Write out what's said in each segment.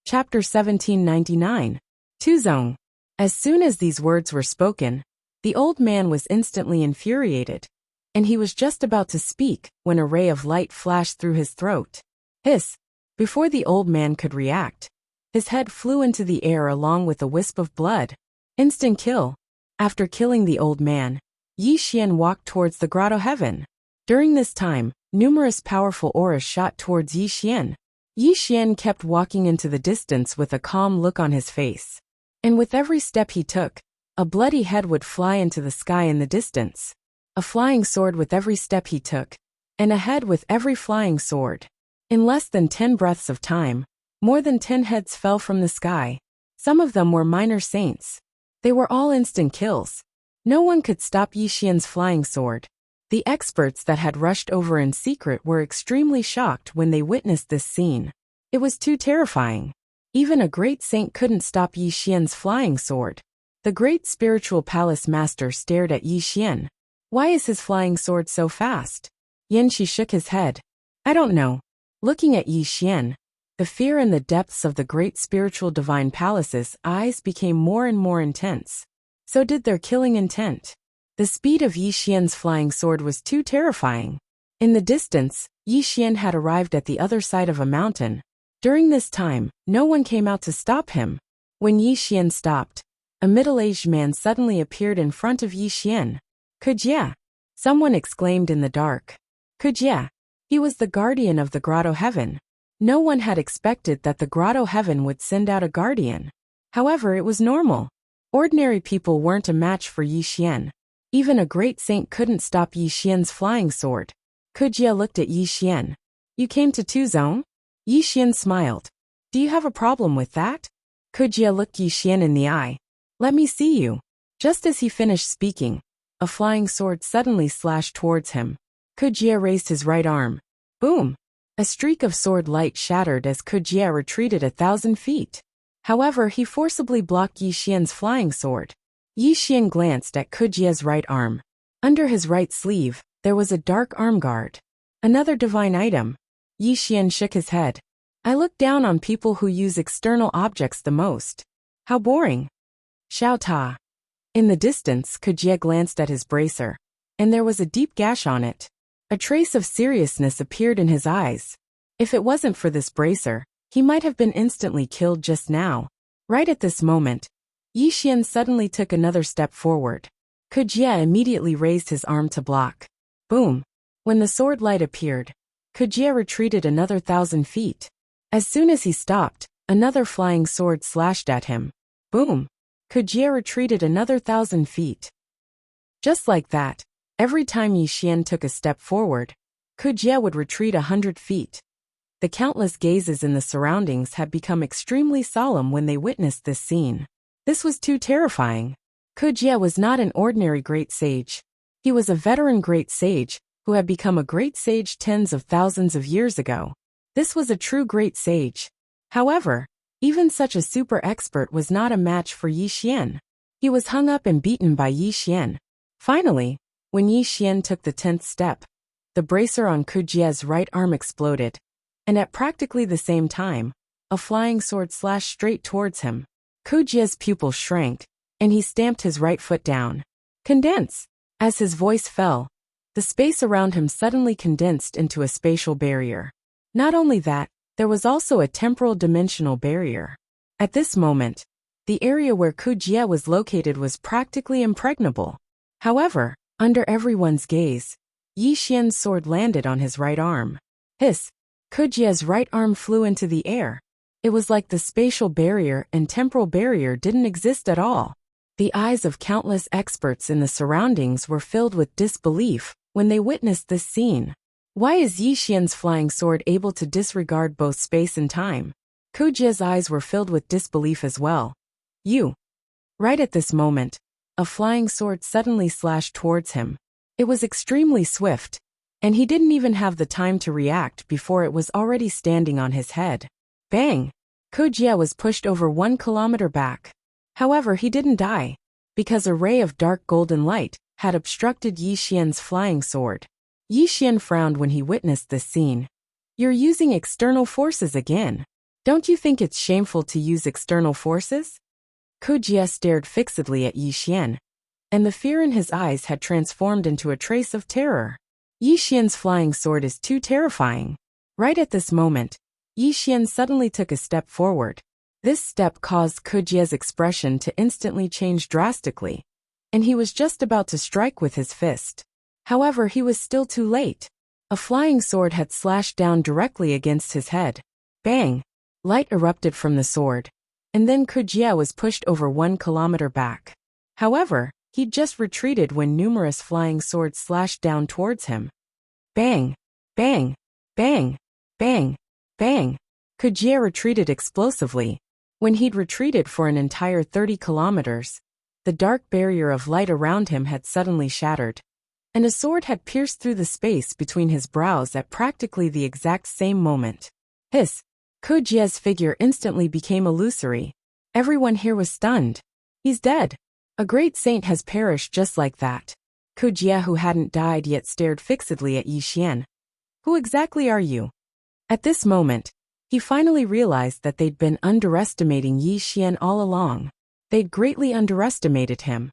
Chapter 1799. Tuzong. As soon as these words were spoken, the old man was instantly infuriated, and he was just about to speak when a ray of light flashed through his throat. Hiss! Before the old man could react, his head flew into the air along with a wisp of blood. Instant kill. After killing the old man, Yi Xian walked towards the grotto heaven. During this time, numerous powerful auras shot towards Yi Xian. Yi Xian kept walking into the distance with a calm look on his face. And with every step he took, a bloody head would fly into the sky in the distance. A flying sword with every step he took, and a head with every flying sword. In less than 10 breaths of time, more than 10 heads fell from the sky. Some of them were minor saints. They were all instant kills. No one could stop Yi Xian's flying sword. The experts that had rushed over in secret were extremely shocked when they witnessed this scene. It was too terrifying. Even a great saint couldn't stop Yi Xian's flying sword. The great spiritual palace master stared at Yi Xian. Why is his flying sword so fast? Yanxi shook his head. I don't know. Looking at Yi Xian, the fear in the depths of the great spiritual divine palace's eyes became more and more intense. So did their killing intent. The speed of Yi Xian's flying sword was too terrifying. In the distance, Yi Xian had arrived at the other side of a mountain. During this time, no one came out to stop him. When Yi Xian stopped, a middle-aged man suddenly appeared in front of Yi Xian. Kujia! Someone exclaimed in the dark. Kujia! He was the guardian of the grotto heaven. No one had expected that the grotto heaven would send out a guardian. However, it was normal. Ordinary people weren't a match for Yi Xian. Even a great saint couldn't stop Yi Xian's flying sword. Kujia looked at Yi Xian. You came to Tuzong? Yi Xian smiled. Do you have a problem with that? Kujia looked Yi Xian in the eye. Let me see you. Just as he finished speaking, a flying sword suddenly slashed towards him. Kujia raised his right arm. Boom! A streak of sword light shattered as Kujia retreated 1,000 feet. However, he forcibly blocked Yi Xian's flying sword. Yi Xian glanced at Kujia's right arm. Under his right sleeve, there was a dark arm guard. Another divine item. Yi Xian shook his head. I look down on people who use external objects the most. How boring. Xiao Ta. In the distance, Kujia glanced at his bracer, and there was a deep gash on it. A trace of seriousness appeared in his eyes. If it wasn't for this bracer, he might have been instantly killed just now. Right at this moment, Yi Xian suddenly took another step forward. Kujia immediately raised his arm to block. Boom! When the sword light appeared, Kujia retreated another 1,000 feet. As soon as he stopped, another flying sword slashed at him. Boom! Kujia retreated another 1,000 feet. Just like that, every time Yi Xian took a step forward, Kujia would retreat 100 feet. The countless gazes in the surroundings had become extremely solemn when they witnessed this scene. This was too terrifying. Kujia was not an ordinary great sage. He was a veteran great sage, who had become a great sage tens of thousands of years ago. This was a true great sage. However, even such a super expert was not a match for Yi Xian. He was hung up and beaten by Yi Xian. Finally, when Yi Xian took the 10th step, the bracer on Kujia's right arm exploded, and at practically the same time, a flying sword slashed straight towards him. Kujia's pupil shrank, and he stamped his right foot down. Condense! As his voice fell, the space around him suddenly condensed into a spatial barrier. Not only that, there was also a temporal dimensional barrier. At this moment, the area where Kujia was located was practically impregnable. However, under everyone's gaze, Yi Xian's sword landed on his right arm. Hiss! Kujia's right arm flew into the air. It was like the spatial barrier and temporal barrier didn't exist at all. The eyes of countless experts in the surroundings were filled with disbelief when they witnessed this scene. Why is Yi Xian's flying sword able to disregard both space and time? Kujia's eyes were filled with disbelief as well. You! Right at this moment, a flying sword suddenly slashed towards him. It was extremely swift, and he didn't even have the time to react before it was already standing on his head. Bang! Kujia was pushed over 1 kilometer back. However, he didn't die, because a ray of dark golden light had obstructed Yi Xian's flying sword. Yi Xian frowned when he witnessed this scene. You're using external forces again. Don't you think it's shameful to use external forces? Ku Jie stared fixedly at Yi Xian, and the fear in his eyes had transformed into a trace of terror. Yi Xian's flying sword is too terrifying. Right at this moment, Yi Xian suddenly took a step forward. This step caused Ku Jie's expression to instantly change drastically, and he was just about to strike with his fist. However, he was still too late. A flying sword had slashed down directly against his head. Bang! Light erupted from the sword, and then Ku Jie was pushed over 1 kilometer back. However, he'd just retreated when numerous flying swords slashed down towards him. Bang! Bang! Bang! Bang! Bang! Ku Jie retreated explosively. When he'd retreated for an entire 30 kilometers, the dark barrier of light around him had suddenly shattered, and a sword had pierced through the space between his brows at practically the exact same moment. Hiss! Ku Jie's figure instantly became illusory. Everyone here was stunned. He's dead. A great saint has perished just like that. Ku Jie, who hadn't died yet, stared fixedly at Yi Xian. Who exactly are you? At this moment, he finally realized that they'd been underestimating Yi Xian all along. They'd greatly underestimated him.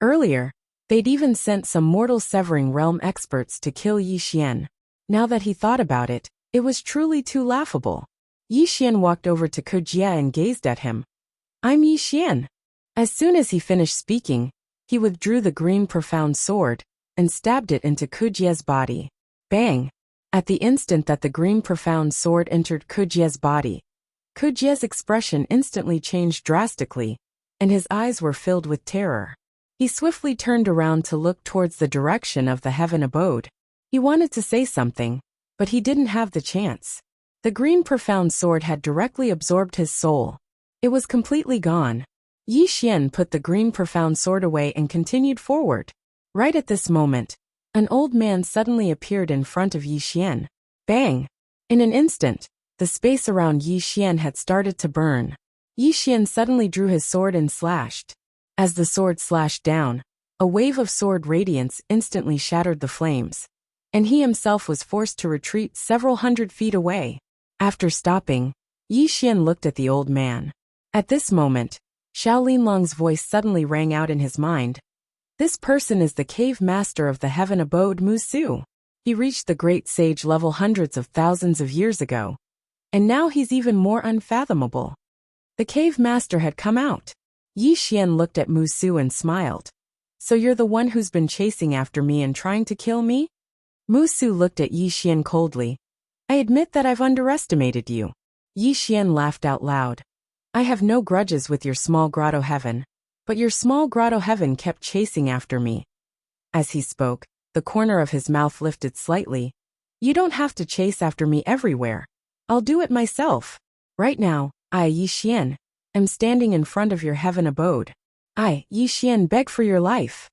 Earlier, they'd even sent some mortal severing realm experts to kill Yi Xian. Now that he thought about it, it was truly too laughable. Yi Xian walked over to Ku Jie and gazed at him. I'm Yi Xian. As soon as he finished speaking, he withdrew the green profound sword and stabbed it into Ku Jie's body. Bang! At the instant that the green profound sword entered Ku Jie's body, Ku Jie's expression instantly changed drastically, and his eyes were filled with terror. He swiftly turned around to look towards the direction of the heaven abode. He wanted to say something, but he didn't have the chance. The green profound sword had directly absorbed his soul. It was completely gone. Yi Xian put the green profound sword away and continued forward. Right at this moment, an old man suddenly appeared in front of Yi Xian. Bang! In an instant, the space around Yi Xian had started to burn. Yi Xian suddenly drew his sword and slashed. As the sword slashed down, a wave of sword radiance instantly shattered the flames, and he himself was forced to retreat several hundred feet away. After stopping, Yi Xian looked at the old man. At this moment, Shaolin Long's voice suddenly rang out in his mind. This person is the cave master of the heaven abode Mu Su. He reached the great sage level hundreds of thousands of years ago, and now he's even more unfathomable. The cave master had come out. Yi Xian looked at Mu Su and smiled. So you're the one who's been chasing after me and trying to kill me? Mu Su looked at Yi Xian coldly. I admit that I've underestimated you. Yi Xian laughed out loud. I have no grudges with your small grotto heaven, but your small grotto heaven kept chasing after me. As he spoke, the corner of his mouth lifted slightly. You don't have to chase after me everywhere. I'll do it myself. Right now, I, Yi Xian, am standing in front of your heaven abode. I, Yi Xian, beg for your life.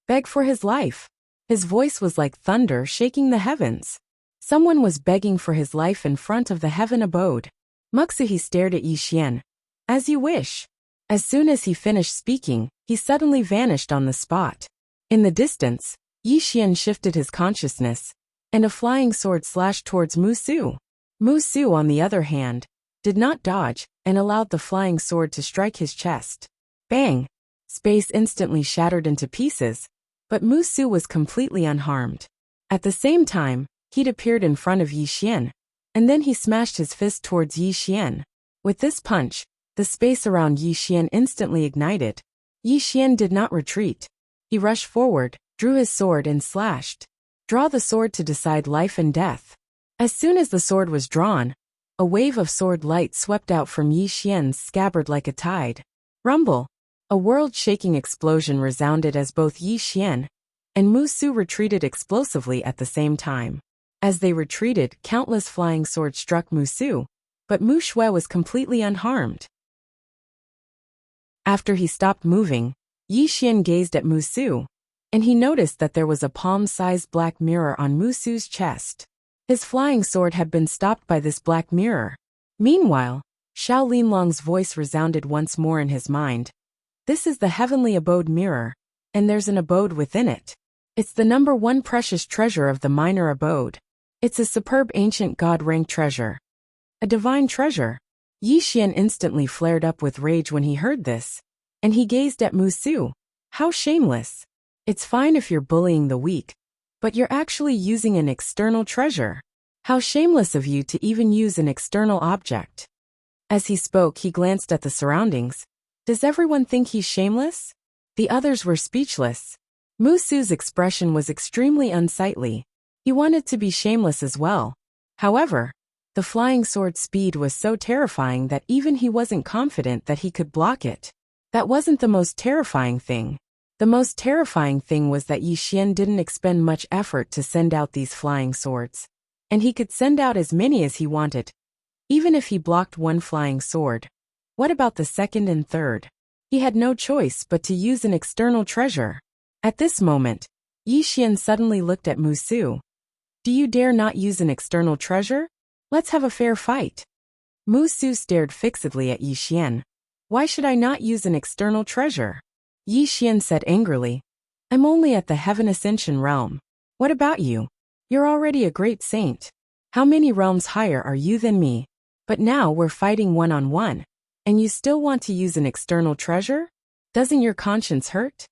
Beg for his life. His voice was like thunder shaking the heavens. Someone was begging for his life in front of the heaven abode. Muxuhi stared at Yi Xian. As you wish. As soon as he finished speaking, he suddenly vanished on the spot. In the distance, Yi Xian shifted his consciousness, and a flying sword slashed towards Mu Su. Mu Su, on the other hand, did not dodge and allowed the flying sword to strike his chest. Bang! Space instantly shattered into pieces, but Mu Su was completely unharmed. At the same time, he'd appeared in front of Yi Xian, and then he smashed his fist towards Yi Xian. With this punch, the space around Yi Xian instantly ignited. Yi Xian did not retreat. He rushed forward, drew his sword and slashed. Draw the sword to decide life and death. As soon as the sword was drawn, a wave of sword light swept out from Yi Xian's scabbard like a tide. Rumble! A world-shaking explosion resounded as both Yi Xian and Mu Su retreated explosively at the same time. As they retreated, countless flying swords struck Mu Su, but Mu Shui was completely unharmed. After he stopped moving, Yi Xian gazed at Mu Su, and he noticed that there was a palm-sized black mirror on Mu Su's chest. His flying sword had been stopped by this black mirror. Meanwhile, Shaolin Long's voice resounded once more in his mind. This is the heavenly abode mirror, and there's an abode within it. It's the #1 precious treasure of the minor abode. It's a superb ancient god-rank treasure. A divine treasure. Yi Xian instantly flared up with rage when he heard this, and he gazed at Mu Su. How shameless. It's fine if you're bullying the weak, but you're actually using an external treasure. How shameless of you to even use an external object. As he spoke, he glanced at the surroundings. Does everyone think he's shameless? The others were speechless. Mu Su's expression was extremely unsightly. He wanted to be shameless as well. However, the flying sword's speed was so terrifying that even he wasn't confident that he could block it. That wasn't the most terrifying thing. The most terrifying thing was that Yi Xian didn't expend much effort to send out these flying swords. And he could send out as many as he wanted. Even if he blocked one flying sword. What about the second and third? He had no choice but to use an external treasure. At this moment, Yi Xian suddenly looked at Mu Su. Do you dare not use an external treasure? Let's have a fair fight. Mu Su stared fixedly at Yi Xian. Why should I not use an external treasure? Yi Xian said angrily. I'm only at the Heaven Ascension realm. What about you? You're already a great saint. How many realms higher are you than me? But now we're fighting one-on-one. And you still want to use an external treasure? Doesn't your conscience hurt?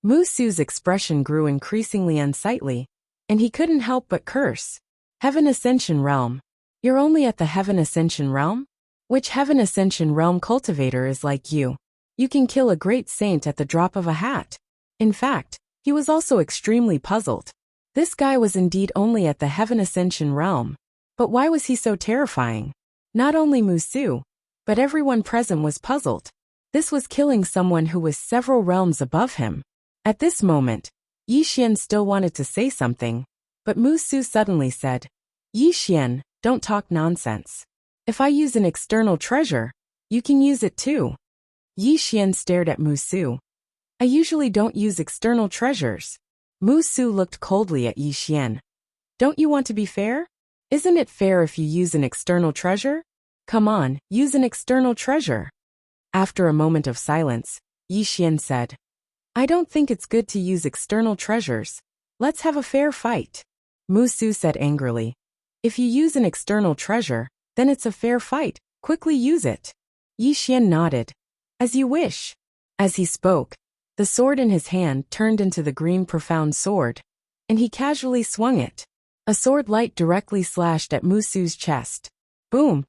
Mu Su's expression grew increasingly unsightly, and he couldn't help but curse. Heaven Ascension realm. You're only at the Heaven Ascension realm? Which Heaven Ascension realm cultivator is like you? You can kill a great saint at the drop of a hat. In fact, he was also extremely puzzled. This guy was indeed only at the Heaven Ascension realm. But why was he so terrifying? Not only Mu Su, but everyone present was puzzled. This was killing someone who was several realms above him. At this moment, Yi Xian still wanted to say something, but Mu Su suddenly said, Yi Xian, don't talk nonsense. If I use an external treasure, you can use it too. Yi Xian stared at Mu Su. I usually don't use external treasures. Mu Su looked coldly at Yi Xian. Don't you want to be fair? Isn't it fair if you use an external treasure? Come on, use an external treasure. After a moment of silence, Yi Xian said, I don't think it's good to use external treasures. Let's have a fair fight. Mu Su said angrily. If you use an external treasure, then it's a fair fight. Quickly use it. Yi Xian nodded. As you wish. As he spoke, the sword in his hand turned into the green profound sword, and he casually swung it. A sword light directly slashed at Mu Su's chest. Boom!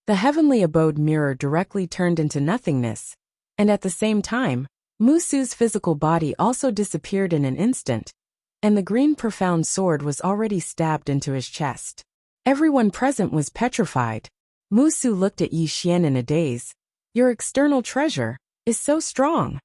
The heavenly abode mirror directly turned into nothingness, and at the same time, Mu Su's physical body also disappeared in an instant, and the green profound sword was already stabbed into his chest. Everyone present was petrified. Mu Su looked at Yi Xian in a daze. Your external treasure is so strong.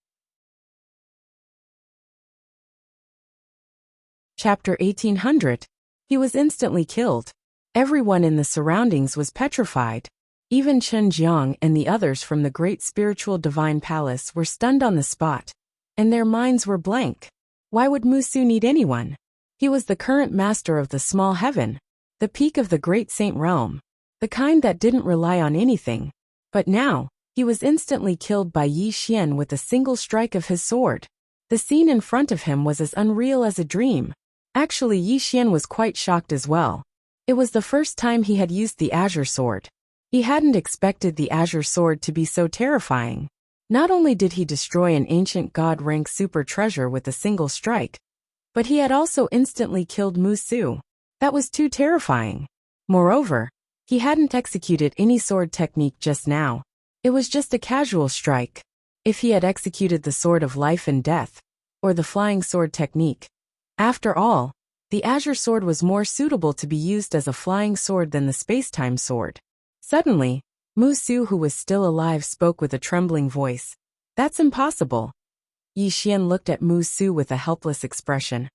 Chapter 1800. He was instantly killed. Everyone in the surroundings was petrified. Even Chen Jiang and the others from the great spiritual divine palace were stunned on the spot, and their minds were blank. Why would Mu Su need anyone? He was the current master of the small heaven, the peak of the great saint realm, the kind that didn't rely on anything. But now, he was instantly killed by Yi Xian with a single strike of his sword. The scene in front of him was as unreal as a dream. Actually, Yi Xian was quite shocked as well. It was the first time he had used the Azure Sword. He hadn't expected the Azure Sword to be so terrifying. Not only did he destroy an ancient god-rank super treasure with a single strike, but he had also instantly killed Mu Su. That was too terrifying. Moreover, he hadn't executed any sword technique just now. It was just a casual strike. If he had executed the Sword of Life and Death, or the Flying Sword technique. After all, the Azure Sword was more suitable to be used as a flying sword than the Space-Time Sword. Suddenly, Mu Su, who was still alive, spoke with a trembling voice. That's impossible. Yi Xian looked at Mu Su with a helpless expression.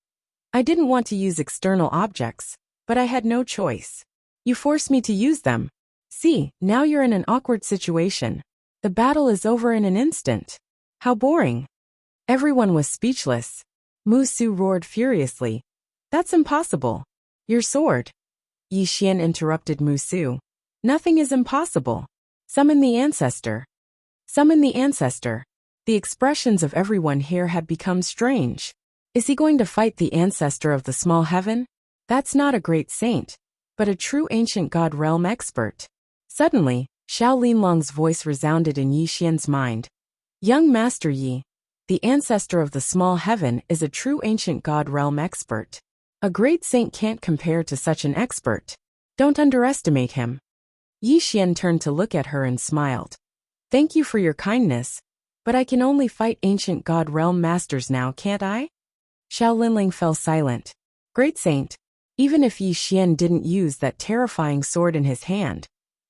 I didn't want to use external objects, but I had no choice. You forced me to use them. See, now you're in an awkward situation. The battle is over in an instant. How boring. Everyone was speechless. Mu Su roared furiously. That's impossible. Your sword. Yi Xian interrupted Mu Su. Nothing is impossible. Summon the ancestor. Summon the ancestor. The expressions of everyone here had become strange. Is he going to fight the ancestor of the small heaven? That's not a great saint. but a true ancient god realm expert. Suddenly, Xiao Linlong's voice resounded in Yi Xian's mind. Young Master Yi, the ancestor of the small heaven, is a true ancient god realm expert. A great saint can't compare to such an expert. Don't underestimate him. Yi Xian turned to look at her and smiled. Thank you for your kindness, but I can only fight ancient god realm masters now, can't I? Xiao Linling fell silent. Great saint, even if Yi Xian didn't use that terrifying sword in his hand,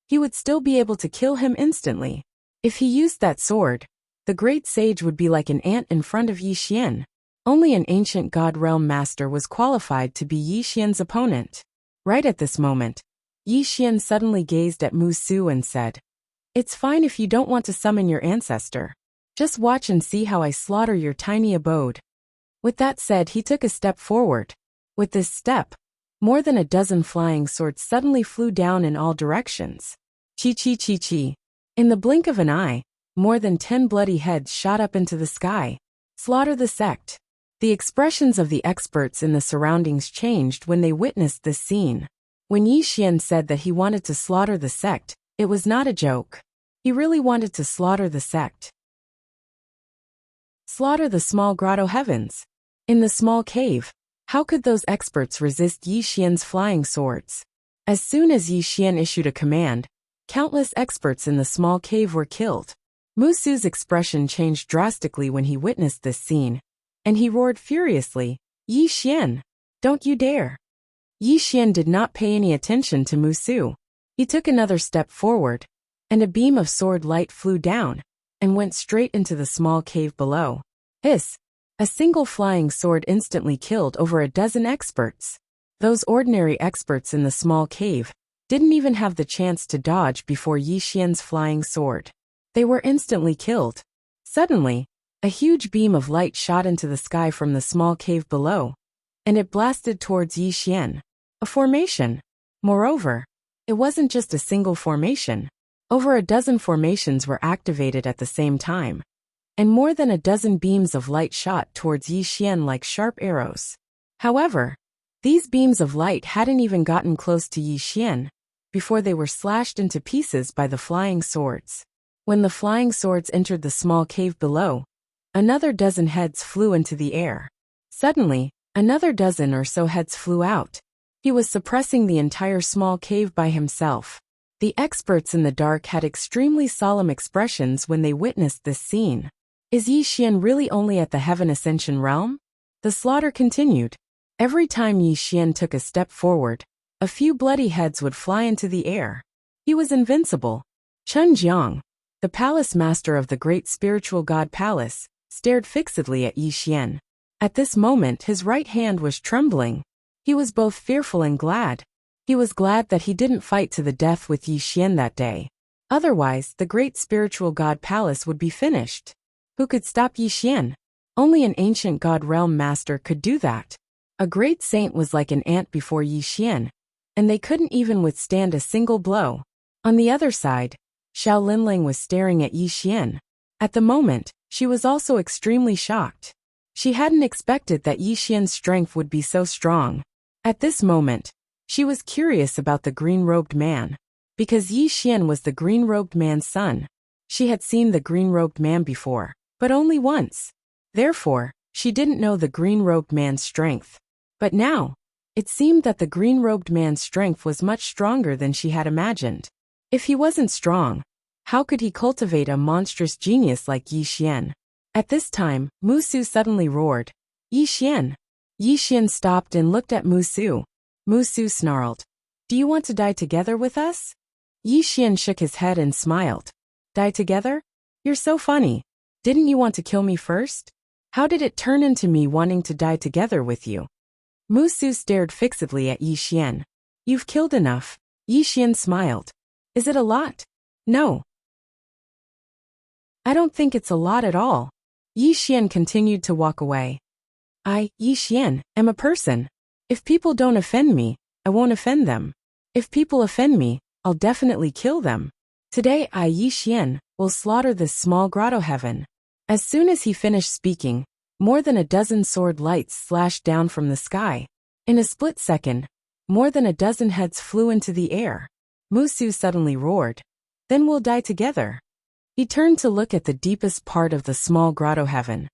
he would still be able to kill him instantly. If he used that sword, the great sage would be like an ant in front of Yi Xian. Only an ancient god realm master was qualified to be Yi Xian's opponent. Right at this moment, Yi Xian suddenly gazed at Mu Su and said, It's fine if you don't want to summon your ancestor. Just watch and see how I slaughter your tiny abode. With that said, he took a step forward. With this step, more than a dozen flying swords suddenly flew down in all directions. Chi chi chi chi. In the blink of an eye, more than 10 bloody heads shot up into the sky. Slaughter the sect. The expressions of the experts in the surroundings changed when they witnessed this scene. When Yi Xian said that he wanted to slaughter the sect, it was not a joke. He really wanted to slaughter the sect. Slaughter the small grotto heavens. In the small cave, how could those experts resist Yi Xian's flying swords? As soon as Yi Xian issued a command, countless experts in the small cave were killed. Mu Su's expression changed drastically when he witnessed this scene, and he roared furiously, Yi Xian, don't you dare. Yi Xian did not pay any attention to Mu Su. He took another step forward, and a beam of sword light flew down, and went straight into the small cave below. Hiss! A single flying sword instantly killed over a dozen experts. Those ordinary experts in the small cave didn't even have the chance to dodge before Yi Xian's flying sword. They were instantly killed. Suddenly, a huge beam of light shot into the sky from the small cave below, and it blasted towards Yi Xian. A formation. Moreover, it wasn't just a single formation. Over a dozen formations were activated at the same time, and more than a dozen beams of light shot towards Yi Xian like sharp arrows. However, these beams of light hadn't even gotten close to Yi Xian before they were slashed into pieces by the flying swords. When the flying swords entered the small cave below, another dozen heads flew into the air. Suddenly, another dozen or so heads flew out. He was suppressing the entire small cave by himself. The experts in the dark had extremely solemn expressions when they witnessed this scene. Is Yi Xian really only at the Heaven Ascension realm? The slaughter continued. Every time Yi Xian took a step forward, a few bloody heads would fly into the air. He was invincible. Chun Jiang, the palace master of the great spiritual god palace, stared fixedly at Yi Xian. At this moment his right hand was trembling. He was both fearful and glad. He was glad that he didn't fight to the death with Yi Xian that day. Otherwise, the great spiritual god palace would be finished. Who could stop Yi Xian? Only an ancient god realm master could do that. A great saint was like an ant before Yi Xian, and they couldn't even withstand a single blow. On the other side, Xiao Linling was staring at Yi Xian. At the moment, she was also extremely shocked. She hadn't expected that Yi Xian's strength would be so strong. At this moment, she was curious about the green-robed man. Because Yi Xian was the green-robed man's son, she had seen the green-robed man before, but only once. Therefore, she didn't know the green-robed man's strength. But now, it seemed that the green-robed man's strength was much stronger than she had imagined. If he wasn't strong, how could he cultivate a monstrous genius like Yi Xian? At this time, Mu Su suddenly roared, Yi Xian! Yi Xian stopped and looked at Mu Su. Mu Su snarled, Do you want to die together with us? Yi Xian shook his head and smiled. Die together? You're so funny. Didn't you want to kill me first? How did it turn into me wanting to die together with you? Mu Su stared fixedly at Yi Xian. You've killed enough. Yi Xian smiled. Is it a lot? No. I don't think it's a lot at all. Yi Xian continued to walk away. Yi Xian, am a person. If people don't offend me, I won't offend them. If people offend me, I'll definitely kill them. Today Yi Xian will slaughter this small grotto heaven. As soon as he finished speaking, more than a dozen sword lights slashed down from the sky. In a split second, More than a dozen heads flew into the air. Musu suddenly roared. Then we'll die together. He turned to look at the deepest part of the small grotto heaven.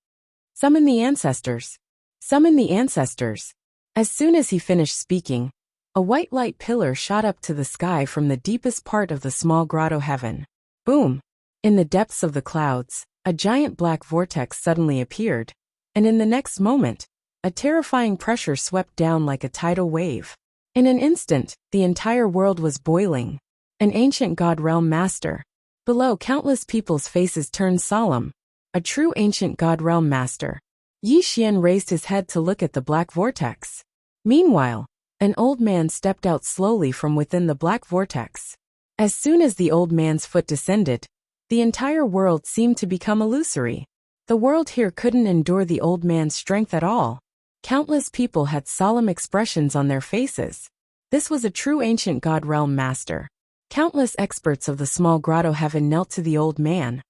Summon the ancestors. Summon the ancestors. As soon as he finished speaking, a white light pillar shot up to the sky from the deepest part of the small grotto heaven. Boom! In the depths of the clouds, a giant black vortex suddenly appeared, and in the next moment, a terrifying pressure swept down like a tidal wave. In an instant, the entire world was boiling. An ancient god realm master. Below, countless people's faces turned solemn. A true ancient god realm master. Yi Xian raised his head to look at the black vortex. Meanwhile, an old man stepped out slowly from within the black vortex. As soon as the old man's foot descended, the entire world seemed to become illusory. The world here couldn't endure the old man's strength at all. Countless people had solemn expressions on their faces. This was a true ancient god realm master. Countless experts of the small grotto heaven knelt to the old man.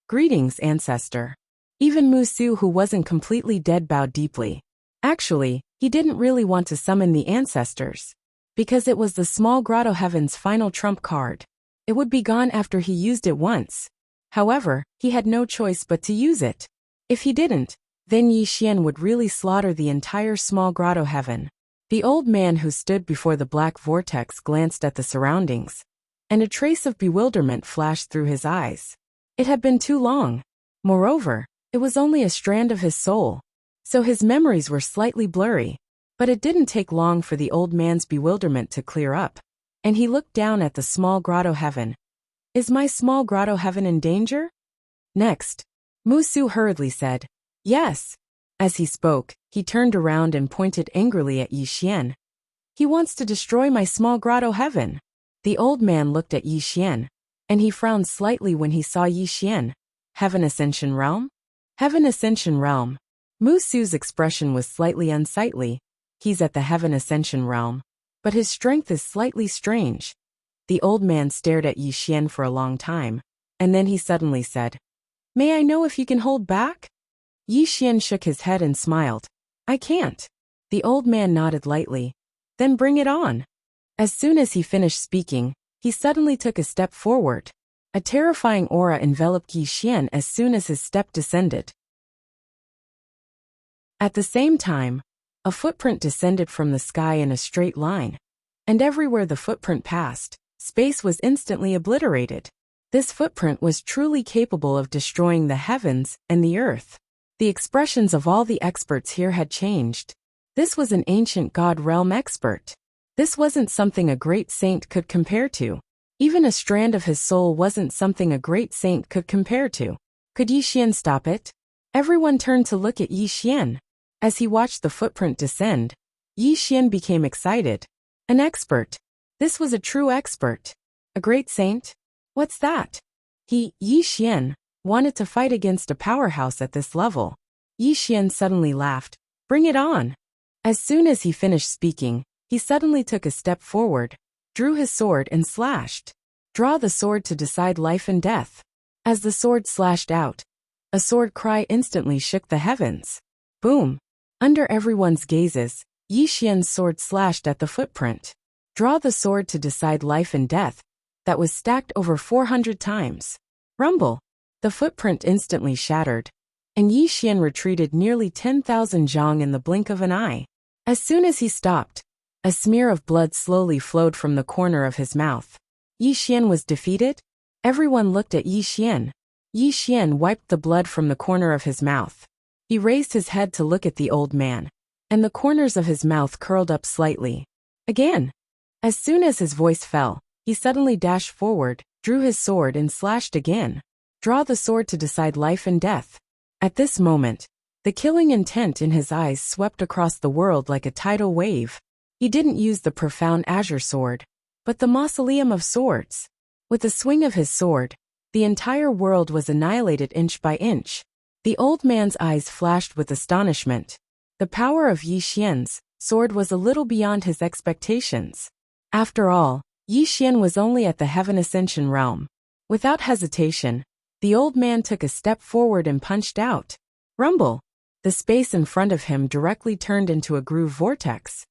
Greetings, ancestor. Even Musu, who wasn't completely dead, bowed deeply. Actually, he didn't really want to summon the ancestors, because it was the small grotto heaven's final trump card. It would be gone after he used it once. However, he had no choice but to use it. If he didn't, then Yi Xian would really slaughter the entire small grotto heaven. The old man who stood before the black vortex glanced at the surroundings, and a trace of bewilderment flashed through his eyes. It had been too long. Moreover, it was only a strand of his soul, so his memories were slightly blurry. But it didn't take long for the old man's bewilderment to clear up, and he looked down at the small grotto heaven. Is my small grotto heaven in danger? Next, Musu hurriedly said, Yes. As he spoke, he turned around and pointed angrily at Yi Xian. He wants to destroy my small grotto heaven. The old man looked at Yi Xian, and he frowned slightly when he saw Yi Xian. Heaven Ascension Realm? Heaven Ascension Realm. Musu's expression was slightly unsightly. He's at the Heaven Ascension Realm, but his strength is slightly strange. The old man stared at Yi Xian for a long time, and then he suddenly said, May I know if you can hold back? Yi Xian shook his head and smiled. I can't. The old man nodded lightly. Then bring it on. As soon as he finished speaking, he suddenly took a step forward. A terrifying aura enveloped Yi Xian as soon as his step descended. At the same time, a footprint descended from the sky in a straight line, and everywhere the footprint passed, space was instantly obliterated. This footprint was truly capable of destroying the heavens and the earth. The expressions of all the experts here had changed. This was an ancient god realm expert. This wasn't something a great saint could compare to. Even a strand of his soul wasn't something a great saint could compare to. Could Yi Xian stop it? Everyone turned to look at Yi Xian. As he watched the footprint descend, Yi Xian became excited. An expert. This was a true expert. A great saint? What's that? Yi Xian, wanted to fight against a powerhouse at this level. Yi Xian suddenly laughed. Bring it on. As soon as he finished speaking, he suddenly took a step forward, drew his sword and slashed. Draw the sword to decide life and death. As the sword slashed out, a sword cry instantly shook the heavens. Boom! Under everyone's gazes, Yi Xian's sword slashed at the footprint. Draw the sword to decide life and death. That was stacked over 400 times. Rumble! The footprint instantly shattered, and Yi Xian retreated nearly 10,000 zhang in the blink of an eye. As soon as he stopped, a smear of blood slowly flowed from the corner of his mouth. Yi Xian was defeated? Everyone looked at Yi Xian. Yi Xian wiped the blood from the corner of his mouth. He raised his head to look at the old man, and the corners of his mouth curled up slightly. Again. As soon as his voice fell, he suddenly dashed forward, drew his sword and slashed again. Draw the sword to decide life and death. At this moment, the killing intent in his eyes swept across the world like a tidal wave. He didn't use the profound azure sword, but the mausoleum of swords. With a swing of his sword, the entire world was annihilated inch by inch. The old man's eyes flashed with astonishment. The power of Yi Xian's sword was a little beyond his expectations. After all, Yi Xian was only at the Heaven Ascension realm. Without hesitation, the old man took a step forward and punched out. Rumble! The space in front of him directly turned into a groove vortex.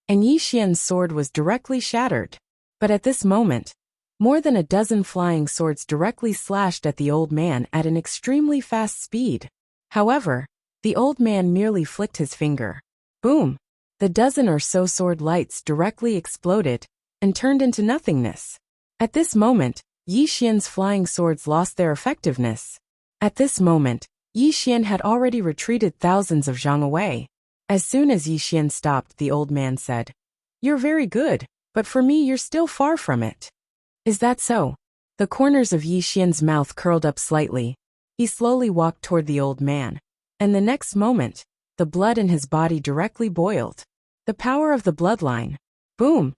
and Yi Xian's sword was directly shattered. But at this moment, more than a dozen flying swords directly slashed at the old man at an extremely fast speed. However, the old man merely flicked his finger. Boom! The dozen or so sword lights directly exploded and turned into nothingness. At this moment, Yi Xian's flying swords lost their effectiveness. At this moment, Yi Xian had already retreated thousands of zhang away. As soon as Yi Xian stopped, the old man said, "You're very good, but for me you're still far from it." "Is that so?" The corners of Yi Xian's mouth curled up slightly. He slowly walked toward the old man, and the next moment, the blood in his body directly boiled. The power of the bloodline. Boom!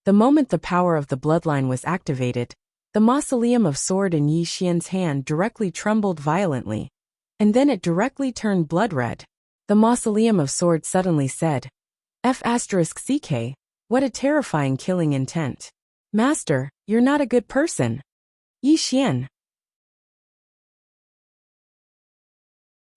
The moment the power of the bloodline was activated, the mausoleum of sword in Yi Xian's hand directly trembled violently, and then it directly turned blood red. The mausoleum of sword suddenly said, F***CK, what a terrifying killing intent. Master, you're not a good person. Yi Xian.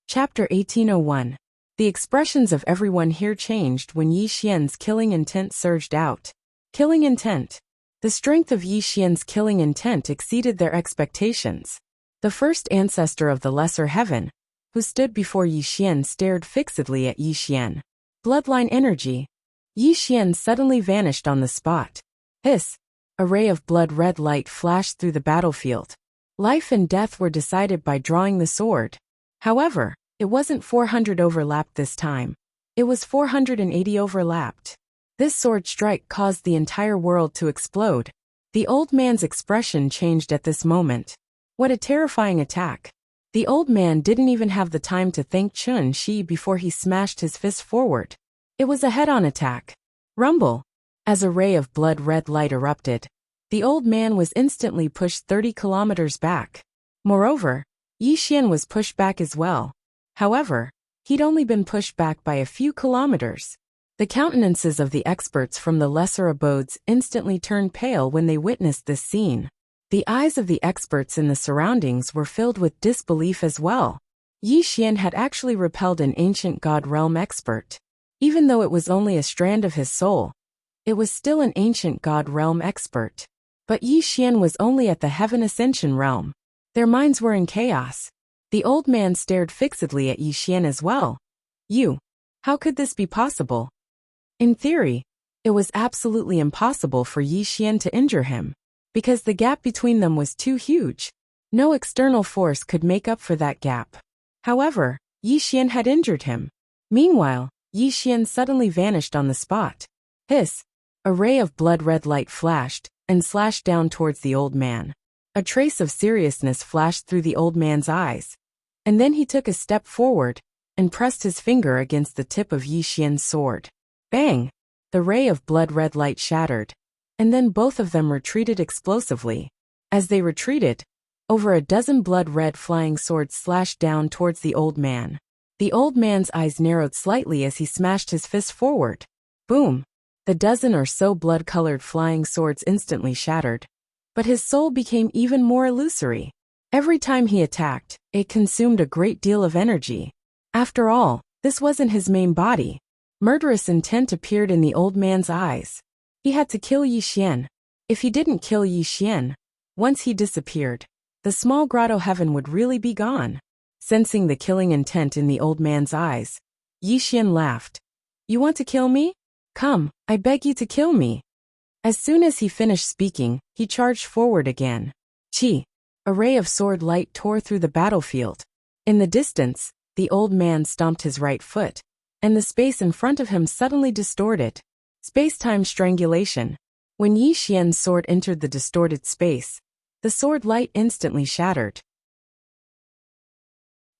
Chapter 1801. The expressions of everyone here changed when Yi Xian's killing intent surged out. Killing intent. The strength of Yi Xian's killing intent exceeded their expectations. The first ancestor of the lesser heaven, who stood before Yi Xian, stared fixedly at Yi Xian. Bloodline energy. Yi Xian suddenly vanished on the spot. Hiss! A ray of blood-red light flashed through the battlefield. Life and death were decided by drawing the sword. However, it wasn't 400 overlapped this time. It was 480 overlapped. This sword strike caused the entire world to explode. The old man's expression changed at this moment. What a terrifying attack. The old man didn't even have the time to thank Chun Shi before he smashed his fist forward. It was a head-on attack. Rumble. As a ray of blood-red light erupted, the old man was instantly pushed 30 kilometers back. Moreover, Yi Xian was pushed back as well. However, he'd only been pushed back by a few kilometers. The countenances of the experts from the lesser abodes instantly turned pale when they witnessed this scene. The eyes of the experts in the surroundings were filled with disbelief as well. Yi Xian had actually repelled an ancient god realm expert. Even though it was only a strand of his soul, it was still an ancient god realm expert. But Yi Xian was only at the heaven ascension realm. Their minds were in chaos. The old man stared fixedly at Yi Xian as well. How could this be possible? In theory, it was absolutely impossible for Yi Xian to injure him, because the gap between them was too huge. No external force could make up for that gap. However, Yi Xian had injured him. Meanwhile, Yi Xian suddenly vanished on the spot. Hiss! A ray of blood-red light flashed and slashed down towards the old man. A trace of seriousness flashed through the old man's eyes, and then he took a step forward and pressed his finger against the tip of Yi Xian's sword. Bang! The ray of blood-red light shattered, and then both of them retreated explosively. As they retreated, over a dozen blood-red flying swords slashed down towards the old man. The old man's eyes narrowed slightly as he smashed his fist forward. Boom! The dozen or so blood-colored flying swords instantly shattered. But his soul became even more illusory. Every time he attacked, it consumed a great deal of energy. After all, this wasn't his main body. Murderous intent appeared in the old man's eyes. He had to kill Yi Xian. If he didn't kill Yi Xian, once he disappeared, the small grotto heaven would really be gone. Sensing the killing intent in the old man's eyes, Yi Xian laughed. You want to kill me? Come, I beg you to kill me. As soon as he finished speaking, he charged forward again. Chi! A ray of sword light tore through the battlefield. In the distance, the old man stomped his right foot, and the space in front of him suddenly distorted. Space-time strangulation. When Yi Xian's sword entered the distorted space, the sword light instantly shattered.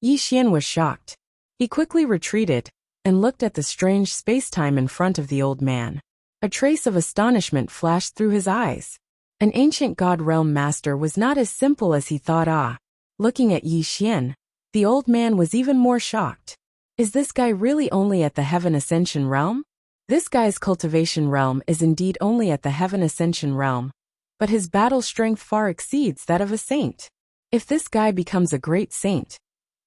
Yi Xian was shocked. He quickly retreated and looked at the strange space-time in front of the old man. A trace of astonishment flashed through his eyes. An ancient god realm master was not as simple as he thought. Looking at Yi Xian, the old man was even more shocked. Is this guy really only at the Heaven Ascension realm? This guy's cultivation realm is indeed only at the Heaven Ascension realm, but his battle strength far exceeds that of a saint. If this guy becomes a great saint,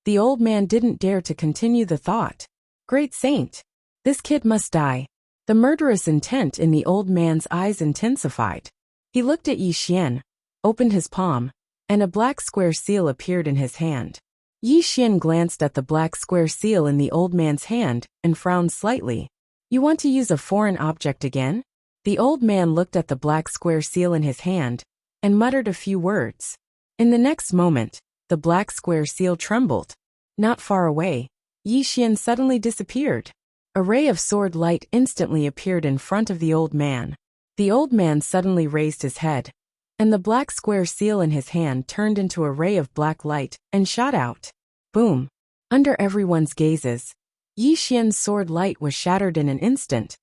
the old man didn't dare to continue the thought. Great saint. This kid must die. The murderous intent in the old man's eyes intensified. He looked at Yi Xian, opened his palm, and a black square seal appeared in his hand. Yi Xian glanced at the black square seal in the old man's hand and frowned slightly. You want to use a foreign object again? The old man looked at the black square seal in his hand and muttered a few words. In the next moment, the black square seal trembled. Not far away, Yi Xian suddenly disappeared. A ray of sword light instantly appeared in front of the old man. The old man suddenly raised his head, and the black square seal in his hand turned into a ray of black light and shot out. Boom! Under everyone's gazes, Yi Xian's sword light was shattered in an instant,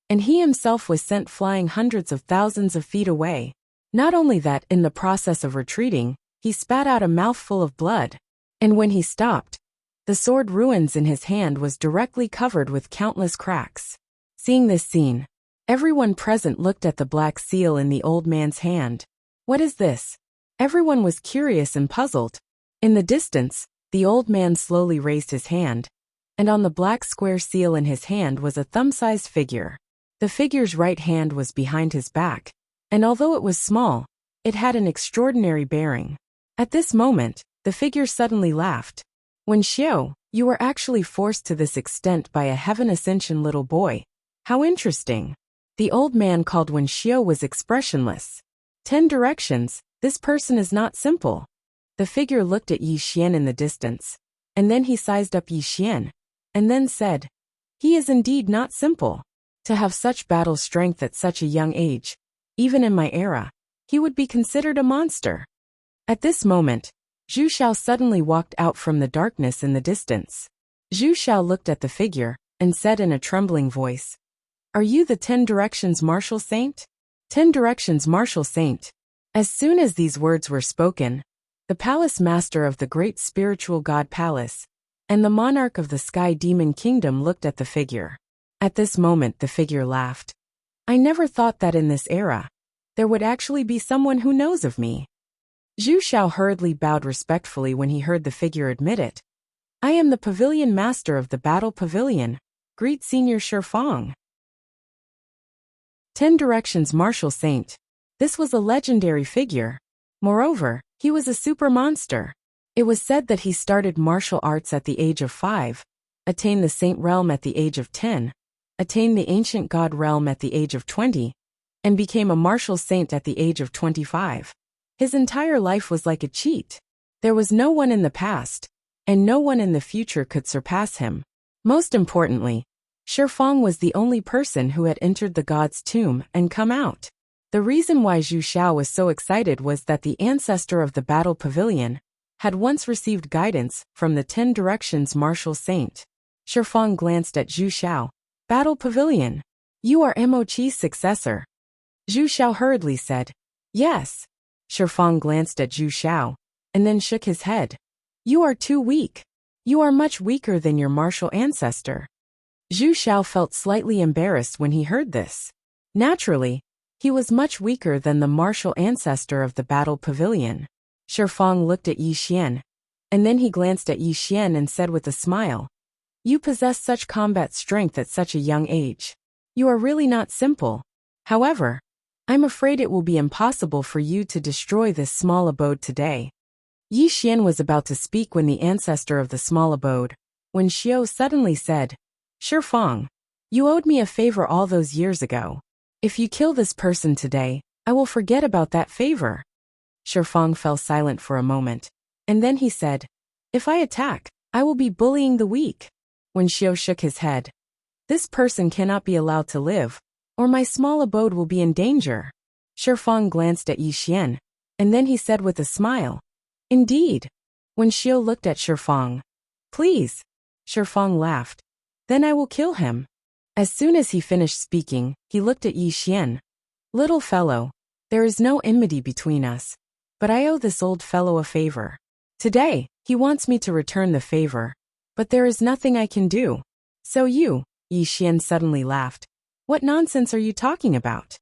and he himself was sent flying hundreds of thousands of feet away. Not only that, in the process of retreating, he spat out a mouthful of blood, and when he stopped, the sword ruins in his hand was directly covered with countless cracks. Seeing this scene, everyone present looked at the black seal in the old man's hand. What is this? Everyone was curious and puzzled. In the distance, the old man slowly raised his hand, and on the black square seal in his hand was a thumb-sized figure. The figure's right hand was behind his back, and although it was small, it had an extraordinary bearing. At this moment, the figure suddenly laughed. Wen Xiao, you were actually forced to this extent by a heaven ascension little boy. How interesting. The old man called Wen Xiao was expressionless. 10 directions, this person is not simple. The figure looked at Yi Xian in the distance, and then he sized up Yi Xian, and then said, he is indeed not simple. To have such battle strength at such a young age, even in my era, he would be considered a monster. At this moment, Zhu Xiao suddenly walked out from the darkness in the distance. Zhu Xiao looked at the figure and said in a trembling voice, are you the 10 Directions Martial Saint? 10 Directions Martial Saint. As soon as these words were spoken, the palace master of the great spiritual god palace and the monarch of the sky demon kingdom looked at the figure. At this moment the figure laughed. I never thought that in this era, there would actually be someone who knows of me. Zhu Xiao hurriedly bowed respectfully when he heard the figure admit it. I am the pavilion master of the battle pavilion. Greet Senior Shifang. 10 Directions Martial Saint. This was a legendary figure. Moreover, he was a super monster. It was said that he started martial arts at the age of 5, attained the saint realm at the age of 10, attained the ancient god realm at the age of 20, and became a martial saint at the age of 25. His entire life was like a cheat. There was no one in the past, and no one in the future could surpass him. Most importantly, Shifang was the only person who had entered the god's tomb and come out. The reason why Zhu Xiao was so excited was that the ancestor of the battle pavilion had once received guidance from the 10 Directions Martial Saint. Shifang glanced at Zhu Xiao. Battle pavilion. You are Mo Chi's successor. Zhu Xiao hurriedly said, yes. Shifang glanced at Zhu Xiao, and then shook his head. You are too weak. You are much weaker than your martial ancestor. Zhu Xiao felt slightly embarrassed when he heard this. Naturally, he was much weaker than the martial ancestor of the battle pavilion. Shifang looked at Yi Xian, and then he glanced at Yi Xian and said with a smile, you possess such combat strength at such a young age. You are really not simple. However, I'm afraid it will be impossible for you to destroy this small abode today. Yi Xian was about to speak when the ancestor of the small abode, Wen Xiao, suddenly said, Shifang, you owed me a favor all those years ago. If you kill this person today, I will forget about that favor. Shifang fell silent for a moment, and then he said, if I attack, I will be bullying the weak. Wen Xiao shook his head. This person cannot be allowed to live, or my small abode will be in danger. Shifang glanced at Yi Xian, and then he said with a smile, indeed. Wen Xiao looked at Shifang. Please. Shifang laughed. Then I will kill him. As soon as he finished speaking, he looked at Yi Xian. Little fellow, there is no enmity between us, but I owe this old fellow a favor. Today, he wants me to return the favor, but there is nothing I can do. So you, Yi Xian suddenly laughed. What nonsense are you talking about?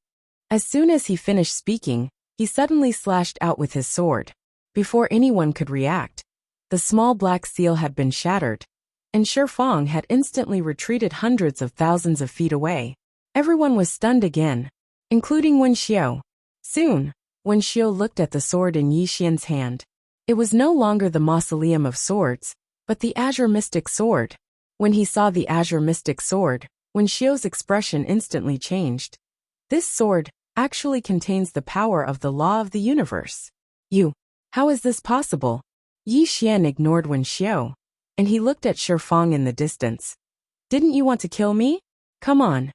As soon as he finished speaking, he suddenly slashed out with his sword. Before anyone could react, the small black seal had been shattered, and Shifang had instantly retreated hundreds of thousands of feet away. Everyone was stunned again, including Wen Xiao. Soon, Wen Xiao looked at the sword in Yi Xian's hand. It was no longer the mausoleum of swords, but the azure mystic sword. When he saw the azure mystic sword, Wen Xiao's expression instantly changed. This sword actually contains the power of the law of the universe. How is this possible? Yi Xian ignored Wen Xiao, and he looked at Shifang in the distance. Didn't you want to kill me? Come on.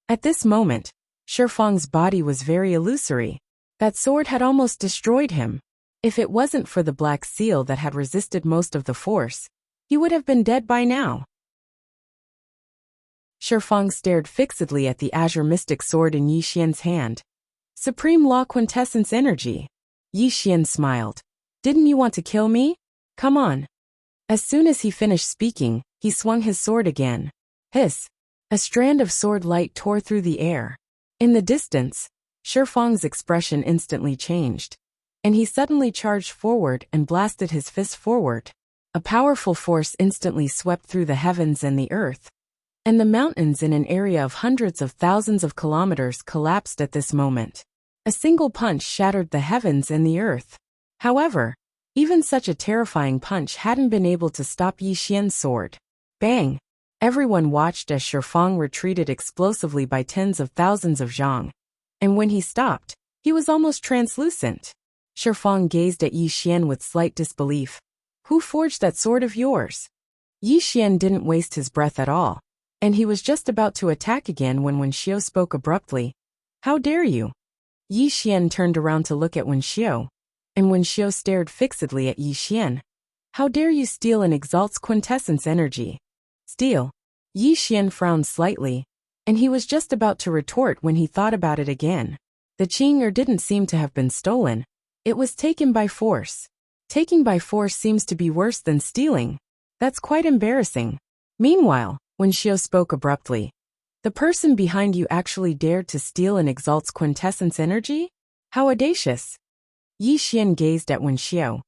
At this moment, Shifang's body was very illusory. That sword had almost destroyed him. If it wasn't for the black seal that had resisted most of the force, he would have been dead by now. Shifang stared fixedly at the azure mystic sword in Yi Xian's hand. Supreme Law Quintessence Energy. Yi Xian smiled. Didn't you want to kill me? Come on. As soon as he finished speaking, he swung his sword again. Hiss. A strand of sword light tore through the air. In the distance, Shifang's expression instantly changed, and he suddenly charged forward and blasted his fist forward. A powerful force instantly swept through the heavens and the earth, and the mountains in an area of hundreds of thousands of kilometers collapsed at this moment. A single punch shattered the heavens and the earth. However, even such a terrifying punch hadn't been able to stop Yi Xian's sword. Bang! Everyone watched as Shifang retreated explosively by tens of thousands of zhang. And when he stopped, he was almost translucent. Shifang gazed at Yi Xian with slight disbelief. Who forged that sword of yours? Yi Xian didn't waste his breath at all, and he was just about to attack again when Wen Xiao spoke abruptly. How dare you? Yi Xian turned around to look at Wen Xiao, and Wen Xiao stared fixedly at Yi Xian. How dare you steal an Exalt's quintessence energy? Steal? Yi Xian frowned slightly, and he was just about to retort when he thought about it again. The Qing'er didn't seem to have been stolen. It was taken by force. Taking by force seems to be worse than stealing. That's quite embarrassing. Meanwhile, Wen Xiao spoke abruptly. The person behind you actually dared to steal an Exalt's quintessence energy? How audacious. Yi Xian gazed at Wen Xiao.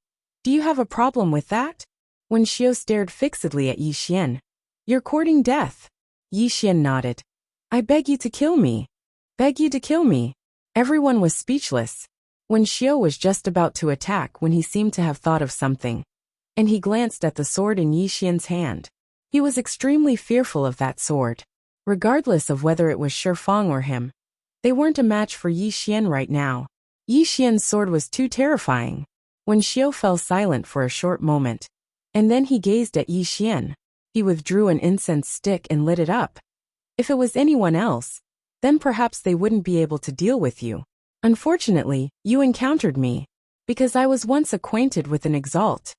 Do you have a problem with that? Wen Xiao stared fixedly at Yi Xian. You're courting death. Yi Xian nodded. I beg you to kill me. Beg you to kill me. Everyone was speechless. Wen Xiao was just about to attack when he seemed to have thought of something, and he glanced at the sword in Yi Xian's hand. He was extremely fearful of that sword. Regardless of whether it was Shifang or him, they weren't a match for Yi Xian right now. Yi Xian's sword was too terrifying. Wen Xiao fell silent for a short moment, and then he gazed at Yi Xian. He withdrew an incense stick and lit it up. If it was anyone else, then perhaps they wouldn't be able to deal with you. Unfortunately, you encountered me, because I was once acquainted with an Exalt.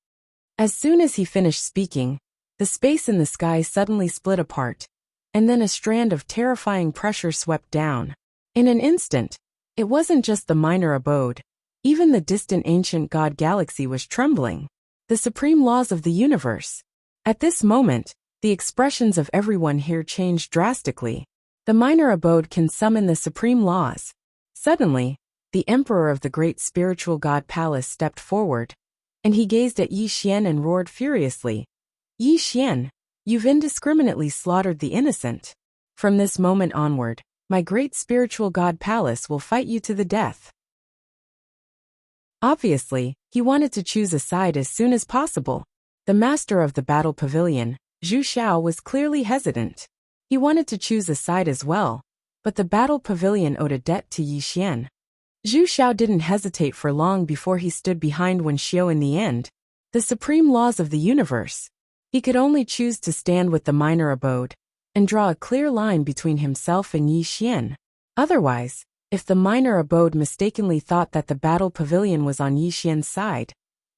As soon as he finished speaking, the space in the sky suddenly split apart, and then a strand of terrifying pressure swept down. In an instant, it wasn't just the minor abode. Even the distant ancient god galaxy was trembling. The supreme laws of the universe. At this moment, the expressions of everyone here changed drastically. The minor abode can summon the supreme laws. Suddenly, the emperor of the great spiritual god palace stepped forward, and he gazed at Yi Xian and roared furiously. Yi Xian, you've indiscriminately slaughtered the innocent. From this moment onward, my great spiritual god palace will fight you to the death. Obviously, he wanted to choose a side as soon as possible. The master of the battle pavilion, Zhu Xiao, was clearly hesitant. He wanted to choose a side as well, but the battle pavilion owed a debt to Yi Xian. Zhu Xiao didn't hesitate for long before he stood behind Wen Xiao in the end. The supreme laws of the universe. He could only choose to stand with the minor abode, and draw a clear line between himself and Yi Xian. Otherwise, if the minor abode mistakenly thought that the battle pavilion was on Yi Xian's side,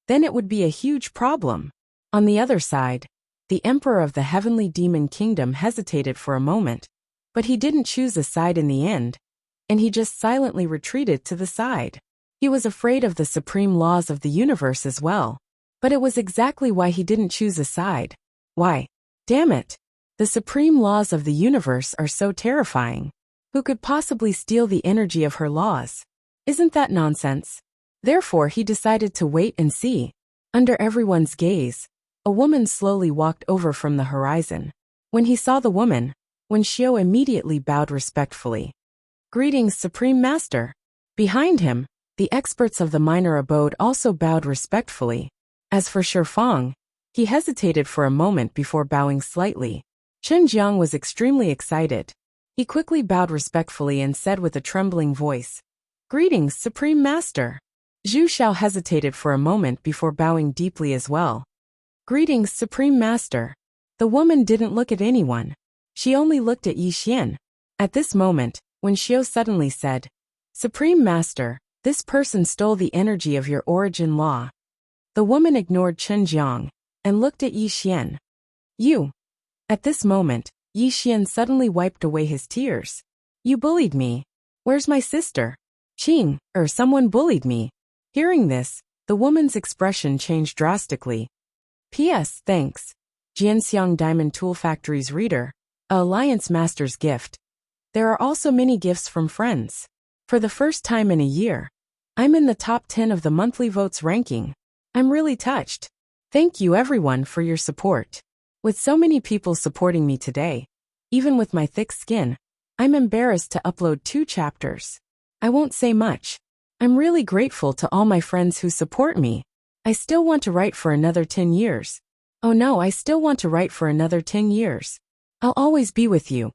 then it would be a huge problem. On the other side, the emperor of the heavenly demon kingdom hesitated for a moment, but he didn't choose a side in the end, and he just silently retreated to the side. He was afraid of the supreme laws of the universe as well, but it was exactly why he didn't choose a side. Why? Damn it! The supreme laws of the universe are so terrifying. Who could possibly steal the energy of her laws? Isn't that nonsense? Therefore he decided to wait and see. Under everyone's gaze, a woman slowly walked over from the horizon. When he saw the woman, when Xiao immediately bowed respectfully. Greetings, Supreme Master. Behind him, the experts of the minor abode also bowed respectfully. As for Shifang, he hesitated for a moment before bowing slightly. Chen Jiang was extremely excited. He quickly bowed respectfully and said with a trembling voice, "Greetings, Supreme Master." Zhu Xiao hesitated for a moment before bowing deeply as well. "Greetings, Supreme Master." The woman didn't look at anyone. She only looked at Yi Xian. At this moment, when Xiao suddenly said, "Supreme Master, this person stole the energy of your origin law." The woman ignored Chen Jiang and looked at Yi Xian. "You." At this moment, Yi Xian suddenly wiped away his tears. "You bullied me. Where's my sister? Someone bullied me." Hearing this, the woman's expression changed drastically. P.S. Thanks. Jianxiang Diamond Tool Factory's reader, a Alliance Master's gift. There are also many gifts from friends. For the first time in a year, I'm in the top 10 of the monthly votes ranking. I'm really touched. Thank you everyone for your support. With so many people supporting me today, even with my thick skin, I'm embarrassed to upload 2 chapters. I won't say much. I'm really grateful to all my friends who support me. I still want to write for another 10 years. Oh no, I still want to write for another 10 years. I'll always be with you.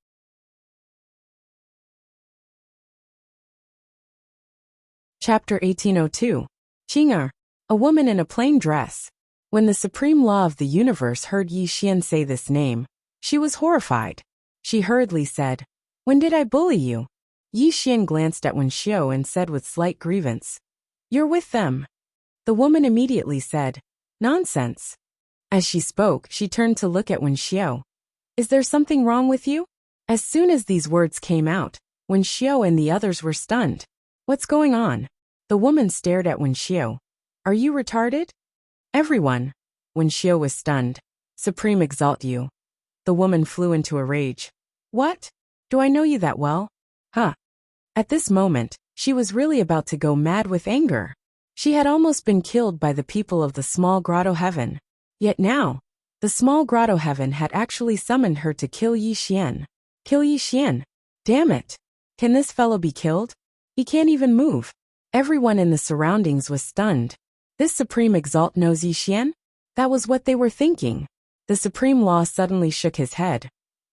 Chapter 1802. Qing'er, a woman in a plain dress. When the supreme law of the universe heard Yi Xian say this name, she was horrified. She hurriedly said, "When did I bully you?" Yi Xian glanced at Wen Xiao and said with slight grievance, "You're with them." The woman immediately said, "Nonsense." As she spoke, she turned to look at Wen Xiao. "Is there something wrong with you?" As soon as these words came out, Wen Xiao and the others were stunned. "What's going on?" The woman stared at Wen Xiao. "Are you retarded?" "Everyone." Wen Xiao was stunned. "Supreme exalt you." The woman flew into a rage. "What? Do I know you that well? Huh." At this moment, she was really about to go mad with anger. She had almost been killed by the people of the small grotto heaven. Yet now, the small grotto heaven had actually summoned her to kill Yi Xian. Kill Yi Xian? Damn it. Can this fellow be killed? He can't even move. Everyone in the surroundings was stunned. This Supreme Exalt knows Yi Xian? That was what they were thinking. The Supreme Law suddenly shook his head.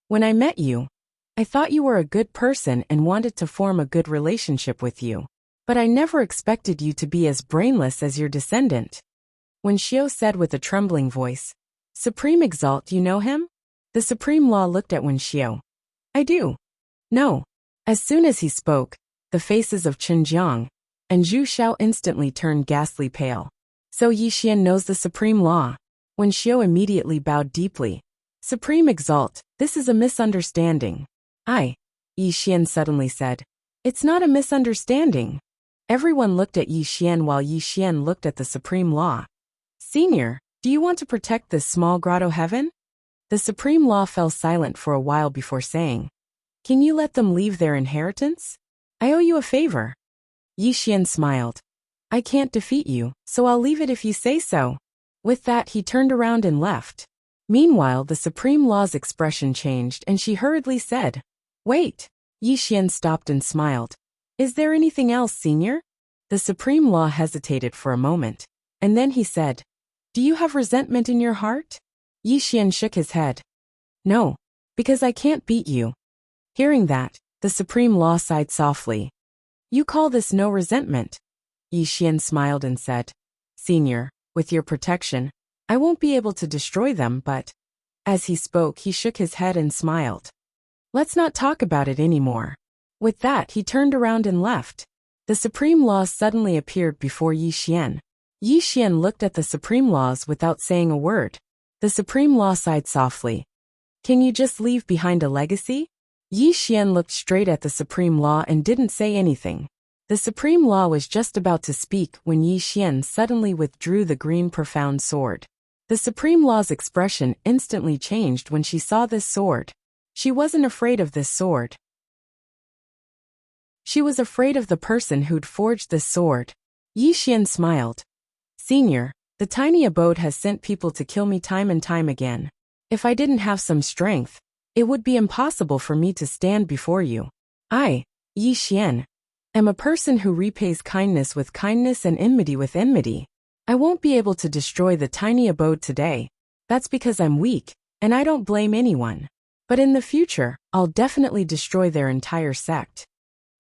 "When I met you, I thought you were a good person and wanted to form a good relationship with you. But I never expected you to be as brainless as your descendant." Wen Xiao said with a trembling voice, "Supreme Exalt, you know him?" The Supreme Law looked at Wen Xiao. "I do." "No." As soon as he spoke, the faces of Chen Jiang and Zhu Xiao instantly turned ghastly pale. "So Yi Xian knows the Supreme Law." Wen Xiao immediately bowed deeply. "Supreme Exalt, this is a misunderstanding." Yi Xian suddenly said. "It's not a misunderstanding." Everyone looked at Yi Xian while Yi Xian looked at the Supreme Law. "Senior, do you want to protect this small grotto heaven?" The Supreme Law fell silent for a while before saying, "Can you let them leave their inheritance? I owe you a favor." Yi Xian smiled. "I can't defeat you, so I'll leave it if you say so." With that, he turned around and left. Meanwhile, the Supreme Law's expression changed and she hurriedly said, "Wait." Yi Xian stopped and smiled. "Is there anything else, Senior?" The Supreme Law hesitated for a moment, and then he said, "Do you have resentment in your heart?" Yi Xian shook his head. "No, because I can't beat you." Hearing that, the Supreme Law sighed softly. "You call this no resentment?" Yi Xian smiled and said, "Senior, with your protection, I won't be able to destroy them, but..." As he spoke, he shook his head and smiled. "Let's not talk about it anymore." With that, he turned around and left. The Supreme Law suddenly appeared before Yi Xian. Yi Xian looked at the Supreme Laws without saying a word. The Supreme Law sighed softly. "Can you just leave behind a legacy?" Yi Xian looked straight at the Supreme Law and didn't say anything. The Supreme Law was just about to speak when Yi Xian suddenly withdrew the green profound sword. The Supreme Law's expression instantly changed when she saw this sword. She wasn't afraid of this sword. She was afraid of the person who'd forged this sword. Yi Xian smiled. "Senior, the tiny abode has sent people to kill me time and time again. If I didn't have some strength, it would be impossible for me to stand before you. I, Yi Xian, am a person who repays kindness with kindness and enmity with enmity. I won't be able to destroy the tiny abode today. That's because I'm weak, and I don't blame anyone. But in the future, I'll definitely destroy their entire sect.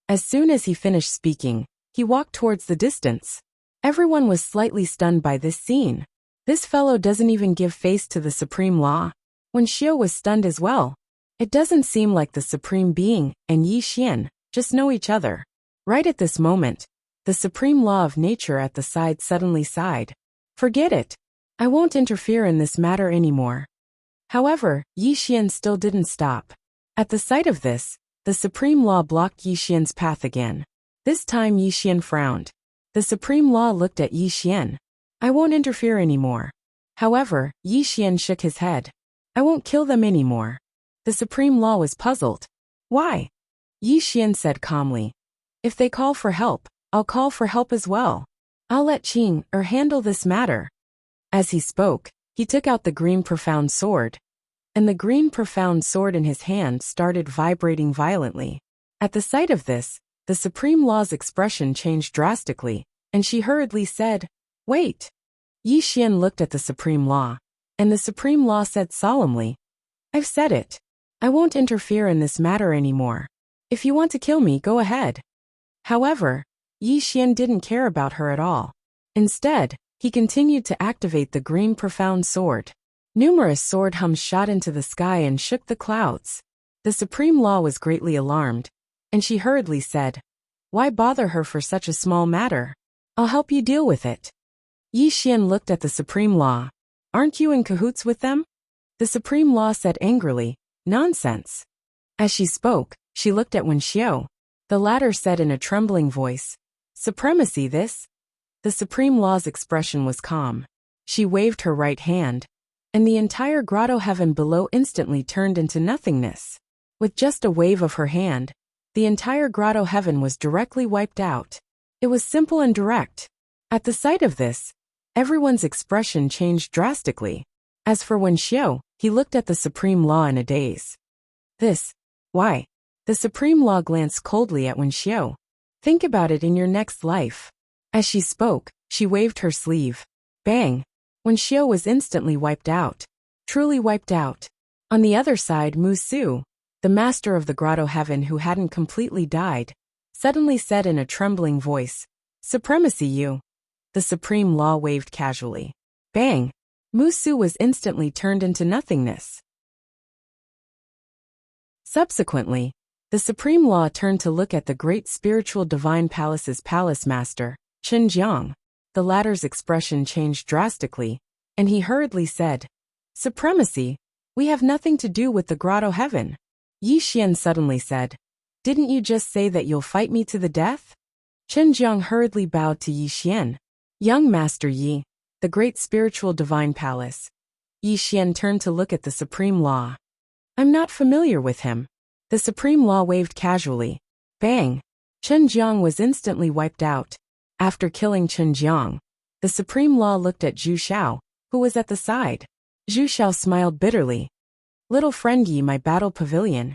As soon as he finished speaking, he walked towards the distance. Everyone was slightly stunned by this scene. This fellow doesn't even give face to the supreme law. When Xiao was stunned as well. It doesn't seem like the supreme being and Yi Xian just know each other. Right at this moment, the supreme law of nature at the side suddenly sighed. Forget it. I won't interfere in this matter anymore. However, Yi Xian still didn't stop. At the sight of this, the supreme law blocked Yi Xian's path again. This time Yi Xian frowned. The supreme law looked at Yi Xian. I won't interfere anymore. However, Yi Xian shook his head. I won't kill them anymore. The supreme law was puzzled. Why? Yi Xian said calmly. If they call for help, I'll call for help as well. I'll let Qing handle this matter. As he spoke, he took out the green profound sword. And the green profound sword in his hand started vibrating violently. At the sight of this, the supreme law's expression changed drastically, and she hurriedly said, Wait. Yi Xian looked at the supreme law, and the supreme law said solemnly, I've said it. I won't interfere in this matter anymore. If you want to kill me, go ahead. However, Yi Xian didn't care about her at all. Instead, he continued to activate the green profound sword. Numerous sword hums shot into the sky and shook the clouds. The supreme law was greatly alarmed, and she hurriedly said, Why bother her for such a small matter? I'll help you deal with it. Yi Xian looked at the supreme law. Aren't you in cahoots with them? The supreme law said angrily, Nonsense. As she spoke, she looked at Wen Xiao. The latter said in a trembling voice, Supremacy this? The supreme law's expression was calm. She waved her right hand, and the entire grotto heaven below instantly turned into nothingness. With just a wave of her hand, the entire grotto heaven was directly wiped out. It was simple and direct. At the sight of this, everyone's expression changed drastically. As for Wen Xiao, he looked at the supreme law in a daze. Why? The supreme law glanced coldly at Wen Xiao. Think about it in your next life. As she spoke, she waved her sleeve. Bang! Wen Xiao was instantly wiped out. Truly wiped out. On the other side, Mu Su, the master of the grotto heaven who hadn't completely died, suddenly said in a trembling voice, Supremacy you. The supreme law waved casually. Bang! Mu Su was instantly turned into nothingness. Subsequently, the supreme law turned to look at the great spiritual divine palace's palace master, Chen Jiang. The latter's expression changed drastically, and he hurriedly said, Supremacy, we have nothing to do with the grotto heaven. Yi Xian suddenly said, Didn't you just say that you'll fight me to the death? Chen Jiang hurriedly bowed to Yi Xian. Young Master Yi, the great spiritual divine palace. Yi Xian turned to look at the supreme law. I'm not familiar with him. The supreme law waved casually. Bang! Chen Jiang was instantly wiped out. After killing Chen Jiang, the supreme law looked at Zhu Xiao, who was at the side. Zhu Xiao smiled bitterly. Little friend Yi, my battle pavilion.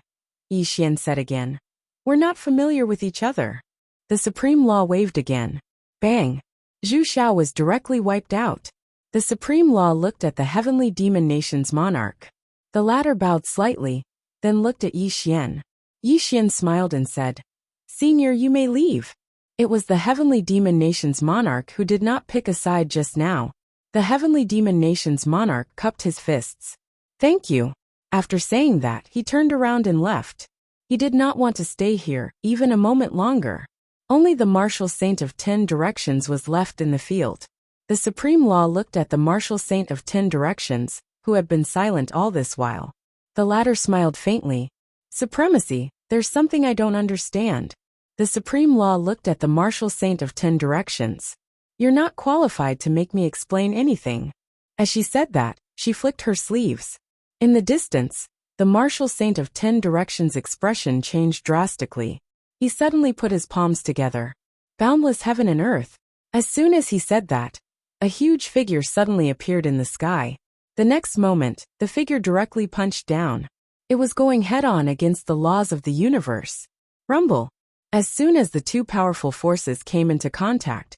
Yi Xian said again. We're not familiar with each other. The supreme law waved again. Bang! Zhu Xiao was directly wiped out. The supreme law looked at the heavenly demon nation's monarch. The latter bowed slightly, then looked at Yi Xian. Yi Xian smiled and said, Senior, you may leave. It was the heavenly demon nation's monarch who did not pick a side just now. The heavenly demon nation's monarch cupped his fists. Thank you. After saying that, he turned around and left. He did not want to stay here, even a moment longer. Only the martial saint of 10 directions was left in the field. The supreme law looked at the martial saint of 10 directions, who had been silent all this while. The latter smiled faintly. Supremacy, there's something I don't understand. The supreme law looked at the martial saint of 10 directions. You're not qualified to make me explain anything. As she said that, she flicked her sleeves. In the distance, the martial saint of 10 directions' expression changed drastically. He suddenly put his palms together. Boundless heaven and earth. As soon as he said that, a huge figure suddenly appeared in the sky. The next moment, the figure directly punched down. It was going head-on against the laws of the universe. Rumble. As soon as the two powerful forces came into contact,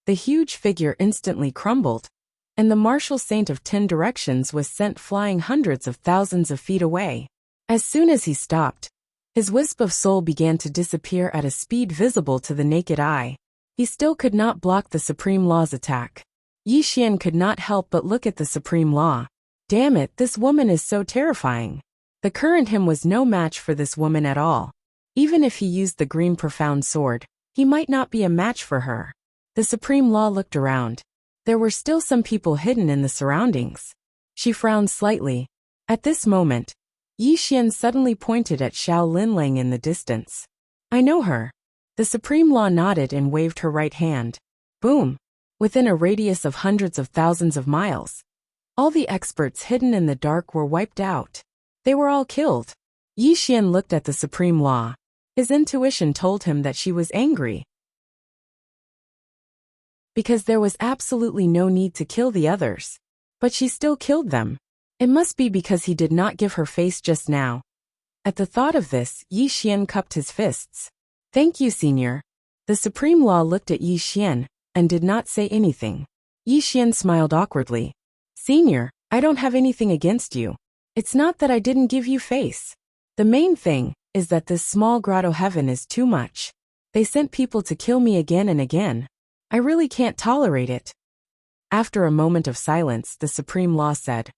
the huge figure instantly crumbled, and the martial saint of 10 directions was sent flying hundreds of thousands of feet away. As soon as he stopped, his wisp of soul began to disappear at a speed visible to the naked eye. He still could not block the Supreme Law's attack. Yi Xian could not help but look at the Supreme Law. Damn it, this woman is so terrifying. The current him was no match for this woman at all. Even if he used the green profound sword, he might not be a match for her. The Supreme Law looked around. There were still some people hidden in the surroundings. She frowned slightly. At this moment, Yi Xian suddenly pointed at Xiao Linlang in the distance. I know her. The Supreme Law nodded and waved her right hand. Boom! Within a radius of hundreds of thousands of miles, all the experts hidden in the dark were wiped out. They were all killed. Yi Xian looked at the Supreme Law. His intuition told him that she was angry, because there was absolutely no need to kill the others. But she still killed them. It must be because he did not give her face just now. At the thought of this, Yi Xian cupped his fists. Thank you, Senior. The Supreme Law looked at Yi Xian and did not say anything. Yi Xian smiled awkwardly. Senior, I don't have anything against you. It's not that I didn't give you face. The main thing is that this small grotto heaven is too much. They sent people to kill me again and again. I really can't tolerate it. After a moment of silence, the Supreme Law said,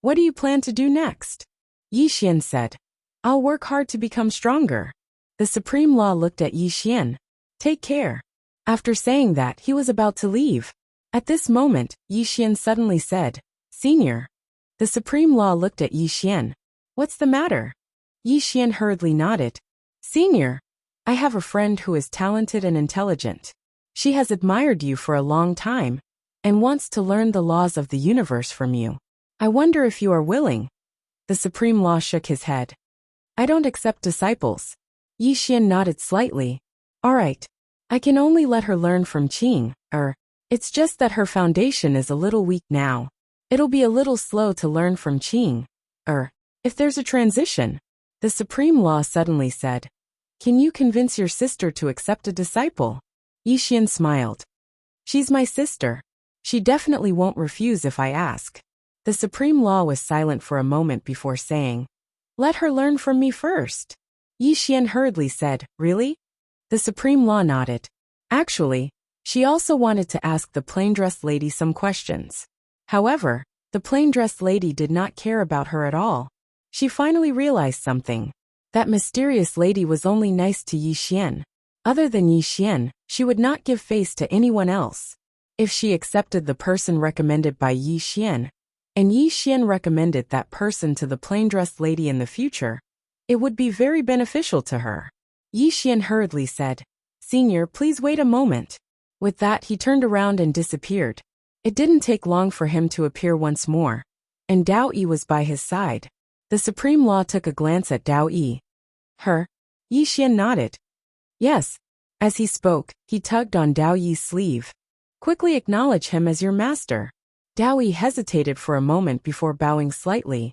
What do you plan to do next? Yi Xian said, I'll work hard to become stronger. The Supreme Law looked at Yi Xian. Take care. After saying that, he was about to leave. At this moment, Yi Xian suddenly said, Senior. The Supreme Law looked at Yi Xian. What's the matter? Yi Xian hurriedly nodded. Senior, I have a friend who is talented and intelligent. She has admired you for a long time and wants to learn the laws of the universe from you. I wonder if you are willing. The Supreme Law shook his head. I don't accept disciples. Yi Xian nodded slightly. All right. I can only let her learn from Qing, it's just that her foundation is a little weak now. It'll be a little slow to learn from Qing, if there's a transition. The Supreme Law suddenly said, Can you convince your sister to accept a disciple? Yi Xian smiled. She's my sister. She definitely won't refuse if I ask. The Supreme Law was silent for a moment before saying, Let her learn from me first. Yi Xian hurriedly said, Really? The Supreme Law nodded. Actually, she also wanted to ask the plain-dressed lady some questions. However, the plain-dressed lady did not care about her at all. She finally realized something. That mysterious lady was only nice to Yi Xian. Other than Yi Xian, she would not give face to anyone else. If she accepted the person recommended by Yi Xian, and Yi Xian recommended that person to the plain-dressed lady in the future, it would be very beneficial to her. Yi Xian hurriedly said, Senior, please wait a moment. With that, he turned around and disappeared. It didn't take long for him to appear once more, and Dao Yi was by his side. The Supreme Law took a glance at Dao Yi. Her? Yi Xian nodded. Yes. As he spoke, he tugged on Dao Yi's sleeve. Quickly acknowledge him as your master. Dao Yi hesitated for a moment before bowing slightly.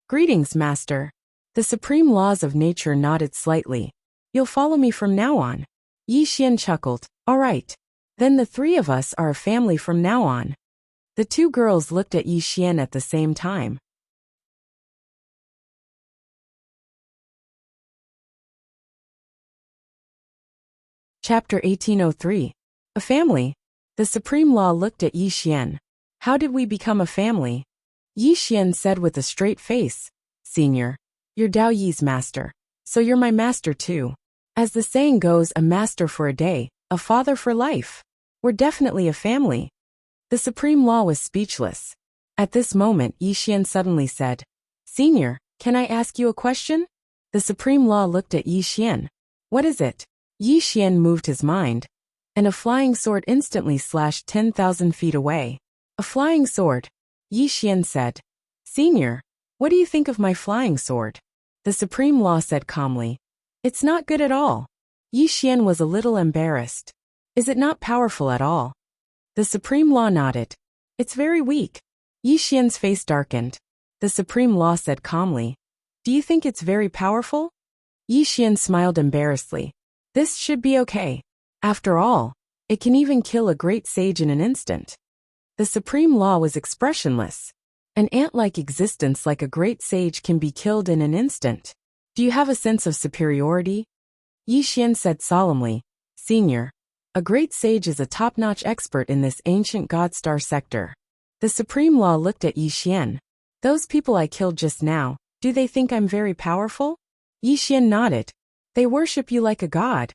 Greetings, master. The supreme laws of nature nodded slightly. You'll follow me from now on. Yi Xian chuckled. All right. Then the three of us are a family from now on. The two girls looked at Yi Xian at the same time. Chapter 1803. A family. The supreme law looked at Yi Xian. How did we become a family? Yi Xian said with a straight face. Senior, you're Dao Yi's master, so you're my master too. As the saying goes, a master for a day, a father for life. We're definitely a family. The supreme law was speechless. At this moment, Yi Xian suddenly said, Senior, can I ask you a question? The supreme law looked at Yi Xian. What is it? Yi Xian moved his mind, and a flying sword instantly slashed 10,000 feet away. A flying sword. Yi Xian said. Senior, what do you think of my flying sword? The supreme law said calmly. It's not good at all. Yi Xian was a little embarrassed. Is it not powerful at all? The supreme law nodded. It's very weak. Yi Xian's face darkened. The supreme law said calmly. Do Do you think it's very powerful? Yi Xian smiled embarrassedly. This should be okay. After all, it can even kill a great sage in an instant. The supreme law was expressionless. An ant-like existence like a great sage can be killed in an instant. Do you have a sense of superiority? Yi Xian said solemnly, Senior, a great sage is a top-notch expert in this ancient God-star sector. The supreme law looked at Yi Xian. Those people I killed just now, do they think I'm very powerful? Yi Xian nodded. They worship you like a god.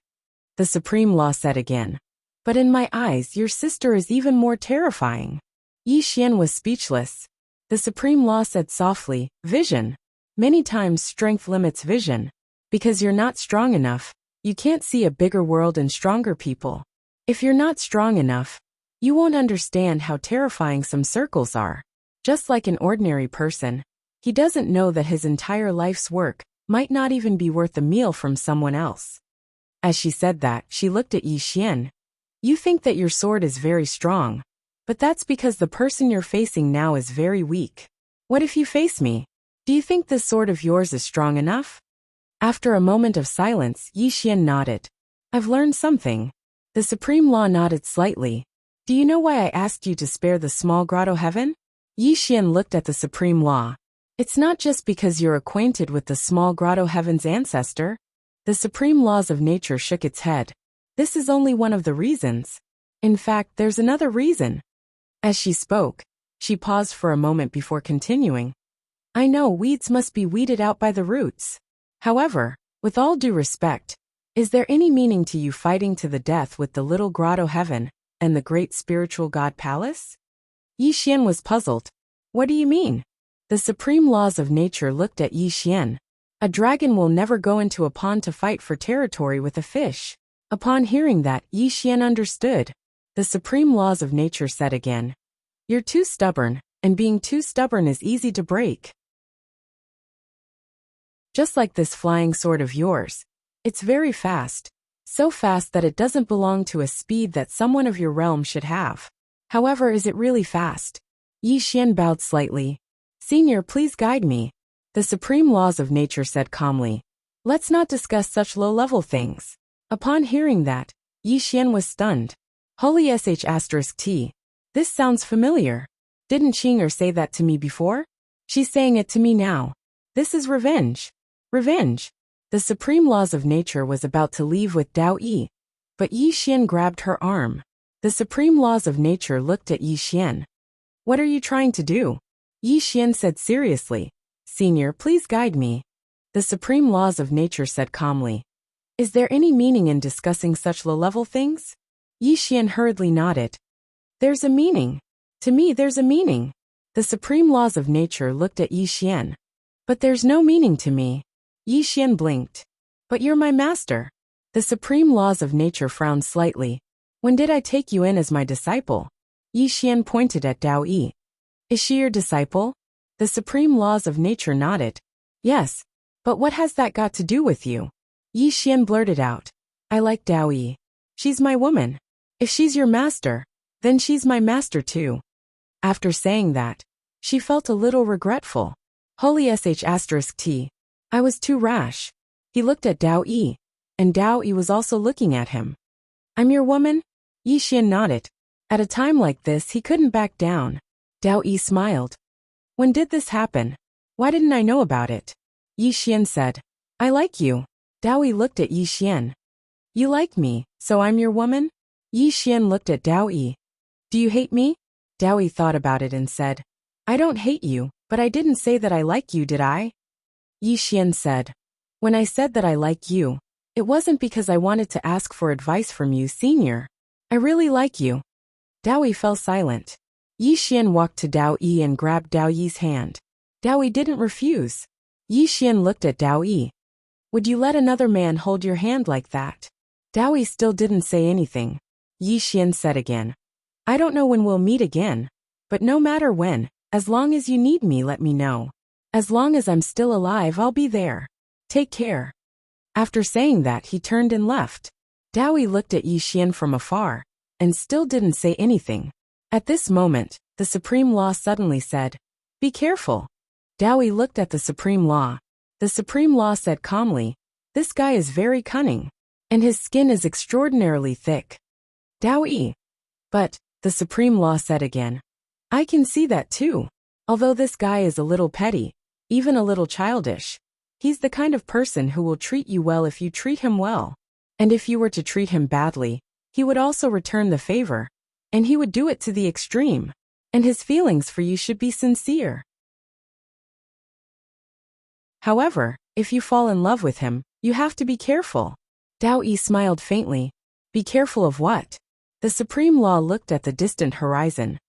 The supreme law said again. But in my eyes your sister is even more terrifying. Yi Xian was speechless. The supreme law said softly, Vision. Many times strength limits vision. Because you're not strong enough, you can't see a bigger world and stronger people. If you're not strong enough, you won't understand how terrifying some circles are. Just like an ordinary person, he doesn't know that his entire life's work might not even be worth a meal from someone else. As she said that, she looked at Yi Xian. You think that your sword is very strong, but that's because the person you're facing now is very weak. What if you face me? Do you think this sword of yours is strong enough? After a moment of silence, Yi Xian nodded. I've learned something. The supreme law nodded slightly. Do you know why I asked you to spare the small grotto heaven? Yi Xian looked at the supreme law. It's not just because you're acquainted with the small grotto heaven's ancestor. The supreme laws of nature shook its head. This is only one of the reasons. In fact, there's another reason. As she spoke, she paused for a moment before continuing. I know weeds must be weeded out by the roots. However, with all due respect, is there any meaning to you fighting to the death with the little grotto heaven and the great spiritual god palace? Yi Xian was puzzled. What do you mean? The supreme laws of nature looked at Yi Xian. A dragon will never go into a pond to fight for territory with a fish. Upon hearing that, Yi Xian understood. The supreme laws of nature said again. You're too stubborn, and being too stubborn is easy to break. Just like this flying sword of yours. It's very fast. So fast that it doesn't belong to a speed that someone of your realm should have. However, is it really fast? Yi Xian bowed slightly. Senior, please guide me. The supreme laws of nature said calmly. Let's not discuss such low-level things. Upon hearing that, Yi Xian was stunned. Holy sh*t. This sounds familiar. Didn't Qinger say that to me before? She's saying it to me now. This is revenge. Revenge. The supreme laws of nature was about to leave with Dao Yi. But Yi Xian grabbed her arm. The supreme laws of nature looked at Yi Xian. What are you trying to do? Yi Xian said seriously. Senior, please guide me. The supreme laws of nature said calmly. Is there any meaning in discussing such low-level things? Yi Xian hurriedly nodded. There's a meaning. To me there's a meaning. The supreme laws of nature looked at Yi Xian. But there's no meaning to me. Yi Xian blinked. But you're my master. The supreme laws of nature frowned slightly. When did I take you in as my disciple? Yi Xian pointed at Dao Yi. Is she your disciple? The supreme laws of nature nodded. Yes. But what has that got to do with you? Yi Xian blurted out. I like Dao Yi. She's my woman. If she's your master, then she's my master too. After saying that, she felt a little regretful. Holy sh*t. I was too rash. He looked at Dao Yi, and Dao Yi was also looking at him. I'm your woman? Yi Xian nodded. At a time like this he couldn't back down. Dao Yi smiled. When did this happen? Why didn't I know about it? Yi Xian said. I like you. Dao Yi looked at Yi Xian. You like me, so I'm your woman? Yi Xian looked at Dao Yi. Do you hate me? Dao Yi thought about it and said. I don't hate you, but I didn't say that I like you, did I? Yi Xian said. When I said that I like you, it wasn't because I wanted to ask for advice from you, senior. I really like you. Dao Yi fell silent. Yi Xian walked to Dao Yi and grabbed Dao Yi's hand. Dao Yi didn't refuse. Yi Xian looked at Dao Yi. Would you let another man hold your hand like that? Dao Yi still didn't say anything. Yi Xian said again. I don't know when we'll meet again. But no matter when, as long as you need me, let me know. As long as I'm still alive, I'll be there. Take care. After saying that, he turned and left. Dao Yi looked at Yi Xian from afar, and still didn't say anything. At this moment, the Supreme Law suddenly said, Be careful. Dao Yi looked at the Supreme Law. The Supreme Law said calmly, "This guy is very cunning. And his skin is extraordinarily thick." Dao. "But," the Supreme Law said again, "I can see that too. Although this guy is a little petty, even a little childish, he's the kind of person who will treat you well if you treat him well. And if you were to treat him badly, he would also return the favor. And he would do it to the extreme. And his feelings for you should be sincere. However, if you fall in love with him, you have to be careful." Dao smiled faintly. "Be careful of what?" The Supreme Law looked at the distant horizon.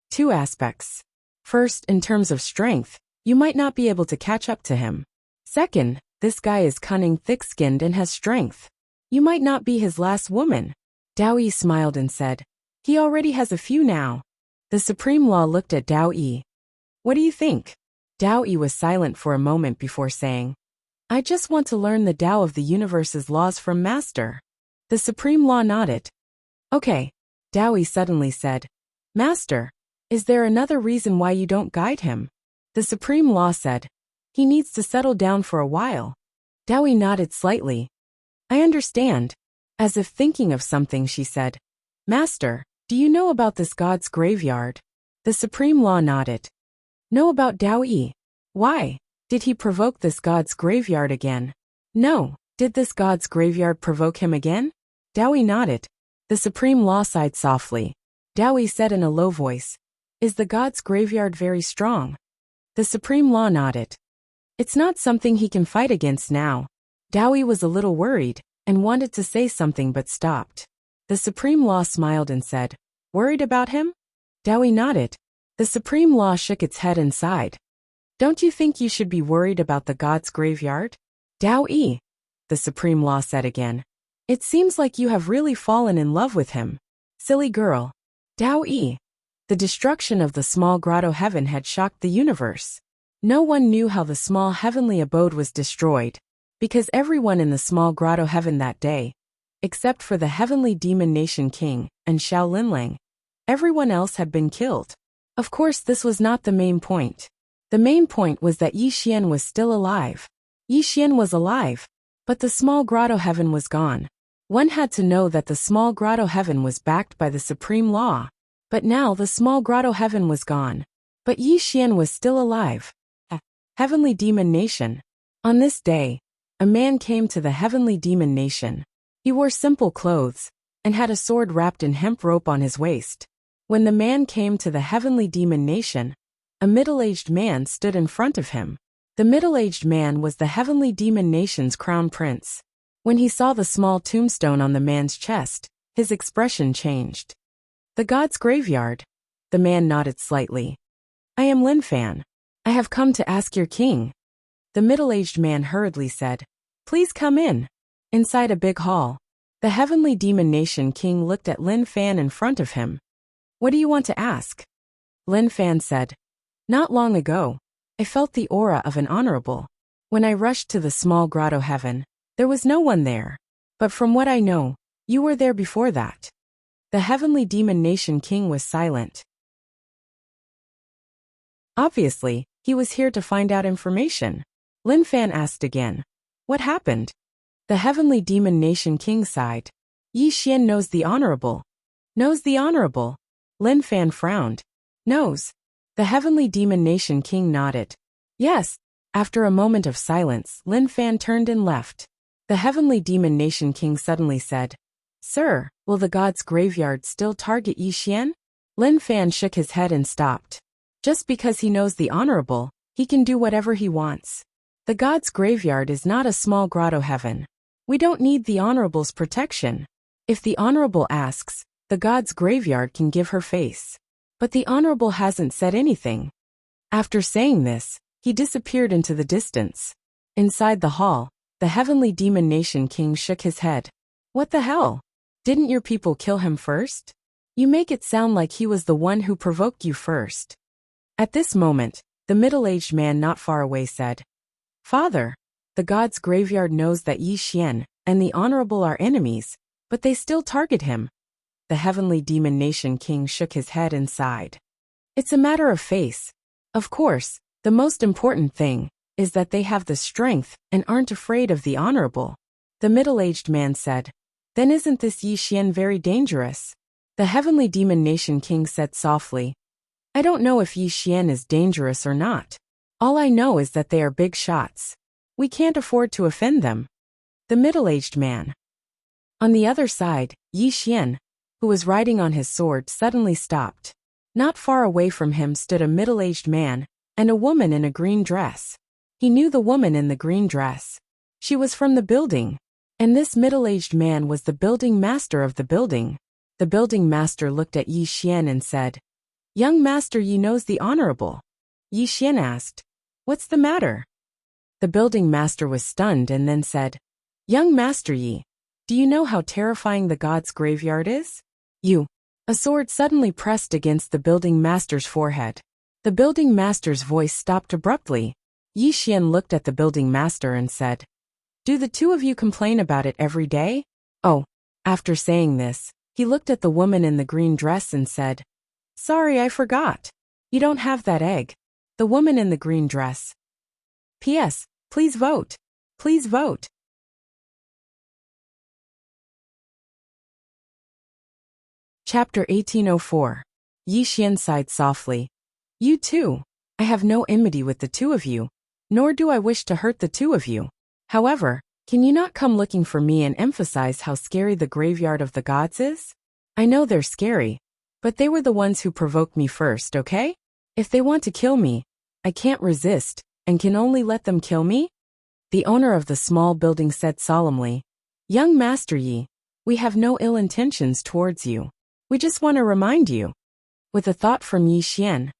"Two aspects. First, in terms of strength, you might not be able to catch up to him. Second, this guy is cunning, thick-skinned, and has strength. You might not be his last woman." Dao smiled and said, "He already has a few now." The Supreme Law looked at Dao. "What do you think?" Dao was silent for a moment before saying, "I just want to learn the Tao of the universe's laws from Master." The Supreme Law nodded. "Okay," Dao suddenly said. "Master, is there another reason why you don't guide him?" The Supreme Law said, "He needs to settle down for a while." Dao nodded slightly. "I understand." As if thinking of something, she said, "Master, do you know about this god's graveyard?" The Supreme Law nodded. "Know about Dao? Why? Did he provoke this god's graveyard again?" "No. Did this god's graveyard provoke him again?" Dao nodded. The Supreme Law sighed softly. Dao said in a low voice, "Is the god's graveyard very strong?" The Supreme Law nodded. "It's not something he can fight against now." Dao was a little worried and wanted to say something but stopped. The Supreme Law smiled and said, "Worried about him?" Dao nodded. The Supreme Law shook its head and sighed. "Don't you think you should be worried about the god's graveyard?" "Dao," the Supreme Law said again, "it seems like you have really fallen in love with him. Silly girl." "Dao." The destruction of the small grotto heaven had shocked the universe. No one knew how the small heavenly abode was destroyed, because everyone in the small grotto heaven that day, except for the heavenly demon nation king and Xiao Linlang, everyone else had been killed. Of course, this was not the main point. The main point was that Yi Xian was still alive. Yi Xian was alive, but the small grotto heaven was gone. One had to know that the small grotto heaven was backed by the Supreme Law. But now the small grotto heaven was gone. But Yi Xian was still alive. Heavenly Demon Nation. On this day, a man came to the Heavenly Demon Nation. He wore simple clothes and had a sword wrapped in hemp rope on his waist. When the man came to the Heavenly Demon Nation, a middle-aged man stood in front of him. The middle-aged man was the Heavenly Demon Nation's crown prince. When he saw the small tombstone on the man's chest, his expression changed. "The god's graveyard." The man nodded slightly. "I am Lin Fan. I have come to ask your king." The middle-aged man hurriedly said, "Please come in." Inside a big hall, the Heavenly Demon Nation king looked at Lin Fan in front of him. "What do you want to ask?" Lin Fan said, "Not long ago, I felt the aura of an honorable. When I rushed to the small grotto heaven, there was no one there. But from what I know, you were there before that." The Heavenly Demon Nation king was silent. Obviously, he was here to find out information. Lin Fan asked again, "What happened?" The Heavenly Demon Nation king sighed. "Yi Xian knows the honorable." "Knows the honorable?" Lin Fan frowned. "Knows." The Heavenly Demon Nation king nodded. "Yes." After a moment of silence, Lin Fan turned and left. The Heavenly Demon Nation king suddenly said, "Sir, will the god's graveyard still target Yi Xian?" Lin Fan shook his head and stopped. "Just because he knows the honorable, he can do whatever he wants. The god's graveyard is not a small grotto heaven. We don't need the honorable's protection. If the honorable asks, the god's graveyard can give her face. But the honorable hasn't said anything." After saying this, he disappeared into the distance. Inside the hall, the Heavenly Demon Nation king shook his head. "What the hell? Didn't your people kill him first? You make it sound like he was the one who provoked you first." At this moment, the middle-aged man not far away said, "Father, the god's graveyard knows that Yi Xian and the honorable are enemies, but they still target him." The Heavenly Demon Nation king shook his head and sighed. "It's a matter of face. Of course, the most important thing is that they have the strength and aren't afraid of the honorable. The middle-aged man said, Then isn't this Yi Xian very dangerous? The heavenly demon nation king said softly, I don't know if Yi Xian is dangerous or not. All I know is that they are big shots. We can't afford to offend them. The middle-aged man. On the other side, Yi Xian, who was riding on his sword, suddenly stopped. Not far away from him stood a middle-aged man and a woman in a green dress. He knew the woman in the green dress. She was from the building, and this middle-aged man was the building master of the building. The building master looked at Yi Xian and said, Young master Yi knows the honorable. Yi Xian asked, What's the matter? The building master was stunned and then said, Young master Yi, do you know how terrifying the god's graveyard is? You. A sword suddenly pressed against the building master's forehead. The building master's voice stopped abruptly. Yi Xian looked at the building master and said, Do the two of you complain about it every day? Oh. After saying this, he looked at the woman in the green dress and said, Sorry, I forgot. You don't have that egg. The woman in the green dress. P.S. Please vote. Please vote. Chapter 1804. Yi Xian sighed softly. You too. I have no enmity with the two of you, nor do I wish to hurt the two of you. However, can you not come looking for me and emphasize how scary the graveyard of the gods is? I know they're scary, but they were the ones who provoked me first, okay? If they want to kill me, I can't resist, and can only let them kill me? The owner of the small building said solemnly, Young Master Yi, we have no ill intentions towards you. We just want to remind you. With a thought from Yi Xian,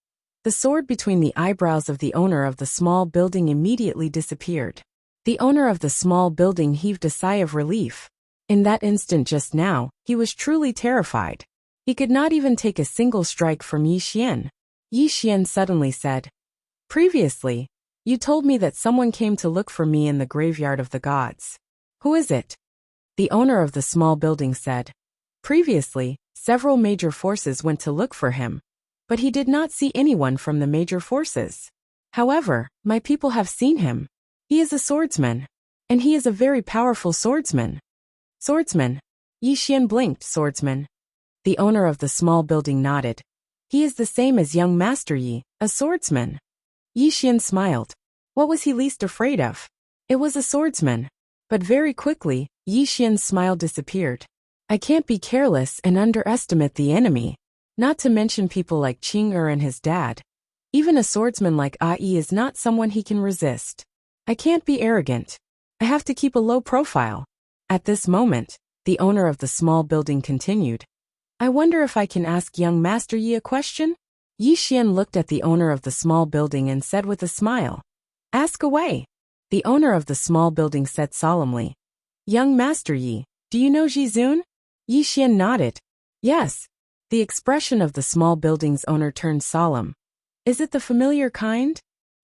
the sword between the eyebrows of the owner of the small building immediately disappeared. The owner of the small building heaved a sigh of relief. In that instant just now, he was truly terrified. He could not even take a single strike from Yi Xian. Yi Xian suddenly said, Previously, you told me that someone came to look for me in the graveyard of the gods. Who is it? The owner of the small building said, Previously, several major forces went to look for him, but he did not see anyone from the major forces. However, my people have seen him. He is a swordsman, and he is a very powerful swordsman. Swordsman. Yi Xian blinked. Swordsman. The owner of the small building nodded. He is the same as young Master Yi, a swordsman. Yi Xian smiled. What was he least afraid of? It was a swordsman. But very quickly, Yi Xian's smile disappeared. I can't be careless and underestimate the enemy. Not to mention people like Qing Er and his dad. Even a swordsman like Ai is not someone he can resist. I can't be arrogant. I have to keep a low profile. At this moment, the owner of the small building continued. I wonder if I can ask young Master Yi a question? Yi Xian looked at the owner of the small building and said with a smile. Ask away. The owner of the small building said solemnly. Young Master Yi, do you know Jizun? Yi Xian nodded. Yes. The expression of the small building's owner turned solemn. Is it the familiar kind?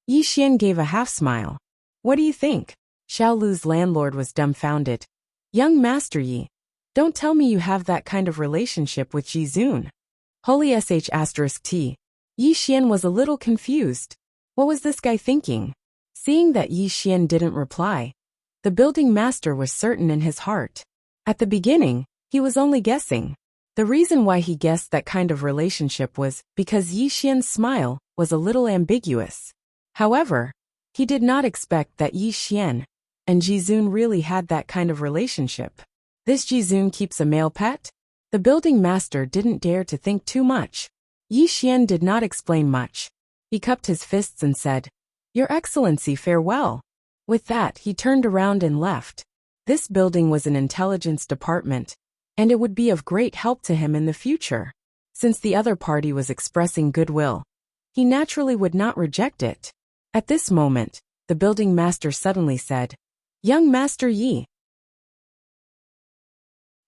Yi Xian gave a half-smile. What do you think? Xiaolu's landlord was dumbfounded. Young Master Yi, don't tell me you have that kind of relationship with Jizun. Holy *T. Yi Xian was a little confused. What was this guy thinking? Seeing that Yi Xian didn't reply, the building master was certain in his heart. At the beginning, he was only guessing. The reason why he guessed that kind of relationship was because Yi Xian's smile was a little ambiguous. However, he did not expect that Yi Xian and Jizun really had that kind of relationship. This Jizun keeps a male pet? The building master didn't dare to think too much. Yi Xian did not explain much. He cupped his fists and said, Your Excellency, farewell. With that, he turned around and left. This building was an intelligence department, and it would be of great help to him in the future. Since the other party was expressing goodwill, he naturally would not reject it. At this moment, the building master suddenly said, Young Master Yi.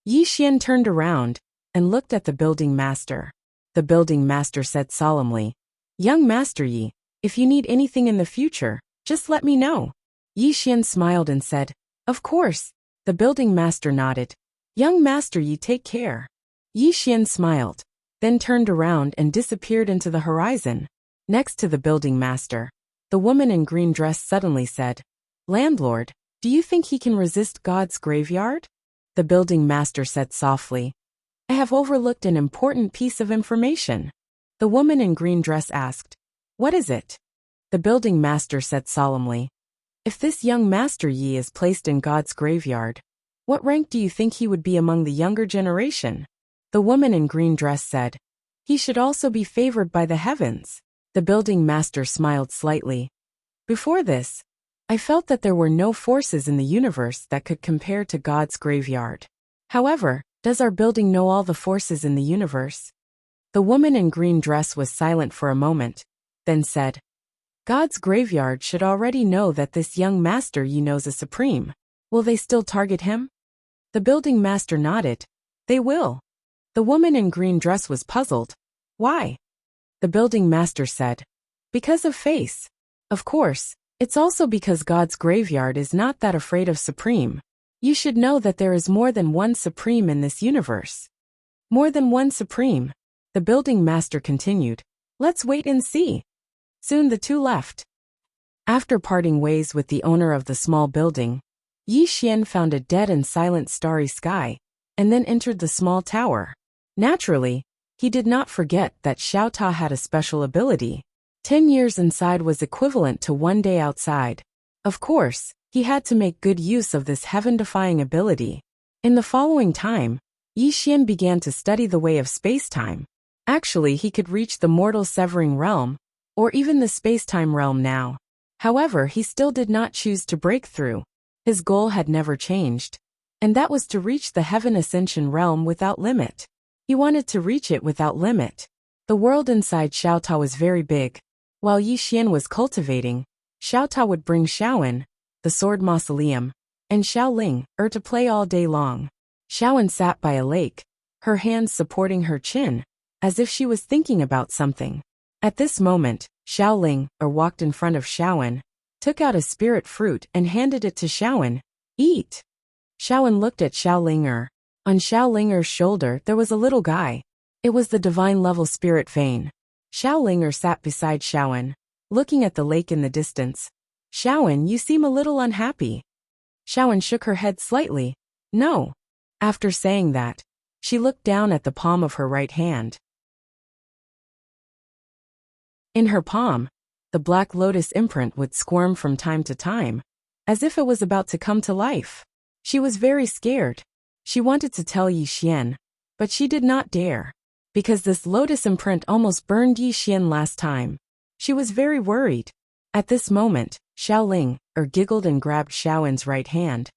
Yi Xian turned around and looked at the building master. The building master said solemnly, Young Master Yi, if you need anything in the future, just let me know. Yi Xian smiled and said, Of course. The building master nodded. Young Master Yi, take care. Yi Xian smiled, then turned around and disappeared into the horizon. Next to the building master, The woman in green dress suddenly said, "Landlord, do you think he can resist God's graveyard?" The building master said softly, "I have overlooked an important piece of information." The woman in green dress asked, "What is it?" The building master said solemnly, "If this young Master Yi is placed in God's graveyard, what rank do you think he would be among the younger generation?" The woman in green dress said, "He should also be favored by the heavens." The building master smiled slightly. "Before this, I felt that there were no forces in the universe that could compare to God's graveyard. However, does our building know all the forces in the universe?" The woman in green dress was silent for a moment, then said, "God's graveyard should already know that this young Master Yi knows a supreme. Will they still target him?" The building master nodded. "They will." The woman in green dress was puzzled. "Why?" The building master said, "Because of face. Of course, it's also because God's graveyard is not that afraid of Supreme. You should know that there is more than one Supreme in this universe." "More than one Supreme," the building master continued. "Let's wait and see." Soon the two left. After parting ways with the owner of the small building, Yi Xian found a dead and silent starry sky, and then entered the small tower. Naturally, he did not forget that Xiao Ta had a special ability. 10 years inside was equivalent to 1 day outside. Of course, he had to make good use of this heaven-defying ability. In the following time, Yi Xian began to study the way of space-time. Actually, he could reach the mortal severing realm, or even the space-time realm now. However, he still did not choose to break through. His goal had never changed, and that was to reach the heaven ascension realm without limit. He wanted to reach it without limit. The world inside Xiao Ta was very big. While Yi Xian was cultivating, Xiao Ta would bring Xiaowen, the sword mausoleum, and Xiao Ling, to play all day long. Xiaowen sat by a lake, her hands supporting her chin, as if she was thinking about something. At this moment, Xiao Ling, walked in front of Xiaowen, took out a spirit fruit and handed it to Xiaowen. "Eat." Xiaowen looked at Xiao Ling. On Xiao Ling's shoulder there was a little guy. It was the divine-level spirit vein. Xiao Ling sat beside Xiaowen, looking at the lake in the distance. "Xiaowen, you seem a little unhappy." Xiaowen shook her head slightly. "No." After saying that, she looked down at the palm of her right hand. In her palm, the black lotus imprint would squirm from time to time, as if it was about to come to life. She was very scared. She wanted to tell Yi Xian, but she did not dare, because this lotus imprint almost burned Yi Xian last time. She was very worried. At this moment, Xiao Ling, giggled and grabbed Xiaowen's right hand.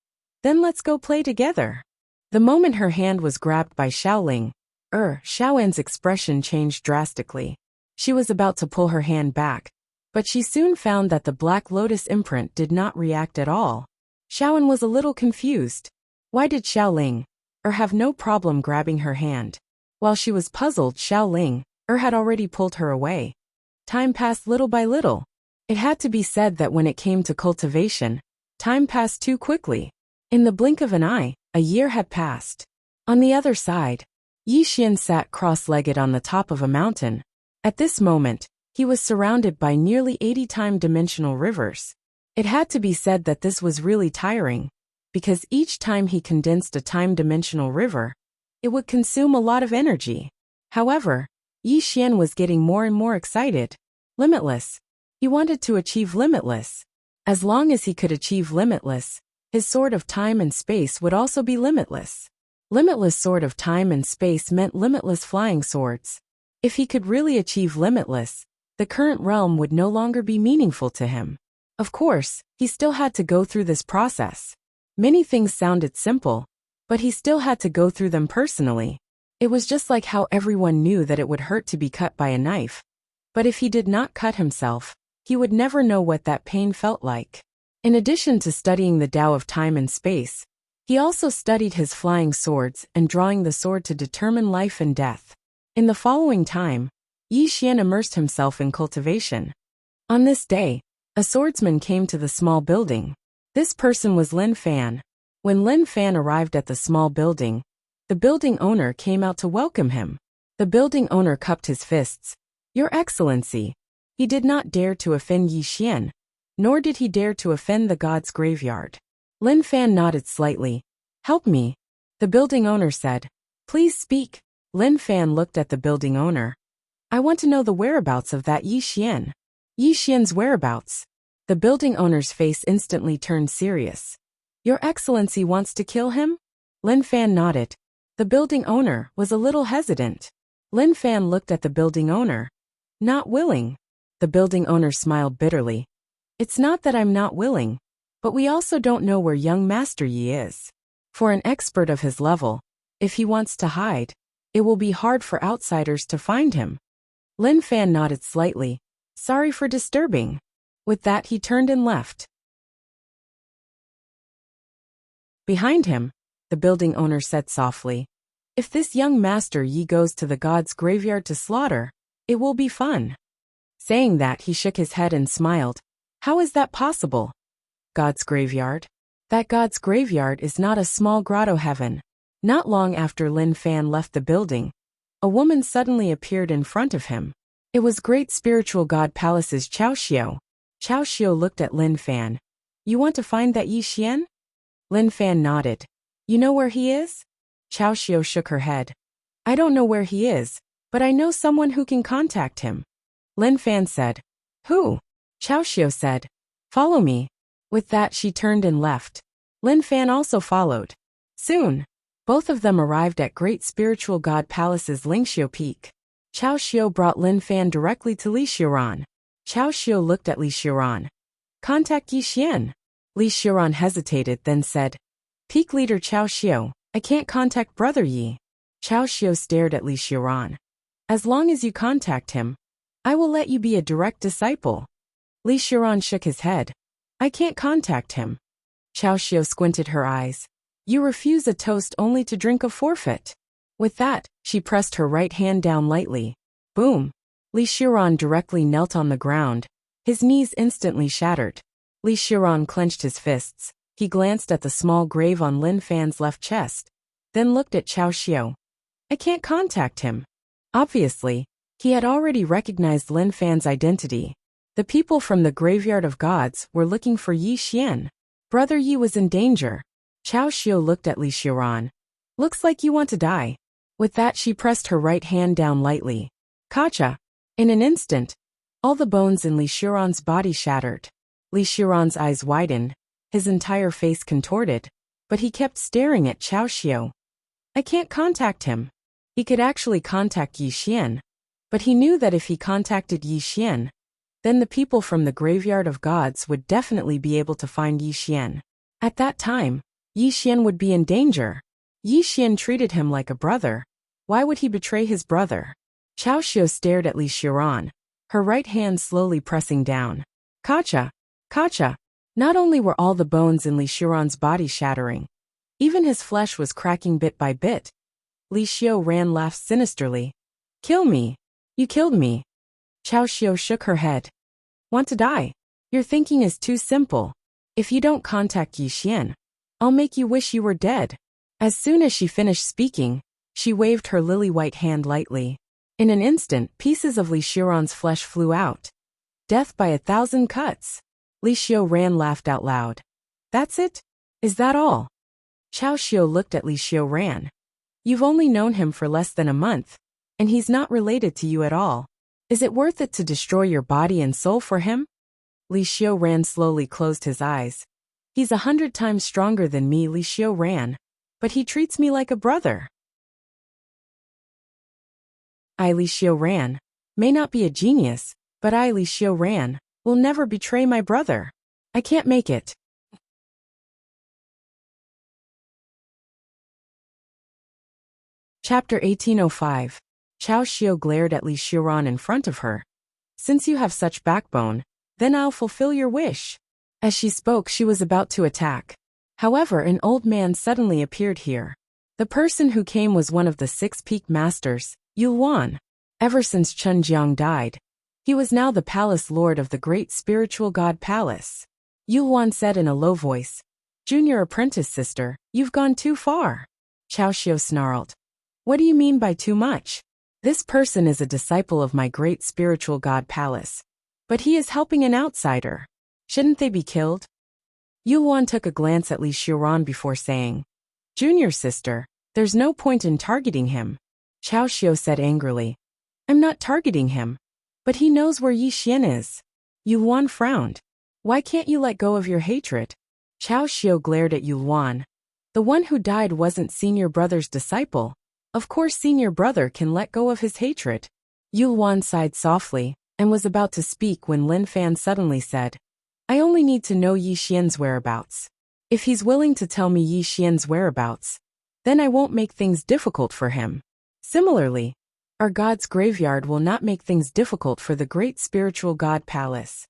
"Then let's go play together." The moment her hand was grabbed by Xiao Ling, Xiaowen's expression changed drastically. She was about to pull her hand back, but she soon found that the black lotus imprint did not react at all. Xiaowen was a little confused. Why did Xiao Ling, have no problem grabbing her hand? While she was puzzled, Xiao Ling, had already pulled her away. Time passed little by little. It had to be said that when it came to cultivation, time passed too quickly. In the blink of an eye, a year had passed. On the other side, Yi Xian sat cross-legged on the top of a mountain. At this moment, he was surrounded by nearly 80 time-dimensional rivers. It had to be said that this was really tiring, because each time he condensed a time-dimensional river, it would consume a lot of energy. However, Yi Xian was getting more and more excited. Limitless. He wanted to achieve limitless. As long as he could achieve limitless, his sword of time and space would also be limitless. Limitless sword of time and space meant limitless flying swords. If he could really achieve limitless, the current realm would no longer be meaningful to him. Of course, he still had to go through this process. Many things sounded simple, but he still had to go through them personally. It was just like how everyone knew that it would hurt to be cut by a knife. But if he did not cut himself, he would never know what that pain felt like. In addition to studying the Tao of time and space, he also studied his flying swords and drawing the sword to determine life and death. In the following time, Yi Xian immersed himself in cultivation. On this day, a swordsman came to the small building. This person was Lin Fan. When Lin Fan arrived at the small building, the building owner came out to welcome him. The building owner cupped his fists. "Your Excellency, He did not dare to offend Yi Xian, nor did he dare to offend the god's graveyard. Lin Fan nodded slightly. Help me, the building owner said. Please speak. Lin Fan looked at the building owner. I want to know the whereabouts of that Yi Xian. Yi Xian's whereabouts. The building owner's face instantly turned serious. Your Excellency wants to kill him? Lin Fan nodded. The building owner was a little hesitant. Lin Fan looked at the building owner. Not willing. The building owner smiled bitterly. It's not that I'm not willing, but we also don't know where young Master Yi is. For an expert of his level, if he wants to hide, it will be hard for outsiders to find him. Lin Fan nodded slightly. Sorry for disturbing. With that he turned and left. Behind him, the building owner said softly, if this young Master Yi goes to the god's graveyard to slaughter, it will be fun. Saying that he shook his head and smiled. How is that possible? God's graveyard? That god's graveyard is not a small grotto heaven. Not long after Lin Fan left the building, a woman suddenly appeared in front of him. It was Great Spiritual God Palace's Chao Xiao. Chao Xiao looked at Lin Fan. You want to find that Yi Xian? Lin Fan nodded. You know where he is? Chao Xiao shook her head. I don't know where he is, but I know someone who can contact him. Lin Fan said. Who? Chao Xiao said. Follow me. With that she turned and left. Lin Fan also followed. Soon, both of them arrived at Great Spiritual God Palace's Lingxiu Peak. Chao Xiao brought Lin Fan directly to Li Xiuran. Chao Xiao looked at Li Xiuran. Contact Yi Xian. Li Xiuran hesitated, then said, Peak Leader Chao Xiao, I can't contact Brother Yi. Chao Xiao stared at Li Xiuran. As long as you contact him, I will let you be a direct disciple. Li Xiuran shook his head. I can't contact him. Chao Xiao squinted her eyes. You refuse a toast only to drink a forfeit. With that, she pressed her right hand down lightly. Boom. Li Xiuran directly knelt on the ground. His knees instantly shattered. Li Xiuran clenched his fists. He glanced at the small grave on Lin Fan's left chest, then looked at Chao Xiao. I can't contact him. Obviously, he had already recognized Lin Fan's identity. The people from the Graveyard of Gods were looking for Yi Xian. Brother Yi was in danger. Chao Xiao looked at Li Xiuran. Looks like you want to die. With that she pressed her right hand down lightly. Kacha. In an instant, all the bones in Li Xiuran's body shattered. Li Xiuran's eyes widened, his entire face contorted, but he kept staring at Chao Xiao. I can't contact him. He could actually contact Yi Xian, but he knew that if he contacted Yi Xian, then the people from the Graveyard of Gods would definitely be able to find Yi Xian. At that time, Yi Xian would be in danger. Yi Xian treated him like a brother. Why would he betray his brother? Chao Xiao stared at Li Xiuran, her right hand slowly pressing down. Kacha. Kacha. Not only were all the bones in Li Xiuran's body shattering, even his flesh was cracking bit by bit. Li Xiuran laughed sinisterly. Kill me. You killed me. Chao Xiao shook her head. Want to die? Your thinking is too simple. If you don't contact Yi Xian, I'll make you wish you were dead. As soon as she finished speaking, she waved her lily-white hand lightly. In an instant, pieces of Li Xiuran's flesh flew out. Death by 1,000 cuts. Li Xiuran laughed out loud. That's it? Is that all? Chao Xiao looked at Li Xiuran. You've only known him for less than a month, and he's not related to you at all. Is it worth it to destroy your body and soul for him? Li Xiuran slowly closed his eyes. He's 100 times stronger than me, Li Xiuran, but he treats me like a brother. I, Li Xiuran, may not be a genius, but I, Li Xiuran, will never betray my brother. I can't make it. Chapter 1805. Chao Xiao glared at Li Xiuran in front of her. Since you have such backbone, then I'll fulfill your wish. As she spoke, she was about to attack. However, an old man suddenly appeared here. The person who came was one of the 6 peak masters, Yulwan. Ever since Chun Jiang died, he was now the palace lord of the Great Spiritual God Palace. Yulwan said in a low voice, Junior apprentice sister, you've gone too far. Chao Xiao snarled. What do you mean by too much? This person is a disciple of my Great Spiritual God Palace. But he is helping an outsider. Shouldn't they be killed? Yuan took a glance at Li Xiuran before saying, Junior sister, there's no point in targeting him. Chao Xiu said angrily. I'm not targeting him. But he knows where Yi Xian is. Yuan frowned. Why can't you let go of your hatred? Chao Xiu glared at Yuan. The one who died wasn't senior brother's disciple. Of course senior brother can let go of his hatred. Yuan sighed softly, and was about to speak when Lin Fan suddenly said, I only need to know Yi Xian's whereabouts. If he's willing to tell me Yi Xian's whereabouts, then I won't make things difficult for him. Similarly, our god's graveyard will not make things difficult for the great spiritual god palace.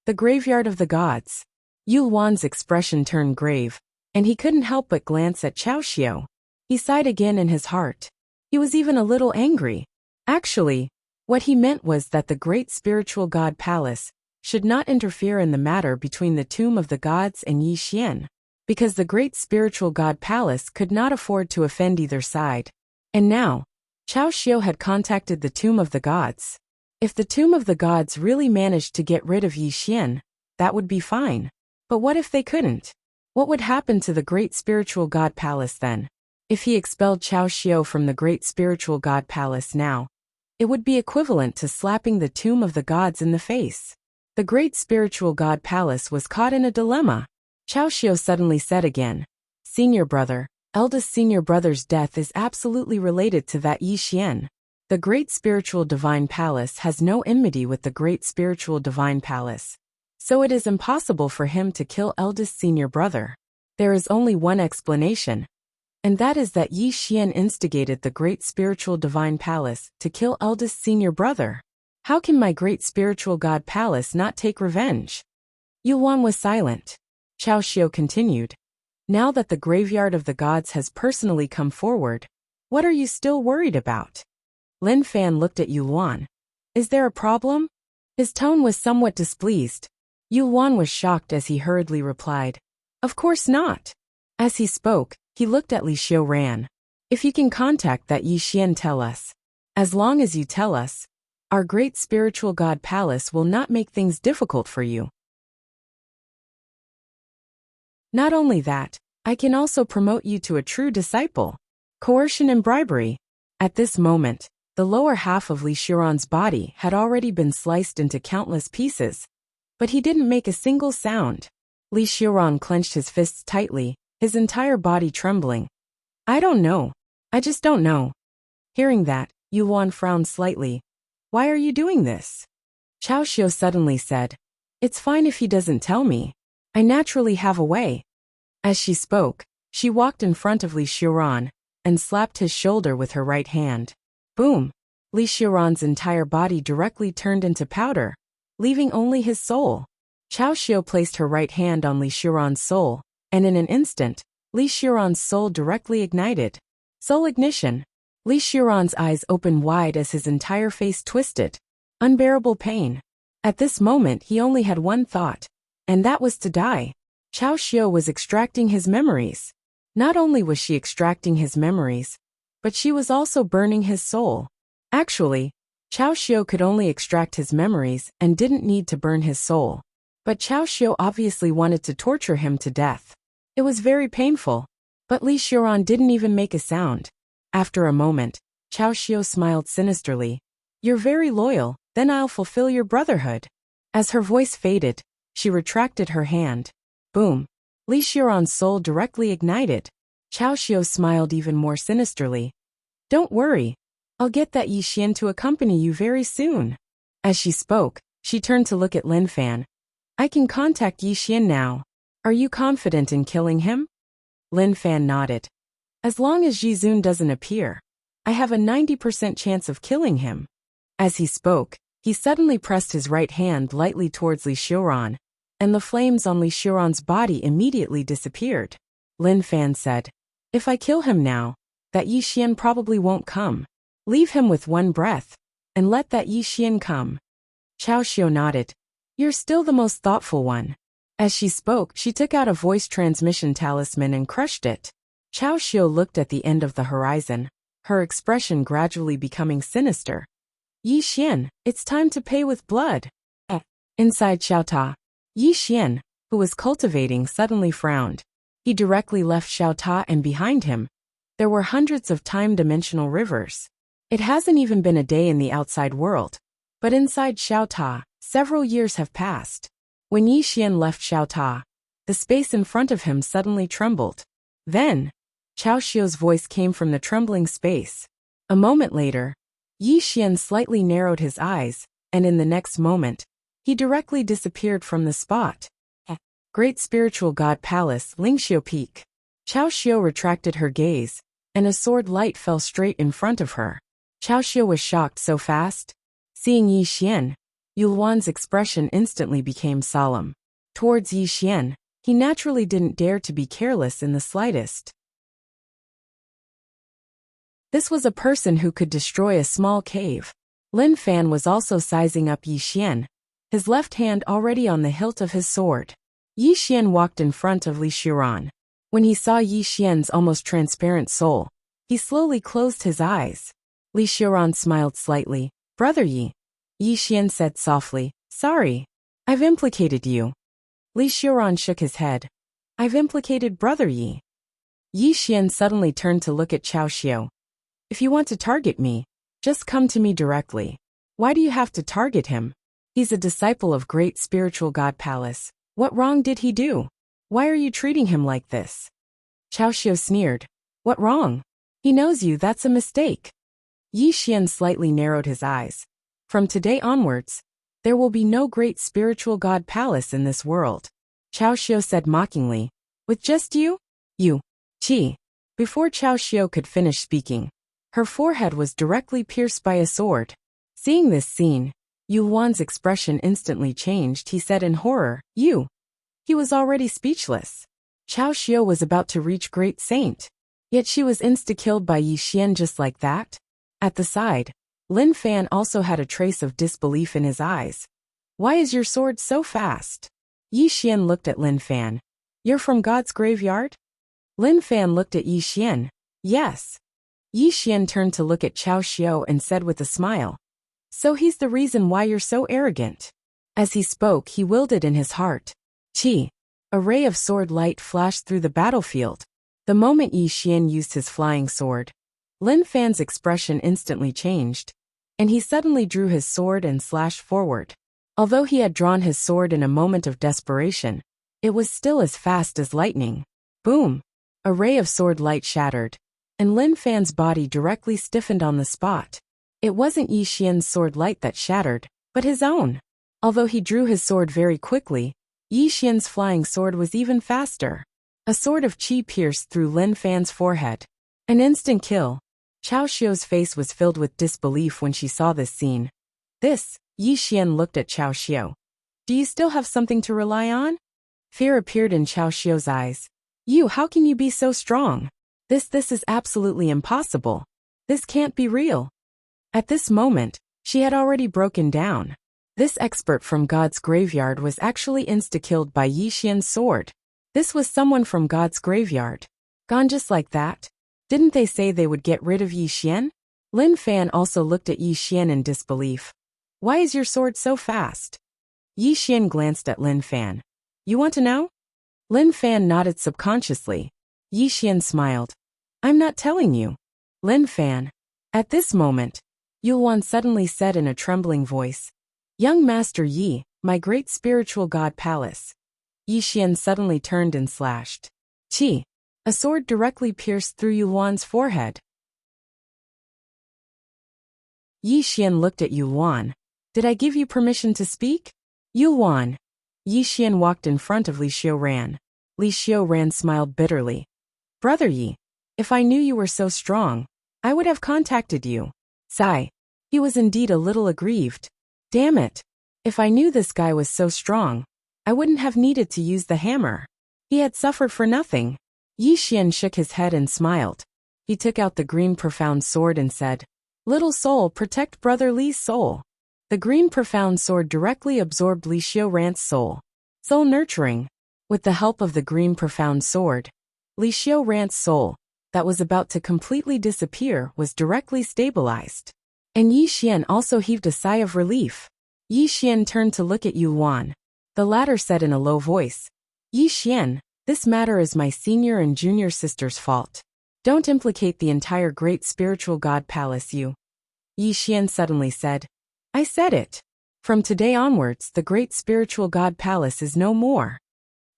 The graveyard of the gods. Yuan's expression turned grave, and he couldn't help but glance at Chao Xiu. He sighed again in his heart. He was even a little angry. Actually, what he meant was that the great spiritual god palace should not interfere in the matter between the tomb of the gods and Yi Xian, because the great spiritual god palace could not afford to offend either side. And now, Chao Xiu had contacted the tomb of the gods. If the tomb of the gods really managed to get rid of Yi Xian, that would be fine. But what if they couldn't? What would happen to the great spiritual god palace then? If he expelled Chao Xiu from the great spiritual god palace now, it would be equivalent to slapping the tomb of the gods in the face. The great spiritual god palace was caught in a dilemma. Chao Xiu suddenly said again, Senior brother, eldest senior brother's death is absolutely related to that Yi Xian. The great spiritual divine palace has no enmity with the great spiritual divine palace. So it is impossible for him to kill eldest senior brother. There is only one explanation, and that is that Yi Xian instigated the great spiritual divine palace to kill eldest senior brother. How can my great spiritual god palace not take revenge? Yuan was silent. Chao Xiu continued. Now that the graveyard of the gods has personally come forward, what are you still worried about? Lin Fan looked at Yuan. Is there a problem? His tone was somewhat displeased. Yuan was shocked as he hurriedly replied, Of course not. As he spoke, he looked at Li Xiuran. If you can contact that Yi Xian, tell us. As long as you tell us, our great spiritual god palace will not make things difficult for you. Not only that, I can also promote you to a true disciple. Coercion and bribery. At this moment, the lower half of Li Xiuran's body had already been sliced into countless pieces, but he didn't make a single sound. Li Xiuran clenched his fists tightly, his entire body trembling. I don't know. I just don't know. Hearing that, Yuan frowned slightly. Why are you doing this? Chao Xiu suddenly said, It's fine if he doesn't tell me. I naturally have a way. As she spoke, she walked in front of Li Xiuran and slapped his shoulder with her right hand. Boom! Li Xiuran's entire body directly turned into powder, leaving only his soul. Chao Xiu placed her right hand on Li Xiuran's soul, and in an instant, Li Xiuran's soul directly ignited. Soul ignition. Li Xiuran's eyes opened wide as his entire face twisted. Unbearable pain. At this moment he only had one thought, and that was to die. Chao Xiu was extracting his memories. Not only was she extracting his memories, but she was also burning his soul. Actually, Chao Xiu could only extract his memories and didn't need to burn his soul. But Chao Xiu obviously wanted to torture him to death. It was very painful. But Li Xiuran didn't even make a sound. After a moment, Chao Xiu smiled sinisterly. You're very loyal, then I'll fulfill your brotherhood. As her voice faded, she retracted her hand. Boom! Li Xiuran's soul directly ignited. Chao Xiu smiled even more sinisterly. Don't worry. I'll get that Yi Xian to accompany you very soon. As she spoke, she turned to look at Lin Fan. I can contact Yi Xian now. Are you confident in killing him? Lin Fan nodded. As long as Jizun doesn't appear, I have a 90% chance of killing him. As he spoke, he suddenly pressed his right hand lightly towards Li Xiuran, and the flames on Li Xiuran's body immediately disappeared. Lin Fan said, If I kill him now, that Yi Xian probably won't come. Leave him with one breath, and let that Yi Xian come. Chao Xiu nodded. You're still the most thoughtful one. As she spoke, she took out a voice transmission talisman and crushed it. Chao Xiu looked at the end of the horizon, her expression gradually becoming sinister. Yi Xian, it's time to pay with blood. Inside Xiaota, Yi Xian, who was cultivating, suddenly frowned. He directly left Xiaota, and behind him, there were hundreds of time-dimensional rivers. It hasn't even been a day in the outside world, but inside Xiaota, several years have passed. When Yi Xian left Xiaota, the space in front of him suddenly trembled. Then, Chao Xiu's voice came from the trembling space. A moment later, Yi Xian slightly narrowed his eyes, and in the next moment, he directly disappeared from the spot. Great Spiritual God Palace, Lingxiu Peak. Chao Xiu retracted her gaze, and a sword light fell straight in front of her. Chao Xiu was shocked so fast. Seeing Yi Xian, Yulwan's expression instantly became solemn. Towards Yi Xian, he naturally didn't dare to be careless in the slightest. This was a person who could destroy a small cave. Lin Fan was also sizing up Yi Xian, his left hand already on the hilt of his sword. Yi Xian walked in front of Li Xiran. When he saw Yi Xian's almost transparent soul, he slowly closed his eyes. Li Xiran smiled slightly. Brother Yi. Yi Xian said softly, sorry. I've implicated you. Li Xiran shook his head. I've implicated Brother Yi. Yi Xian suddenly turned to look at Chao Xiu. If you want to target me, just come to me directly. Why do you have to target him? He's a disciple of Great Spiritual God Palace. What wrong did he do? Why are you treating him like this? Chao Xiu sneered. What wrong? He knows you, that's a mistake. Yi Xian slightly narrowed his eyes. From today onwards, there will be no Great Spiritual God Palace in this world. Chao Xiu said mockingly. With just you? You. Qi. Before Chao Xiu could finish speaking, her forehead was directly pierced by a sword. Seeing this scene, Yu Wan's expression instantly changed. He said in horror, You. He was already speechless. Chao Xiu was about to reach Great Saint. Yet she was insta-killed by Yi Xian just like that. At the side, Lin Fan also had a trace of disbelief in his eyes. Why is your sword so fast? Yi Xian looked at Lin Fan. You're from God's graveyard? Lin Fan looked at Yi Xian. Yes. Yi Xian turned to look at Chao Xiu and said with a smile. So he's the reason why you're so arrogant. As he spoke, he willed it in his heart. Qi. A ray of sword light flashed through the battlefield. The moment Yi Xian used his flying sword, Lin Fan's expression instantly changed, and he suddenly drew his sword and slashed forward. Although he had drawn his sword in a moment of desperation, it was still as fast as lightning. Boom! A ray of sword light shattered, and Lin Fan's body directly stiffened on the spot. It wasn't Yi Xian's sword light that shattered, but his own. Although he drew his sword very quickly, Yi Xian's flying sword was even faster. A sword of qi pierced through Lin Fan's forehead. An instant kill. Chao Xiu's face was filled with disbelief when she saw this scene. This, Yi Xian looked at Chao Xiu. Do you still have something to rely on? Fear appeared in Chao Xiu's eyes. You, how can you be so strong? This is absolutely impossible. This can't be real. At this moment, she had already broken down. This expert from God's graveyard was actually insta-killed by Yi Xian's sword. This was someone from God's graveyard. Gone just like that? Didn't they say they would get rid of Yi Xian? Lin Fan also looked at Yi Xian in disbelief. Why is your sword so fast? Yi Xian glanced at Lin Fan. You want to know? Lin Fan nodded subconsciously. Yi Xian smiled. I'm not telling you. Lin Fan. At this moment, Yulwan suddenly said in a trembling voice, Young Master Yi, my great spiritual god palace. Yi Xian suddenly turned and slashed. Qi. A sword directly pierced through Yulwan's forehead. Yi Xian looked at Yulwan. Did I give you permission to speak? Yulwan. Yi Xian walked in front of Li Xiuran. Li Xiuran smiled bitterly. Brother Yi, if I knew you were so strong, I would have contacted you. Sigh. He was indeed a little aggrieved. Damn it. If I knew this guy was so strong, I wouldn't have needed to use the hammer. He had suffered for nothing. Yi Xian shook his head and smiled. He took out the green profound sword and said, Little soul, protect Brother Li's soul. The green profound sword directly absorbed Li Xiuran's soul. Soul nurturing. With the help of the green profound sword, Li Xiuran's soul, that was about to completely disappear, was directly stabilized. And Yi Xian also heaved a sigh of relief. Yi Xian turned to look at Yu Wan. The latter said in a low voice, Yi Xian, this matter is my senior and junior sister's fault. Don't implicate the entire great spiritual god palace, Yi Xian suddenly said. I said it. From today onwards, the great spiritual god palace is no more.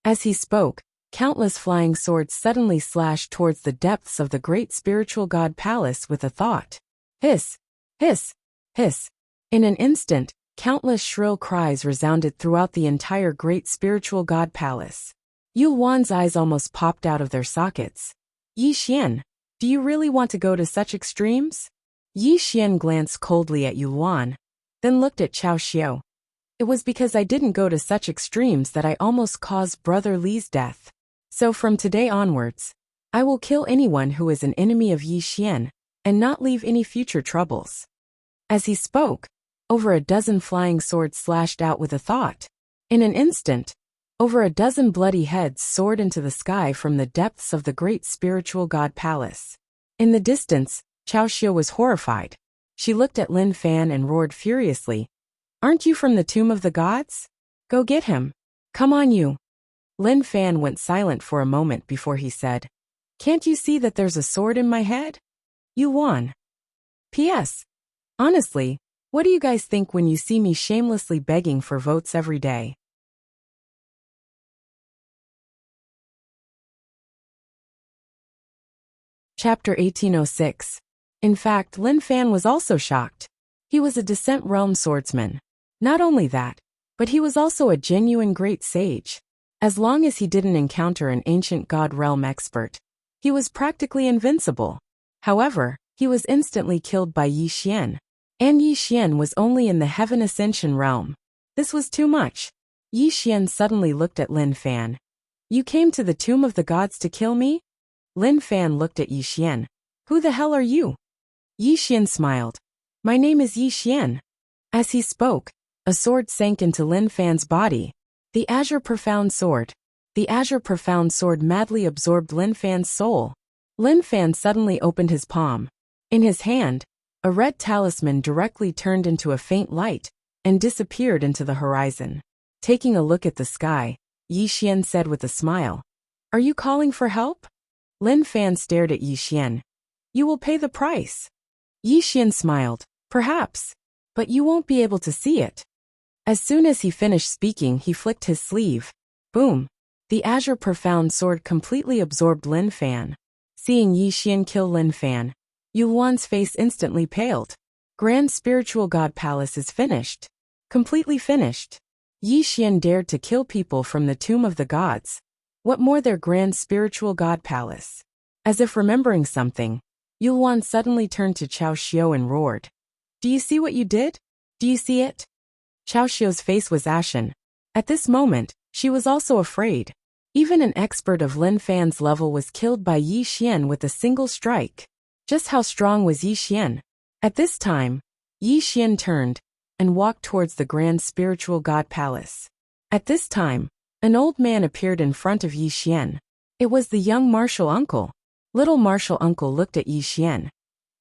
As he spoke, countless flying swords suddenly slashed towards the depths of the great spiritual god palace with a thought. Hiss! Hiss! Hiss! In an instant, countless shrill cries resounded throughout the entire great spiritual god palace. Yu Wan's eyes almost popped out of their sockets. Yi Xian, do you really want to go to such extremes? Yi Xian glanced coldly at Yu Wan, then looked at Chao Xiao. It was because I didn't go to such extremes that I almost caused Brother Li's death. So from today onwards, I will kill anyone who is an enemy of Yi Xian, and not leave any future troubles. As he spoke, over a dozen flying swords slashed out with a thought. In an instant, over a dozen bloody heads soared into the sky from the depths of the great spiritual god palace. In the distance, Chao Xiao was horrified. She looked at Lin Fan and roared furiously. Aren't you from the tomb of the gods? Go get him. Come on, you. Lin Fan went silent for a moment before he said, Can't you see that there's a sword in my head? You won. P.S. Honestly, what do you guys think when you see me shamelessly begging for votes every day? Chapter 1806. In fact, Lin Fan was also shocked. He was a Descent Realm swordsman. Not only that, but he was also a genuine great sage. As long as he didn't encounter an ancient god realm expert, he was practically invincible. However, he was instantly killed by Yi Xian. And Yi Xian was only in the Heaven Ascension realm. This was too much. Yi Xian suddenly looked at Lin Fan. You came to the tomb of the gods to kill me? Lin Fan looked at Yi Xian. Who the hell are you? Yi Xian smiled. My name is Yi Xian. As he spoke, a sword sank into Lin Fan's body. The Azure Profound Sword. The Azure Profound Sword madly absorbed Lin Fan's soul. Lin Fan suddenly opened his palm. In his hand, a red talisman directly turned into a faint light and disappeared into the horizon. Taking a look at the sky, Yi Xian said with a smile, Are you calling for help? Lin Fan stared at Yi Xian. You will pay the price. Yi Xian smiled. Perhaps. But you won't be able to see it. As soon as he finished speaking, he flicked his sleeve. Boom. The Azure Profound Sword completely absorbed Lin Fan. Seeing Yi Xian kill Lin Fan, Yu Wan's face instantly paled. Grand Spiritual God Palace is finished. Completely finished. Yi Xian dared to kill people from the Tomb of the Gods. What more their Grand Spiritual God Palace? As if remembering something, Yu Wan suddenly turned to Chao Xiao and roared. Do you see what you did? Do you see it? Chao Xiao's face was ashen. At this moment, she was also afraid. Even an expert of Lin Fan's level was killed by Yi Xian with a single strike. Just how strong was Yi Xian? At this time, Yi Xian turned and walked towards the Grand Spiritual God Palace. At this time, an old man appeared in front of Yi Xian. It was the young martial uncle. Little martial uncle looked at Yi Xian.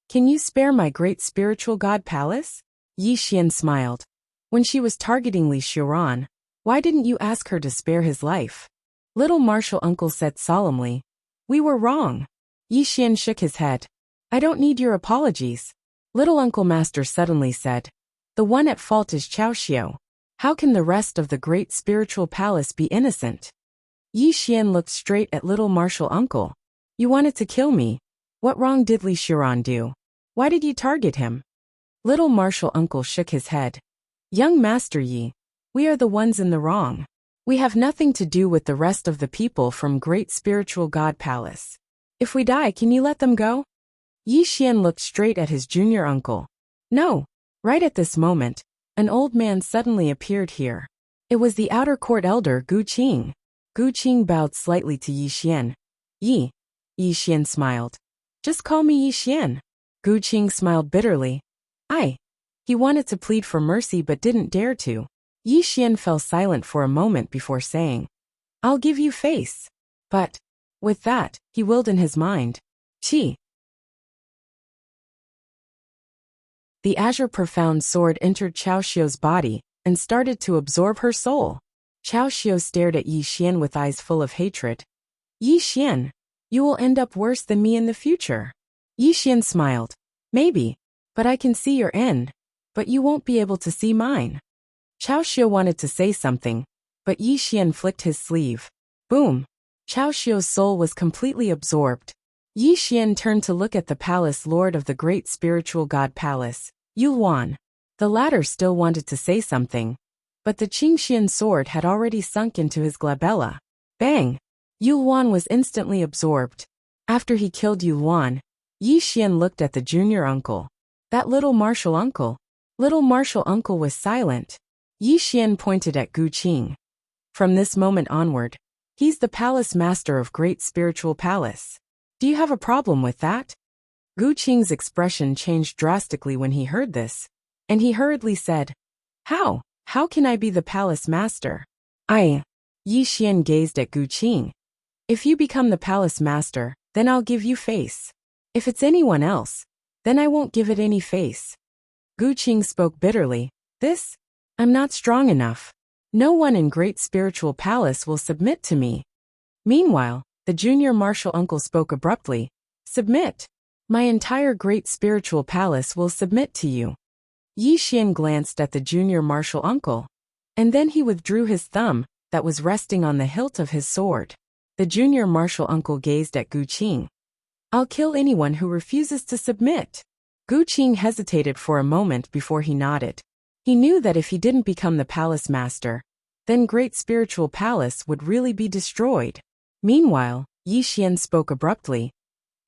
Can you spare my Great Spiritual God Palace? Yi Xian smiled. When she was targeting Li Xiuran, why didn't you ask her to spare his life? Little martial uncle said solemnly. We were wrong. Yi Xian shook his head. I don't need your apologies. Little Uncle Master suddenly said. The one at fault is Chao Xiao. How can the rest of the Great Spiritual Palace be innocent? Yi Xian looked straight at Little Martial Uncle. You wanted to kill me. What wrong did Li Xiuran do? Why did you target him? Little Martial Uncle shook his head. Young Master Yi, we are the ones in the wrong. We have nothing to do with the rest of the people from Great Spiritual God Palace. If we die, can you let them go? Yi Xian looked straight at his junior uncle. No. Right at this moment, an old man suddenly appeared here. It was the outer court elder Gu Qing. Gu Qing bowed slightly to Yi Xian. Yi Xian smiled. Just call me Yi Xian. Gu Qing smiled bitterly. He wanted to plead for mercy but didn't dare to. Yi Xian fell silent for a moment before saying, I'll give you face. But, with that, he willed in his mind. Qi. The Azure Profound Sword entered Chao Xiao's body, and started to absorb her soul. Chao Xiao stared at Yi Xian with eyes full of hatred. Yi Xian, you will end up worse than me in the future. Yi Xian smiled. Maybe, but I can see your end, but you won't be able to see mine. Chao Xiao wanted to say something, but Yi Xian flicked his sleeve. Boom! Chao Xiao's soul was completely absorbed. Yi Xian turned to look at the palace lord of the great spiritual god palace, Yulwan. The latter still wanted to say something, but the Qingxian sword had already sunk into his glabella. Bang! Yulwan was instantly absorbed. After he killed Yulwan, Yi Xian looked at the junior uncle. That little martial uncle. Little martial uncle was silent. Yi Xian pointed at Gu Qing. From this moment onward, he's the palace master of Great Spiritual Palace. Do you have a problem with that? Gu Qing's expression changed drastically when he heard this, and he hurriedly said, How? How can I be the palace master? Yi Xian gazed at Gu Qing. If you become the palace master, then I'll give you face. If it's anyone else, then I won't give it any face. Gu Qing spoke bitterly. I'm not strong enough. No one in Great Spiritual Palace will submit to me. Meanwhile, the junior martial uncle spoke abruptly. Submit. My entire Great Spiritual Palace will submit to you. Yi Xian glanced at the junior martial uncle, and then he withdrew his thumb, that was resting on the hilt of his sword. The junior martial uncle gazed at Gu Qing. I'll kill anyone who refuses to submit. Gu Qing hesitated for a moment before he nodded. He knew that if he didn't become the palace master, then Great Spiritual Palace would really be destroyed. Meanwhile, Yi Xian spoke abruptly.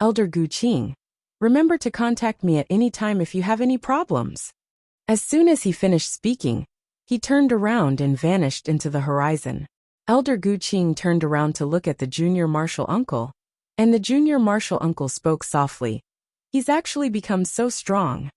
Elder Gu Qing, remember to contact me at any time if you have any problems. As soon as he finished speaking, he turned around and vanished into the horizon. Elder Gu Qing turned around to look at the junior martial uncle, and the junior martial uncle spoke softly. He's actually become so strong.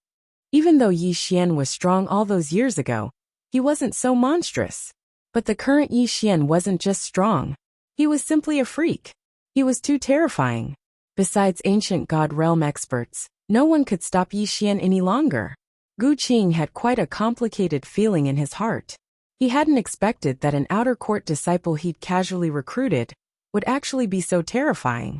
Even though Yi Xian was strong all those years ago, he wasn't so monstrous. But the current Yi Xian wasn't just strong. He was simply a freak. He was too terrifying. Besides ancient god realm experts, no one could stop Yi Xian any longer. Gu Qing had quite a complicated feeling in his heart. He hadn't expected that an outer court disciple he'd casually recruited would actually be so terrifying.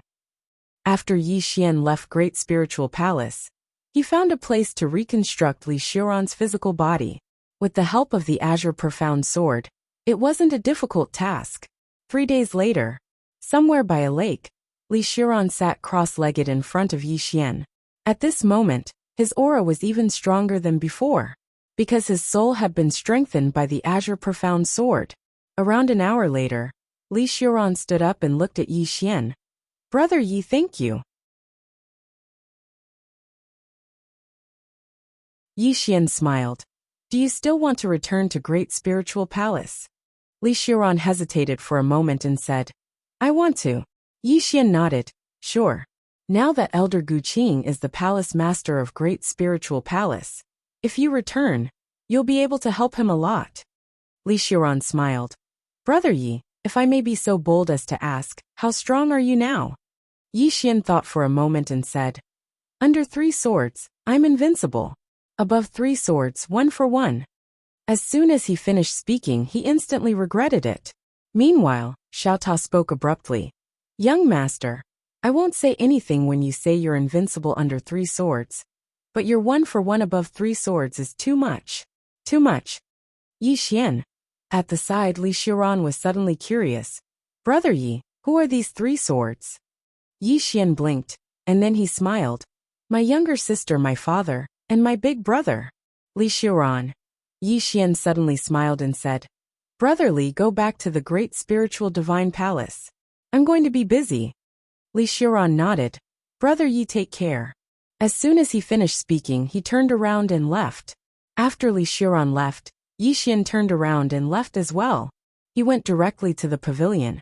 After Yi Xian left Great Spiritual Palace, he found a place to reconstruct Li Xiuran's physical body. With the help of the Azure Profound Sword, it wasn't a difficult task. 3 days later, somewhere by a lake, Li Xiuran sat cross-legged in front of Yi Xian. At this moment, his aura was even stronger than before, because his soul had been strengthened by the Azure Profound Sword. Around an hour later, Li Xiuran stood up and looked at Yi Xian. Brother Yi, thank you. Yi Xian smiled. Do you still want to return to Great Spiritual Palace? Li Xiuran hesitated for a moment and said, I want to. Yi Xian nodded. Sure. Now that Elder Gu Qing is the palace master of Great Spiritual Palace, if you return, you'll be able to help him a lot. Li Xiuran smiled. Brother Yi, if I may be so bold as to ask, how strong are you now? Yi Xian thought for a moment and said, Under 3 swords, I'm invincible. Above 3 swords, 1 for 1. As soon as he finished speaking, he instantly regretted it. Meanwhile, Xiaota spoke abruptly. Young master, I won't say anything when you say you're invincible under 3 swords, but your 1 for 1 above 3 swords is too much. Too much. Yi Xian. At the side, Li Xiuran was suddenly curious. Brother Yi, who are these 3 swords? Yi Xian blinked, and then he smiled. My younger sister, my father, and my big brother. Li Xiuran. Yi Xian suddenly smiled and said, Brother Li, go back to the Great Spiritual Divine Palace. I'm going to be busy. Li Xiuran nodded. Brother Yi, take care. As soon as he finished speaking, he turned around and left. After Li Xiuran left, Yi Xian turned around and left as well. He went directly to the pavilion.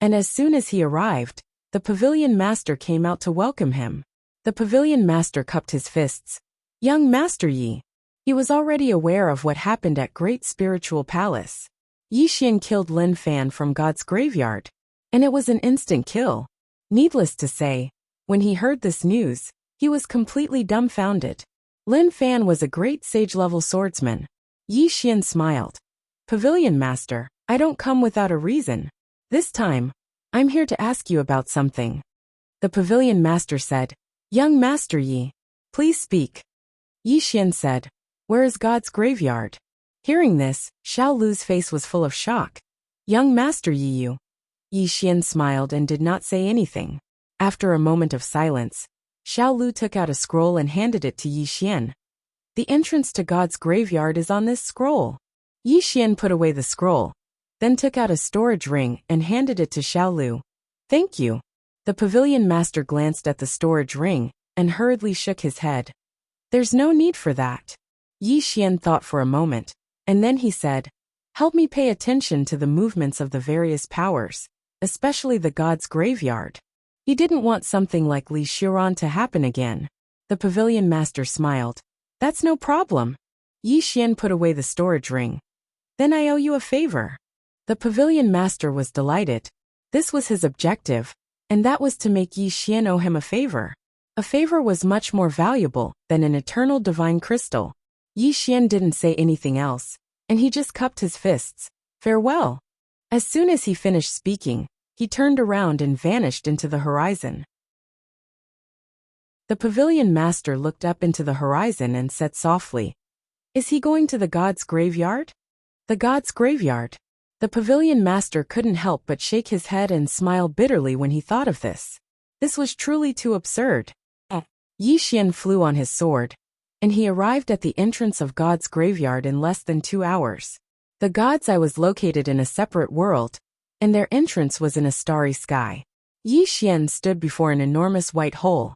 And as soon as he arrived, the pavilion master came out to welcome him. The pavilion master cupped his fists. Young Master Yi. He was already aware of what happened at Great Spiritual Palace. Yi Xian killed Lin Fan from God's graveyard. And it was an instant kill. Needless to say, when he heard this news, he was completely dumbfounded. Lin Fan was a great sage-level swordsman. Yi Xian smiled. Pavilion Master, I don't come without a reason. This time, I'm here to ask you about something. The Pavilion Master said, Young Master Yi, please speak. Yi Xian said, Where is God's graveyard? Hearing this, Xiao Lu's face was full of shock. Young Master Yi Xian smiled and did not say anything. After a moment of silence, Xiao Lu took out a scroll and handed it to Yi Xian. The entrance to God's graveyard is on this scroll. Yi Xian put away the scroll, then took out a storage ring and handed it to Xiao Lu. Thank you. The Pavilion Master glanced at the storage ring and hurriedly shook his head. There's no need for that. Yi Xian thought for a moment, and then he said, Help me pay attention to the movements of the various powers, especially the God's graveyard. He didn't want something like Li Xiran to happen again. The Pavilion Master smiled. That's no problem. Yi Xian put away the storage ring. Then I owe you a favor. The Pavilion Master was delighted. This was his objective, and that was to make Yi Xian owe him a favor. A favor was much more valuable than an eternal divine crystal. Yi Xian didn't say anything else, and he just cupped his fists. Farewell. As soon as he finished speaking, he turned around and vanished into the horizon. The Pavilion Master looked up into the horizon and said softly, Is he going to the God's graveyard? The God's graveyard. The Pavilion Master couldn't help but shake his head and smile bitterly when he thought of this. This was truly too absurd. Yi Xian flew on his sword, and he arrived at the entrance of God's graveyard in less than 2 hours. The God's eye was located in a separate world, and their entrance was in a starry sky. Yi Xian stood before an enormous white hole,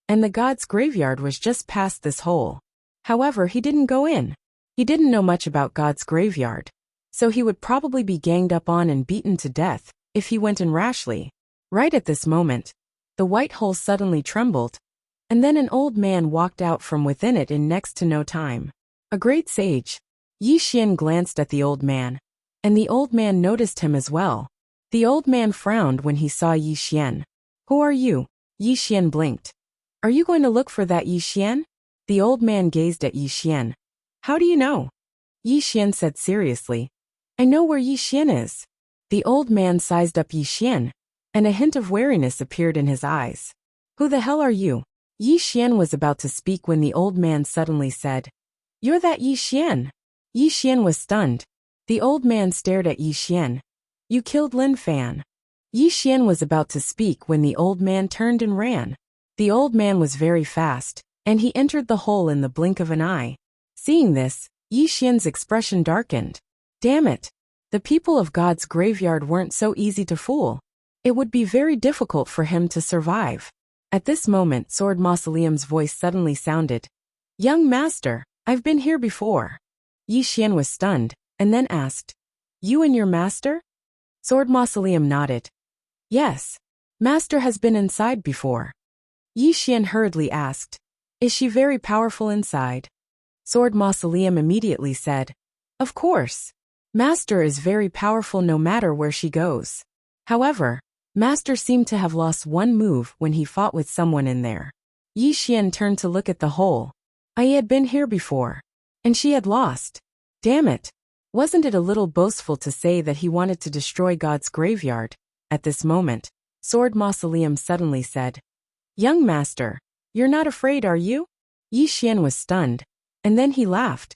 and the God's graveyard was just past this hole. However, he didn't go in. He didn't know much about God's graveyard, so he would probably be ganged up on and beaten to death if he went in rashly. Right at this moment, the white hole suddenly trembled, and then an old man walked out from within it in next to no time. A great sage. Yi Xian glanced at the old man, and the old man noticed him as well. The old man frowned when he saw Yi Xian. Who are you? Yi Xian blinked. Are you going to look for that Yi Xian? The old man gazed at Yi Xian. How do you know? Yi Xian said seriously. I know where Yi Xian is. The old man sized up Yi Xian, and a hint of wariness appeared in his eyes. Who the hell are you? Yi Xian was about to speak when the old man suddenly said, You're that Yi Xian. Yi Xian was stunned. The old man stared at Yi Xian. You killed Lin Fan. Yi Xian was about to speak when the old man turned and ran. The old man was very fast, and he entered the hole in the blink of an eye. Seeing this, Yi Xian's expression darkened. Damn it! The people of God's graveyard weren't so easy to fool. It would be very difficult for him to survive. At this moment, Sword Mausoleum's voice suddenly sounded. Young Master, I've been here before. Yi Xian was stunned, and then asked, You and your master? Sword Mausoleum nodded. Yes. Master has been inside before. Yi Xian hurriedly asked, Is she very powerful inside? Sword Mausoleum immediately said, Of course. Master is very powerful no matter where she goes. However, Master seemed to have lost one move when he fought with someone in there. Yi Xian turned to look at the hole. I had been here before. And she had lost. Damn it. Wasn't it a little boastful to say that he wanted to destroy God's graveyard? At this moment, Sword Mausoleum suddenly said, Young Master, you're not afraid, are you? Yi Xian was stunned, and then he laughed.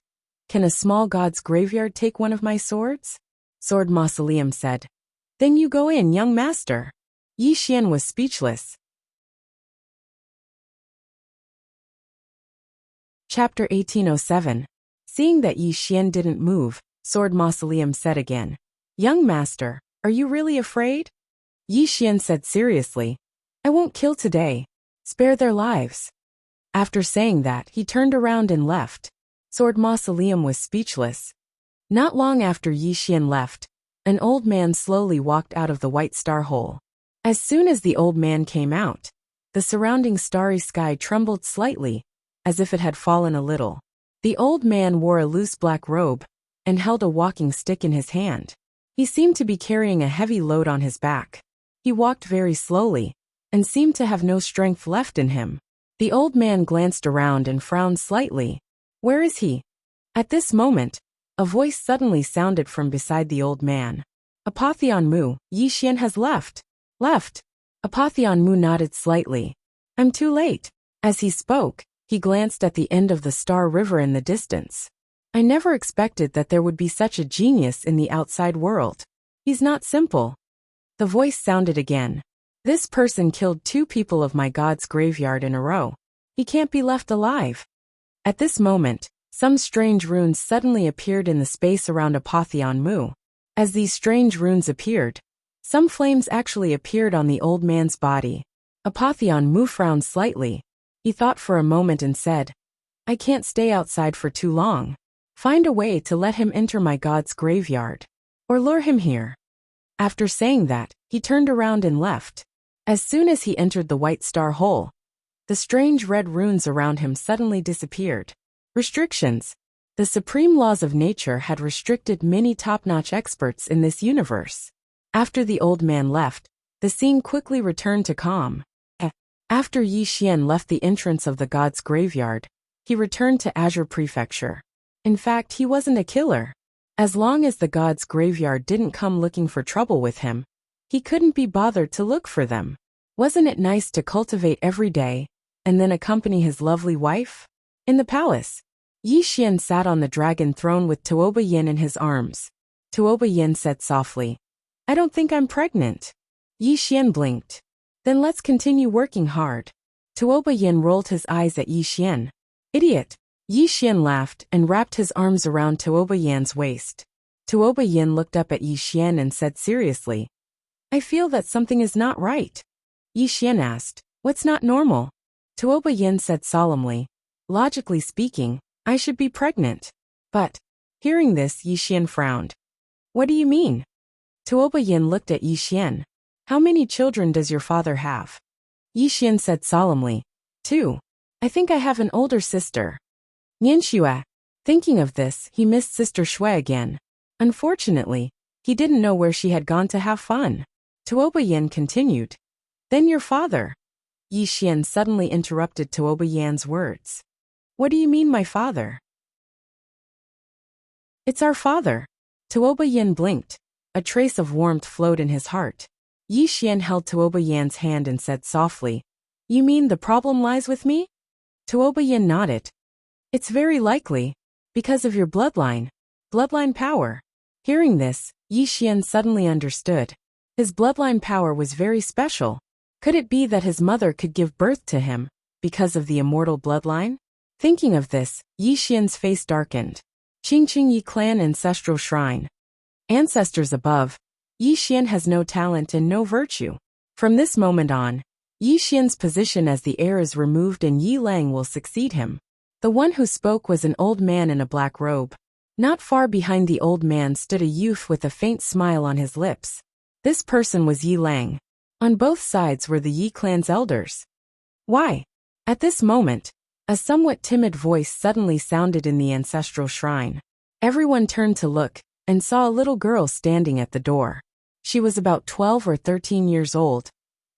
Can a small God's graveyard take one of my swords? Sword Mausoleum said. Then you go in, young master. Yi Xian was speechless. Chapter 1807. Seeing that Yi Xian didn't move, Sword Mausoleum said again, Young master, are you really afraid? Yi Xian said seriously, I won't kill today. Spare their lives. After saying that, he turned around and left. Sword Mausoleum was speechless. Not long after Yi Xian left, an old man slowly walked out of the white star hole. As soon as the old man came out, the surrounding starry sky trembled slightly, as if it had fallen a little. The old man wore a loose black robe, and held a walking stick in his hand. He seemed to be carrying a heavy load on his back. He walked very slowly, and seemed to have no strength left in him. The old man glanced around and frowned slightly. Where is he? At this moment, A voice suddenly sounded from beside the old man. Apotheon Mu, Yi Xian has left. Left. Apotheon Mu nodded slightly. I'm too late. As he spoke, he glanced at the end of the Star River in the distance. I never expected that there would be such a genius in the outside world. He's not simple. The voice sounded again. This person killed 2 people of my god's graveyard in a row. He can't be left alive. At this moment, some strange runes suddenly appeared in the space around Apotheon Mu. As these strange runes appeared, some flames actually appeared on the old man's body. Apotheon Mu frowned slightly. He thought for a moment and said, I can't stay outside for too long. Find a way to let him enter my god's graveyard. Or lure him here. After saying that, he turned around and left. As soon as he entered the white star hole, the strange red runes around him suddenly disappeared. Restrictions. The supreme laws of nature had restricted many top-notch experts in this universe. After the old man left, the scene quickly returned to calm. After Yi Xian left the entrance of the god's graveyard, he returned to Azure Prefecture. In fact, he wasn't a killer. As long as the god's graveyard didn't come looking for trouble with him, he couldn't be bothered to look for them. Wasn't it nice to cultivate every day, and then accompany his lovely wife? In the palace, Yi Xian sat on the dragon throne with Tuoba Yin in his arms. Tuoba Yin said softly, I don't think I'm pregnant. Yi Xian blinked. Then let's continue working hard. Tuoba Yin rolled his eyes at Yi Xian. Idiot. Yi Xian laughed and wrapped his arms around Tuoba Yin's waist. Tuoba Yin looked up at Yi Xian and said seriously, I feel that something is not right. Yi Xian asked, what's not normal? Tuoba Yin said solemnly, logically speaking, I should be pregnant. But, hearing this, Yi Xian frowned. What do you mean? Tuoba Yin looked at Yi Xian. How many children does your father have? Yi Xian said solemnly, 2. I think I have an older sister. Nian Xue. Thinking of this, he missed Sister Xue again. Unfortunately, he didn't know where she had gone to have fun. Tuoba Yin continued. Then your father. Yi Xian suddenly interrupted Tuoba Yin's words. What do you mean my father? It's our father. Tuoba Yin blinked. A trace of warmth flowed in his heart. Yi Xian held Tuoba Yin's hand and said softly, You mean the problem lies with me? Tuoba Yin nodded. It's very likely. Because of your bloodline. Bloodline power. Hearing this, Yi Xian suddenly understood. His bloodline power was very special. Could it be that his mother could give birth to him, because of the immortal bloodline? Thinking of this, Yi Xian's face darkened. Qingqing Yi Clan Ancestral Shrine. Ancestors above. Yi Xian has no talent and no virtue. From this moment on, Yi Xian's position as the heir is removed and Yi Lang will succeed him. The one who spoke was an old man in a black robe. Not far behind the old man stood a youth with a faint smile on his lips. This person was Yi Lang. On both sides were the Yi clan's elders. Why? At this moment, a somewhat timid voice suddenly sounded in the ancestral shrine. Everyone turned to look, and saw a little girl standing at the door. She was about 12 or 13 years old,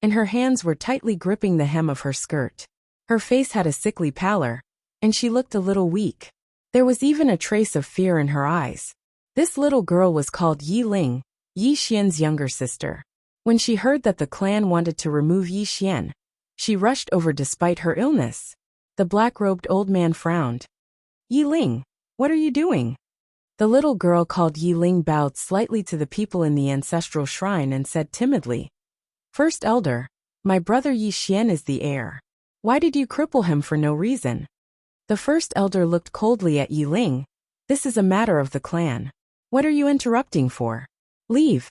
and her hands were tightly gripping the hem of her skirt. Her face had a sickly pallor, and she looked a little weak. There was even a trace of fear in her eyes. This little girl was called Yi Ling, Yi Xian's younger sister. When she heard that the clan wanted to remove Yi Xian, she rushed over despite her illness. The black-robed old man frowned. Yi Ling, what are you doing? The little girl called Yi Ling bowed slightly to the people in the ancestral shrine and said timidly, First Elder, my brother Yi Xian is the heir. Why did you cripple him for no reason? The first elder looked coldly at Yi Ling. This is a matter of the clan. What are you interrupting for? Leave.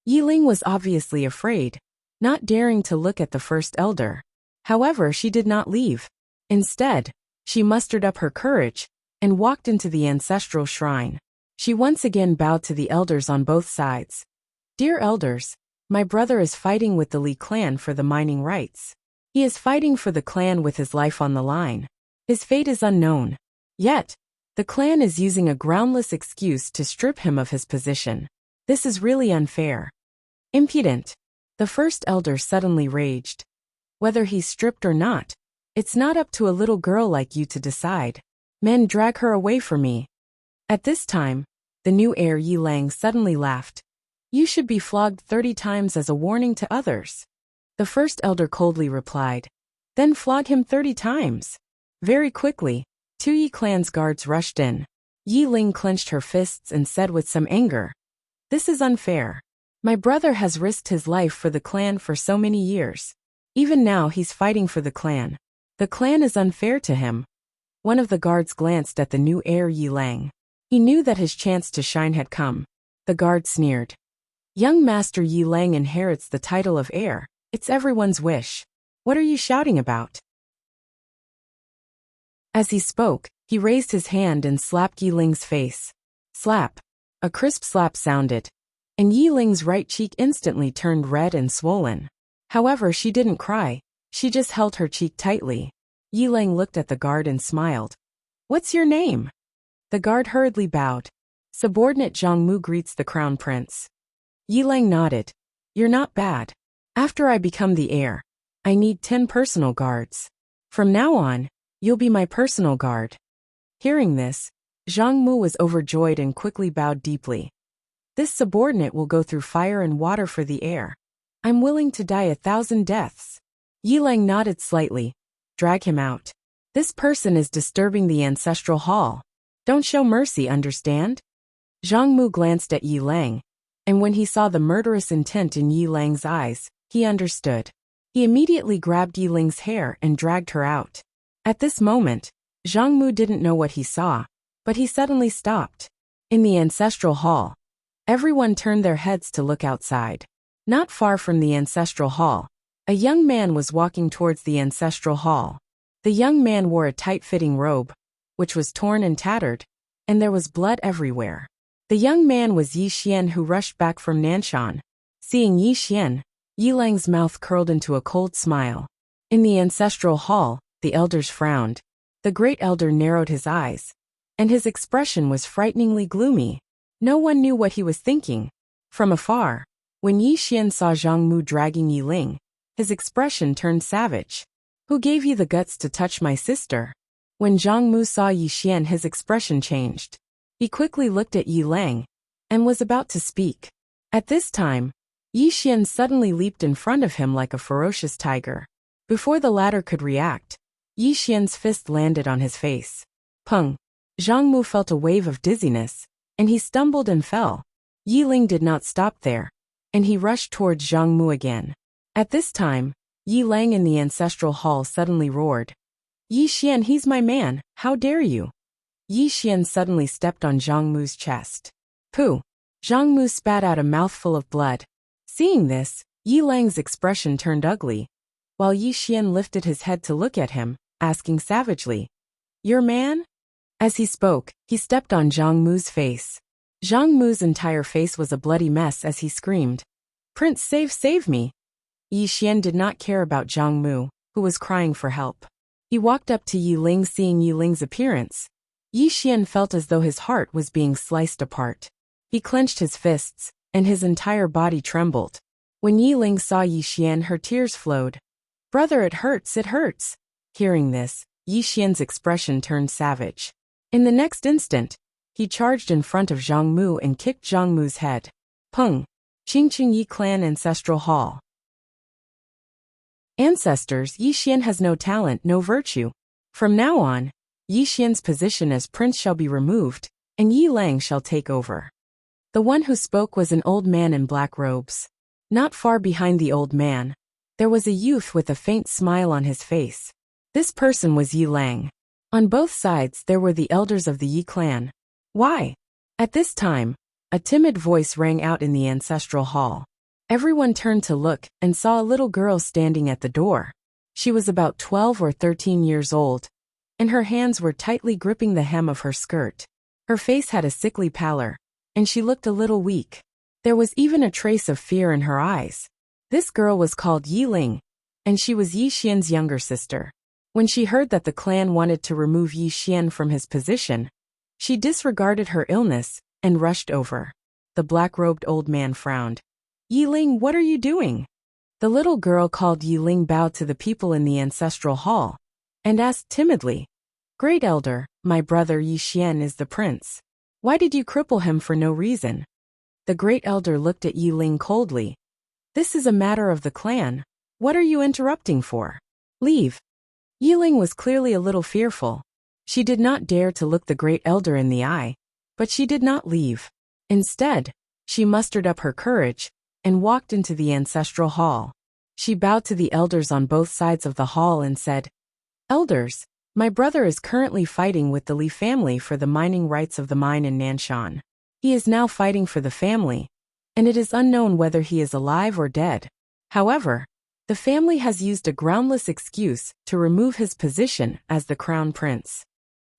Yi Ling was obviously afraid, not daring to look at the first elder. However, she did not leave. Instead, she mustered up her courage and walked into the ancestral shrine. She once again bowed to the elders on both sides. Dear elders, my brother is fighting with the Li clan for the mining rights. He is fighting for the clan with his life on the line. His fate is unknown. Yet, the clan is using a groundless excuse to strip him of his position. This is really unfair. Impudent. The first elder suddenly raged. Whether he's stripped or not, it's not up to a little girl like you to decide. Men, drag her away from me. At this time, the new heir Yi Lang suddenly laughed. You should be flogged 30 times as a warning to others. The first elder coldly replied. Then flog him 30 times. Very quickly, 2 Yi clan's guards rushed in. Yi Ling clenched her fists and said with some anger. This is unfair. My brother has risked his life for the clan for so many years. Even now he's fighting for the clan. The clan is unfair to him. One of the guards glanced at the new heir Yi Lang. He knew that his chance to shine had come. The guard sneered. Young Master Yi Lang inherits the title of heir. It's everyone's wish. What are you shouting about? As he spoke, he raised his hand and slapped Yi Ling's face. Slap. A crisp slap sounded, and Yi Ling's right cheek instantly turned red and swollen. However, she didn't cry. She just held her cheek tightly. Yi Ling looked at the guard and smiled. What's your name? The guard hurriedly bowed. Subordinate Zhang Mu greets the crown prince. Yi Ling nodded. You're not bad. After I become the heir, I need 10 personal guards. From now on, you'll be my personal guard. Hearing this, Zhang Mu was overjoyed and quickly bowed deeply. This subordinate will go through fire and water for the heir. I'm willing to die 1,000 deaths. Yi Ling nodded slightly. Drag him out. This person is disturbing the ancestral hall. Don't show mercy, understand? Zhang Mu glanced at Yi Ling, and when he saw the murderous intent in Yi Ling's eyes, he understood. He immediately grabbed Yi Ling's hair and dragged her out. At this moment, Zhang Mu didn't know what he saw, but he suddenly stopped. In the ancestral hall, everyone turned their heads to look outside. Not far from the ancestral hall, a young man was walking towards the ancestral hall. The young man wore a tight-fitting robe, which was torn and tattered, and there was blood everywhere. The young man was Yi Xian, who rushed back from Nanshan. Seeing Yi Xian, Yi Lang's mouth curled into a cold smile. In the ancestral hall, the elders frowned. The great elder narrowed his eyes, and his expression was frighteningly gloomy. No one knew what he was thinking. From afar, when Yi Xian saw Zhang Mu dragging Yi Ling, his expression turned savage. Who gave you the guts to touch my sister? When Zhang Mu saw Yi Xian, his expression changed. He quickly looked at Yi Ling, and was about to speak. At this time, Yi Xian suddenly leaped in front of him like a ferocious tiger. Before the latter could react, Yi Xian's fist landed on his face. Pung! Zhang Mu felt a wave of dizziness, and he stumbled and fell. Yi Ling did not stop there, and he rushed towards Zhang Mu again. At this time, Yi Lang in the ancestral hall suddenly roared. Yi Xian, he's my man, how dare you? Yi Xian suddenly stepped on Zhang Mu's chest. Pooh! Zhang Mu spat out a mouthful of blood. Seeing this, Yi Lang's expression turned ugly, while Yi Xian lifted his head to look at him, asking savagely, Your man? As he spoke, he stepped on Zhang Mu's face. Zhang Mu's entire face was a bloody mess as he screamed, Prince, save me! Yi Xian did not care about Zhang Mu, who was crying for help. He walked up to Yi Ling. Seeing Yi Ling's appearance, Yi Xian felt as though his heart was being sliced apart. He clenched his fists, and his entire body trembled. When Yi Ling saw Yi Xian, her tears flowed. Brother, it hurts, it hurts. Hearing this, Yi Xian's expression turned savage. In the next instant, he charged in front of Zhang Mu and kicked Zhang Mu's head. Pung! Qingqing Yi Clan Ancestral Hall. Ancestors, Yi Xian has no talent, no virtue. From now on, Yi Xian's position as prince shall be removed, and Yi Lang shall take over. The one who spoke was an old man in black robes. Not far behind the old man, there was a youth with a faint smile on his face. This person was Yi Lang. On both sides there were the elders of the Yi clan. Why? At this time, a timid voice rang out in the ancestral hall. Everyone turned to look and saw a little girl standing at the door. She was about 12 or 13 years old, and her hands were tightly gripping the hem of her skirt. Her face had a sickly pallor, and she looked a little weak. There was even a trace of fear in her eyes. This girl was called Yi Ling, and she was Yi Xian's younger sister. When she heard that the clan wanted to remove Yi Xian from his position, she disregarded her illness and rushed over. The black-robed old man frowned. Yi Ling, what are you doing? The little girl called Yi Ling bowed to the people in the ancestral hall, and asked timidly, Great Elder, my brother Yi Xian is the prince. Why did you cripple him for no reason? The great elder looked at Yi Ling coldly. This is a matter of the clan. What are you interrupting for? Leave. Yi Ling was clearly a little fearful. She did not dare to look the great elder in the eye, but she did not leave. Instead, she mustered up her courage and walked into the ancestral hall. She bowed to the elders on both sides of the hall and said, Elders, my brother is currently fighting with the Li family for the mining rights of the mine in Nanshan. He is now fighting for the family, and it is unknown whether he is alive or dead. However, the family has used a groundless excuse to remove his position as the crown prince.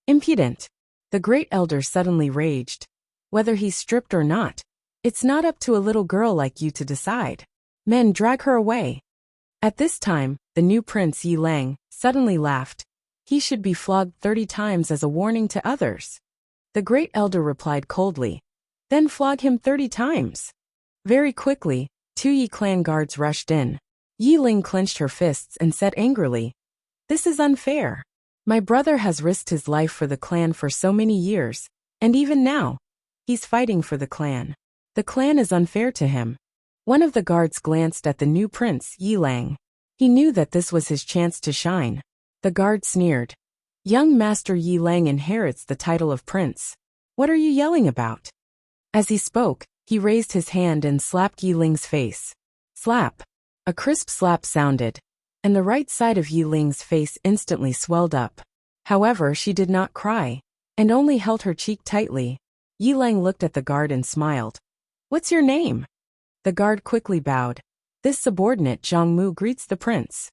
Impudent! The great elder suddenly raged. Whether he's stripped or not, it's not up to a little girl like you to decide. Men, drag her away. At this time, the new prince Yi Lang suddenly laughed. He should be flogged 30 times as a warning to others. The great elder replied coldly. Then flog him 30 times. Very quickly, 2 Yi clan guards rushed in. Yi Ling clenched her fists and said angrily, This is unfair. My brother has risked his life for the clan for so many years, and even now, he's fighting for the clan. The clan is unfair to him. One of the guards glanced at the new prince, Yi Lang. He knew that this was his chance to shine. The guard sneered. Young Master Yi Lang inherits the title of prince. What are you yelling about? As he spoke, he raised his hand and slapped Yi Ling's face. Slap. A crisp slap sounded, and the right side of Yi Ling's face instantly swelled up. However, she did not cry, and only held her cheek tightly. Yi Lang looked at the guard and smiled. What's your name? The guard quickly bowed. This subordinate Zhang Mu greets the prince.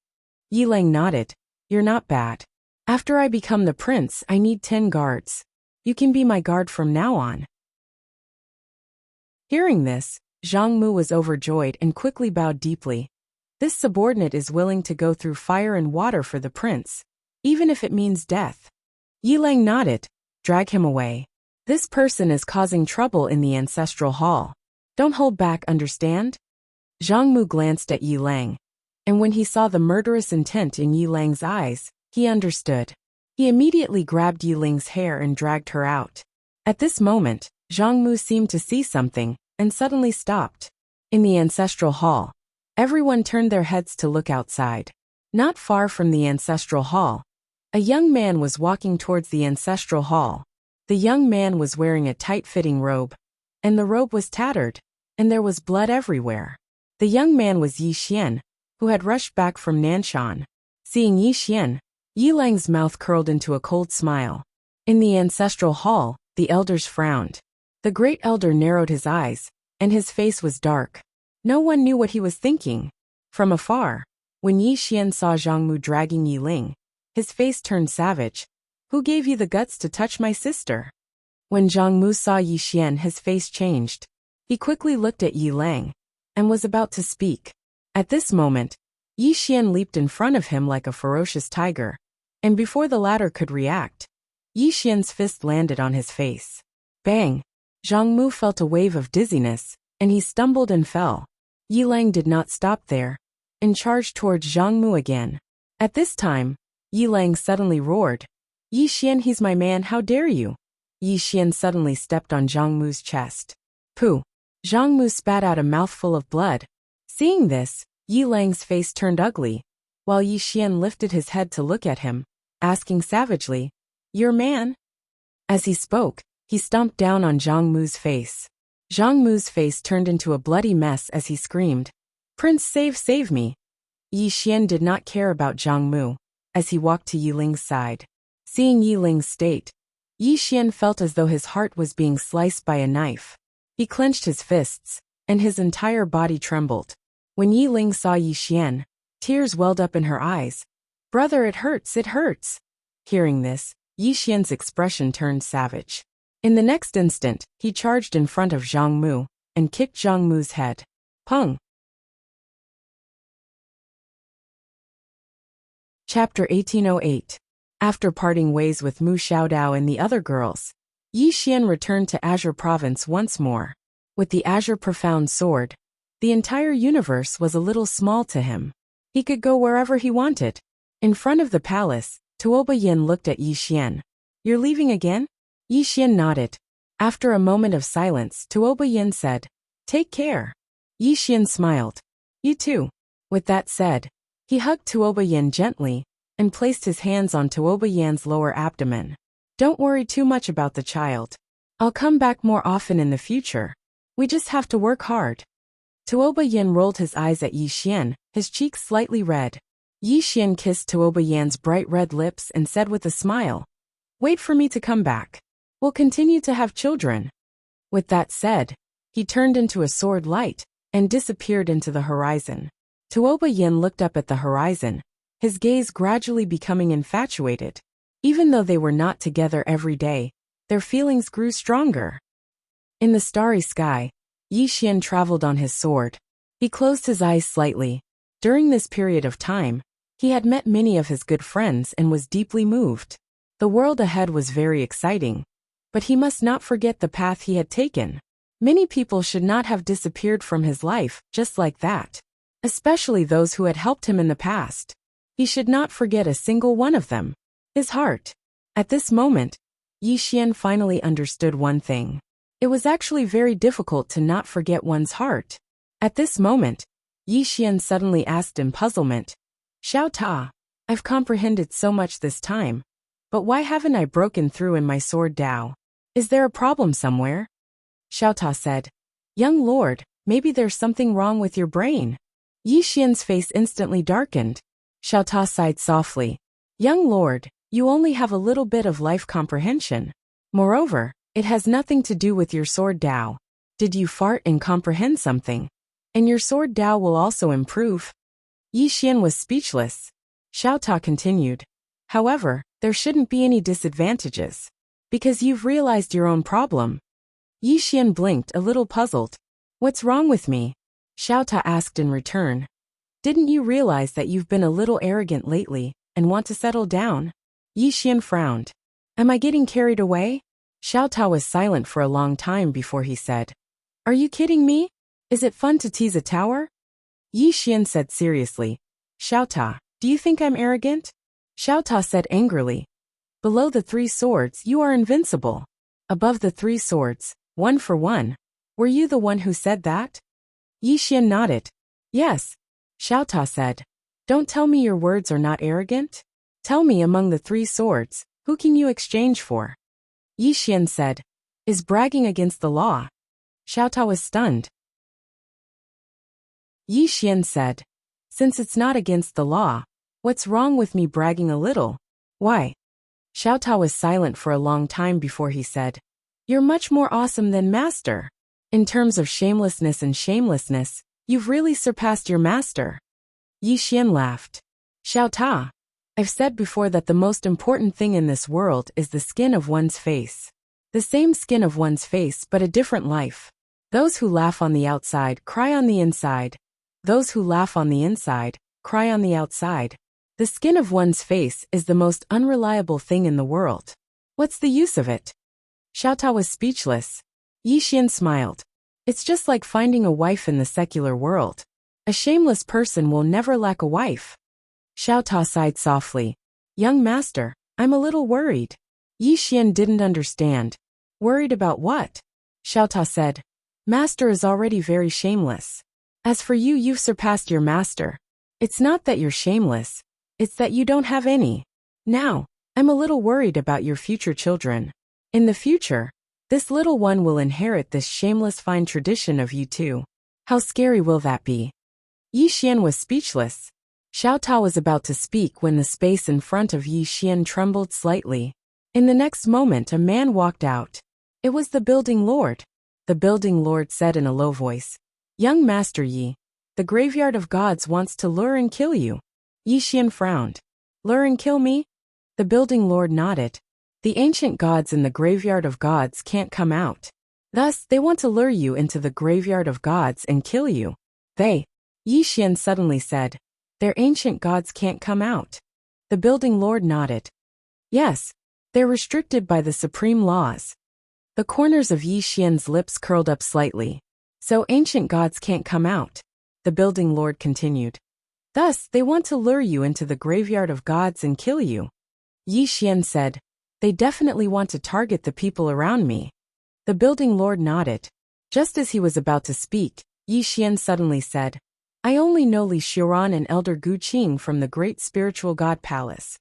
Yi Lang nodded. You're not bad. After I become the prince, I need 10 guards. You can be my guard from now on. Hearing this, Zhang Mu was overjoyed and quickly bowed deeply. This subordinate is willing to go through fire and water for the prince, even if it means death. Yi Lang nodded. Drag him away. This person is causing trouble in the ancestral hall. Don't hold back, understand? Zhang Mu glanced at Yi Lang, and when he saw the murderous intent in Yi Lang's eyes, he understood. He immediately grabbed Yi Ling's hair and dragged her out. At this moment, Zhang Mu seemed to see something, and suddenly stopped. In the ancestral hall, everyone turned their heads to look outside. Not far from the ancestral hall, a young man was walking towards the ancestral hall. The young man was wearing a tight-fitting robe, and the robe was tattered, and there was blood everywhere. The young man was Yi Xian, who had rushed back from Nanshan. Seeing Yi Xian, Yi Lang's mouth curled into a cold smile. In the ancestral hall, the elders frowned. The great elder narrowed his eyes, and his face was dark. No one knew what he was thinking. From afar, when Yi Xian saw Zhang Mu dragging Yi Ling, his face turned savage. Who gave you the guts to touch my sister? When Zhang Mu saw Yi Xian, his face changed. He quickly looked at Yi Lang, and was about to speak. At this moment, Yi Xian leaped in front of him like a ferocious tiger, and before the latter could react, Yi Xian's fist landed on his face. Bang! Zhang Mu felt a wave of dizziness, and he stumbled and fell. Yi Lang did not stop there, and charged towards Zhang Mu again. At this time, Yi Lang suddenly roared, Yi Xian, he's my man, how dare you? Yi Xian suddenly stepped on Zhang Mu's chest. Pooh! Zhang Mu spat out a mouthful of blood. Seeing this, Yi Lang's face turned ugly, while Yi Xian lifted his head to look at him, asking savagely, Your man? As he spoke, he stomped down on Zhang Mu's face. Zhang Mu's face turned into a bloody mess as he screamed, Prince, save me! Yi Xian did not care about Zhang Mu, as he walked to Yi Ling's side. Seeing Yi Ling's state, Yi Xian felt as though his heart was being sliced by a knife. He clenched his fists, and his entire body trembled. When Yi Ling saw Yi Xian, tears welled up in her eyes. Brother, it hurts, it hurts. Hearing this, Yi Xian's expression turned savage. In the next instant, he charged in front of Zhang Mu, and kicked Zhang Mu's head. Pung! Chapter 1808. After parting ways with Mu Xiaodao and the other girls, Yi Xian returned to Azure Province once more. With the Azure Profound Sword, the entire universe was a little small to him. He could go wherever he wanted. In front of the palace, Tuoba Yin looked at Yi Xian. You're leaving again? Yi Xian nodded. After a moment of silence, Tuoba Yin said, "Take care." Yi Xian smiled. "You too." With that said, he hugged Tuoba Yin gently and placed his hands on Tuoba Yan's lower abdomen. "Don't worry too much about the child. I'll come back more often in the future. We just have to work hard." Tuoba Yin rolled his eyes at Yi Xian, his cheeks slightly red. Yi Xian kissed Tuoba Yan's bright red lips and said with a smile, "Wait for me to come back. We'll continue to have children." With that said, he turned into a sword light and disappeared into the horizon. Tuoba Yin looked up at the horizon, his gaze gradually becoming infatuated. Even though they were not together every day, their feelings grew stronger. In the starry sky, Yi Xian traveled on his sword. He closed his eyes slightly. During this period of time, he had met many of his good friends and was deeply moved. The world ahead was very exciting, but he must not forget the path he had taken. Many people should not have disappeared from his life just like that, especially those who had helped him in the past. He should not forget a single one of them. His heart. At this moment, Yi Xian finally understood one thing. It was actually very difficult to not forget one's heart. At this moment, Yi Xian suddenly asked in puzzlement, "Xiao Ta, I've comprehended so much this time, but why haven't I broken through in my sword Dao? Is there a problem somewhere?" Xiao Ta said, "Young lord, maybe there's something wrong with your brain." Yi Xian's face instantly darkened. Xiao Ta sighed softly. "Young lord, you only have a little bit of life comprehension. Moreover, it has nothing to do with your sword Dao. Did you fart and comprehend something? And your sword Dao will also improve." Yi Xian was speechless. Xiao Ta continued, "However, there shouldn't be any disadvantages, because you've realized your own problem." Yi Xian blinked a little puzzled. "What's wrong with me?" Xiao Ta asked in return. "Didn't you realize that you've been a little arrogant lately and want to settle down?" Yi Xian frowned. "Am I getting carried away?" Xiao Ta was silent for a long time before he said, "Are you kidding me? Is it fun to tease a tower?" Yi Xian said seriously, "Xiao Ta, do you think I'm arrogant?" Xiao Ta said angrily, "Below the three swords you are invincible. Above the three swords, 1 for 1. Were you the one who said that?" Yi Xian nodded. "Yes." Xiao Ta said, "Don't tell me your words are not arrogant. Tell me among the three swords, who can you exchange for?" Yi Xian said, "Is bragging against the law?" Xiao Ta was stunned. Yi Xian said, "Since it's not against the law, what's wrong with me bragging a little? Why?" Xiao Ta was silent for a long time before he said, "You're much more awesome than master. In terms of shamelessness, you've really surpassed your master." Yi Xian laughed. "Xiao Ta, I've said before that the most important thing in this world is the skin of one's face. The same skin of one's face but a different life. Those who laugh on the outside cry on the inside. Those who laugh on the inside cry on the outside. The skin of one's face is the most unreliable thing in the world. What's the use of it?" Xiao Ta was speechless. Yi Xian smiled. "It's just like finding a wife in the secular world. A shameless person will never lack a wife." Xiao Ta sighed softly. "Young master, I'm a little worried." Yi Xian didn't understand. "Worried about what?" Xiao Ta said, "Master is already very shameless. As for you, you've surpassed your master. It's not that you're shameless, it's that you don't have any. Now, I'm a little worried about your future children. In the future, this little one will inherit this shameless fine tradition of you too. How scary will that be?" Yi Xian was speechless. Xiao Ta was about to speak when the space in front of Yi Xian trembled slightly. In the next moment a man walked out. It was the building lord. The building lord said in a low voice, "Young Master Yi, the graveyard of gods wants to lure and kill you." Yi Xian frowned. "Lure and kill me?" The building lord nodded. "The ancient gods in the graveyard of gods can't come out. Thus, they want to lure you into the graveyard of gods and kill you." Yi Xian suddenly said, "Their ancient gods can't come out." The building lord nodded. "Yes, they're restricted by the supreme laws." The corners of Yi Xian's lips curled up slightly. "So ancient gods can't come out," the building lord continued. "Thus, they want to lure you into the graveyard of gods and kill you." Yi Xian said, "They definitely want to target the people around me." The building lord nodded. Just as he was about to speak, Yi Xian suddenly said, I only know Li Xiuran and Elder Gu Qing from the great spiritual god palace.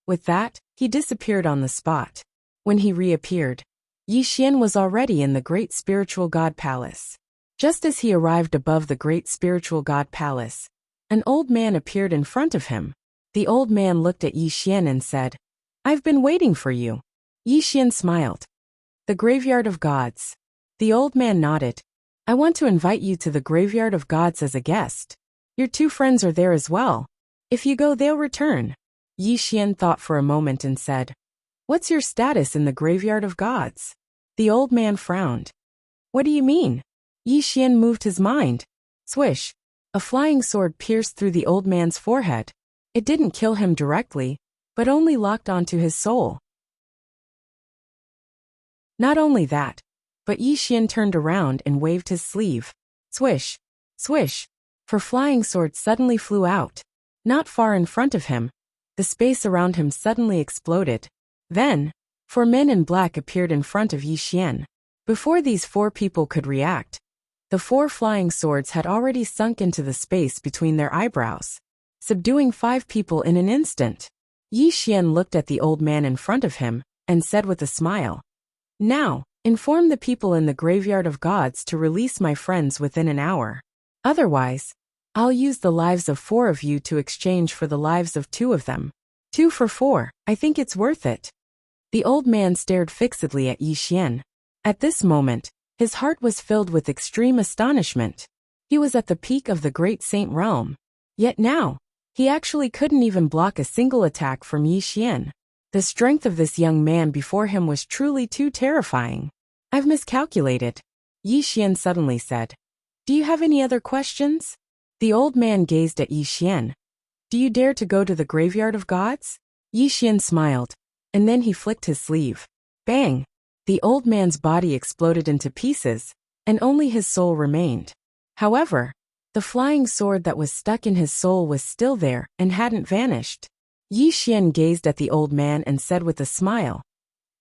With that, he disappeared on the spot. When he reappeared, Yi Xian was already in the great spiritual god palace. Just as he arrived above the great spiritual god palace, an old man appeared in front of him. The old man looked at Yi Xian and said, I've been waiting for you. Yi Xian smiled. The graveyard of gods. The old man nodded. I want to invite you to the graveyard of gods as a guest. Your two friends are there as well. If you go, they'll return. Yi Xian thought for a moment and said, What's your status in the graveyard of gods? The old man frowned. What do you mean? Yi Xian moved his mind. Swish. A flying sword pierced through the old man's forehead. It didn't kill him directly, but only locked onto his soul. Not only that, but Yi Xian turned around and waved his sleeve. Swish, swish, for flying sword suddenly flew out. Not far in front of him, the space around him suddenly exploded. Then, 4 men in black appeared in front of Yi Xian. Before these 4 people could react, the 4 flying swords had already sunk into the space between their eyebrows, subduing 5 people in an instant. Yi Xian looked at the old man in front of him and said with a smile, Now, inform the people in the graveyard of gods to release my friends within an hour. Otherwise, I'll use the lives of 4 of you to exchange for the lives of 2 of them. 2 for 4, I think it's worth it. The old man stared fixedly at Yi Xian. At this moment, his heart was filled with extreme astonishment. He was at the peak of the great saint realm. Yet now, he actually couldn't even block a single attack from Yi Xian. The strength of this young man before him was truly too terrifying. I've miscalculated, Yi Xian suddenly said. Do you have any other questions? The old man gazed at Yi Xian. Do you dare to go to the graveyard of gods? Yi Xian smiled, and then he flicked his sleeve. Bang! The old man's body exploded into pieces, and only his soul remained. However, the flying sword that was stuck in his soul was still there and hadn't vanished. Yi Xian gazed at the old man and said with a smile,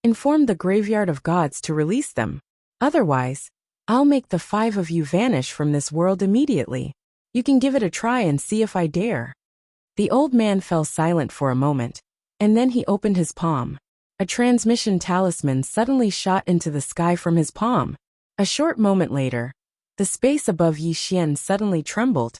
Inform the graveyard of gods to release them. Otherwise, I'll make the 5 of you vanish from this world immediately. You can give it a try and see if I dare. The old man fell silent for a moment, and then he opened his palm. A transmission talisman suddenly shot into the sky from his palm. A short moment later, the space above Yi Xian suddenly trembled,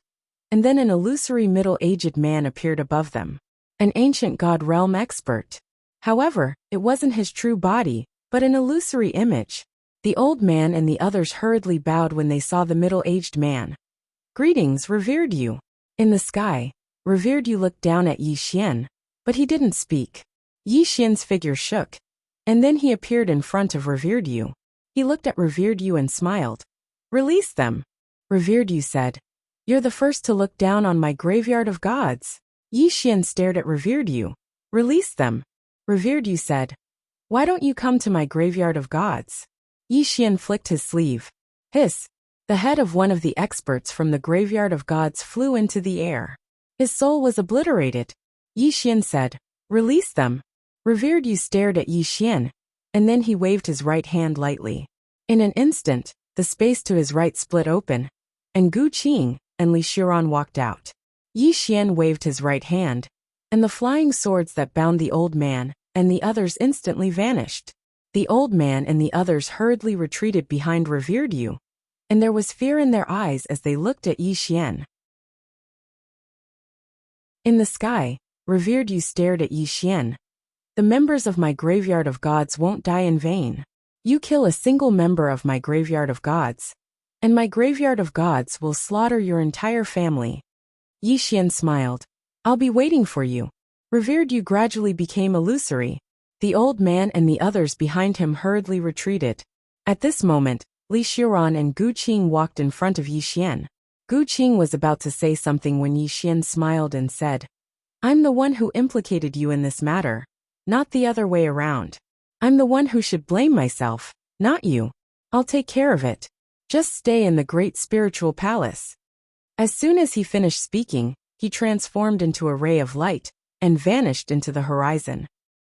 and then an illusory middle-aged man appeared above them. An ancient god realm expert. However, it wasn't his true body, but an illusory image. The old man and the others hurriedly bowed when they saw the middle-aged man. Greetings, revered you. In the sky, revered you looked down at Yi Xian, but he didn't speak. Yi Xian's figure shook, and then he appeared in front of revered you. He looked at revered you and smiled. Release them. Revered you said, You're the first to look down on my graveyard of gods. Yi Xian stared at revered you. Release them. Revered you said, Why don't you come to my graveyard of gods? Yi Xian flicked his sleeve. Hiss. The head of one of the experts from the graveyard of gods flew into the air. His soul was obliterated. Yi Xian said, Release them. Revered you stared at Yi Xian, and then he waved his right hand lightly. In an instant, the space to his right split open, and Gu Qing and Li Xiuran walked out. Yi Xian waved his right hand, and the flying swords that bound the old man and the others instantly vanished. The old man and the others hurriedly retreated behind revered you, and there was fear in their eyes as they looked at Yi Xian. In the sky, revered you stared at Yi Xian. The members of my graveyard of gods won't die in vain. You kill a single member of my graveyard of gods, and my graveyard of gods will slaughter your entire family. Yi Xian smiled. I'll be waiting for you. Revered you gradually became illusory. The old man and the others behind him hurriedly retreated. At this moment, Li Xiuran and Gu Qing walked in front of Yi Xian. Gu Qing was about to say something when Yi Xian smiled and said, I'm the one who implicated you in this matter, not the other way around. I'm the one who should blame myself, not you. I'll take care of it. Just stay in the great spiritual palace. As soon as he finished speaking, he transformed into a ray of light and vanished into the horizon.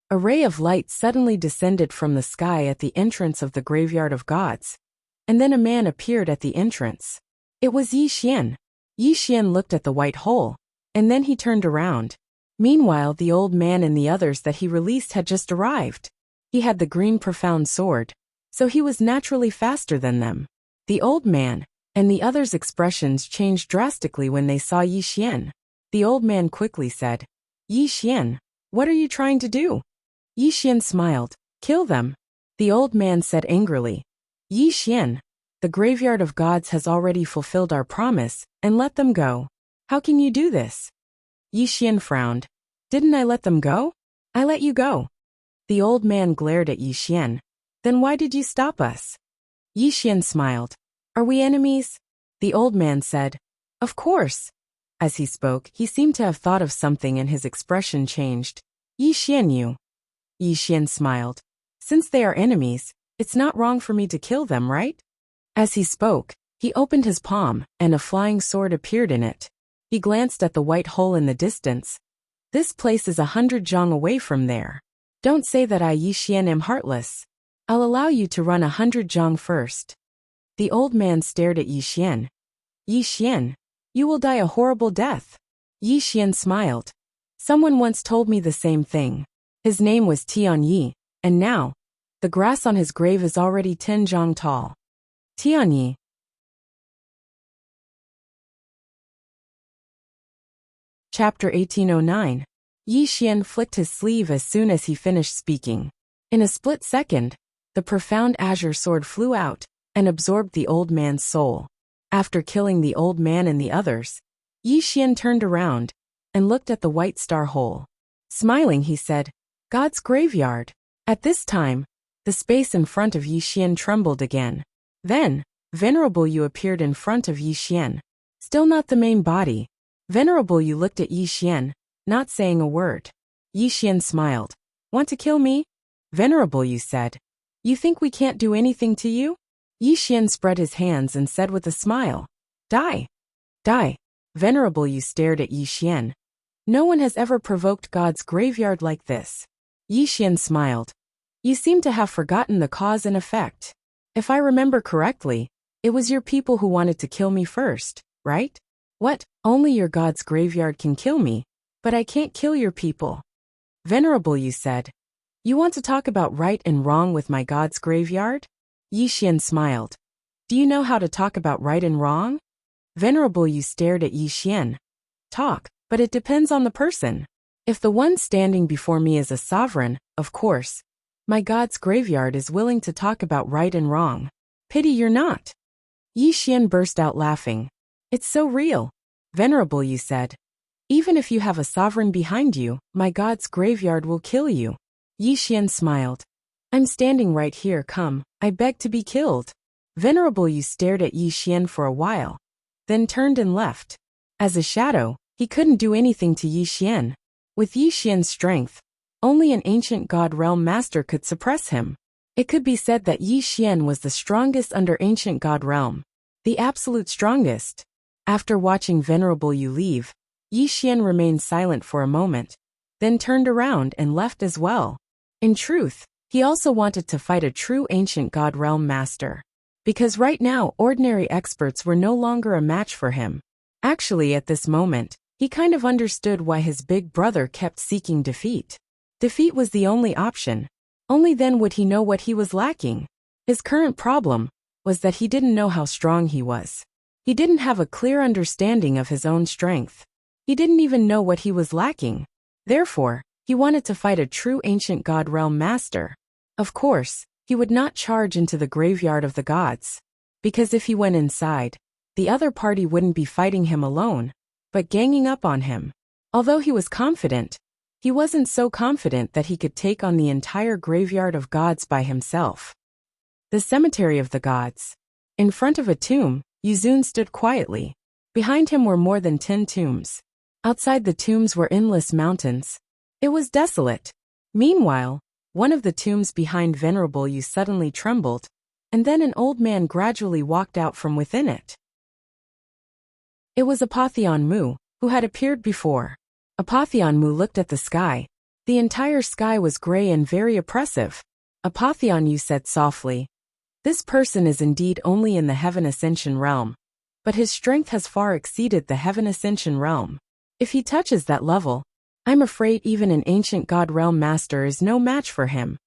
A ray of light suddenly descended from the sky at the entrance of the graveyard of gods, and then a man appeared at the entrance. It was Yi Xian. Yi Xian looked at the white hole, and then he turned around. Meanwhile, the old man and the others that he released had just arrived. He had the green profound sword, so he was naturally faster than them. The old man and the others' expressions changed drastically when they saw Yi Xian. The old man quickly said, "Yi Xian, what are you trying to do?" Yi Xian smiled. "Kill them." The old man said angrily, "Yi Xian, the graveyard of gods has already fulfilled our promise, and let them go. How can you do this?" Yi Xian frowned. "Didn't I let them go? I let you go." The old man glared at Yi Xian. "Then why did you stop us?" Yi Xian smiled. "Are we enemies?" The old man said, "Of course." As he spoke, he seemed to have thought of something and his expression changed. "Yi Xian, you." Yi Xian smiled. "Since they are enemies, it's not wrong for me to kill them, right?" As he spoke, he opened his palm, and a flying sword appeared in it. He glanced at the white hole in the distance. "This place is 100 zhang away from there. Don't say that I, Yi Xian, am heartless. I'll allow you to run 100 zhang first." The old man stared at Yi Xian. "Yi Xian, you will die a horrible death." Yi Xian smiled. "Someone once told me the same thing. His name was Tian Yi, and now, the grass on his grave is already 10 zhang tall." Tian Yi. Chapter 1809. Yi Xian flicked his sleeve as soon as he finished speaking. In a split second, the profound azure sword flew out and absorbed the old man's soul. After killing the old man and the others, Yi Xian turned around and looked at the white star hole. Smiling, he said, "God's graveyard." At this time, the space in front of Yi Xian trembled again. Then, Venerable Yu appeared in front of Yi Xian. Still not the main body. Venerable Yu looked at Yi Xian, not saying a word. Yi Xian smiled. "Want to kill me?" Venerable Yu said. "You think we can't do anything to you?" Yi Xian spread his hands and said with a smile, "Die. Die." Venerable Yu stared at Yi Xian. "No one has ever provoked God's graveyard like this." Yi Xian smiled. "You seem to have forgotten the cause and effect. If I remember correctly, it was your people who wanted to kill me first, right?" "What? Only your God's graveyard can kill me, but I can't kill your people." Venerable Yu said, "You want to talk about right and wrong with my God's graveyard?" Yi Xian smiled. "Do you know how to talk about right and wrong?" Venerable Yu stared at Yi Xian. "Talk, but it depends on the person. If the one standing before me is a sovereign, of course, my God's graveyard is willing to talk about right and wrong. Pity you're not." Yi Xian burst out laughing. "It's so real." Venerable Yu said, "Even if you have a sovereign behind you, my God's graveyard will kill you." Yi Xian smiled. "I'm standing right here, come, I beg to be killed." Venerable Yu stared at Yi Xian for a while, then turned and left. As a shadow, he couldn't do anything to Yi Xian. With Yi Xian's strength, only an ancient god realm master could suppress him. It could be said that Yi Xian was the strongest under ancient god realm. The absolute strongest. After watching Venerable Yu leave, Yi Xian remained silent for a moment, then turned around and left as well. In truth, he also wanted to fight a true ancient god realm master. Because right now ordinary experts were no longer a match for him. Actually, at this moment, he kind of understood why his big brother kept seeking defeat. Defeat was the only option. Only then would he know what he was lacking. His current problem was that he didn't know how strong he was. He didn't have a clear understanding of his own strength. He didn't even know what he was lacking. Therefore, he wanted to fight a true ancient god realm master. Of course, he would not charge into the graveyard of the gods. Because if he went inside, the other party wouldn't be fighting him alone, but ganging up on him. Although he was confident, he wasn't so confident that he could take on the entire graveyard of gods by himself. The cemetery of the gods. In front of a tomb, Yuzun stood quietly. Behind him were more than 10 tombs. Outside the tombs were endless mountains. It was desolate. Meanwhile, one of the tombs behind Venerable Yu suddenly trembled, and then an old man gradually walked out from within it. It was Apotheon Mu, who had appeared before. Apotheon Mu looked at the sky, The entire sky was gray and very oppressive. Apotheon, you said softly. This person is indeed only in the Heaven Ascension realm, but his strength has far exceeded the Heaven Ascension realm. If he touches that level, I'm afraid even an ancient god realm master is no match for him.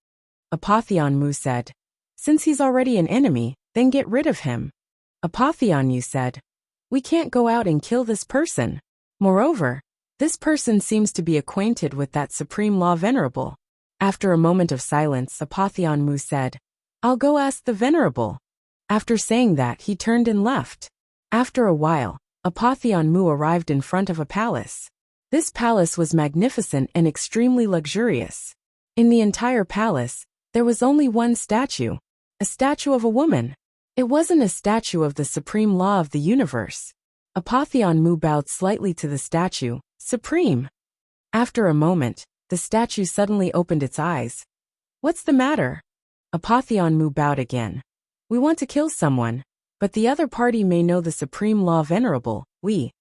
Apotheon Mu said. Since he's already an enemy, then get rid of him. Apotheon, you said. We can't go out and kill this person. Moreover, this person seems to be acquainted with that supreme law Venerable. After a moment of silence, Apotheon Mu said, I'll go ask the Venerable. After saying that, he turned and left. After a while, Apotheon Mu arrived in front of a palace. This palace was magnificent and extremely luxurious. In the entire palace, there was only one statue, a statue of a woman. It wasn't a statue of the supreme law of the universe. Apotheon Mu bowed slightly to the statue, Supreme. After a moment, the statue suddenly opened its eyes. What's the matter? Apotheon Mu bowed again. We want to kill someone, but the other party may know the supreme law Venerable. We.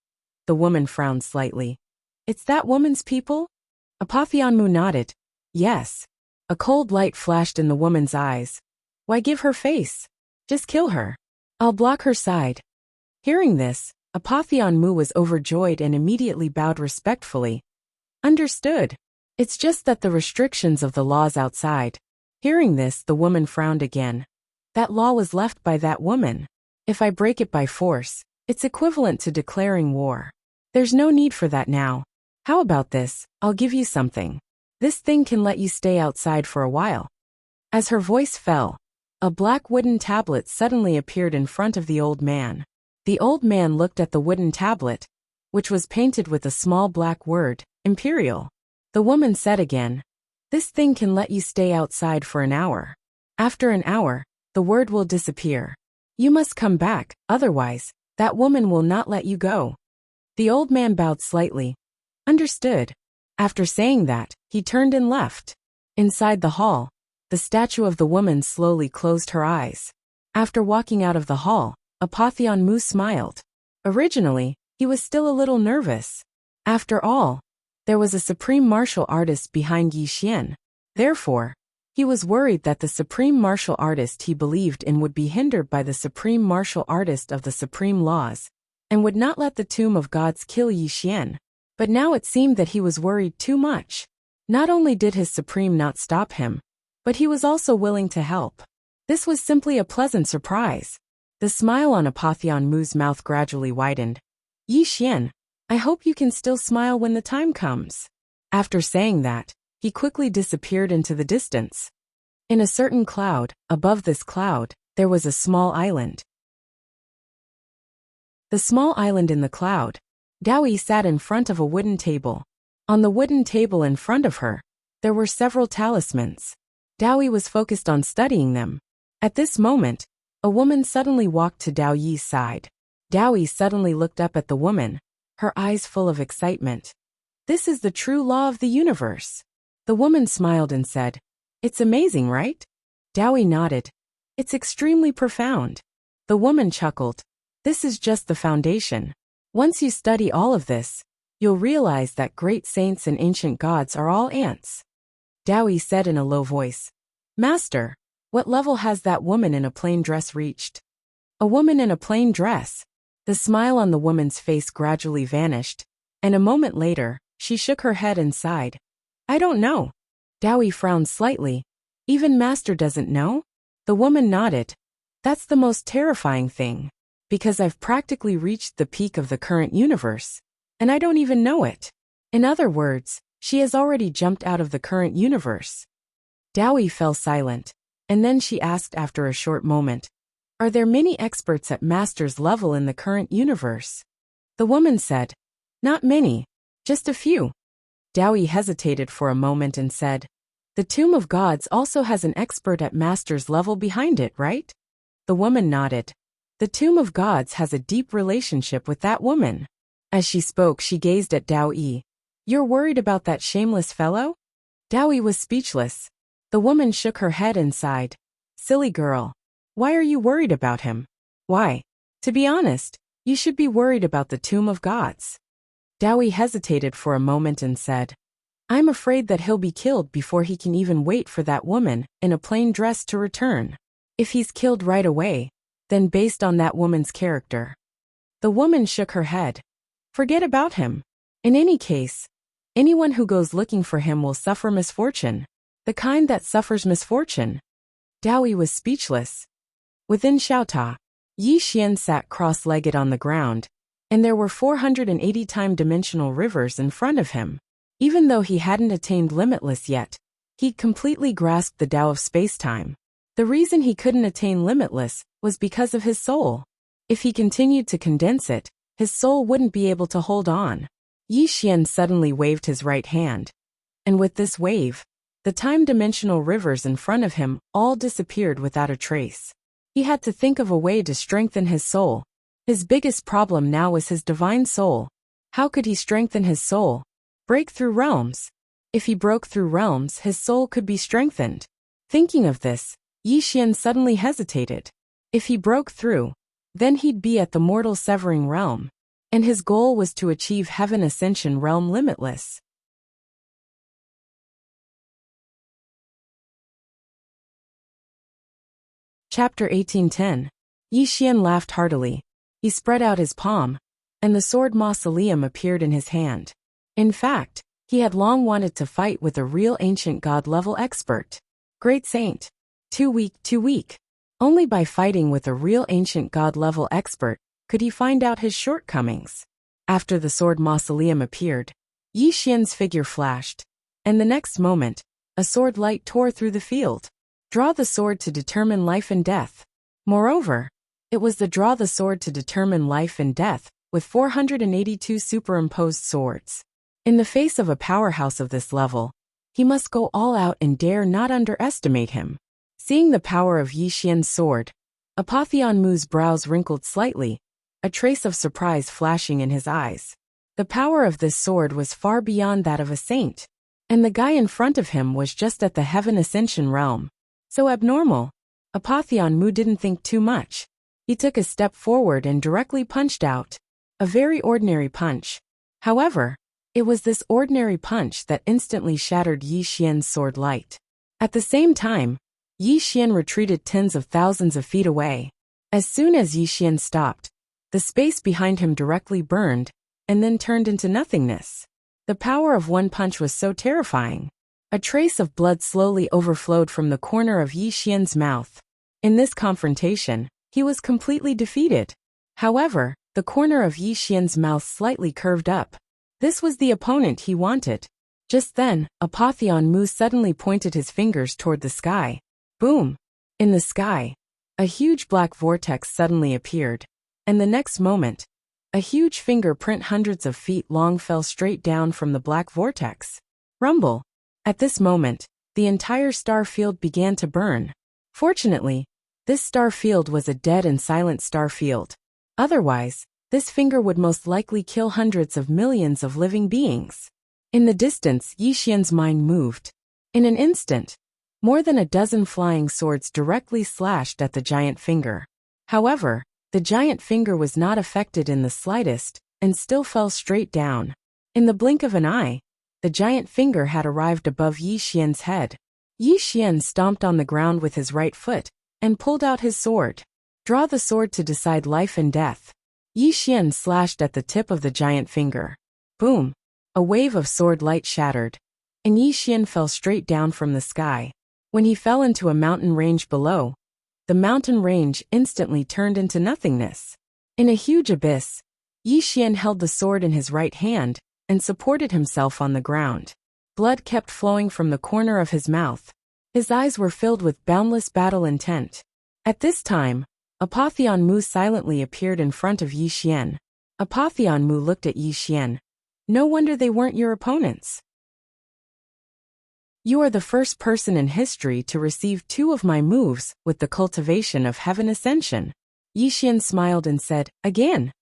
The woman frowned slightly. It's that woman's people? Apotheon Mu nodded. Yes. A cold light flashed in the woman's eyes. Why give her face? Just kill her. I'll block her side. Hearing this, Apotheon Mu was overjoyed and immediately bowed respectfully. Understood. It's just that the restrictions of the laws outside. Hearing this, the woman frowned again. That law was left by that woman. If I break it by force, it's equivalent to declaring war. There's no need for that now. How about this? I'll give you something. This thing can let you stay outside for a while. As her voice fell, a black wooden tablet suddenly appeared in front of the old man. The old man looked at the wooden tablet, which was painted with a small black word, Imperial. The woman said again, This thing can let you stay outside for an hour. After an hour, the word will disappear. You must come back, otherwise, that woman will not let you go. The old man bowed slightly. Understood. After saying that, he turned and left. Inside the hall, the statue of the woman slowly closed her eyes. After walking out of the hall, Apotheon Mu smiled. Originally, he was still a little nervous. After all, there was a supreme martial artist behind Yi Xian. Therefore, he was worried that the supreme martial artist he believed in would be hindered by the supreme martial artist of the supreme laws, and would not let the tomb of gods kill Yi Xian. But now it seemed that he was worried too much. Not only did his supreme not stop him, but he was also willing to help. This was simply a pleasant surprise. The smile on Apotheon Mu's mouth gradually widened. Yi Xian, I hope you can still smile when the time comes. After saying that, he quickly disappeared into the distance. In a certain cloud, above this cloud, there was a small island. The small island in the cloud. Dao Yi sat in front of a wooden table. On the wooden table in front of her, there were several talismans. Dao Yi was focused on studying them. At this moment, a woman suddenly walked to Dao Yi's side. Dao Yi suddenly looked up at the woman, her eyes full of excitement. This is the true law of the universe. The woman smiled and said, It's amazing, right? Dao Yi nodded. It's extremely profound. The woman chuckled. This is just the foundation. Once you study all of this, you'll realize that great saints and ancient gods are all ants. Dao Yi said in a low voice, Master, what level has that woman in a plain dress reached? A woman in a plain dress. The smile on the woman's face gradually vanished, and a moment later, she shook her head and sighed. I don't know. Dao Yi frowned slightly. Even Master doesn't know? The woman nodded. That's the most terrifying thing, because I've practically reached the peak of the current universe, and I don't even know it. In other words, she has already jumped out of the current universe. Dao Yi fell silent, and then she asked after a short moment, Are there many experts at Master's level in the current universe? The woman said, Not many, just a few. Dao Yi hesitated for a moment and said, The Tomb of Gods also has an expert at Master's level behind it, right? The woman nodded. The Tomb of Gods has a deep relationship with that woman. As she spoke, she gazed at Dao Yi. You're worried about that shameless fellow? Dao Yi was speechless. The woman shook her head and sighed. Silly girl. Why are you worried about him? Why? To be honest, you should be worried about the Tomb of Gods. Dao Yi hesitated for a moment and said, I'm afraid that he'll be killed before he can even wait for that woman in a plain dress to return. If he's killed right away, then based on that woman's character." The woman shook her head. "Forget about him. In any case, anyone who goes looking for him will suffer misfortune. The kind that suffers misfortune." Dowie was speechless. Within Xiaota, Yi Xian sat cross-legged on the ground, and there were 480 time-dimensional rivers in front of him. Even though he hadn't attained limitless yet, he'd completely grasped the Tao of space-time. The reason he couldn't attain limitless was because of his soul. If he continued to condense it, his soul wouldn't be able to hold on. Yi Xian suddenly waved his right hand. And with this wave, the time-dimensional rivers in front of him all disappeared without a trace. He had to think of a way to strengthen his soul. His biggest problem now was his divine soul. How could he strengthen his soul? Break through realms. If he broke through realms, his soul could be strengthened. Thinking of this, Yi Xian suddenly hesitated. If he broke through, then he'd be at the mortal severing realm, and his goal was to achieve heaven ascension realm limitless. Chapter 1810. Yi Xian laughed heartily. He spread out his palm, and the sword mausoleum appeared in his hand. In fact, he had long wanted to fight with a real ancient god-level expert. Great saint. Too weak. Only by fighting with a real ancient god-level expert could he find out his shortcomings. After the sword mausoleum appeared, Yi Xian's figure flashed, and the next moment, a sword light tore through the field. Draw the sword to determine life and death. Moreover, it was the draw the sword to determine life and death, with 482 superimposed swords. In the face of a powerhouse of this level, he must go all out and dare not underestimate him. Seeing the power of Yi Xian's sword, Apotheon Mu's brows wrinkled slightly, a trace of surprise flashing in his eyes. The power of this sword was far beyond that of a saint, and the guy in front of him was just at the heaven ascension realm. So abnormal. Apotheon Mu didn't think too much. He took a step forward and directly punched out. A very ordinary punch. However, it was this ordinary punch that instantly shattered Yi Xian's sword light. At the same time, Yi Xian retreated tens of thousands of feet away. As soon as Yi Xian stopped, the space behind him directly burned, and then turned into nothingness. The power of one punch was so terrifying. A trace of blood slowly overflowed from the corner of Yi Xian's mouth. In this confrontation, he was completely defeated. However, the corner of Yi Xian's mouth slightly curved up. This was the opponent he wanted. Just then, Apotheon Mu suddenly pointed his fingers toward the sky. Boom! In the sky, a huge black vortex suddenly appeared, and the next moment, a huge fingerprint hundreds of feet long fell straight down from the black vortex. Rumble! At this moment, the entire star field began to burn. Fortunately, this star field was a dead and silent star field. Otherwise, this finger would most likely kill hundreds of millions of living beings. In the distance, Yi Xian's mind moved. In an instant, more than a dozen flying swords directly slashed at the giant finger. However, the giant finger was not affected in the slightest, and still fell straight down. In the blink of an eye, the giant finger had arrived above Yi Xian's head. Yi Xian stomped on the ground with his right foot, and pulled out his sword. Draw the sword to decide life and death. Yi Xian slashed at the tip of the giant finger. Boom! A wave of sword light shattered, and Yi Xian fell straight down from the sky. When he fell into a mountain range below, the mountain range instantly turned into nothingness. In a huge abyss, Yi Xian held the sword in his right hand and supported himself on the ground. Blood kept flowing from the corner of his mouth. His eyes were filled with boundless battle intent. At this time, Apotheon Mu silently appeared in front of Yi Xian. Apotheon Mu looked at Yi Xian. No wonder they weren't your opponents. You are the first person in history to receive 2 of my moves with the cultivation of heaven ascension. Yi Xian smiled and said, again.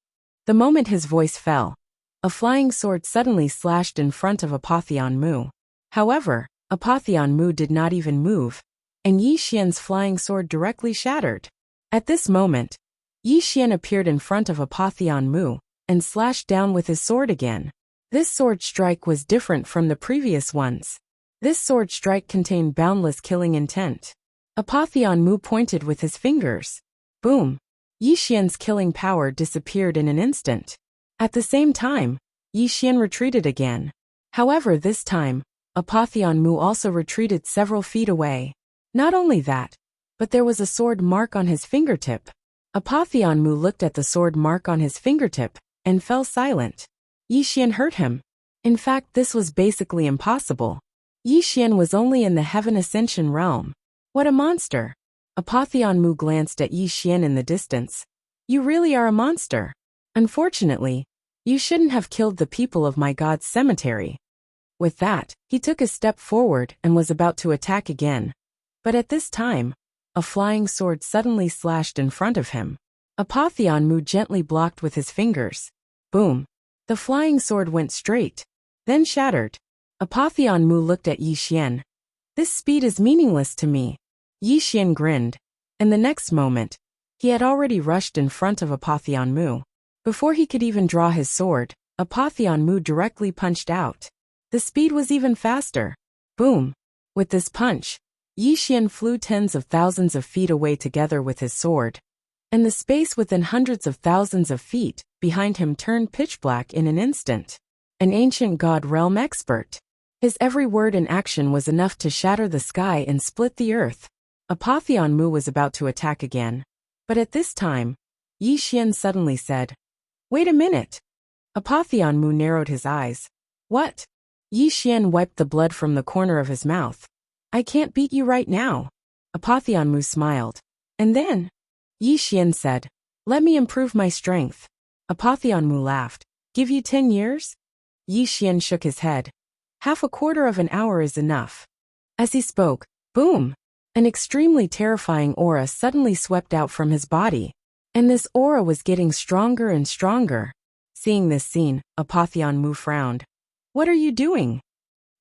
The moment his voice fell, a flying sword suddenly slashed in front of Apotheon Mu. However, Apotheon Mu did not even move, and Yi Xian's flying sword directly shattered. At this moment, Yi Xian appeared in front of Apotheon Mu, and slashed down with his sword again. This sword strike was different from the previous ones. This sword strike contained boundless killing intent. Apotheon Mu pointed with his fingers. Boom! Yi Xian's killing power disappeared in an instant. At the same time, Yi Xian retreated again. However, this time, Apotheon Mu also retreated several feet away. Not only that, but there was a sword mark on his fingertip. Apotheon Mu looked at the sword mark on his fingertip and fell silent. Yi Xian hurt him. In fact, this was basically impossible. Yi Xian was only in the Heaven Ascension realm. What a monster! Apotheon Mu glanced at Yi Xian in the distance. You really are a monster. Unfortunately, you shouldn't have killed the people of my god's cemetery. With that, he took a step forward and was about to attack again. But at this time, a flying sword suddenly slashed in front of him. Apotheon Mu gently blocked with his fingers. Boom! The flying sword went straight, then shattered. Apotheon Mu looked at Yi Xian. This speed is meaningless to me. Yi Xian grinned, and the next moment, he had already rushed in front of Apotheon Mu. Before he could even draw his sword, Apotheon Mu directly punched out. The speed was even faster. Boom! With this punch, Yi Xian flew tens of thousands of feet away together with his sword, and the space within hundreds of thousands of feet behind him turned pitch black in an instant. An ancient god realm expert. His every word and action was enough to shatter the sky and split the earth. Apotheon Mu was about to attack again, but at this time, Yi Xian suddenly said, "Wait a minute." Apotheon Mu narrowed his eyes. What? Yi Xian wiped the blood from the corner of his mouth. I can't beat you right now. Apotheon Mu smiled. And then, Yi Xian said, let me improve my strength. Apotheon Mu laughed. Give you 10 years? Yi Xian shook his head. Half a quarter of an hour is enough. As he spoke, boom! An extremely terrifying aura suddenly swept out from his body. And this aura was getting stronger and stronger. Seeing this scene, Apotheon Mu frowned. What are you doing?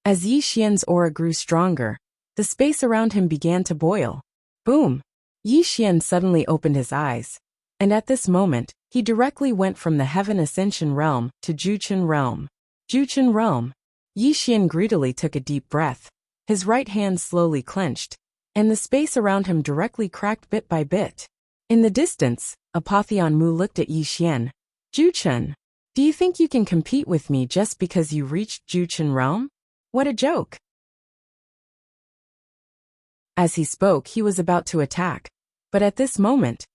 As Yi Xian's aura grew stronger, the space around him began to boil. Boom! Yi Xian suddenly opened his eyes. And at this moment, he directly went from the Heaven Ascension realm to Juchen realm. Juchen realm. Yi Xian greedily took a deep breath. His right hand slowly clenched, and the space around him directly cracked bit by bit. In the distance, Apotheon Mu looked at Yi Xian. Juchen, do you think you can compete with me just because you reached Juchen realm? What a joke! As he spoke, he was about to attack. But at this moment,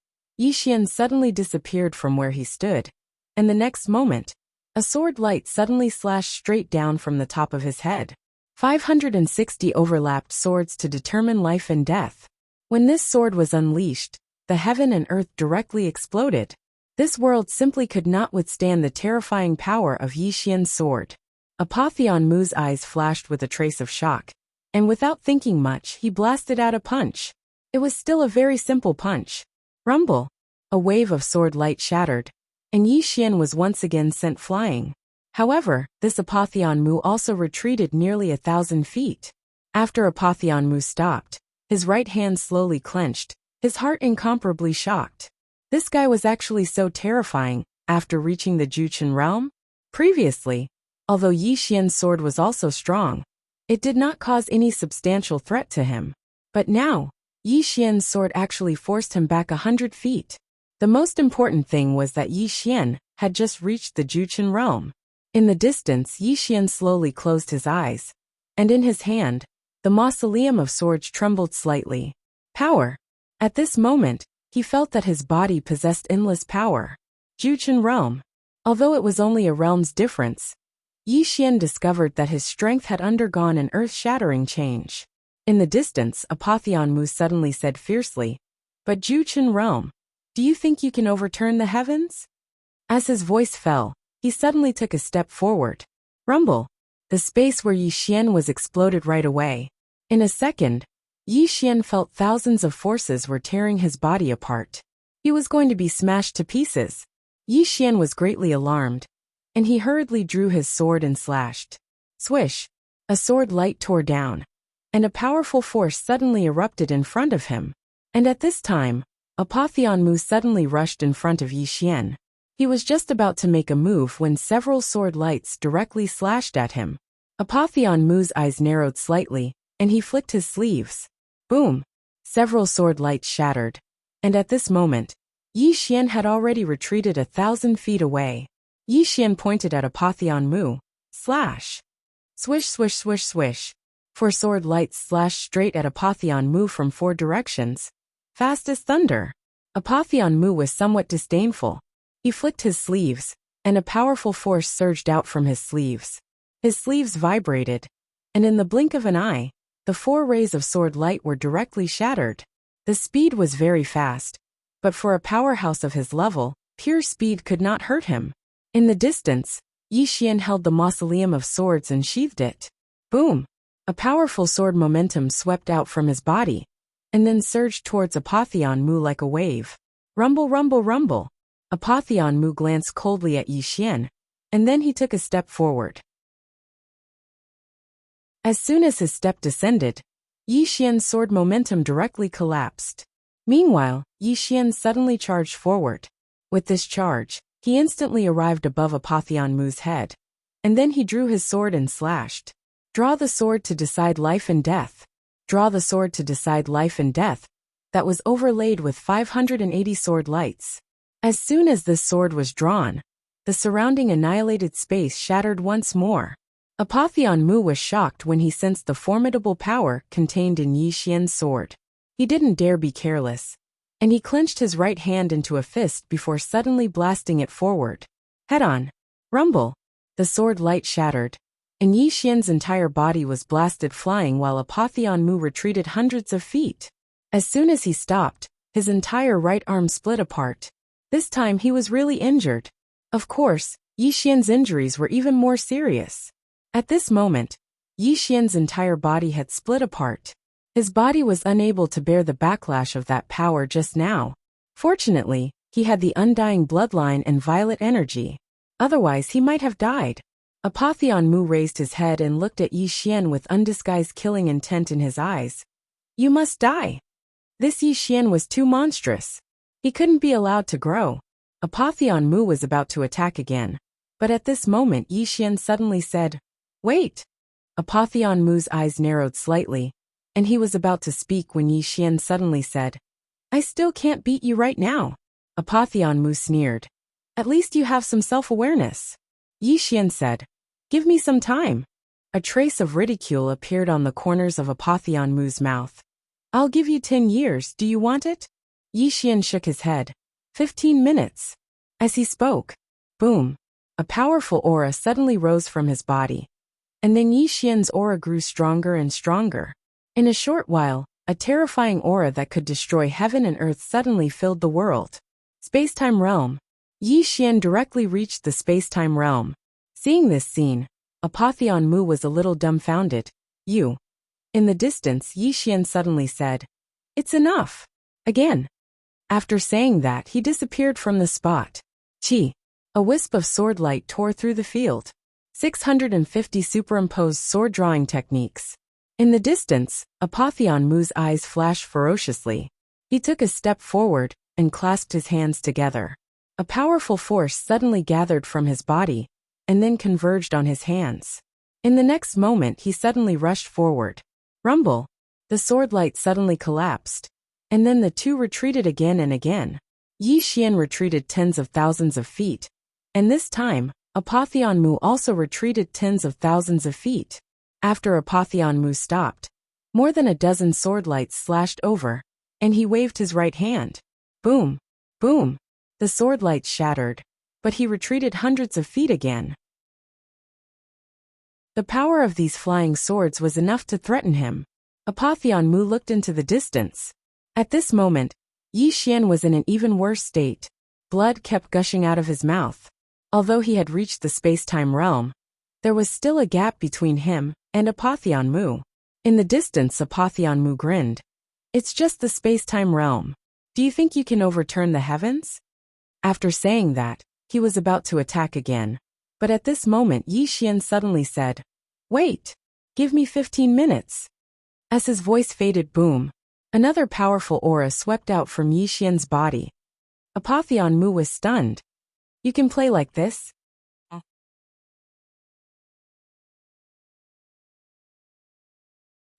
Yi Xian suddenly disappeared from where he stood. And the next moment, a sword light suddenly slashed straight down from the top of his head. 560 overlapped swords to determine life and death. When this sword was unleashed, the heaven and earth directly exploded. This world simply could not withstand the terrifying power of Yi Xian's sword. Apotheon Mu's eyes flashed with a trace of shock. And without thinking much, he blasted out a punch. It was still a very simple punch. Rumble! A wave of sword light shattered, and Yi Xian was once again sent flying. However, this Apotheon Mu also retreated nearly 1,000 feet. After Apotheon Mu stopped, his right hand slowly clenched, his heart incomparably shocked. This guy was actually so terrifying, after reaching the Juchen realm? Previously, although Yi Xian's sword was also strong, it did not cause any substantial threat to him. But now, Yi Xian's sword actually forced him back 100 feet. The most important thing was that Yi Xian had just reached the Juchen realm. In the distance, Yi Xian slowly closed his eyes, and in his hand, the mausoleum of swords trembled slightly. Power! At this moment, he felt that his body possessed endless power. Juchen realm. Although it was only a realm's difference, Yi Xian discovered that his strength had undergone an earth-shattering change. In the distance, Apotheon Mu suddenly said fiercely, But Juchen realm, do you think you can overturn the heavens? As his voice fell, he suddenly took a step forward. Rumble! The space where Yi Xian was exploded right away. In a second, Yi Xian felt thousands of forces were tearing his body apart. He was going to be smashed to pieces. Yi Xian was greatly alarmed, and he hurriedly drew his sword and slashed. Swish! A sword light tore down, and a powerful force suddenly erupted in front of him. And at this time, Apotheon Mu suddenly rushed in front of Yi Xian. He was just about to make a move when several sword lights directly slashed at him. Apotheon Mu's eyes narrowed slightly, and he flicked his sleeves. Boom! Several sword lights shattered. And at this moment, Yi Xian had already retreated 1,000 feet away. Yi Xian pointed at Apotheon Mu. Slash! Swish swish swish swish. 4 sword lights slashed straight at Apotheon Mu from 4 directions. Fast as thunder. Apotheon Mu was somewhat disdainful. He flicked his sleeves, and a powerful force surged out from his sleeves. His sleeves vibrated, and in the blink of an eye, the 4 rays of sword light were directly shattered. The speed was very fast, but for a powerhouse of his level, pure speed could not hurt him. In the distance, Yi Xian held the mausoleum of swords and sheathed it. Boom! A powerful sword momentum swept out from his body, and then surged towards Apotheon Mu like a wave. Rumble rumble rumble! Apotheon Mu glanced coldly at Yi Xian, and then he took a step forward. As soon as his step descended, Yi Xian's sword momentum directly collapsed. Meanwhile, Yi Xian suddenly charged forward. With this charge, he instantly arrived above Apotheon Mu's head, and then he drew his sword and slashed. Draw the sword to decide life and death. Draw the sword to decide life and death. That was overlaid with 580 sword lights. As soon as this sword was drawn, the surrounding annihilated space shattered once more. Apotheon Mu was shocked when he sensed the formidable power contained in Yi Xian's sword. He didn't dare be careless, and he clenched his right hand into a fist before suddenly blasting it forward. Head on. Rumble. The sword light shattered, and Yi Xian's entire body was blasted flying while Apotheon Mu retreated hundreds of feet. As soon as he stopped, his entire right arm split apart. This time he was really injured. Of course, Yi Xian's injuries were even more serious. At this moment, Yi Xian's entire body had split apart. His body was unable to bear the backlash of that power just now. Fortunately, he had the undying bloodline and violet energy. Otherwise he might have died. Apotheon Mu raised his head and looked at Yi Xian with undisguised killing intent in his eyes. You must die. This Yi Xian was too monstrous. He couldn't be allowed to grow. Apotheon Mu was about to attack again. But at this moment Yi Xian suddenly said, Wait! Apotheon Mu's eyes narrowed slightly, and he was about to speak when Yi Xian suddenly said, I still can't beat you right now. Apotheon Mu sneered. At least you have some self-awareness. Yi Xian said, Give me some time. A trace of ridicule appeared on the corners of Apotheon Mu's mouth. I'll give you 10 years, do you want it? Yi Xian shook his head. 15 minutes. As he spoke, boom, a powerful aura suddenly rose from his body. And then Yi Xian's aura grew stronger and stronger. In a short while, a terrifying aura that could destroy heaven and earth suddenly filled the world. Space-time realm. Yi Xian directly reached the space-time realm. Seeing this scene, Apotheon Mu was a little dumbfounded. You. In the distance, Yi Xian suddenly said, It's enough. Again. After saying that, he disappeared from the spot. Chi. A wisp of sword light tore through the field. 650 superimposed sword drawing techniques. In the distance, Apotheon Mu's eyes flashed ferociously. He took a step forward and clasped his hands together. A powerful force suddenly gathered from his body and then converged on his hands. In the next moment he suddenly rushed forward. Rumble! The sword light suddenly collapsed, and then the two retreated again and again. Yi Xian retreated tens of thousands of feet, and this time, Apotheon Mu also retreated tens of thousands of feet. After Apotheon Mu stopped, more than a dozen sword lights slashed over, and he waved his right hand. Boom! Boom! The sword lights shattered, but he retreated hundreds of feet again. The power of these flying swords was enough to threaten him. Apotheon Mu looked into the distance. At this moment, Yi Xian was in an even worse state. Blood kept gushing out of his mouth. Although he had reached the space-time realm, there was still a gap between him and Apotheon Mu. In the distance, Apotheon Mu grinned. It's just the space-time realm. Do you think you can overturn the heavens? After saying that, he was about to attack again. But at this moment Yi Xian suddenly said, Wait! Give me 15 minutes. As his voice faded, boom! Another powerful aura swept out from Yi Xian's body. Apotheon Mu was stunned. You can play like this?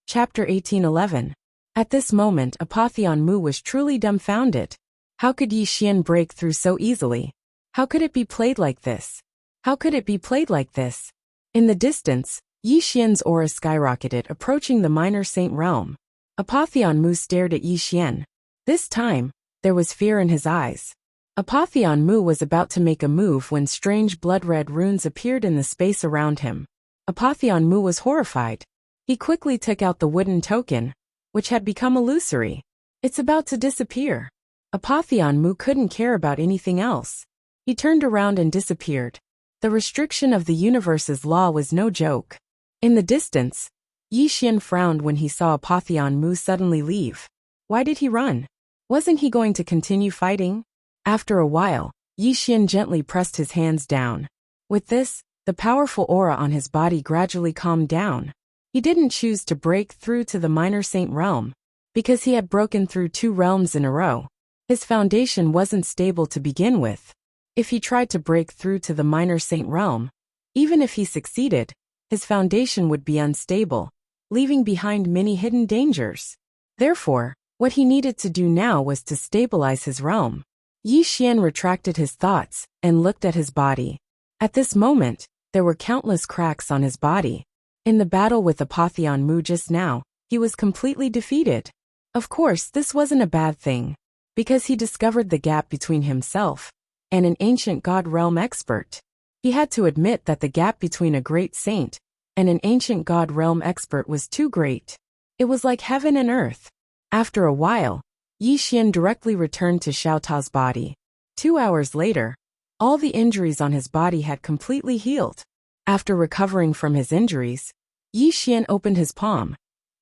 Chapter 1811. At this moment Apotheon Mu was truly dumbfounded. How could Yi Xian break through so easily? How could it be played like this? How could it be played like this? In the distance, Yi Xian's aura skyrocketed, approaching the minor saint realm. Apotheon Mu stared at Yi Xian. This time, there was fear in his eyes. Apotheon Mu was about to make a move when strange blood-red runes appeared in the space around him. Apotheon Mu was horrified. He quickly took out the wooden token, which had become illusory. It's about to disappear. Apotheon Mu couldn't care about anything else. He turned around and disappeared. The restriction of the universe's law was no joke. In the distance, Yi Xian frowned when he saw Apotheon Mu suddenly leave. Why did he run? Wasn't he going to continue fighting? After a while, Yi Xian gently pressed his hands down. With this, the powerful aura on his body gradually calmed down. He didn't choose to break through to the minor saint realm, because he had broken through 2 realms in a row. His foundation wasn't stable to begin with. If he tried to break through to the minor saint realm, even if he succeeded, his foundation would be unstable, leaving behind many hidden dangers. Therefore, what he needed to do now was to stabilize his realm. Yi Xian retracted his thoughts and looked at his body. At this moment, there were countless cracks on his body. In the battle with Apotheon Mu just now, he was completely defeated. Of course, this wasn't a bad thing, because he discovered the gap between himself and an ancient god realm expert. He had to admit that the gap between a great saint and an ancient god realm expert was too great. It was like heaven and earth. After a while, Yi Xian directly returned to Xiaotao's body. 2 hours later, all the injuries on his body had completely healed. After recovering from his injuries, Yi Xian opened his palm,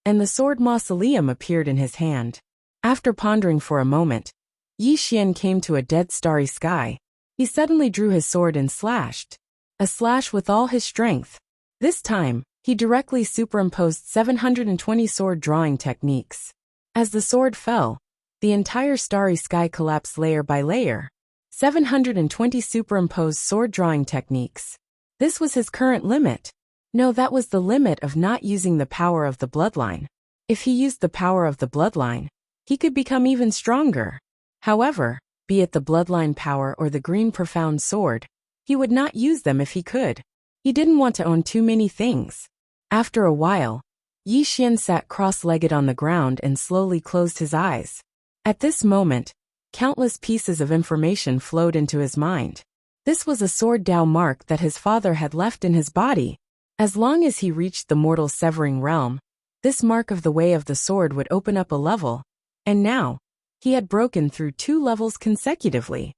and the sword mausoleum appeared in his hand. After pondering for a moment, Yi Xian came to a dead starry sky. He suddenly drew his sword and slashed. A slash with all his strength. This time, he directly superimposed 720 sword drawing techniques. As the sword fell, the entire starry sky collapsed layer by layer. 720 superimposed sword drawing techniques. This was his current limit. No, that was the limit of not using the power of the bloodline. If he used the power of the bloodline, he could become even stronger. However, be it the bloodline power or the green profound sword, he would not use them if he could. He didn't want to own too many things. After a while, Yi Xian sat cross-legged on the ground and slowly closed his eyes. At this moment, countless pieces of information flowed into his mind. This was a sword Dao mark that his father had left in his body. As long as he reached the mortal severing realm, this mark of the way of the sword would open up a level, and now, he had broken through 2 levels consecutively.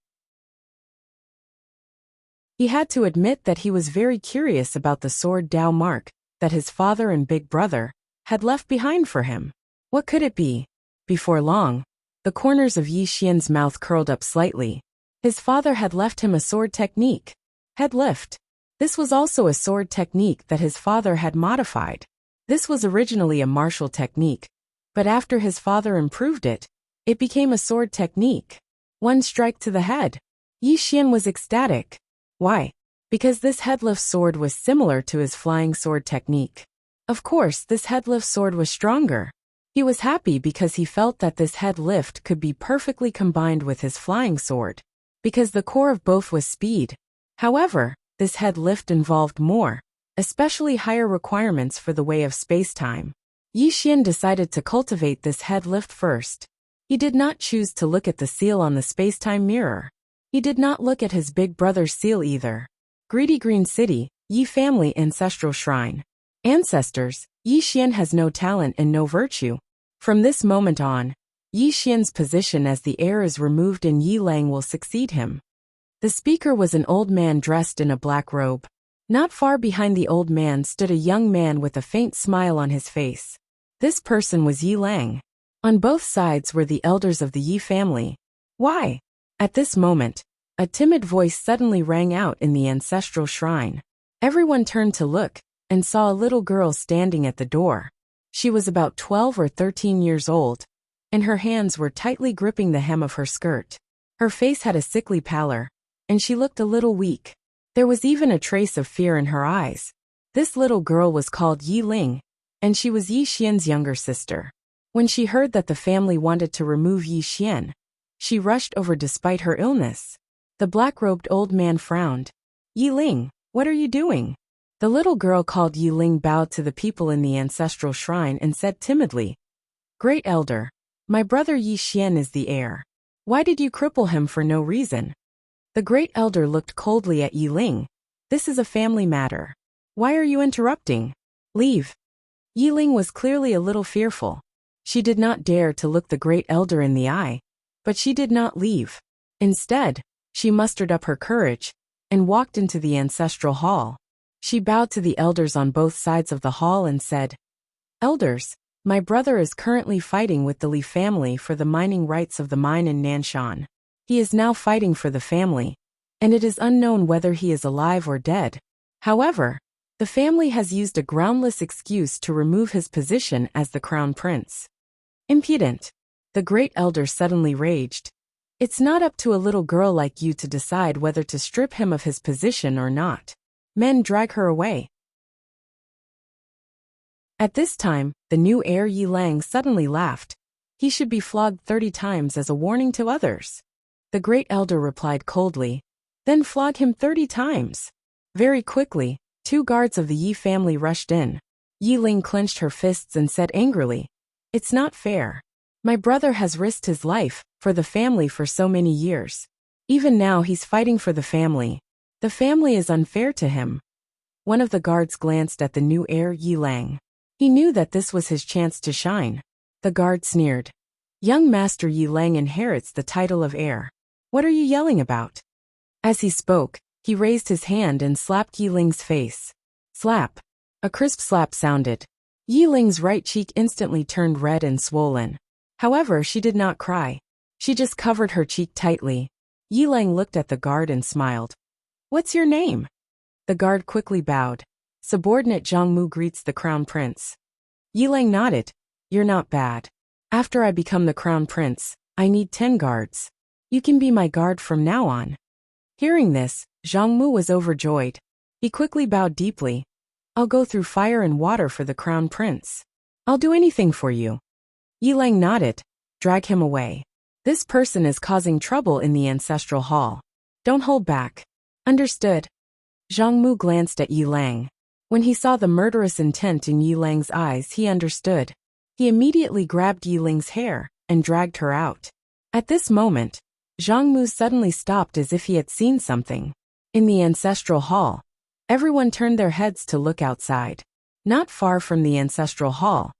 He had to admit that he was very curious about the sword Dao mark that his father and big brother had left behind for him. What could it be? Before long, the corners of Yi Xian's mouth curled up slightly. His father had left him a sword technique. Head lift. This was also a sword technique that his father had modified. This was originally a martial technique, but after his father improved it, it became a sword technique. 1 strike to the head. Yi Xian was ecstatic. Why? Because this headlift sword was similar to his flying sword technique. Of course, this headlift sword was stronger. He was happy because he felt that this head lift could be perfectly combined with his flying sword, because the core of both was speed. However, this head lift involved more, especially higher requirements for the way of space-time. Yi Xian decided to cultivate this head lift first. He did not choose to look at the seal on the space-time mirror. He did not look at his big brother's seal either. Greedy Green City, Yi Family Ancestral Shrine. Ancestors, Yi Xian has no talent and no virtue. From this moment on, Yi Xian's position as the heir is removed and Yi Lang will succeed him. The speaker was an old man dressed in a black robe. Not far behind the old man stood a young man with a faint smile on his face. This person was Yi Lang. On both sides were the elders of the Yi family. Why? At this moment, a timid voice suddenly rang out in the ancestral shrine. Everyone turned to look and saw a little girl standing at the door. She was about 12 or 13 years old, and her hands were tightly gripping the hem of her skirt. Her face had a sickly pallor, and she looked a little weak. There was even a trace of fear in her eyes. This little girl was called Yi Ling, and she was Yi Xian's younger sister. When she heard that the family wanted to remove Yi Xian, she rushed over despite her illness. The black-robed old man frowned. Yi Ling, what are you doing? The little girl called Yi Ling bowed to the people in the ancestral shrine and said timidly, Great Elder, my brother Yi Xian is the heir. Why did you cripple him for no reason? The Great Elder looked coldly at Yi Ling. This is a family matter. Why are you interrupting? Leave. Yi Ling was clearly a little fearful. She did not dare to look the Great Elder in the eye, but she did not leave. Instead, she mustered up her courage and walked into the ancestral hall. She bowed to the elders on both sides of the hall and said, Elders, my brother is currently fighting with the Li family for the mining rights of the mine in Nanshan. He is now fighting for the family, and it is unknown whether he is alive or dead. However, the family has used a groundless excuse to remove his position as the crown prince. Impudent! The Great Elder suddenly raged. It's not up to a little girl like you to decide whether to strip him of his position or not. Men, drag her away. At this time, the new heir Yi Lang suddenly laughed. He should be flogged 30 times as a warning to others. The Great Elder replied coldly, Then flog him 30 times. Very quickly, 2 guards of the Yi family rushed in. Yi Ling clenched her fists and said angrily, It's not fair. My brother has risked his life for the family for so many years. Even now he's fighting for the family. The family is unfair to him. One of the guards glanced at the new heir Yi Lang. He knew that this was his chance to shine. The guard sneered. Young Master Yi Lang inherits the title of heir. What are you yelling about? As he spoke, he raised his hand and slapped Yi Ling's face. Slap. A crisp slap sounded. Yi Ling's right cheek instantly turned red and swollen. However, she did not cry. She just covered her cheek tightly. Yi Lang looked at the guard and smiled. What's your name? The guard quickly bowed. Subordinate Zhang Mu greets the crown prince. Yi Lang nodded. You're not bad. After I become the crown prince, I need 10 guards. You can be my guard from now on. Hearing this, Zhang Mu was overjoyed. He quickly bowed deeply. I'll go through fire and water for the crown prince. I'll do anything for you. Yi Lang nodded. Drag him away. This person is causing trouble in the ancestral hall. Don't hold back. Understood. Zhang Mu glanced at Yi Lang. When he saw the murderous intent in Yi Lang's eyes, he understood. He immediately grabbed Yi Ling's hair and dragged her out. At this moment, Zhang Mu suddenly stopped as if he had seen something. In the ancestral hall, everyone turned their heads to look outside. Not far from the ancestral hall,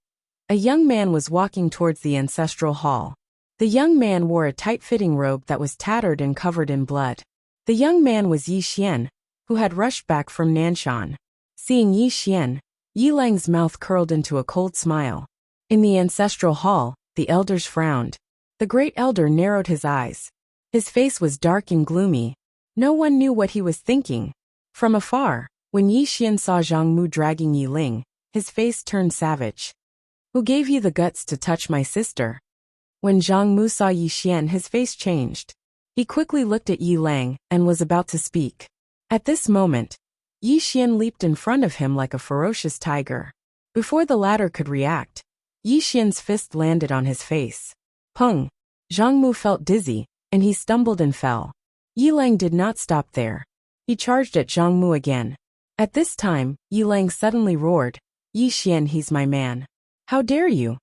a young man was walking towards the ancestral hall. The young man wore a tight-fitting robe that was tattered and covered in blood. The young man was Yi Xian, who had rushed back from Nanshan. Seeing Yi Xian, Yi Lang's mouth curled into a cold smile. In the ancestral hall, the elders frowned. The Great Elder narrowed his eyes. His face was dark and gloomy. No one knew what he was thinking. From afar, when Yi Xian saw Zhang Mu dragging Yi Ling, his face turned savage. Who gave you the guts to touch my sister? When Zhang Mu saw Yi Xian, his face changed. He quickly looked at Yi Lang and was about to speak. At this moment, Yi Xian leaped in front of him like a ferocious tiger. Before the latter could react, Yi Xian's fist landed on his face. Pung! Zhang Mu felt dizzy, and he stumbled and fell. Yi Lang did not stop there. He charged at Zhang Mu again. At this time, Yi Lang suddenly roared, Yi Xian, he's my man. How dare you?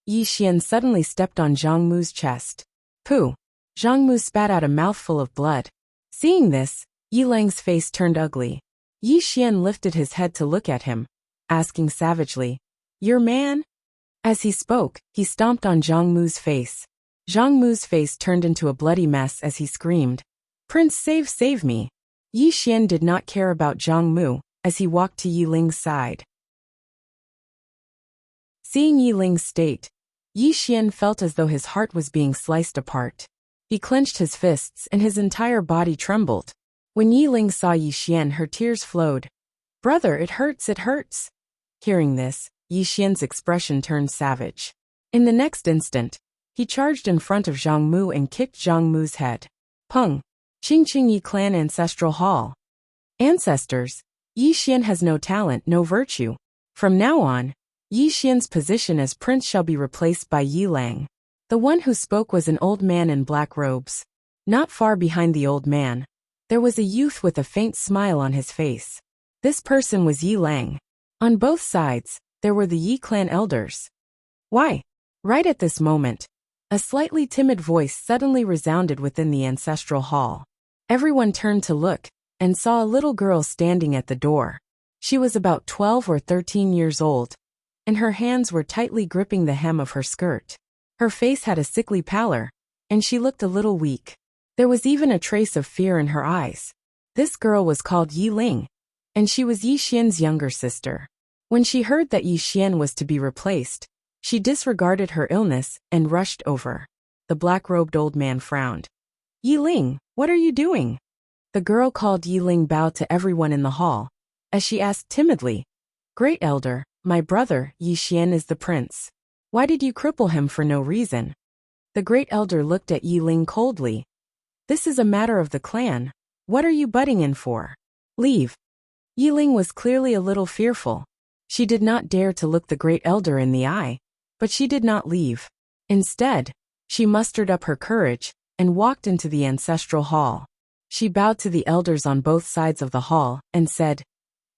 Yi Xian suddenly stepped on Zhang Mu's chest. Pooh! Zhang Mu spat out a mouthful of blood. Seeing this, Yi Lang's face turned ugly. Yi Xian lifted his head to look at him, asking savagely, Your man? As he spoke, he stomped on Zhang Mu's face. Zhang Mu's face turned into a bloody mess as he screamed, Prince, save me. Yi Xian did not care about Zhang Mu as he walked to Yi Ling's side. Seeing Yi Ling's state, Yi Xian felt as though his heart was being sliced apart. He clenched his fists and his entire body trembled. When Yi Ling saw Yi Xian, her tears flowed. Brother, it hurts, it hurts. Hearing this, Yi Xian's expression turned savage. In the next instant, he charged in front of Zhang Mu and kicked Zhang Mu's head. Pung! Qingqing Yi Clan Ancestral Hall. Ancestors, Yi Xian has no talent, no virtue. From now on, Yi Xian's position as prince shall be replaced by Yi Lang. The one who spoke was an old man in black robes. Not far behind the old man, there was a youth with a faint smile on his face. This person was Yi Lang. On both sides, there were the Yi clan elders. Why? Right at this moment, a slightly timid voice suddenly resounded within the ancestral hall. Everyone turned to look, and saw a little girl standing at the door. She was about 12 or 13 years old, and her hands were tightly gripping the hem of her skirt. Her face had a sickly pallor, and she looked a little weak. There was even a trace of fear in her eyes. This girl was called Yi Ling, and she was Yi Xian's younger sister. When she heard that Yi Xian was to be replaced, she disregarded her illness and rushed over. The black-robed old man frowned. Yi Ling, what are you doing? The girl called Yi Ling bowed to everyone in the hall, as she asked timidly, Great Elder, my brother, Yi Xian is the prince. Why did you cripple him for no reason? The Great Elder looked at Yi Ling coldly. This is a matter of the clan. What are you butting in for? Leave. Yi Ling was clearly a little fearful. She did not dare to look the Great Elder in the eye, but she did not leave. Instead, she mustered up her courage and walked into the ancestral hall. She bowed to the elders on both sides of the hall and said,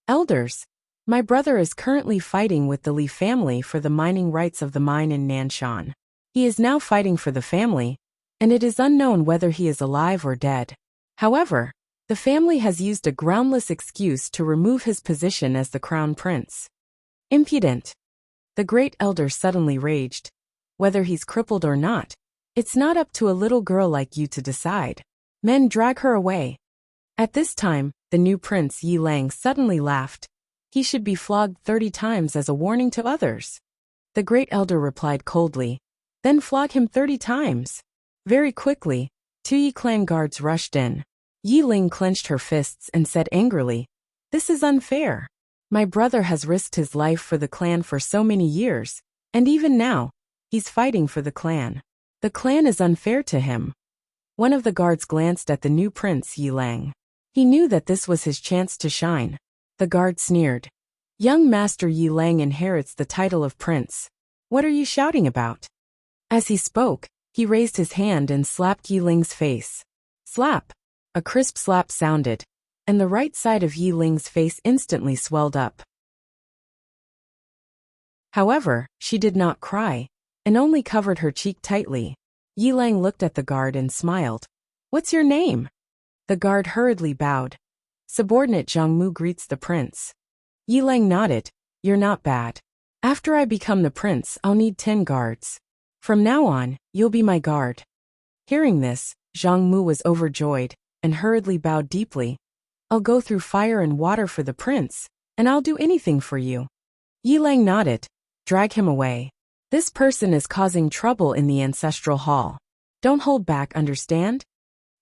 Elders, my brother is currently fighting with the Li family for the mining rights of the mine in Nanshan. He is now fighting for the family, and it is unknown whether he is alive or dead. However, the family has used a groundless excuse to remove his position as the crown prince. Impudent. The Great Elder suddenly raged. Whether he's crippled or not, it's not up to a little girl like you to decide. Men, drag her away. At this time, the new prince Yi Lang suddenly laughed. He should be flogged 30 times as a warning to others. The Great Elder replied coldly. Then flog him 30 times. Very quickly, 2 Yi clan guards rushed in. Yi Ling clenched her fists and said angrily, This is unfair. My brother has risked his life for the clan for so many years, and even now, he's fighting for the clan. The clan is unfair to him. One of the guards glanced at the new prince Yi Lang. He knew that this was his chance to shine. The guard sneered. Young Master Yi Lang inherits the title of prince. What are you shouting about? As he spoke, he raised his hand and slapped Yi Ling's face. Slap! A crisp slap sounded, and the right side of Yi Ling's face instantly swelled up. However, she did not cry, and only covered her cheek tightly. Yi Lang looked at the guard and smiled. What's your name? The guard hurriedly bowed. Subordinate Zhang Mu greets the prince. Yi Lang nodded. You're not bad. After I become the prince, I'll need 10 guards. From now on, you'll be my guard. Hearing this, Zhang Mu was overjoyed, and hurriedly bowed deeply. I'll go through fire and water for the prince, and I'll do anything for you. Yi Lang nodded. Drag him away. This person is causing trouble in the ancestral hall. Don't hold back, understand?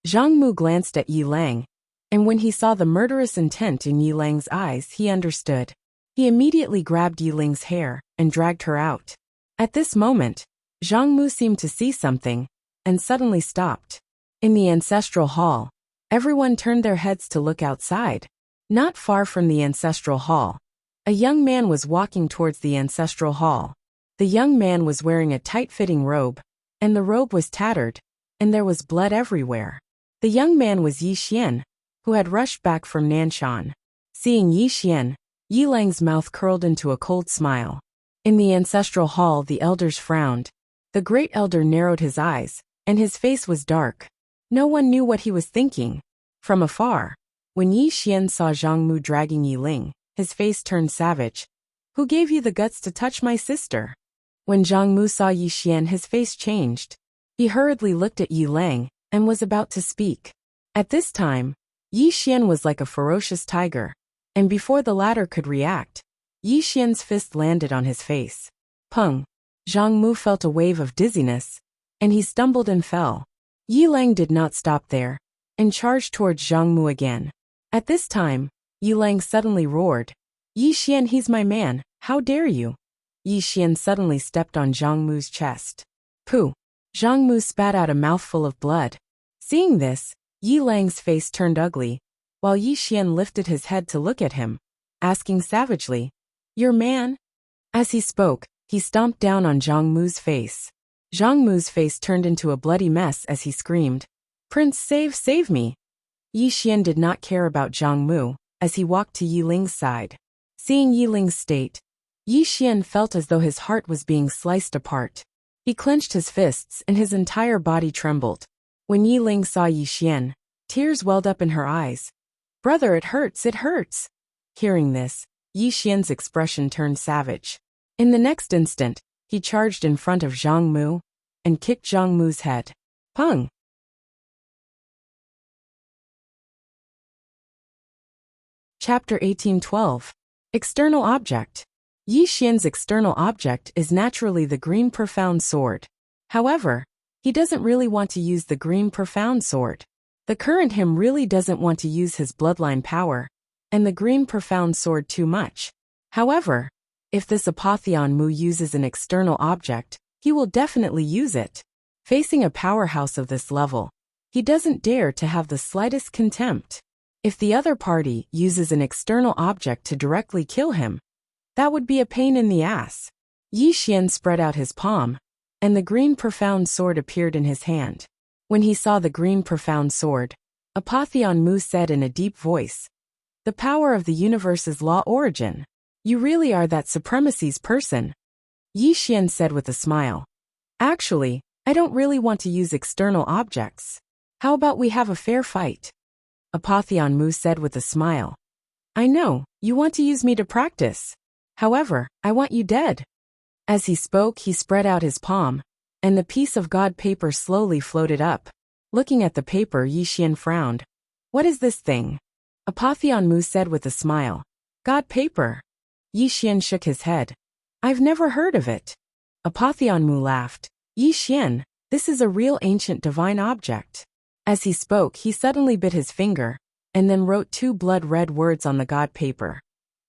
Zhang Mu glanced at Yi Lang, and when he saw the murderous intent in Yi Lang's eyes, he understood. He immediately grabbed Yi Ling's hair and dragged her out. At this moment, Zhang Mu seemed to see something, and suddenly stopped. In the ancestral hall, everyone turned their heads to look outside. Not far from the ancestral hall, a young man was walking towards the ancestral hall. The young man was wearing a tight-fitting robe, and the robe was tattered, and there was blood everywhere. The young man was Yi Xian, who had rushed back from Nanshan. Seeing Yi Xian, Yi Lang's mouth curled into a cold smile. In the ancestral hall, the elders frowned. The Great Elder narrowed his eyes, and his face was dark. No one knew what he was thinking. From afar, when Yi Xian saw Zhang Mu dragging Yi Ling, his face turned savage. Who gave you the guts to touch my sister? When Zhang Mu saw Yi Xian, his face changed. He hurriedly looked at Yi Lang, and was about to speak. At this time, Yi Xian was like a ferocious tiger, and before the latter could react, Yi Xian's fist landed on his face. Pung! Zhang Mu felt a wave of dizziness, and he stumbled and fell. Yi Lang did not stop there, and charged towards Zhang Mu again. At this time, Yi Lang suddenly roared. Yi Xian, he's my man, how dare you? Yi Xian suddenly stepped on Zhang Mu's chest. Pooh! Zhang Mu spat out a mouthful of blood. Seeing this, Yi Lang's face turned ugly, while Yi Xian lifted his head to look at him, asking savagely, "Your man?" As he spoke, he stomped down on Zhang Mu's face. Zhang Mu's face turned into a bloody mess as he screamed, "Prince, save me!" Yi Xian did not care about Zhang Mu, as he walked to Yi Ling's side. Seeing Yi Ling's state, Yi Xian felt as though his heart was being sliced apart. He clenched his fists and his entire body trembled. When Yi Ling saw Yi Xian, tears welled up in her eyes. "Brother, it hurts, it hurts!" Hearing this, Yi Xian's expression turned savage. In the next instant, he charged in front of Zhang Mu and kicked Zhang Mu's head. Pung! Chapter 1812. External Object. Yi Xian's external object is naturally the green profound sword. However, he doesn't really want to use the green profound sword. The current him really doesn't want to use his bloodline power and the green profound sword too much. However, if this Apotheon Mu uses an external object, he will definitely use it. Facing a powerhouse of this level, he doesn't dare to have the slightest contempt. If the other party uses an external object to directly kill him, that would be a pain in the ass. Yi Xian spread out his palm, and the green profound sword appeared in his hand. When he saw the green profound sword, Apotheon Mu said in a deep voice, "The power of the universe's law origin. You really are that supremacy's person." Yi Xian said with a smile, "Actually, I don't really want to use external objects. How about we have a fair fight?" Apotheon Mu said with a smile, "I know, you want to use me to practice. However, I want you dead." As he spoke, he spread out his palm, and the piece of God paper slowly floated up. Looking at the paper, Yi Xian frowned. "What is this thing?" Apotheon Mu said with a smile, "God paper." Yi Xian shook his head. "I've never heard of it." Apotheon Mu laughed. "Yi Xian, this is a real ancient divine object." As he spoke, he suddenly bit his finger, and then wrote two blood-red words on the God paper.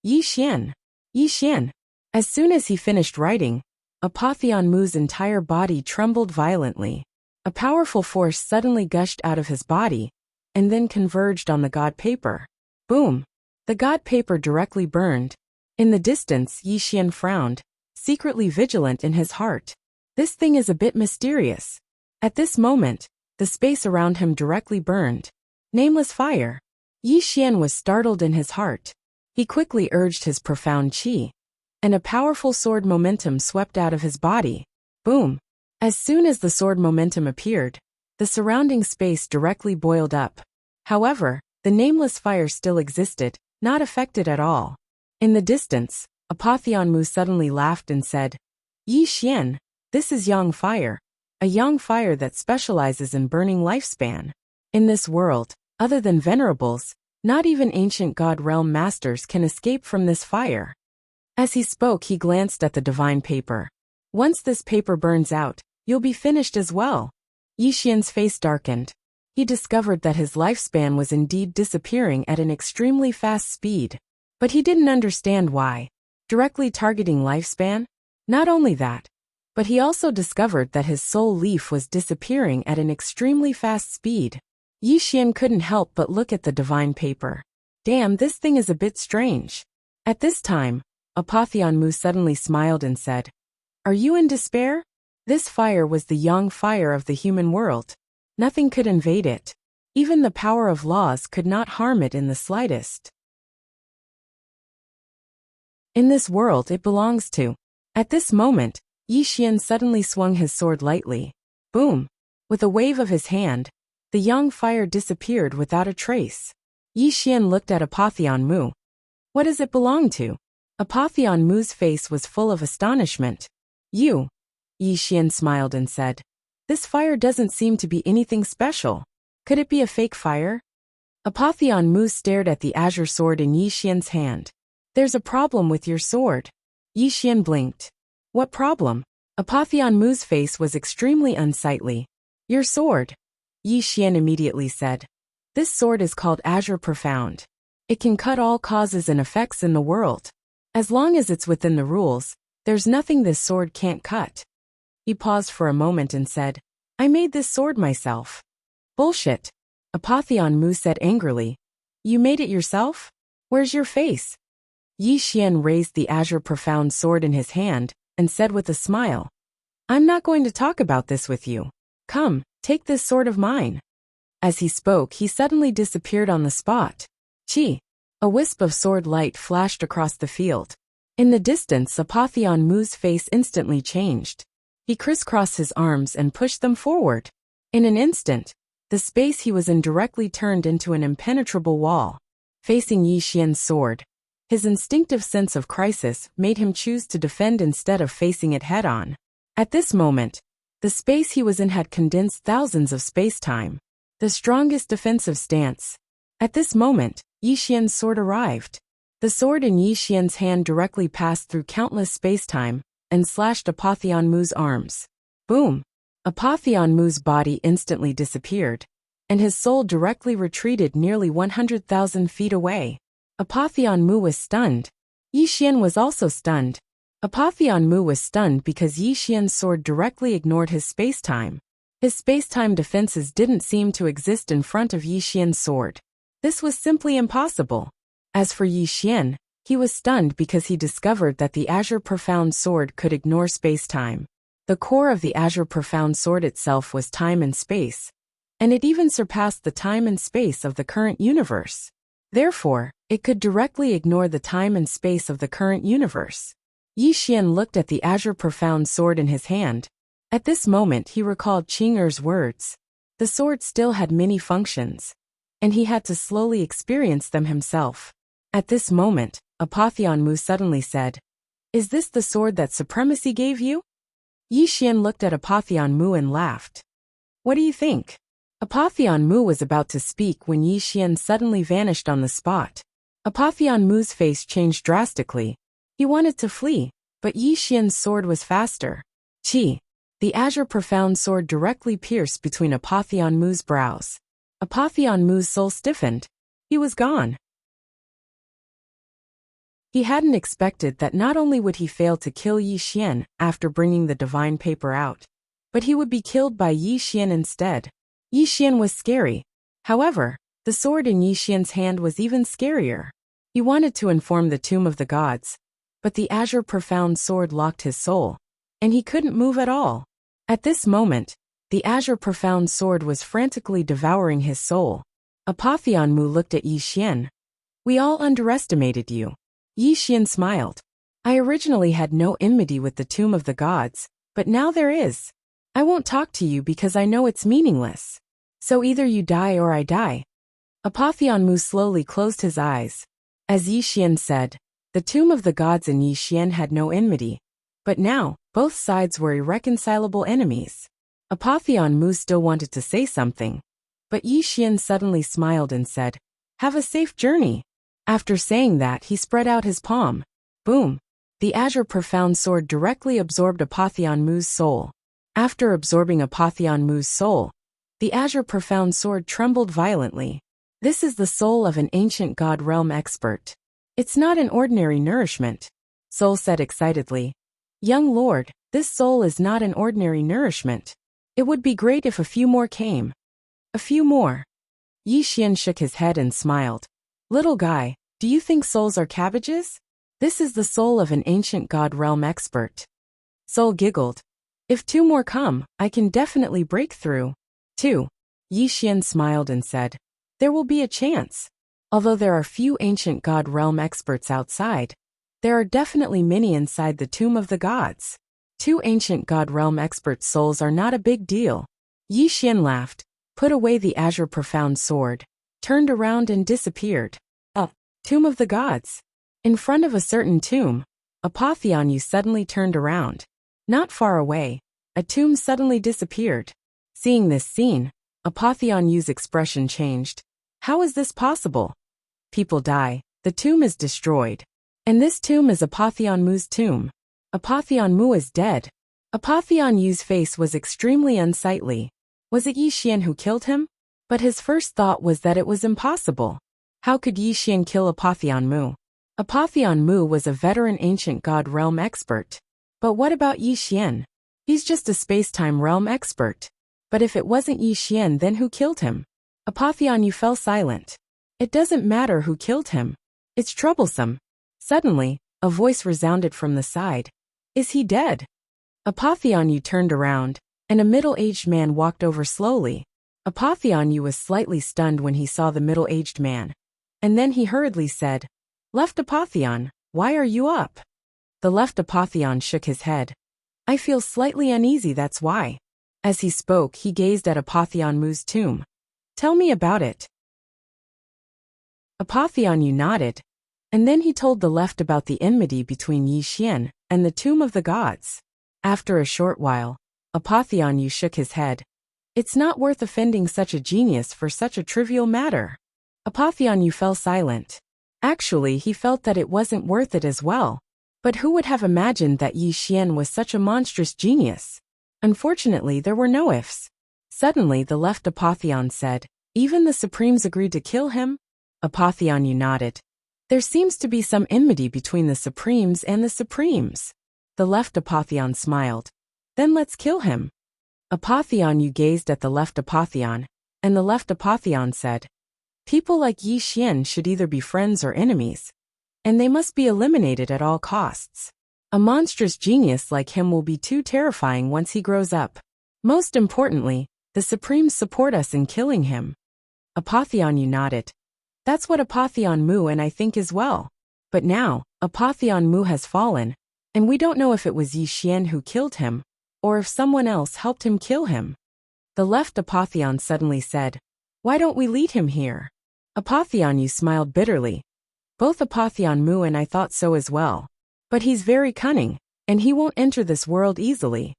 "Yi Xian. Yi Xian." As soon as he finished writing, Apotheon Mu's entire body trembled violently. A powerful force suddenly gushed out of his body, and then converged on the God paper. Boom! The God paper directly burned. In the distance, Yi Xian frowned, secretly vigilant in his heart. This thing is a bit mysterious. At this moment, the space around him directly burned. Nameless fire. Yi Xian was startled in his heart. He quickly urged his profound qi, and a powerful sword momentum swept out of his body. Boom! As soon as the sword momentum appeared, the surrounding space directly boiled up. However, the nameless fire still existed, not affected at all. In the distance, Apotheon Mu suddenly laughed and said, "Yi Xian, this is Yang Fire, a Yang Fire that specializes in burning lifespan. In this world, other than venerables, not even ancient God realm masters can escape from this fire." As he spoke, he glanced at the divine paper. "Once this paper burns out, you'll be finished as well." Yi Xian's face darkened. He discovered that his lifespan was indeed disappearing at an extremely fast speed. But he didn't understand why. Directly targeting lifespan? Not only that, but he also discovered that his soul leaf was disappearing at an extremely fast speed. Yi Xian couldn't help but look at the divine paper. Damn, this thing is a bit strange. At this time, Apotheon Mu suddenly smiled and said, "Are you in despair? This fire was the Yang Fire of the human world. Nothing could invade it. Even the power of laws could not harm it in the slightest. In this world it belongs to." At this moment, Yi Xian suddenly swung his sword lightly. Boom! With a wave of his hand, the Yang Fire disappeared without a trace. Yi Xian looked at Apotheon Mu. "What does it belong to?" Apotheon Mu's face was full of astonishment. "You." Yi Xian smiled and said, "This fire doesn't seem to be anything special. Could it be a fake fire?" Apotheon Mu stared at the azure sword in Yi Xian's hand. "There's a problem with your sword." Yi Xian blinked. "What problem?" Apotheon Mu's face was extremely unsightly. "Your sword." Yi Xian immediately said, "This sword is called Azure Profound. It can cut all causes and effects in the world. As long as it's within the rules, there's nothing this sword can't cut." He paused for a moment and said, "I made this sword myself." "Bullshit." Apotheon Mu said angrily. You made it yourself? Where's your face? Yi Xian raised the azure profound sword in his hand and said with a smile, I'm not going to talk about this with you. Come, take this sword of mine. As he spoke, he suddenly disappeared on the spot. Chi! A wisp of sword light flashed across the field. In the distance, Apotheon Mu's face instantly changed. He crisscrossed his arms and pushed them forward. In an instant, the space he was in directly turned into an impenetrable wall. Facing Yi Xian's sword, his instinctive sense of crisis made him choose to defend instead of facing it head-on. At this moment, the space he was in had condensed thousands of space-time. The strongest defensive stance. At this moment, Yi Xian's sword arrived. The sword in Yi Xian's hand directly passed through countless space-time and slashed Apotheon Mu's arms. Boom! Apotheon Mu's body instantly disappeared, and his soul directly retreated nearly 100,000 feet away. Apotheon Mu was stunned. Yi Xian was also stunned. Apotheon Mu was stunned because Yi Xian's sword directly ignored his space-time. His space-time defenses didn't seem to exist in front of Yi Xian's sword. This was simply impossible. As for Yi Xian, he was stunned because he discovered that the Azure Profound Sword could ignore space-time. The core of the Azure Profound Sword itself was time and space, and it even surpassed the time and space of the current universe. Therefore, it could directly ignore the time and space of the current universe. Yi Xian looked at the Azure Profound Sword in his hand. At this moment he recalled Qing Er's words. The sword still had many functions, and he had to slowly experience them himself. At this moment, Apotheon Mu suddenly said, Is this the sword that supremacy gave you? Yi Xian looked at Apotheon Mu and laughed. What do you think? Apotheon Mu was about to speak when Yi Xian suddenly vanished on the spot. Apotheon Mu's face changed drastically. He wanted to flee, but Yi Xian's sword was faster. Chi! The Azure Profound Sword directly pierced between Apotheon Mu's brows. Apotheon Mu's soul stiffened. He was gone. He hadn't expected that not only would he fail to kill Yi Xian after bringing the divine paper out, but he would be killed by Yi Xian instead. Yi Xian was scary. However, the sword in Yi Xian's hand was even scarier. He wanted to inform the Tomb of the Gods, but the Azure Profound Sword locked his soul, and he couldn't move at all. At this moment, the Azure Profound Sword was frantically devouring his soul. Apotheon Mu looked at Yi Xian. We all underestimated you. Yi Xian smiled. I originally had no enmity with the Tomb of the Gods, but now there is. I won't talk to you because I know it's meaningless. So either you die or I die. Apotheon Mu slowly closed his eyes. As Yi Xian said, the Tomb of the Gods and Yi Xian had no enmity. But now, both sides were irreconcilable enemies. Apotheon Mu still wanted to say something, but Yi Xian suddenly smiled and said, Have a safe journey. After saying that, he spread out his palm. Boom! The Azure Profound Sword directly absorbed Apotheon Mu's soul. After absorbing Apotheon Mu's soul, the Azure Profound Sword trembled violently. This is the soul of an ancient god realm expert. It's not an ordinary nourishment. Soul said excitedly. Young lord, this soul is not an ordinary nourishment. It would be great if a few more came. A few more. Yi Xian shook his head and smiled. Little guy, do you think souls are cabbages? This is the soul of an ancient god realm expert. Soul giggled. If 2 more come, I can definitely break through. 2. Yi Xian smiled and said, There will be a chance. Although there are few ancient god realm experts outside, there are definitely many inside the Tomb of the Gods. 2 ancient god realm expert souls are not a big deal. Yi Xian laughed, put away the Azure Profound Sword, turned around and disappeared. Tomb of the Gods. In front of a certain tomb, Apotheon Mu suddenly turned around. Not far away, a tomb suddenly disappeared. Seeing this scene, Apotheon Mu's expression changed. How is this possible? People die, the tomb is destroyed. And this tomb is Apotheon Mu's tomb. Apotheon Mu is dead. Apotheon Mu's face was extremely unsightly. Was it Yi Xian who killed him? But his first thought was that it was impossible. How could Yi Xian kill Apotheon Mu? Apotheon Mu was a veteran ancient god realm expert. But what about Yi Xian? He's just a space-time realm expert. But if it wasn't Yi Xian, then who killed him? Apotheon, you fell silent. It doesn't matter who killed him. It's troublesome. Suddenly, a voice resounded from the side. Is he dead? Apotheon, you turned around, and a middle-aged man walked over slowly. Apotheon, you was slightly stunned when he saw the middle-aged man. And then he hurriedly said, Left Apotheon, why are you up? The left Apotheon shook his head. I feel slightly uneasy, that's why. As he spoke, he gazed at Apotheon Mu's tomb. Tell me about it. Apotheon, you nodded. And then he told the left about the enmity between Yi Xian and the tomb of the gods. After a short while, Apotheon, you shook his head. It's not worth offending such a genius for such a trivial matter. Apotheon, you fell silent. Actually, he felt that it wasn't worth it as well. But who would have imagined that Yi Xian was such a monstrous genius? Unfortunately, there were no ifs. Suddenly, the left Apotheon said, Even the Supremes agreed to kill him? Apotheon, you nodded. There seems to be some enmity between the Supremes and the Supremes. The left Apotheon smiled. Then let's kill him. Apotheon, you gazed at the left Apotheon, and the left Apotheon said, People like Yi Xian should either be friends or enemies, and they must be eliminated at all costs. A monstrous genius like him will be too terrifying once he grows up. Most importantly, the Supremes support us in killing him. Apotheon, you nodded. That's what Apotheon Mu and I think as well. But now, Apotheon Mu has fallen, and we don't know if it was Yi Xian who killed him, or if someone else helped him kill him. The left Apotheon suddenly said, Why don't we lead him here? Apotheon, you smiled bitterly. Both Apotheon Mu and I thought so as well. But he's very cunning, and he won't enter this world easily.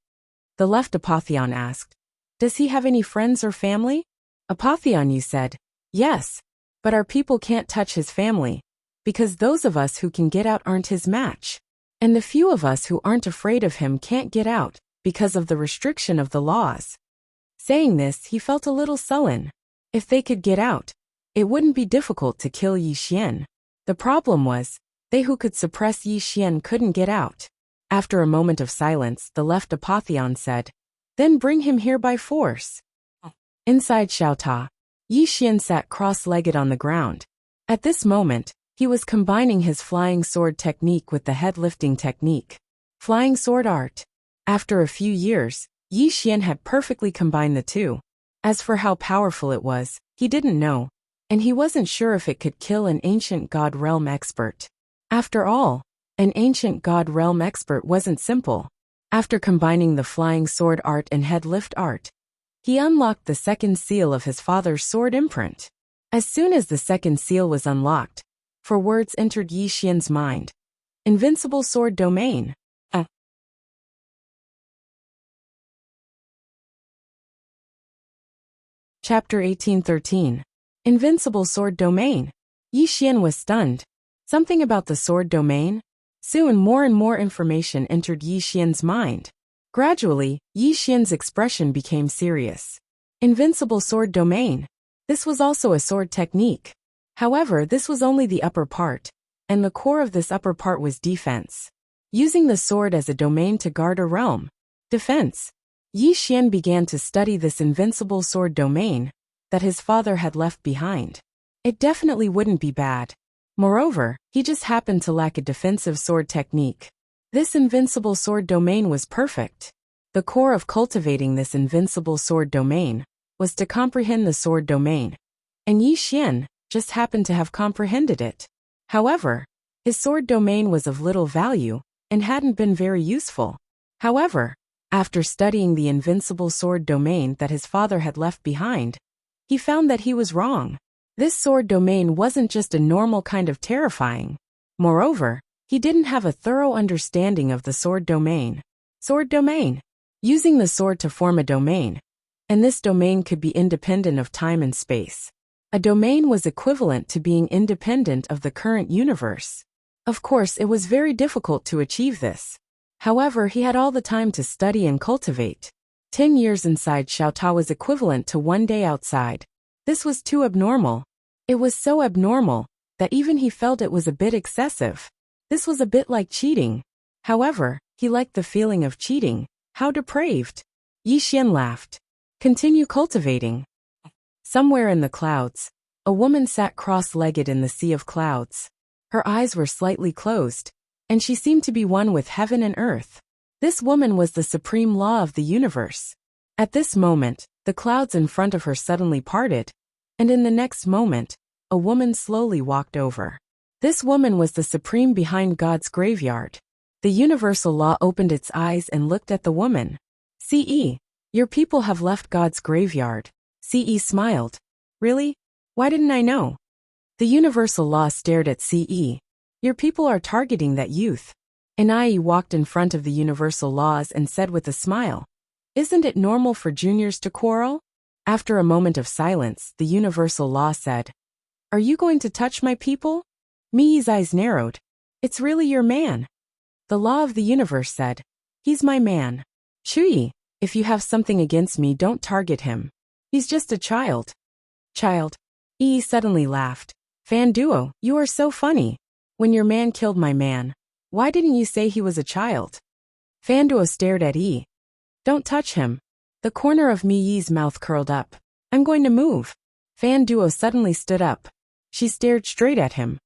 The left Apotheon asked, Does he have any friends or family? Apotheon, you said, Yes, but our people can't touch his family, because those of us who can get out aren't his match. And the few of us who aren't afraid of him can't get out, because of the restriction of the laws. Saying this, he felt a little sullen. If they could get out, it wouldn't be difficult to kill Yi Xian. The problem was, they who could suppress Yi Xian couldn't get out. After a moment of silence, the left Apotheon said, Then bring him here by force. Inside Xiaota, Yi Xian sat cross-legged on the ground. At this moment, he was combining his flying sword technique with the head-lifting technique. Flying sword art. After a few years, Yi Xian had perfectly combined the two. As for how powerful it was, he didn't know, and he wasn't sure if it could kill an ancient god realm expert. After all, an ancient god realm expert wasn't simple. After combining the flying sword art and head lift art, he unlocked the second seal of his father's sword imprint. As soon as the second seal was unlocked, four words entered Yi Xian's mind. Invincible sword domain. Chapter 1813. Invincible sword domain. Yi Xian was stunned. Something about the sword domain? Soon more and more information entered Yi Xian's mind. Gradually, Yi Xian's expression became serious. Invincible sword domain. This was also a sword technique. However, this was only the upper part, and the core of this upper part was defense. Using the sword as a domain to guard a realm. Defense. Yi Xian began to study this invincible sword domain that his father had left behind. It definitely wouldn't be bad. Moreover, he just happened to lack a defensive sword technique. This invincible sword domain was perfect. The core of cultivating this invincible sword domain was to comprehend the sword domain, and Yi Xian just happened to have comprehended it. However, his sword domain was of little value and hadn't been very useful. However, after studying the invincible sword domain that his father had left behind, he found that he was wrong. This sword domain wasn't just a normal kind of terrifying. Moreover, he didn't have a thorough understanding of the sword domain. Sword domain. Using the sword to form a domain. And this domain could be independent of time and space. A domain was equivalent to being independent of the current universe. Of course, it was very difficult to achieve this. However, he had all the time to study and cultivate. 10 years inside Xiaota was equivalent to 1 day outside. This was too abnormal. It was so abnormal that even he felt it was a bit excessive. This was a bit like cheating. However, he liked the feeling of cheating. How depraved. Yi Xian laughed. Continue cultivating. Somewhere in the clouds, a woman sat cross-legged in the sea of clouds. Her eyes were slightly closed, and she seemed to be one with heaven and earth. This woman was the supreme law of the universe. At this moment, the clouds in front of her suddenly parted, and in the next moment, a woman slowly walked over. This woman was the supreme behind God's graveyard. The universal law opened its eyes and looked at the woman. "Ce, your people have left God's graveyard." Ce smiled. "Really? Why didn't I know?" The universal law stared at Ce. "Your people are targeting that youth." Anai walked in front of the universal laws and said with a smile, "Isn't it normal for juniors to quarrel?" After a moment of silence, the universal law said, "Are you going to touch my people?" Mii's eyes narrowed. "It's really your man." The law of the universe said, "He's my man. Chui, if you have something against me, don't target him. He's just a child." "Child?" Yi suddenly laughed. "Fan Duo, you are so funny. When your man killed my man, why didn't you say he was a child?" Fan Duo stared at Yi. "Don't touch him." The corner of Mii's mouth curled up. "I'm going to move." Fan Duo suddenly stood up. She stared straight at him.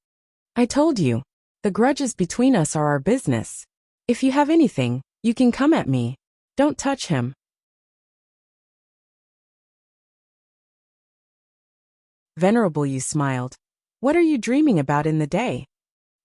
"I told you. The grudges between us are our business. If you have anything, you can come at me. Don't touch him." Venerable Yu smiled. "What are you dreaming about in the day?"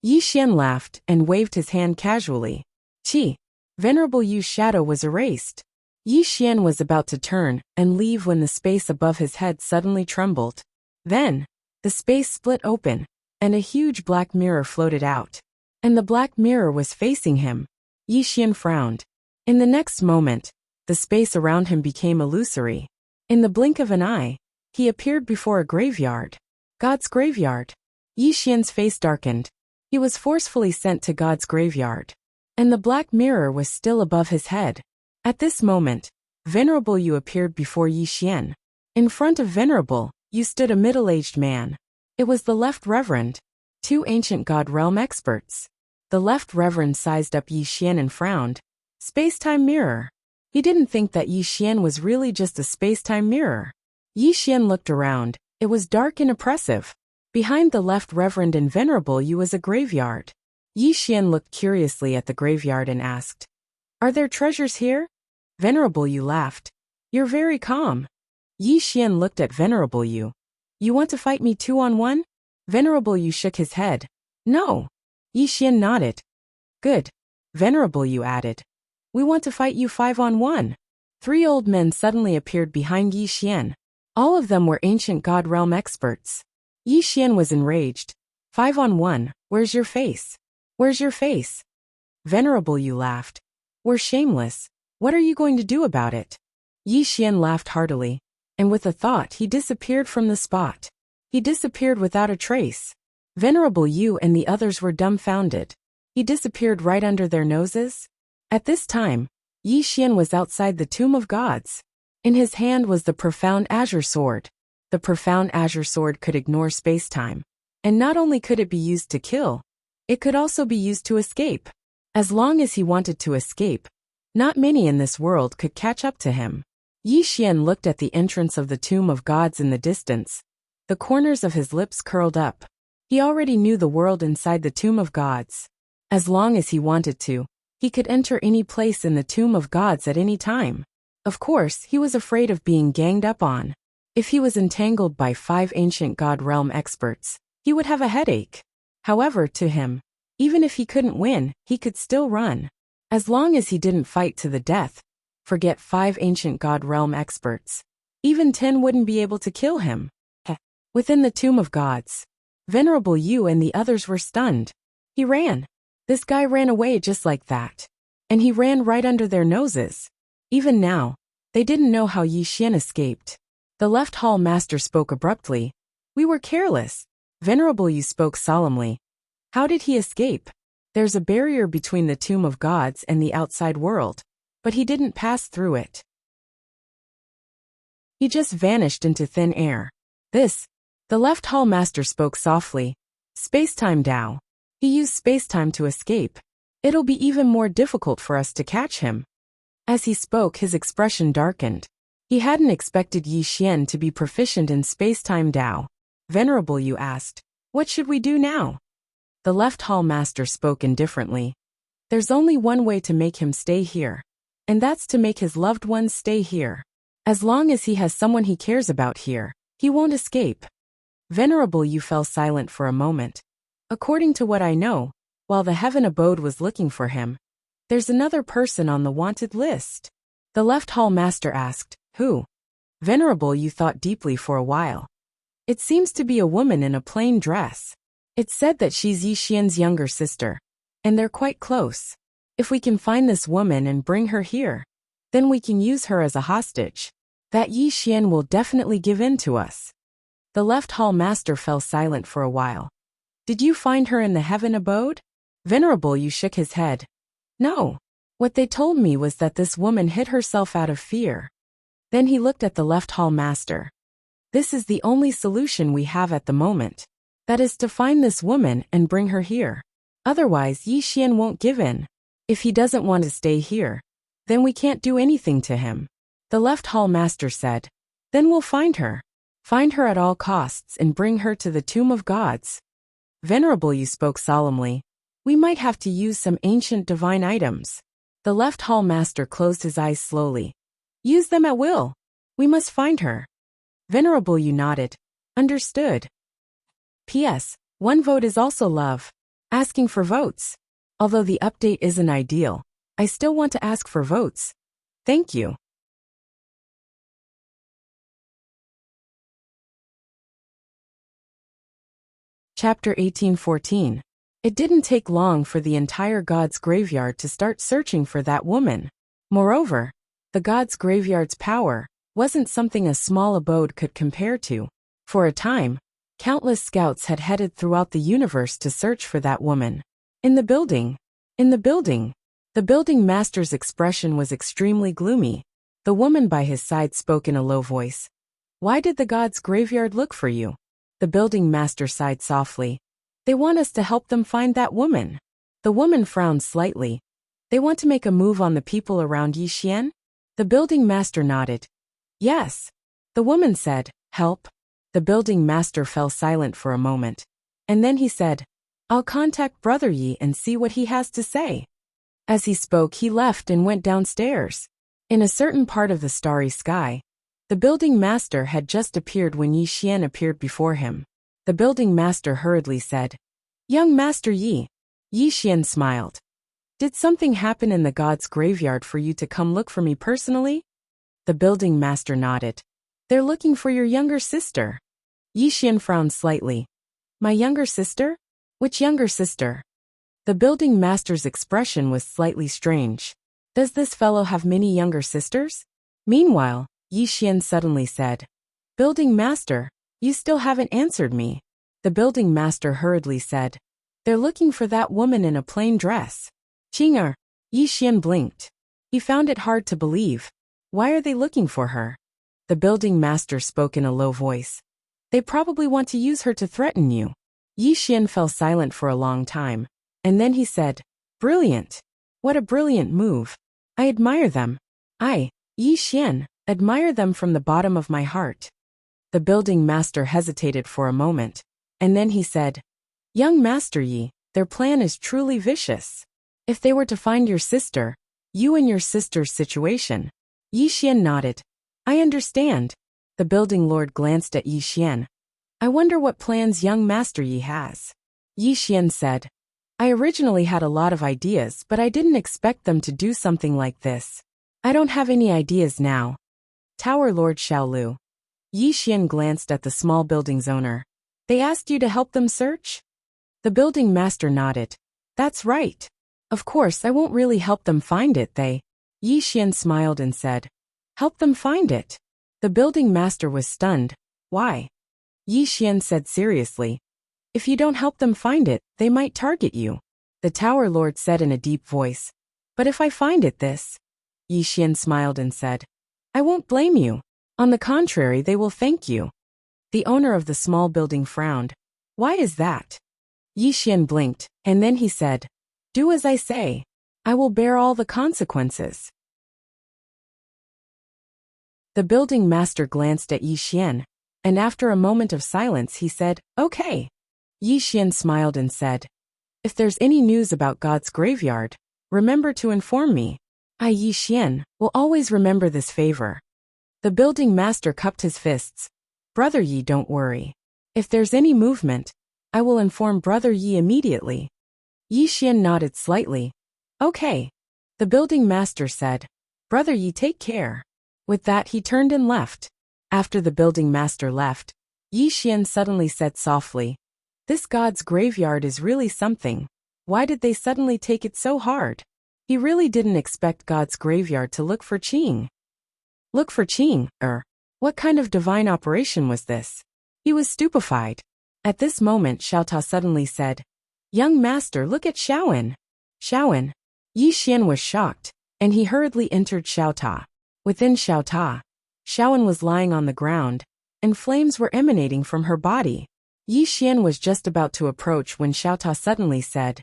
Yi Xian laughed and waved his hand casually. Chi. Venerable Yu's shadow was erased. Yi Xian was about to turn and leave when the space above his head suddenly trembled. Then, the space split open, and a huge black mirror floated out. And the black mirror was facing him. Yi Xian frowned. In the next moment, the space around him became illusory. In the blink of an eye, he appeared before a graveyard. God's graveyard. Yi Xian's face darkened. He was forcefully sent to God's graveyard. And the black mirror was still above his head. At this moment, Venerable Yu appeared before Yi Xian. In front of Venerable Yu stood a middle-aged man. It was the Left Reverend, two ancient God realm experts. The Left Reverend sized up Yi Xian and frowned. Space-time mirror. He didn't think that Yi Xian was really just a space-time mirror. Yi Xian looked around. It was dark and oppressive. Behind the Left Reverend and Venerable Yu was a graveyard. Yi Xian looked curiously at the graveyard and asked, "Are there treasures here?" Venerable Yu laughed. "You're very calm." Yi Xian looked at Venerable Yu. "You want to fight me 2-on-1? Venerable Yu shook his head. "No." Yi Xian nodded. "Good." Venerable Yu added. "We want to fight you 5-on-1. Three old men suddenly appeared behind Yi Xian. All of them were ancient God realm experts. Yi Xian was enraged. 5-on-1, where's your face? Where's your face?" Venerable Yu laughed. "We're shameless. What are you going to do about it?" Yi Xian laughed heartily, and with a thought he disappeared from the spot. He disappeared without a trace. Venerable Yu and the others were dumbfounded. He disappeared right under their noses. At this time, Yi Xian was outside the Tomb of Gods. In his hand was the profound azure sword. The profound azure sword could ignore space-time. And not only could it be used to kill, it could also be used to escape. As long as he wanted to escape, not many in this world could catch up to him. Yi Xian looked at the entrance of the Tomb of Gods in the distance. The corners of his lips curled up. He already knew the world inside the Tomb of Gods. As long as he wanted to, he could enter any place in the Tomb of Gods at any time. Of course, he was afraid of being ganged up on. If he was entangled by 5 ancient God realm experts, he would have a headache. However, to him, even if he couldn't win, he could still run. As long as he didn't fight to the death, forget 5 ancient God realm experts. Even 10 wouldn't be able to kill him. Within the Tomb of Gods, Venerable Yu and the others were stunned. He ran. This guy ran away just like that. And he ran right under their noses. Even now, they didn't know how Yi Xian escaped. The Left Hall Master spoke abruptly. "We were careless." Venerable Yu spoke solemnly. "How did he escape?" "There's a barrier between the Tomb of Gods and the outside world, but he didn't pass through it. He just vanished into thin air." The Left Hall Master spoke softly. "Space-time Dao. He used space-time to escape. It'll be even more difficult for us to catch him." As he spoke, his expression darkened. He hadn't expected Yi Xian to be proficient in space-time Dao. Venerable Yu asked, "What should we do now?" The left hall master spoke indifferently. "There's only one way to make him stay here. And that's to make his loved ones stay here. As long as he has someone he cares about here, he won't escape." Venerable Yu fell silent for a moment. "According to what I know, while the heaven abode was looking for him, there's another person on the wanted list." The left hall master asked, "Who?" Venerable Yu thought deeply for a while. "It seems to be a woman in a plain dress. It's said that she's Yi Xian's younger sister, and they're quite close. If we can find this woman and bring her here, then we can use her as a hostage. That Yi Xian will definitely give in to us." The left hall master fell silent for a while. "Did you find her in the heaven abode?" Venerable Yu shook his head. "No. What they told me was that this woman hid herself out of fear." Then he looked at the left hall master. "This is the only solution we have at the moment. That is to find this woman and bring her here. Otherwise Yi Xian won't give in. If he doesn't want to stay here, then we can't do anything to him." The left hall master said, "Then we'll find her. Find her at all costs and bring her to the tomb of gods." Venerable Yu spoke solemnly. "We might have to use some ancient divine items." The left hall master closed his eyes slowly. "Use them at will. We must find her." Venerable Yu nodded. "Understood. P.S. One vote is also love. Asking for votes. Although the update isn't ideal, I still want to ask for votes. Thank you." Chapter 1814. It didn't take long for the entire god's graveyard to start searching for that woman. Moreover, the god's graveyard's power wasn't something a small abode could compare to. For a time, countless scouts had headed throughout the universe to search for that woman. In the building, the building master's expression was extremely gloomy. The woman by his side spoke in a low voice. "Why did the god's graveyard look for you?" The building master sighed softly. "They want us to help them find that woman." The woman frowned slightly. "They want to make a move on the people around Yi Xian?" The building master nodded. "Yes." The woman said, "Help?" The building master fell silent for a moment. And then he said, "I'll contact Brother Yi and see what he has to say." As he spoke, he left and went downstairs. In a certain part of the starry sky, the building master had just appeared when Yi Xian appeared before him. The building master hurriedly said, "Young Master Yi." Yi Xian smiled. "Did something happen in the god's graveyard for you to come look for me personally?" The building master nodded. "They're looking for your younger sister." Yi Xian frowned slightly. "My younger sister? Which younger sister?" The building master's expression was slightly strange. "Does this fellow have many younger sisters?" Meanwhile, Yi Xian suddenly said, "Building master, you still haven't answered me." The building master hurriedly said, "They're looking for that woman in a plain dress." Qing'er. Yi Xian blinked. He found it hard to believe. "Why are they looking for her?" The building master spoke in a low voice. "They probably want to use her to threaten you." Yi Xian fell silent for a long time, and then he said, "Brilliant. What a brilliant move. I admire them. I, Yi Xian, admire them from the bottom of my heart." The building master hesitated for a moment, and then he said, "Young Master Yi, their plan is truly vicious. If they were to find your sister, you and your sister's situation." Yi Xian nodded. "I understand." The building lord glanced at Yi Xian. "I wonder what plans young Master Yi has." Yi Xian said, "I originally had a lot of ideas, but I didn't expect them to do something like this. I don't have any ideas now." Tower Lord Xiaolu. Yi Xian glanced at the small building's owner. "They asked you to help them search?" The building master nodded. "That's right. Of course, I won't really help them find it, they..." Yi Xian smiled and said, "Help them find it." The building master was stunned. "Why?" Yi Xian said seriously, "If you don't help them find it, they might target you." The Tower Lord said in a deep voice, "But if I find it this..." Yi Xian smiled and said, "I won't blame you. On the contrary, they will thank you." The owner of the small building frowned. "Why is that?" Yi Xian blinked, and then he said, "Do as I say. I will bear all the consequences." The building master glanced at Yi Xian, and after a moment of silence he said, "Okay." Yi Xian smiled and said, "If there's any news about God's graveyard, remember to inform me. I, Yi Xian, will always remember this favor." The building master cupped his fists. "Brother Yi, don't worry. If there's any movement, I will inform Brother Yi immediately." Yi Xian nodded slightly. "Okay." The building master said, "Brother Yi, take care." With that he turned and left. After the building master left, Yi Xian suddenly said softly, "This god's graveyard is really something. Why did they suddenly take it so hard?" He really didn't expect God's graveyard to look for Qing. Look for Qing, what kind of divine operation was this? He was stupefied. At this moment Xiao Ta suddenly said, "Young master, look at Xiaoan." Xiaoan. Yi Xian was shocked, and he hurriedly entered Xiao Ta. Within Xiao Ta, Xiaoan was lying on the ground, and flames were emanating from her body. Yi Xian was just about to approach when Xiao Ta suddenly said,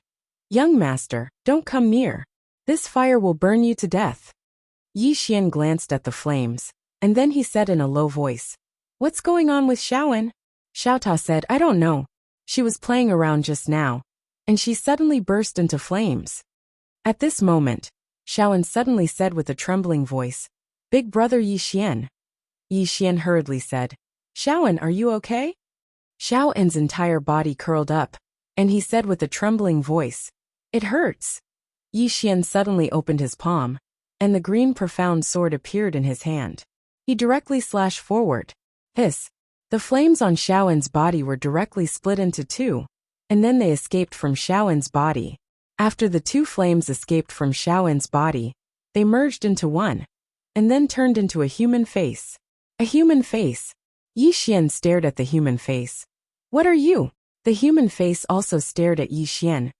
"Young master, don't come near. This fire will burn you to death." Yi Xian glanced at the flames, and then he said in a low voice, "What's going on with Xiaoan?" Xiao Ta said, "I don't know. She was playing around just now, and she suddenly burst into flames." At this moment, Xiaoan suddenly said with a trembling voice, "Big brother Yi Xian." Yi Xian hurriedly said, "Xiaoan, are you okay?" Xiaoan's entire body curled up, and he said with a trembling voice, "It hurts." Yi Xian suddenly opened his palm, and the green profound sword appeared in his hand. He directly slashed forward. Hiss! The flames on Xiaoan's body were directly split into two, and then they escaped from Xiaoan's body. After the two flames escaped from Xiaoan's body, they merged into one, and then turned into a human face. A human face. Yi Xian stared at the human face. "What are you?" The human face also stared at Yi Xian.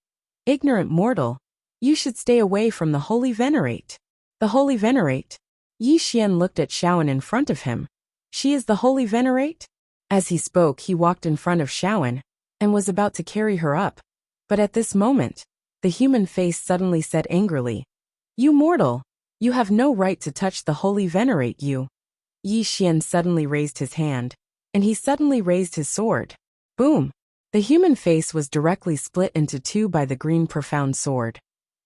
"Ignorant mortal. You should stay away from the Holy Venerate." The Holy Venerate? Yi Xian looked at Xiaoan in front of him. "She is the Holy Venerate?" As he spoke, he walked in front of Xiaoan, and was about to carry her up. But at this moment, the human face suddenly said angrily, "You mortal! You have no right to touch the Holy Venerate, you." Yi Xian suddenly raised his hand, and he suddenly raised his sword. Boom! The human face was directly split into two by the green profound sword.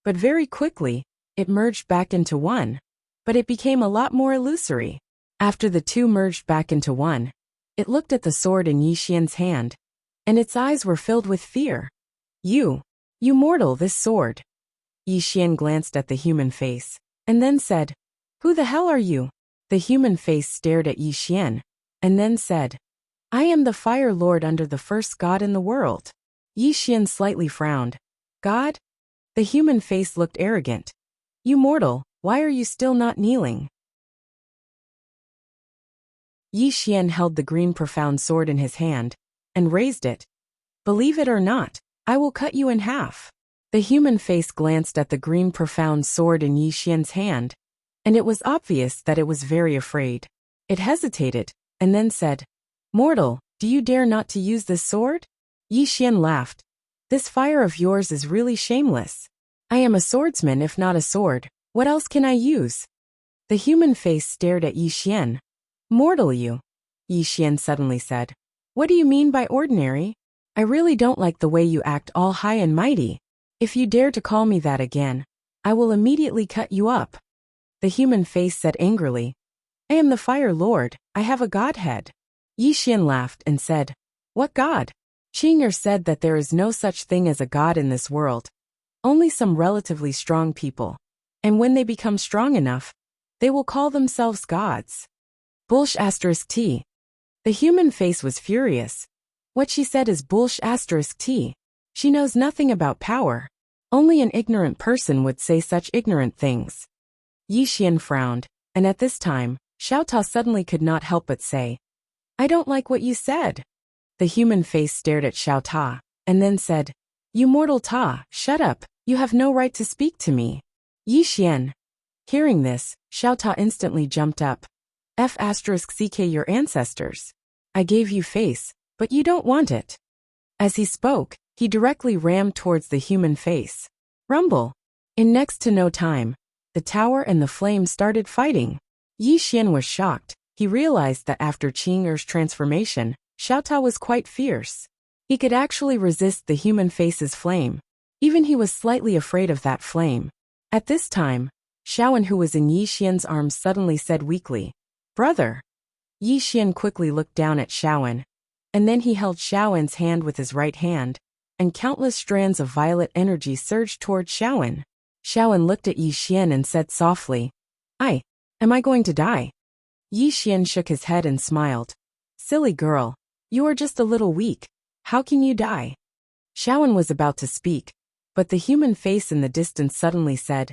But very quickly, it merged back into one. But it became a lot more illusory. After the two merged back into one, it looked at the sword in Yi Xian's hand, and its eyes were filled with fear. You mortal, this sword." Yi Xian glanced at the human face, and then said, "Who the hell are you?" The human face stared at Yi Xian, and then said, "I am the Fire Lord under the first god in the world." Yi Xian slightly frowned. "God?" The human face looked arrogant. "You mortal, why are you still not kneeling?" Yi Xian held the green profound sword in his hand, and raised it. "Believe it or not, I will cut you in half." The human face glanced at the green profound sword in Yi Xian's hand, and it was obvious that it was very afraid. It hesitated, and then said, "Mortal, do you dare not to use this sword?" Yi Xian laughed. "This fire of yours is really shameless. I am a swordsman if not a sword. What else can I use?" The human face stared at Yi Xian. "Mortal you," Yi Xian suddenly said. "What do you mean by ordinary? I really don't like the way you act all high and mighty. If you dare to call me that again, I will immediately cut you up." The human face said angrily, "I am the Fire Lord, I have a godhead." Yi Xian laughed and said, "What god?" Qing'er said that there is no such thing as a god in this world. Only some relatively strong people. And when they become strong enough, they will call themselves gods. Bullsh*T. The human face was furious. What she said is Bullsh*T. She knows nothing about power. Only an ignorant person would say such ignorant things. Yi Xian frowned, and at this time, Xiao Ta suddenly could not help but say, "I don't like what you said." The human face stared at Xiao Ta, and then said, "You mortal Ta, shut up, you have no right to speak to me." Yi Xian. Hearing this, Xiao Ta instantly jumped up. F***ck your ancestors. I gave you face, but you don't want it. As he spoke, he directly rammed towards the human face. Rumble. In next to no time, the tower and the flames started fighting. Yi Xian was shocked, he realized that after Qing'er's transformation, Xiaota was quite fierce. He could actually resist the human face's flame. Even he was slightly afraid of that flame. At this time, Xiaowen, who was in Yi Xian's arms, suddenly said weakly, "Brother." Yi Xian quickly looked down at Xiaowen, and then he held Xiaowen's hand with his right hand, and countless strands of violet energy surged toward Xiaowen. Xiaowen looked at Yi Xian and said softly, Am I going to die?" Yi Xian shook his head and smiled. "Silly girl. You are just a little weak. How can you die?" Xiaowen was about to speak, but the human face in the distance suddenly said,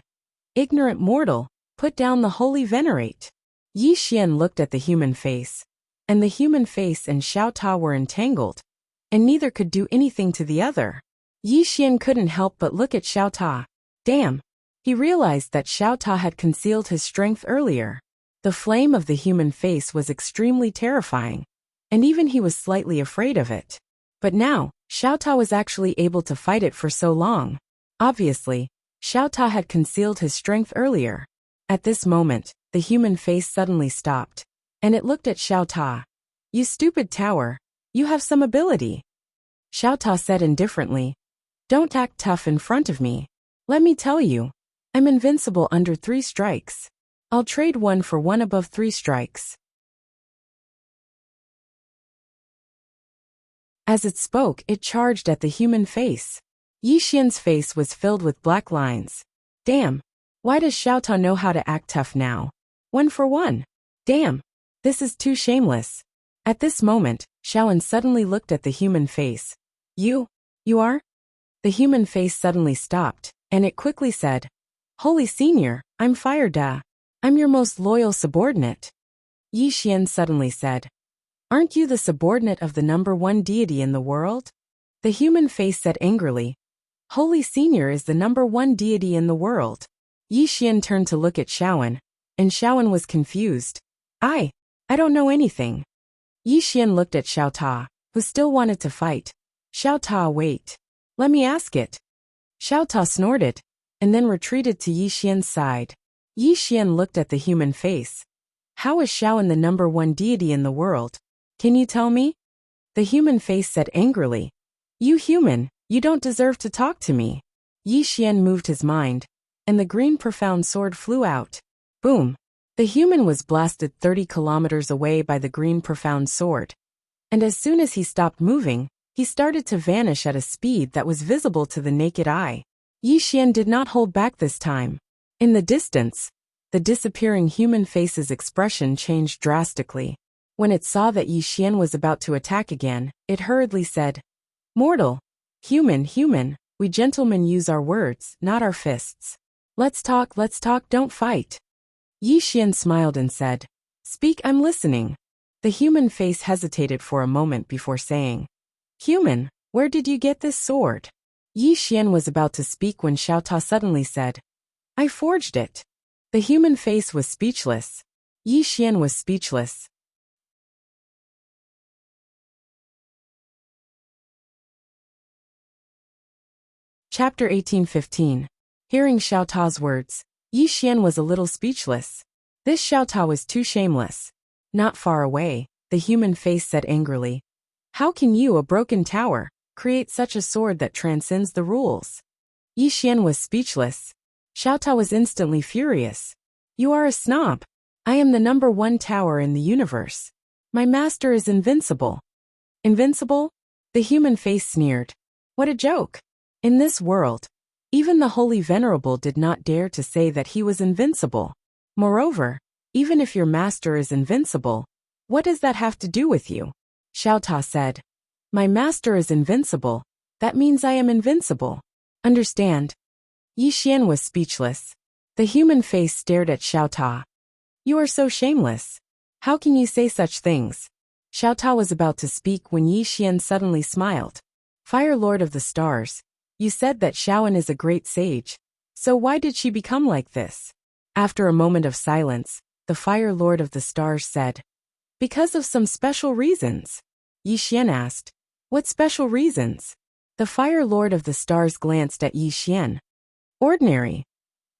"Ignorant mortal, put down the holy venerate." Yi Xian looked at the human face, and the human face and Xiaota were entangled, and neither could do anything to the other. Yi Xian couldn't help but look at Xiaota. Damn! He realized that Xiaota had concealed his strength earlier. The flame of the human face was extremely terrifying, and even he was slightly afraid of it. But now, Xiaota was actually able to fight it for so long. Obviously, Xiaota had concealed his strength earlier. At this moment, the human face suddenly stopped, and it looked at Xiaota. "You stupid tower, you have some ability." Xiaota said indifferently, "Don't act tough in front of me. Let me tell you, I'm invincible under 3 strikes. I'll trade 1 for 1 above 3 strikes." As it spoke, it charged at the human face. Yi Xian's face was filled with black lines. Damn! Why does Xiaota know how to act tough now? 1 for 1. Damn! This is too shameless. At this moment, Xiaowen suddenly looked at the human face. You are?" The human face suddenly stopped, and it quickly said, "Holy Senior, I'm Fire Da. I'm your most loyal subordinate." Yi Xian suddenly said, "Aren't you the subordinate of the #1 deity in the world?" The human face said angrily, "Holy Senior is the #1 deity in the world." Yi Xian turned to look at Xiaowen, and Xiaowen was confused. I don't know anything." Yi Xian looked at Xiaota, who still wanted to fight. "Xiaota, wait. Let me ask it." Xiaota snorted, and then retreated to Yi Xian's side. Yi Xian looked at the human face. "How is Xiaowen the #1 deity in the world? Can you tell me?" The human face said angrily, "You human, you don't deserve to talk to me." Yi Xian moved his mind, and the green profound sword flew out. Boom! The human was blasted 30 kilometers away by the green profound sword. And as soon as he stopped moving, he started to vanish at a speed that was visible to the naked eye. Yi Xian did not hold back this time. In the distance, the disappearing human face's expression changed drastically. When it saw that Yi Xian was about to attack again, it hurriedly said, "Mortal, human, we gentlemen use our words, not our fists. Let's talk, don't fight." Yi Xian smiled and said, "Speak, I'm listening." The human face hesitated for a moment before saying, "Human, where did you get this sword?" Yi Xian was about to speak when Xiaota suddenly said, "I forged it." The human face was speechless. Yi Xian was speechless. Chapter 18:15. Hearing Xiaota's words, Yi Xian was a little speechless. This Xiaota was too shameless. Not far away, the human face said angrily, "How can you, a broken tower, create such a sword that transcends the rules?" Yi Xian was speechless. Xiaota was instantly furious. "You are a snob. I am the #1 tower in the universe. My master is invincible." "Invincible?" The human face sneered. "What a joke. In this world, even the Holy Venerable did not dare to say that he was invincible. Moreover, even if your master is invincible, what does that have to do with you?" Xiaota said, "My master is invincible. That means I am invincible. Understand?" Yi Xian was speechless. The human face stared at Xiaota. "You are so shameless. How can you say such things?" Xiaota was about to speak when Yi Xian suddenly smiled. "Fire Lord of the Stars, you said that Xiaowen is a great sage. So why did she become like this?" After a moment of silence, the Fire Lord of the Stars said, "Because of some special reasons." Yi Xian asked, "What special reasons?" The Fire Lord of the Stars glanced at Yi Xian. "Ordinary."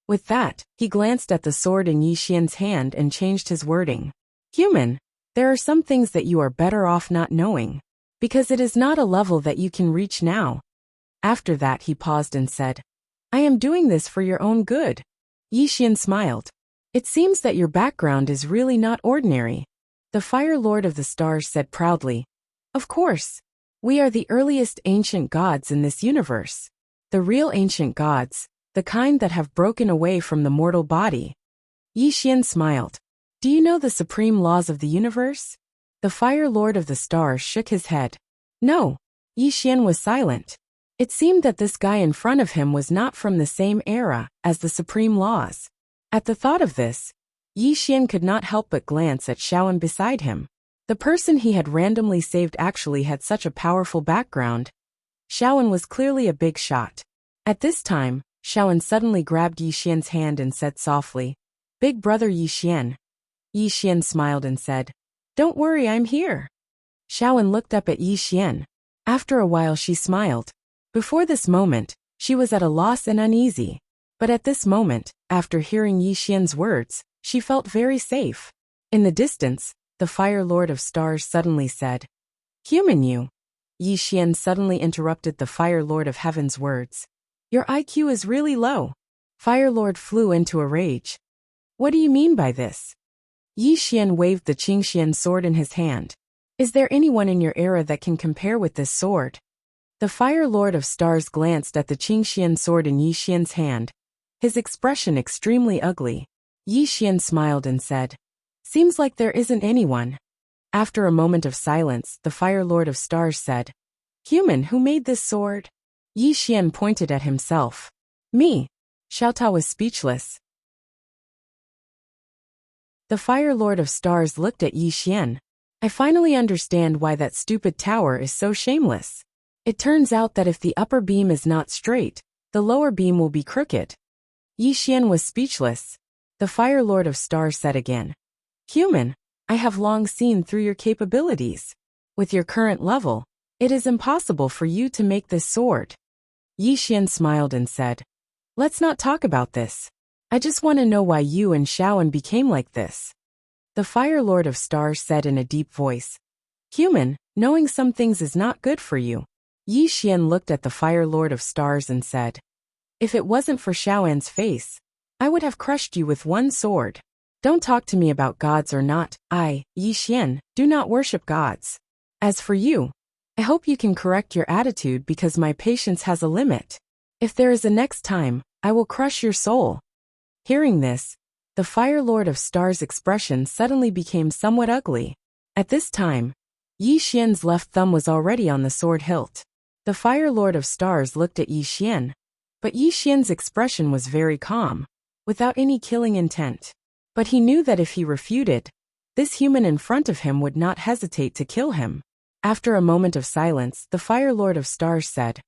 With that, he glanced at the sword in Yi Xian's hand and changed his wording. Human, there are some things that you are better off not knowing, because it is not a level that you can reach now. After that he paused and said, I am doing this for your own good. Yi Xian smiled. It seems that your background is really not ordinary. The Fire Lord of the Stars said proudly, Of course. We are the earliest ancient gods in this universe. The real ancient gods, the kind that have broken away from the mortal body. Yi Xian smiled. Do you know the supreme laws of the universe? The Fire Lord of the Stars shook his head. No. Yi Xian was silent. It seemed that this guy in front of him was not from the same era as the supreme laws. At the thought of this, Yi Xian could not help but glance at Shaoan beside him. The person he had randomly saved actually had such a powerful background. Shaoan was clearly a big shot. At this time, Shaoan suddenly grabbed Yi Xian's hand and said softly, Big brother Yi Xian. Yi Xian smiled and said, Don't worry, I'm here. Shaoan looked up at Yi Xian. After a while she smiled. Before this moment, she was at a loss and uneasy. But at this moment, after hearing Yi Xian's words, she felt very safe. In the distance, the Fire Lord of Stars suddenly said, Human you. Yi Xian suddenly interrupted the Fire Lord of Heaven's words. Your IQ is really low. Fire Lord flew into a rage. What do you mean by this? Yi Xian waved the Qingxian sword in his hand. Is there anyone in your era that can compare with this sword? The Fire Lord of Stars glanced at the Qingxian sword in Yi Xian's hand, his expression extremely ugly. Yi Xian smiled and said, Seems like there isn't anyone. After a moment of silence, the Fire Lord of Stars said, Human, who made this sword? Yi Xian pointed at himself. Me. Xiao Tao was speechless. The Fire Lord of Stars looked at Yi Xian. I finally understand why that stupid tower is so shameless. It turns out that if the upper beam is not straight, the lower beam will be crooked. Yi Xian was speechless. The Fire Lord of Stars said again, Human, I have long seen through your capabilities. With your current level, it is impossible for you to make this sword. Yi Xian smiled and said, Let's not talk about this. I just want to know why you and Shaoan became like this. The Fire Lord of Stars said in a deep voice, Human, knowing some things is not good for you. Yi Xian looked at the Fire Lord of Stars and said, If it wasn't for Shaoan's face, I would have crushed you with one sword. Don't talk to me about gods or not. I, Yi Xian, do not worship gods. As for you, I hope you can correct your attitude because my patience has a limit. If there is a next time, I will crush your soul. Hearing this, the Fire Lord of Stars' expression suddenly became somewhat ugly. At this time, Yi Xian's left thumb was already on the sword hilt. The Fire Lord of Stars looked at Yi Xian, but Yi Xian's expression was very calm, without any killing intent. But he knew that if he refuted, this human in front of him would not hesitate to kill him. After a moment of silence, the Fire Lord of Stars said,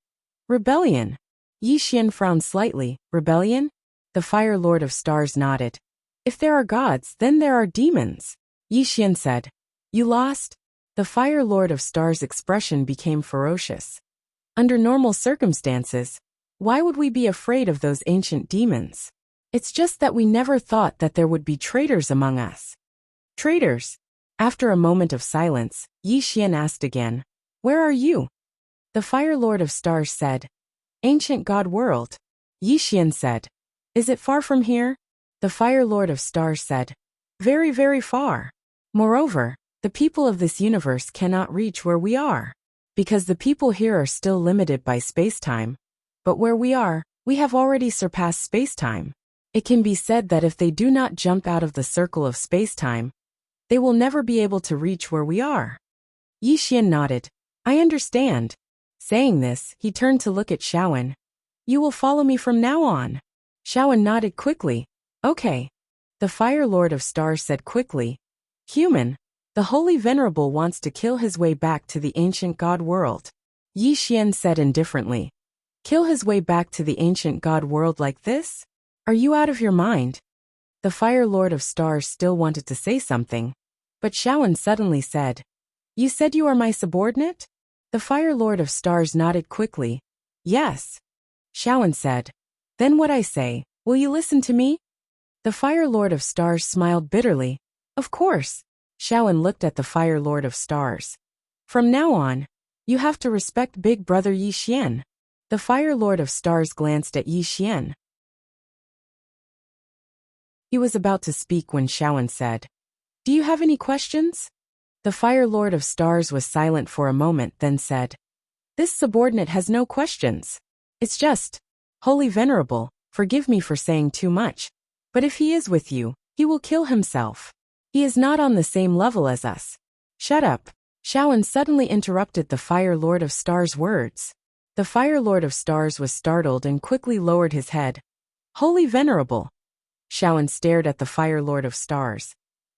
Rebellion. Yi Xian frowned slightly. Rebellion? The Fire Lord of Stars nodded. If there are gods, then there are demons. Yi Xian said, You lost? The Fire Lord of Stars' expression became ferocious. Under normal circumstances, why would we be afraid of those ancient demons? It's just that we never thought that there would be traitors among us. Traitors? After a moment of silence, Yi Xian asked again, Where are you? The Fire Lord of Stars said, Ancient God World. Yi Xian said, Is it far from here? The Fire Lord of Stars said, Very, very far. Moreover, the people of this universe cannot reach where we are, because the people here are still limited by space-time. But where we are, we have already surpassed space-time. It can be said that if they do not jump out of the circle of space-time, they will never be able to reach where we are. Yi Xian nodded. I understand. Saying this, he turned to look at Shaoan. You will follow me from now on. Shaoan nodded quickly. Okay. The Fire Lord of Stars said quickly. Human, the Holy Venerable wants to kill his way back to the ancient God world. Yi Xian said indifferently. Kill his way back to the ancient God world like this? Are you out of your mind? The Fire Lord of Stars still wanted to say something, but Shaoan suddenly said, You said you are my subordinate? The Fire Lord of Stars nodded quickly. Yes. Shaoan said, Then what I say, will you listen to me? The Fire Lord of Stars smiled bitterly. Of course. Shawan looked at the Fire Lord of Stars. From now on, you have to respect Big Brother Yi Xian. The Fire Lord of Stars glanced at Yi Xian. He was about to speak when Shawan said, "Do you have any questions?" The Fire Lord of Stars was silent for a moment, then said, "This subordinate has no questions. It's just, Holy Venerable, forgive me for saying too much, but if he is with you, he will kill himself. He is not on the same level as us." "Shut up." Shawan suddenly interrupted the Fire Lord of Stars' words. The Fire Lord of Stars was startled and quickly lowered his head. "Holy Venerable." Shawan stared at the Fire Lord of Stars.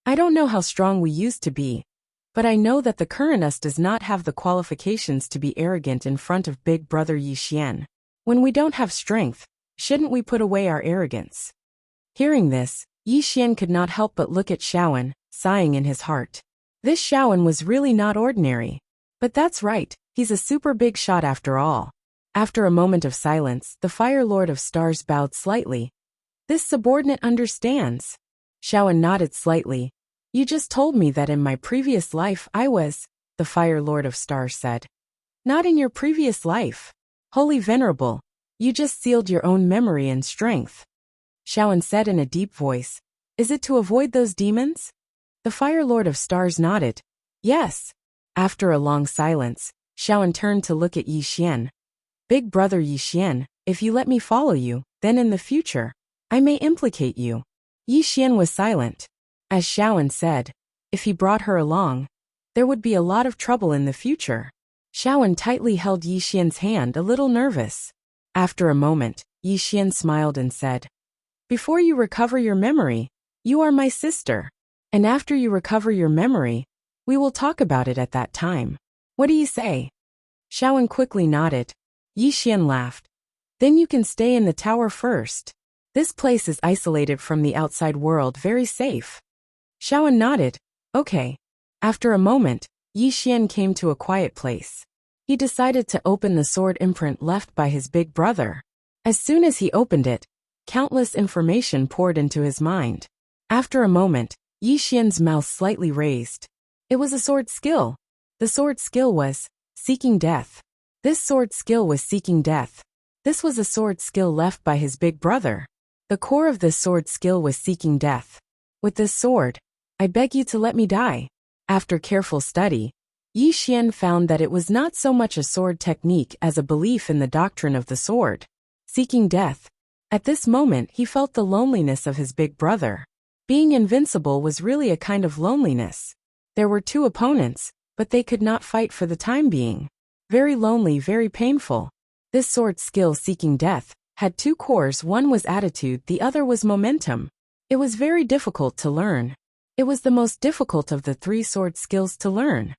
"I don't know how strong we used to be, but I know that the current us does not have the qualifications to be arrogant in front of Big Brother Yi Xian. When we don't have strength, shouldn't we put away our arrogance?" Hearing this, Yi Xian could not help but look at Shawan, sighing in his heart. This Shawan was really not ordinary. But that's right, he's a super big shot after all. After a moment of silence, the Fire Lord of Stars bowed slightly. "This subordinate understands." Shawan nodded slightly. "You just told me that in my previous life I was," the Fire Lord of Stars said. "Not in your previous life. Holy Venerable, you just sealed your own memory and strength." Shawan said in a deep voice, "Is it to avoid those demons?" The Fire Lord of Stars nodded. "Yes." After a long silence, Shawan turned to look at Yi Xian. "Big Brother Yi Xian, if you let me follow you, then in the future, I may implicate you." Yi Xian was silent. As Shawan said, if he brought her along, there would be a lot of trouble in the future. Shawan tightly held Yi Xian's hand, a little nervous. After a moment, Yi Xian smiled and said, "Before you recover your memory, you are my sister. And after you recover your memory, we will talk about it at that time. What do you say?" Shawan quickly nodded. Yi Xian laughed. "Then you can stay in the tower first. This place is isolated from the outside world, very safe." Shawan nodded. "Okay." After a moment, Yi Xian came to a quiet place. He decided to open the sword imprint left by his big brother. As soon as he opened it, countless information poured into his mind. After a moment, Yi Xian's mouth slightly raised. It was a sword skill. The sword skill was Seeking Death. This sword skill was Seeking Death. This was a sword skill left by his big brother. The core of this sword skill was Seeking Death. "With this sword, I beg you to let me die." After careful study, Yi Xian found that it was not so much a sword technique as a belief in the doctrine of the sword. Seeking death. At this moment he felt the loneliness of his big brother. Being invincible was really a kind of loneliness. There were two opponents, but they could not fight for the time being. Very lonely, very painful. This sword skill, Seeking Death, had two cores. One was attitude, the other was momentum. It was very difficult to learn. It was the most difficult of the three sword skills to learn.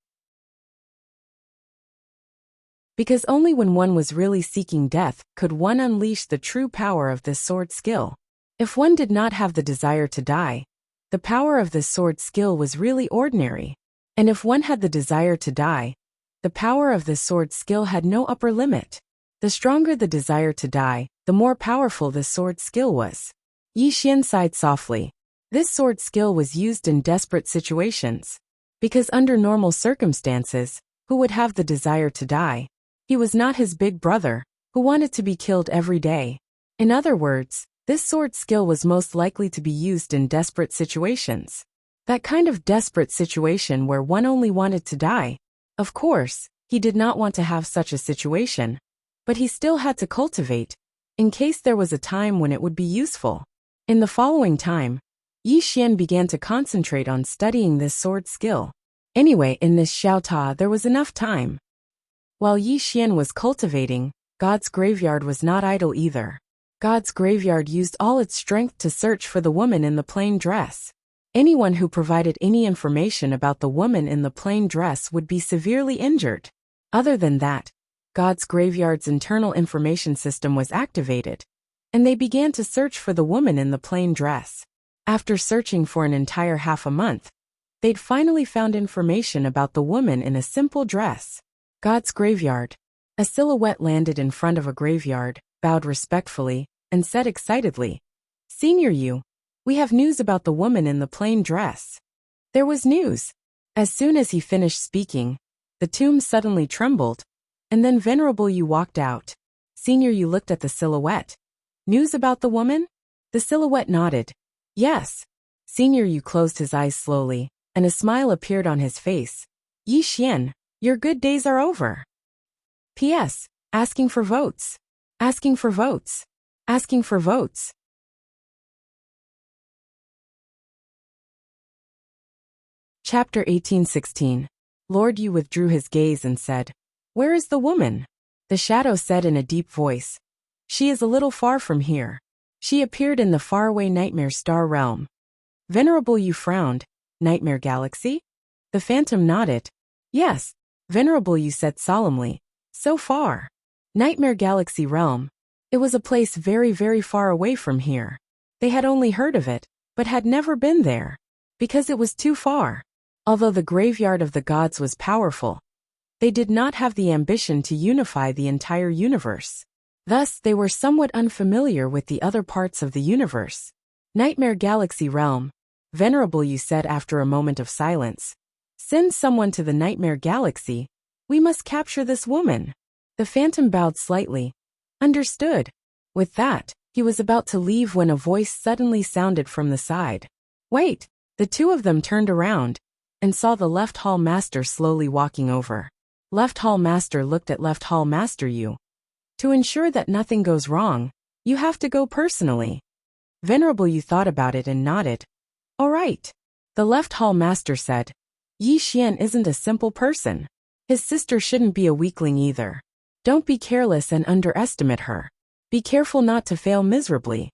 Because only when one was really seeking death could one unleash the true power of this sword skill. If one did not have the desire to die, the power of this sword skill was really ordinary. And if one had the desire to die, the power of this sword skill had no upper limit. The stronger the desire to die, the more powerful this sword skill was. Yi Xian sighed softly. This sword skill was used in desperate situations. Because under normal circumstances, who would have the desire to die? He was not his big brother, who wanted to be killed every day. In other words, this sword skill was most likely to be used in desperate situations. That kind of desperate situation where one only wanted to die. Of course, he did not want to have such a situation. But he still had to cultivate, in case there was a time when it would be useful. In the following time, Yi Xian began to concentrate on studying this sword skill. Anyway, in this xiaota there was enough time. While Yi Xian was cultivating, God's graveyard was not idle either. God's graveyard used all its strength to search for the woman in the plain dress. Anyone who provided any information about the woman in the plain dress would be severely injured. Other than that, God's graveyard's internal information system was activated, and they began to search for the woman in the plain dress. After searching for an entire half a month, they'd finally found information about the woman in a simple dress. God's graveyard. A silhouette landed in front of a graveyard, bowed respectfully, and said excitedly, "Senior Yu, we have news about the woman in the plain dress." There was news. As soon as he finished speaking, the tomb suddenly trembled, and then Venerable Yu walked out. Senior Yu looked at the silhouette. News about the woman? The silhouette nodded. Yes. Senior Yu closed his eyes slowly, and a smile appeared on his face. Yi Xian, your good days are over. P.S. Asking for votes. Asking for votes. Asking for votes. Chapter 1816. Lord Yu withdrew his gaze and said, Where is the woman? The shadow said in a deep voice. She is a little far from here. She appeared in the faraway Nightmare Star realm. Venerable Yu frowned. Nightmare Galaxy? The phantom nodded. Yes. Venerable Yu said solemnly. So far. Nightmare Galaxy realm. It was a place very, very far away from here. They had only heard of it, but had never been there. Because it was too far. Although the graveyard of the gods was powerful, they did not have the ambition to unify the entire universe. Thus, they were somewhat unfamiliar with the other parts of the universe. Nightmare Galaxy realm. Venerable Yu said after a moment of silence. Send someone to the Nightmare Galaxy. We must capture this woman. The phantom bowed slightly. Understood. With that, he was about to leave when a voice suddenly sounded from the side. Wait! The two of them turned around and saw the Left Hall Master slowly walking over. Left Hall Master looked at Left Hall Master Yu. To ensure that nothing goes wrong, you have to go personally. Venerable Yu thought about it and nodded. All right. The Left Hall Master said. Yi Xian isn't a simple person. His sister shouldn't be a weakling either. Don't be careless and underestimate her. Be careful not to fail miserably.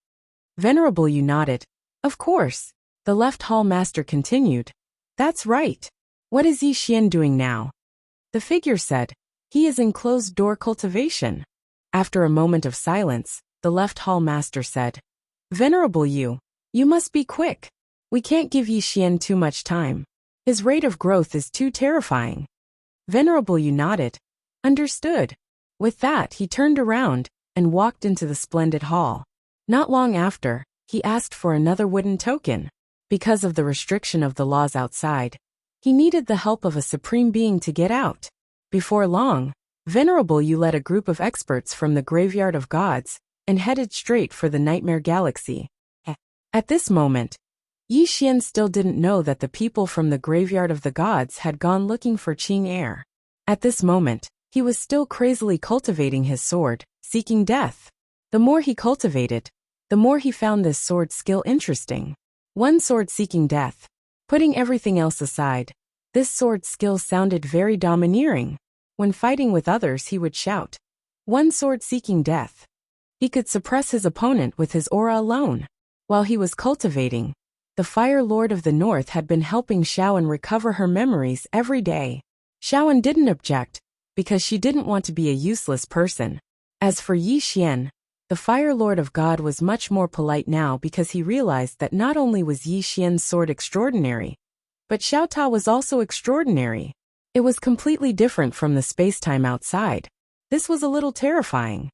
Venerable Yu nodded. Of course. The Left Hall Master continued. That's right. What is Yi Xian doing now? The figure said. He is in closed-door cultivation. After a moment of silence, the Left Hall Master said. Venerable Yu, you must be quick. We can't give Yi Xian too much time. His rate of growth is too terrifying. Venerable Yu nodded. Understood. With that, he turned around and walked into the splendid hall. Not long after, he asked for another wooden token. Because of the restriction of the laws outside, he needed the help of a supreme being to get out. Before long, Venerable Yu led a group of experts from the graveyard of gods and headed straight for the Nightmare Galaxy. At this moment, Yi Xian still didn't know that the people from the graveyard of the gods had gone looking for Qing Air. At this moment, he was still crazily cultivating his sword, seeking death. The more he cultivated, the more he found this sword skill interesting. One sword seeking death. Putting everything else aside, this sword skill sounded very domineering. When fighting with others he would shout. One sword seeking death. He could suppress his opponent with his aura alone. While he was cultivating, the Fire Lord of the North had been helping Xiaoan recover her memories every day. Xiaoan didn't object, because she didn't want to be a useless person. As for Yi Xian, the Fire Lord of God was much more polite now because he realized that not only was Yi Xian's sword extraordinary, but Xiao Ta was also extraordinary. It was completely different from the space-time outside. This was a little terrifying.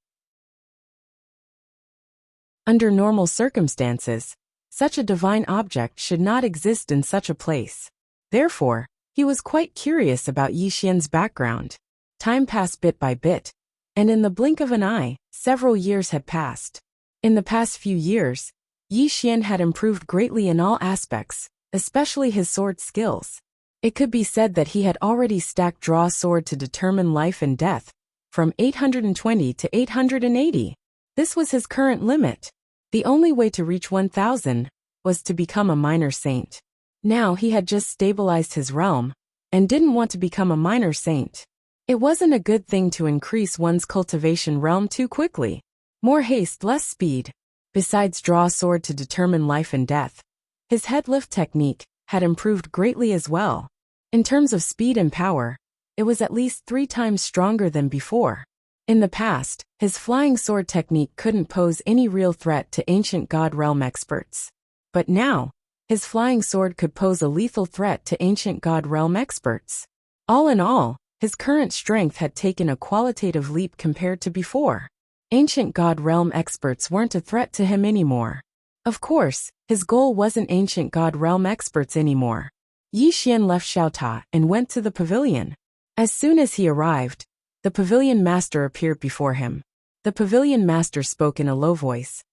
Under normal circumstances, such a divine object should not exist in such a place. Therefore, he was quite curious about Yi Xian's background. Time passed bit by bit, and in the blink of an eye, several years had passed. In the past few years, Yi Xian had improved greatly in all aspects, especially his sword skills. It could be said that he had already stacked draw sword to determine life and death, from 820 to 880. This was his current limit. The only way to reach 1000 was to become a minor saint. Now he had just stabilized his realm, and didn't want to become a minor saint. It wasn't a good thing to increase one's cultivation realm too quickly. More haste, less speed. Besides draw sword to determine life and death, his head lift technique had improved greatly as well. In terms of speed and power, it was at least 3 times stronger than before. In the past, his flying sword technique couldn't pose any real threat to ancient god realm experts. But now, his flying sword could pose a lethal threat to ancient god realm experts. All in all, his current strength had taken a qualitative leap compared to before. Ancient god realm experts weren't a threat to him anymore. Of course, his goal wasn't ancient god realm experts anymore. Yi Xian left Xiaota and went to the pavilion. As soon as he arrived, the pavilion master appeared before him. The pavilion master spoke in a low voice.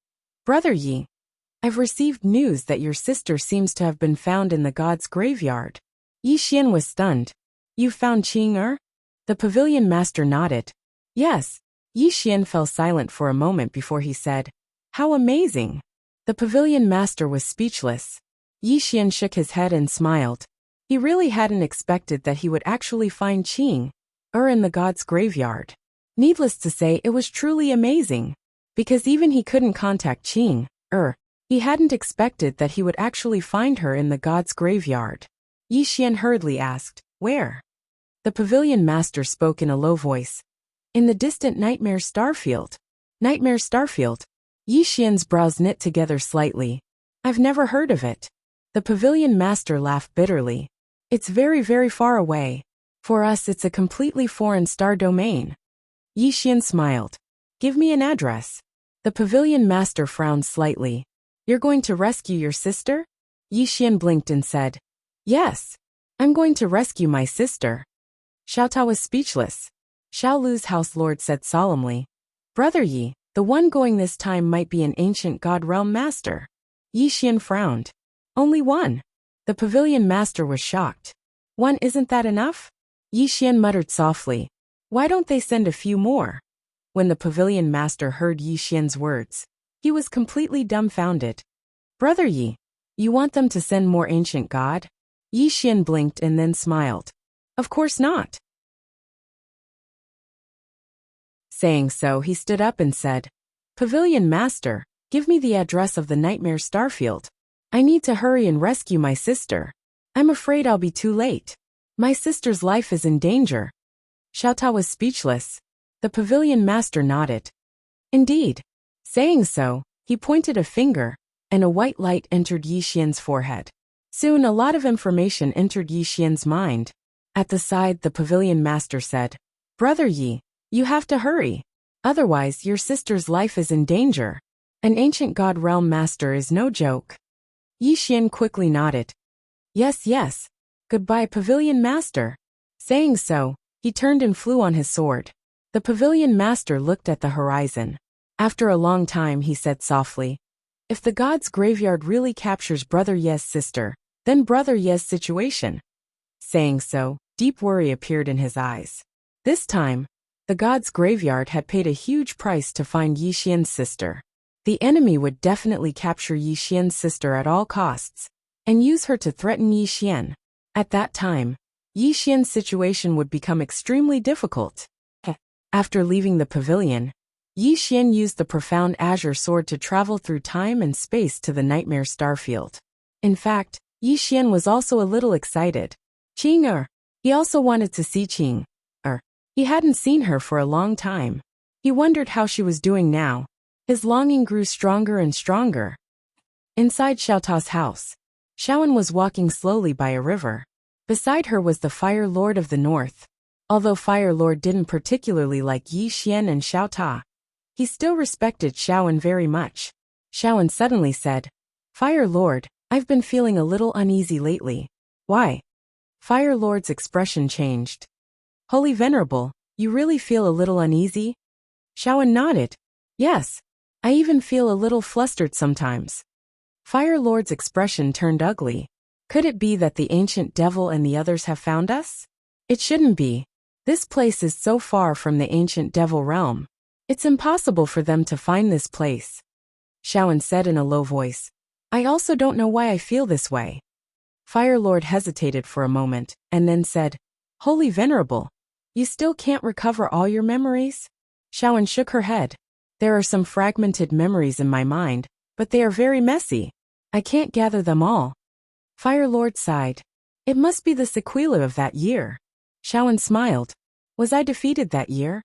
Brother Yi, I've received news that your sister seems to have been found in the god's graveyard. Yi Xian was stunned. You found Qing? The pavilion master nodded. Yes. Yi Xian fell silent for a moment before he said, How amazing! The pavilion master was speechless. Yi Xian shook his head and smiled. He really hadn't expected that he would actually find Qing in the god's graveyard. Needless to say, it was truly amazing. Because even he couldn't contact Qing he hadn't expected that he would actually find her in the god's graveyard. Yi Xian hurriedly asked, Where? The pavilion master spoke in a low voice. In the distant Nightmare Starfield. Nightmare Starfield? Yi Xian's brows knit together slightly. I've never heard of it. The pavilion master laughed bitterly. It's very, very far away. For us, it's a completely foreign star domain. Yi Xian smiled. Give me an address. The pavilion master frowned slightly. You're going to rescue your sister? Yi Xian blinked and said, Yes. I'm going to rescue my sister. Xiaota was speechless. Xiao Lu's house lord said solemnly, Brother Yi, the one going this time might be an ancient god realm master. Yi Xian frowned. Only one. The pavilion master was shocked. One, isn't that enough? Yi Xian muttered softly. Why don't they send a few more? When the pavilion master heard Yi Xian's words, he was completely dumbfounded. Brother Yi, you want them to send more ancient god? Yi Xian blinked and then smiled. Of course not. Saying so, he stood up and said, Pavilion master, give me the address of the Nightmare Starfield. I need to hurry and rescue my sister. I'm afraid I'll be too late. My sister's life is in danger. Xiaota was speechless. The pavilion master nodded. Indeed. Saying so, he pointed a finger, and a white light entered Yi Xian's forehead. Soon a lot of information entered Yi Xian's mind. At the side, the pavilion master said, Brother Yi, you have to hurry. Otherwise, your sister's life is in danger. An ancient god realm master is no joke. Yi Xian quickly nodded. Yes, yes. Goodbye, pavilion master. Saying so, he turned and flew on his sword. The pavilion master looked at the horizon. After a long time, he said softly, If the god's graveyard really captures Brother Ye's sister, then Brother Ye's situation. Saying so, deep worry appeared in his eyes. This time, the god's graveyard had paid a huge price to find Yi Xian's sister. The enemy would definitely capture Yi Xian's sister at all costs, and use her to threaten Yi Xian. At that time, Yi Xian's situation would become extremely difficult. After leaving the pavilion, Yi Xian used the profound azure sword to travel through time and space to the Nightmare Starfield. In fact, Yi Xian was also a little excited. Qing he also wanted to see Qing he hadn't seen her for a long time. He wondered how she was doing now. His longing grew stronger and stronger. Inside Xiaota's house, Xiaoan was walking slowly by a river. Beside her was the Fire Lord of the North. Although Fire Lord didn't particularly like Yi Xian and Xiaota, he still respected Xiaoan very much. Xiaoan suddenly said, Fire Lord, I've been feeling a little uneasy lately. Why? Fire Lord's expression changed. Holy Venerable, you really feel a little uneasy? Xiaoan nodded. Yes. I even feel a little flustered sometimes. Fire Lord's expression turned ugly. Could it be that the ancient devil and the others have found us? It shouldn't be. This place is so far from the ancient devil realm. It's impossible for them to find this place. Xiaoan said in a low voice. I also don't know why I feel this way. Fire Lord hesitated for a moment, and then said, Holy Venerable, you still can't recover all your memories? Xiaoan shook her head. There are some fragmented memories in my mind, but they are very messy. I can't gather them all. Fire Lord sighed. It must be the sequela of that year. Xiaoan smiled. Was I defeated that year?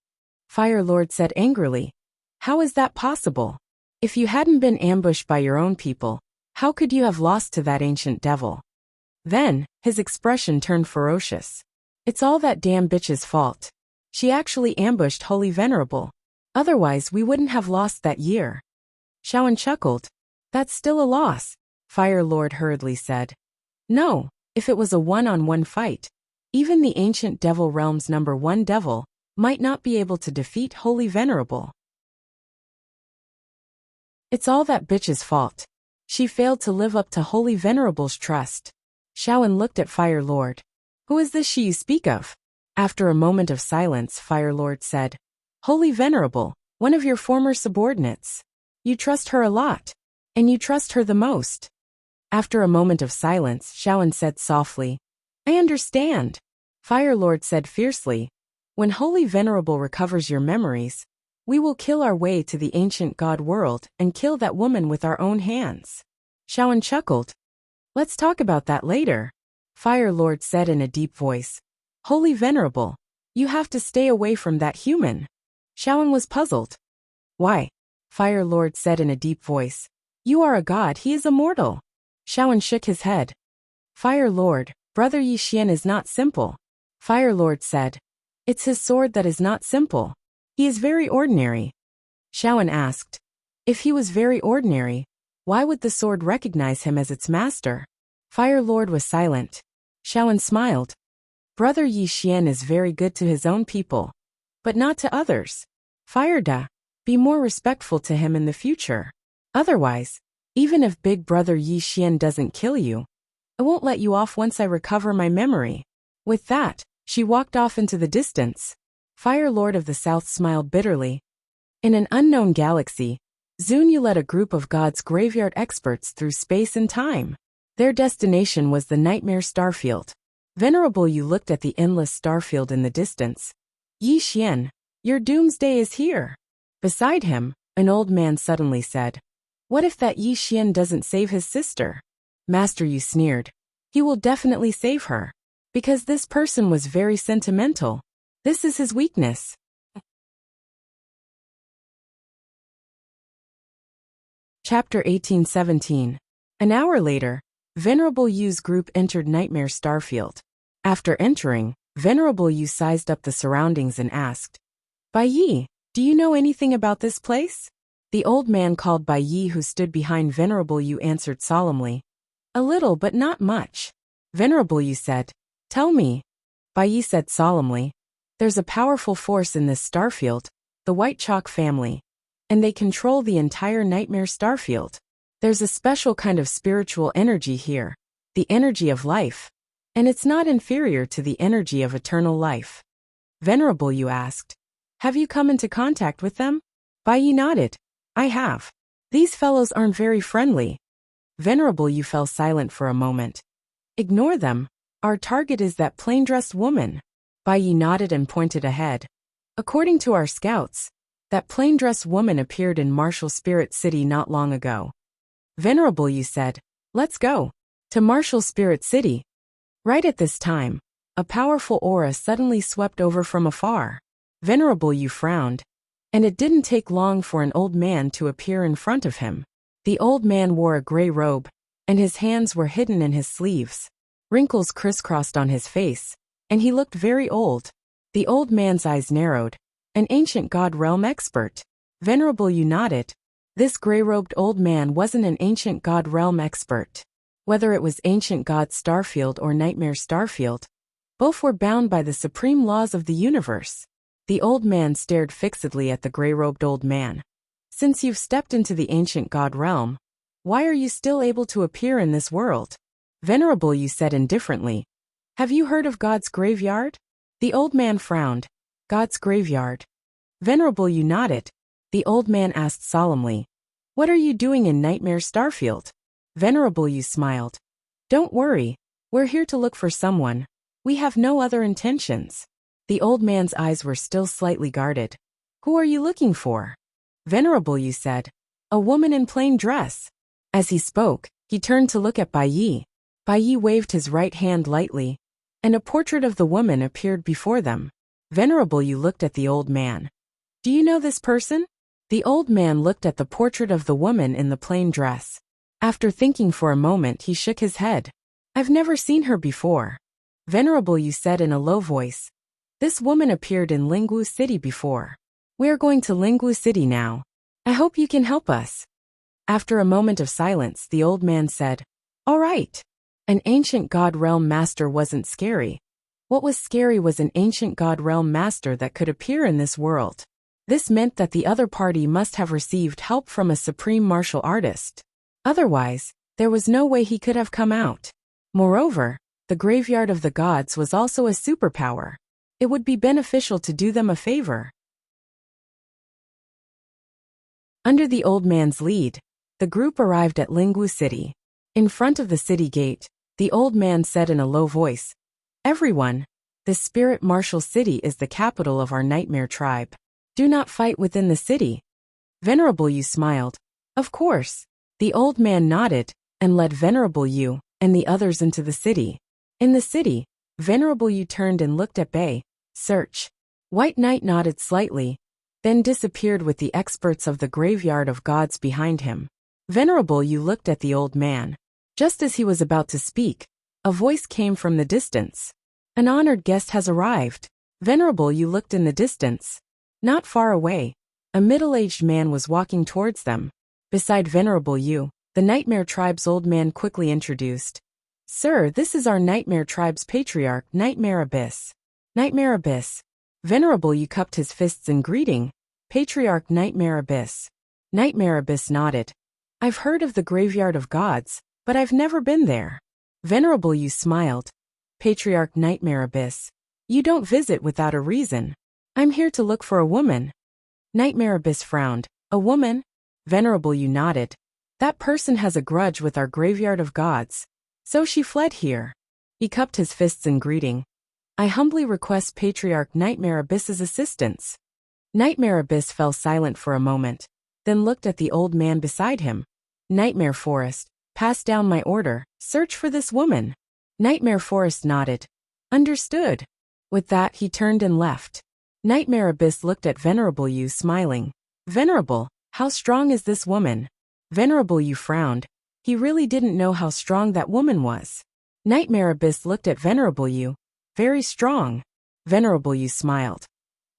Fire Lord said angrily. How is that possible? If you hadn't been ambushed by your own people, how could you have lost to that ancient devil? Then, his expression turned ferocious. It's all that damn bitch's fault. She actually ambushed Holy Venerable. Otherwise we wouldn't have lost that year. Xiaoan chuckled. That's still a loss, Fire Lord hurriedly said. No, If it was a one-on-one fight, even the ancient devil realm's #1 devil might not be able to defeat Holy Venerable. It's all that bitch's fault. She failed to live up to Holy Venerable's trust. Shaoan looked at Fire Lord. Who is this she you speak of? After a moment of silence, Fire Lord said, Holy Venerable, one of your former subordinates. You trust her a lot. And you trust her the most. After a moment of silence, Shaoan said softly, I understand. Fire Lord said fiercely, when Holy Venerable recovers your memories, we will kill our way to the ancient god world and kill that woman with our own hands. Shaoan chuckled. Let's talk about that later. Fire Lord said in a deep voice. Holy Venerable, you have to stay away from that human. Shaoan was puzzled. Why? Fire Lord said in a deep voice. You are a god, he is a mortal. Shaoan shook his head. Fire Lord, Brother Yi Xian is not simple. Fire Lord said. It's his sword that is not simple. He is very ordinary. Shaoan asked. If he was very ordinary, why would the sword recognize him as its master? Fire Lord was silent. Shaoan smiled. Brother Yi Xian is very good to his own people, but not to others. Fire Da, be more respectful to him in the future. Otherwise, even if Big Brother Yi Xian doesn't kill you, I won't let you off once I recover my memory. With that, she walked off into the distance. Fire Lord of the South smiled bitterly. In an unknown galaxy, Zunyu led a group of gods' graveyard experts through space and time. Their destination was the Nightmare Starfield. Venerable Yu looked at the endless starfield in the distance. Yi Xian, your doomsday is here. Beside him, an old man suddenly said, What if that Yi Xian doesn't save his sister? Master Yu sneered. He will definitely save her. Because this person was very sentimental. This is his weakness. Chapter 1817. An hour later, Venerable Yu's group entered Nightmare Starfield. After entering, Venerable Yu sized up the surroundings and asked, Bai Yi, do you know anything about this place? The old man called Bai Yi who stood behind Venerable Yu answered solemnly, A little but not much. Venerable Yu said, Tell me. Bai Yi said solemnly, There's a powerful force in this starfield, the White Chalk family, and they control the entire Nightmare Starfield. There's a special kind of spiritual energy here, the energy of life, and it's not inferior to the energy of eternal life. Venerable Yu asked, Have you come into contact with them? Bai Yi nodded. I have. These fellows aren't very friendly. Venerable Yu fell silent for a moment. Ignore them. Our target is that plain-dressed woman. Bai Yi nodded and pointed ahead. According to our scouts, that plain-dressed woman appeared in Martial Spirit City not long ago. Venerable Yu said, Let's go. To Martial Spirit City. Right at this time, a powerful aura suddenly swept over from afar. Venerable Yu frowned, and it didn't take long for an old man to appear in front of him. The old man wore a gray robe, and his hands were hidden in his sleeves. Wrinkles crisscrossed on his face, and he looked very old. The old man's eyes narrowed. An ancient god realm expert. Venerable Yu nodded. This gray-robed old man wasn't an ancient god realm expert. Whether it was ancient god Starfield or Nightmare Starfield, both were bound by the supreme laws of the universe. The old man stared fixedly at the gray-robed old man. Since you've stepped into the ancient god realm, why are you still able to appear in this world? Venerable Yu said indifferently. Have you heard of God's graveyard? The old man frowned. God's graveyard. Venerable Yu nodded. The old man asked solemnly, What are you doing in Nightmare Starfield? Venerable Yu smiled. Don't worry, we're here to look for someone. We have no other intentions. The old man's eyes were still slightly guarded. Who are you looking for? Venerable Yu said, A woman in plain dress. As he spoke, he turned to look at Bai Yi. Bai Yi waved his right hand lightly, and a portrait of the woman appeared before them. Venerable Yu looked at the old man. Do you know this person? The old man looked at the portrait of the woman in the plain dress. After thinking for a moment, he shook his head. I've never seen her before. Venerable Yu said in a low voice. This woman appeared in Lingwu City before. We are going to Lingwu City now. I hope you can help us. After a moment of silence, the old man said, All right. An ancient god realm master wasn't scary. What was scary was an ancient god realm master that could appear in this world. This meant that the other party must have received help from a supreme martial artist. Otherwise, there was no way he could have come out. Moreover, the graveyard of the gods was also a superpower. It would be beneficial to do them a favor. Under the old man's lead, the group arrived at Lingwu City. In front of the city gate, the old man said in a low voice, "Everyone, this spirit martial city is the capital of our nightmare tribe. Do not fight within the city." Venerable Yu smiled. Of course. The old man nodded, and led Venerable Yu and the others into the city. In the city, Venerable Yu turned and looked at Bei. Search. White Knight nodded slightly, then disappeared with the experts of the graveyard of gods behind him. Venerable Yu looked at the old man. Just as he was about to speak, a voice came from the distance. An honored guest has arrived. Venerable Yu looked in the distance. Not far away, a middle-aged man was walking towards them. Beside Venerable Yu, the Nightmare Tribe's old man quickly introduced. Sir, this is our Nightmare Tribe's patriarch, Nightmare Abyss. Nightmare Abyss. Venerable Yu cupped his fists in greeting. Patriarch Nightmare Abyss. Nightmare Abyss nodded. I've heard of the graveyard of gods, but I've never been there. Venerable Yu smiled. Patriarch Nightmare Abyss. You don't visit without a reason. I'm here to look for a woman. Nightmare Abyss frowned. A woman? Venerable Yu nodded. That person has a grudge with our graveyard of gods. So she fled here. He cupped his fists in greeting. I humbly request Patriarch Nightmare Abyss's assistance. Nightmare Abyss fell silent for a moment, then looked at the old man beside him. Nightmare Forest, pass down my order, search for this woman. Nightmare Forest nodded. Understood. With that he turned and left. Nightmare Abyss looked at Venerable Yu smiling. Venerable, how strong is this woman? Venerable Yu frowned. He really didn't know how strong that woman was. Nightmare Abyss looked at Venerable Yu. Very strong. Venerable Yu smiled.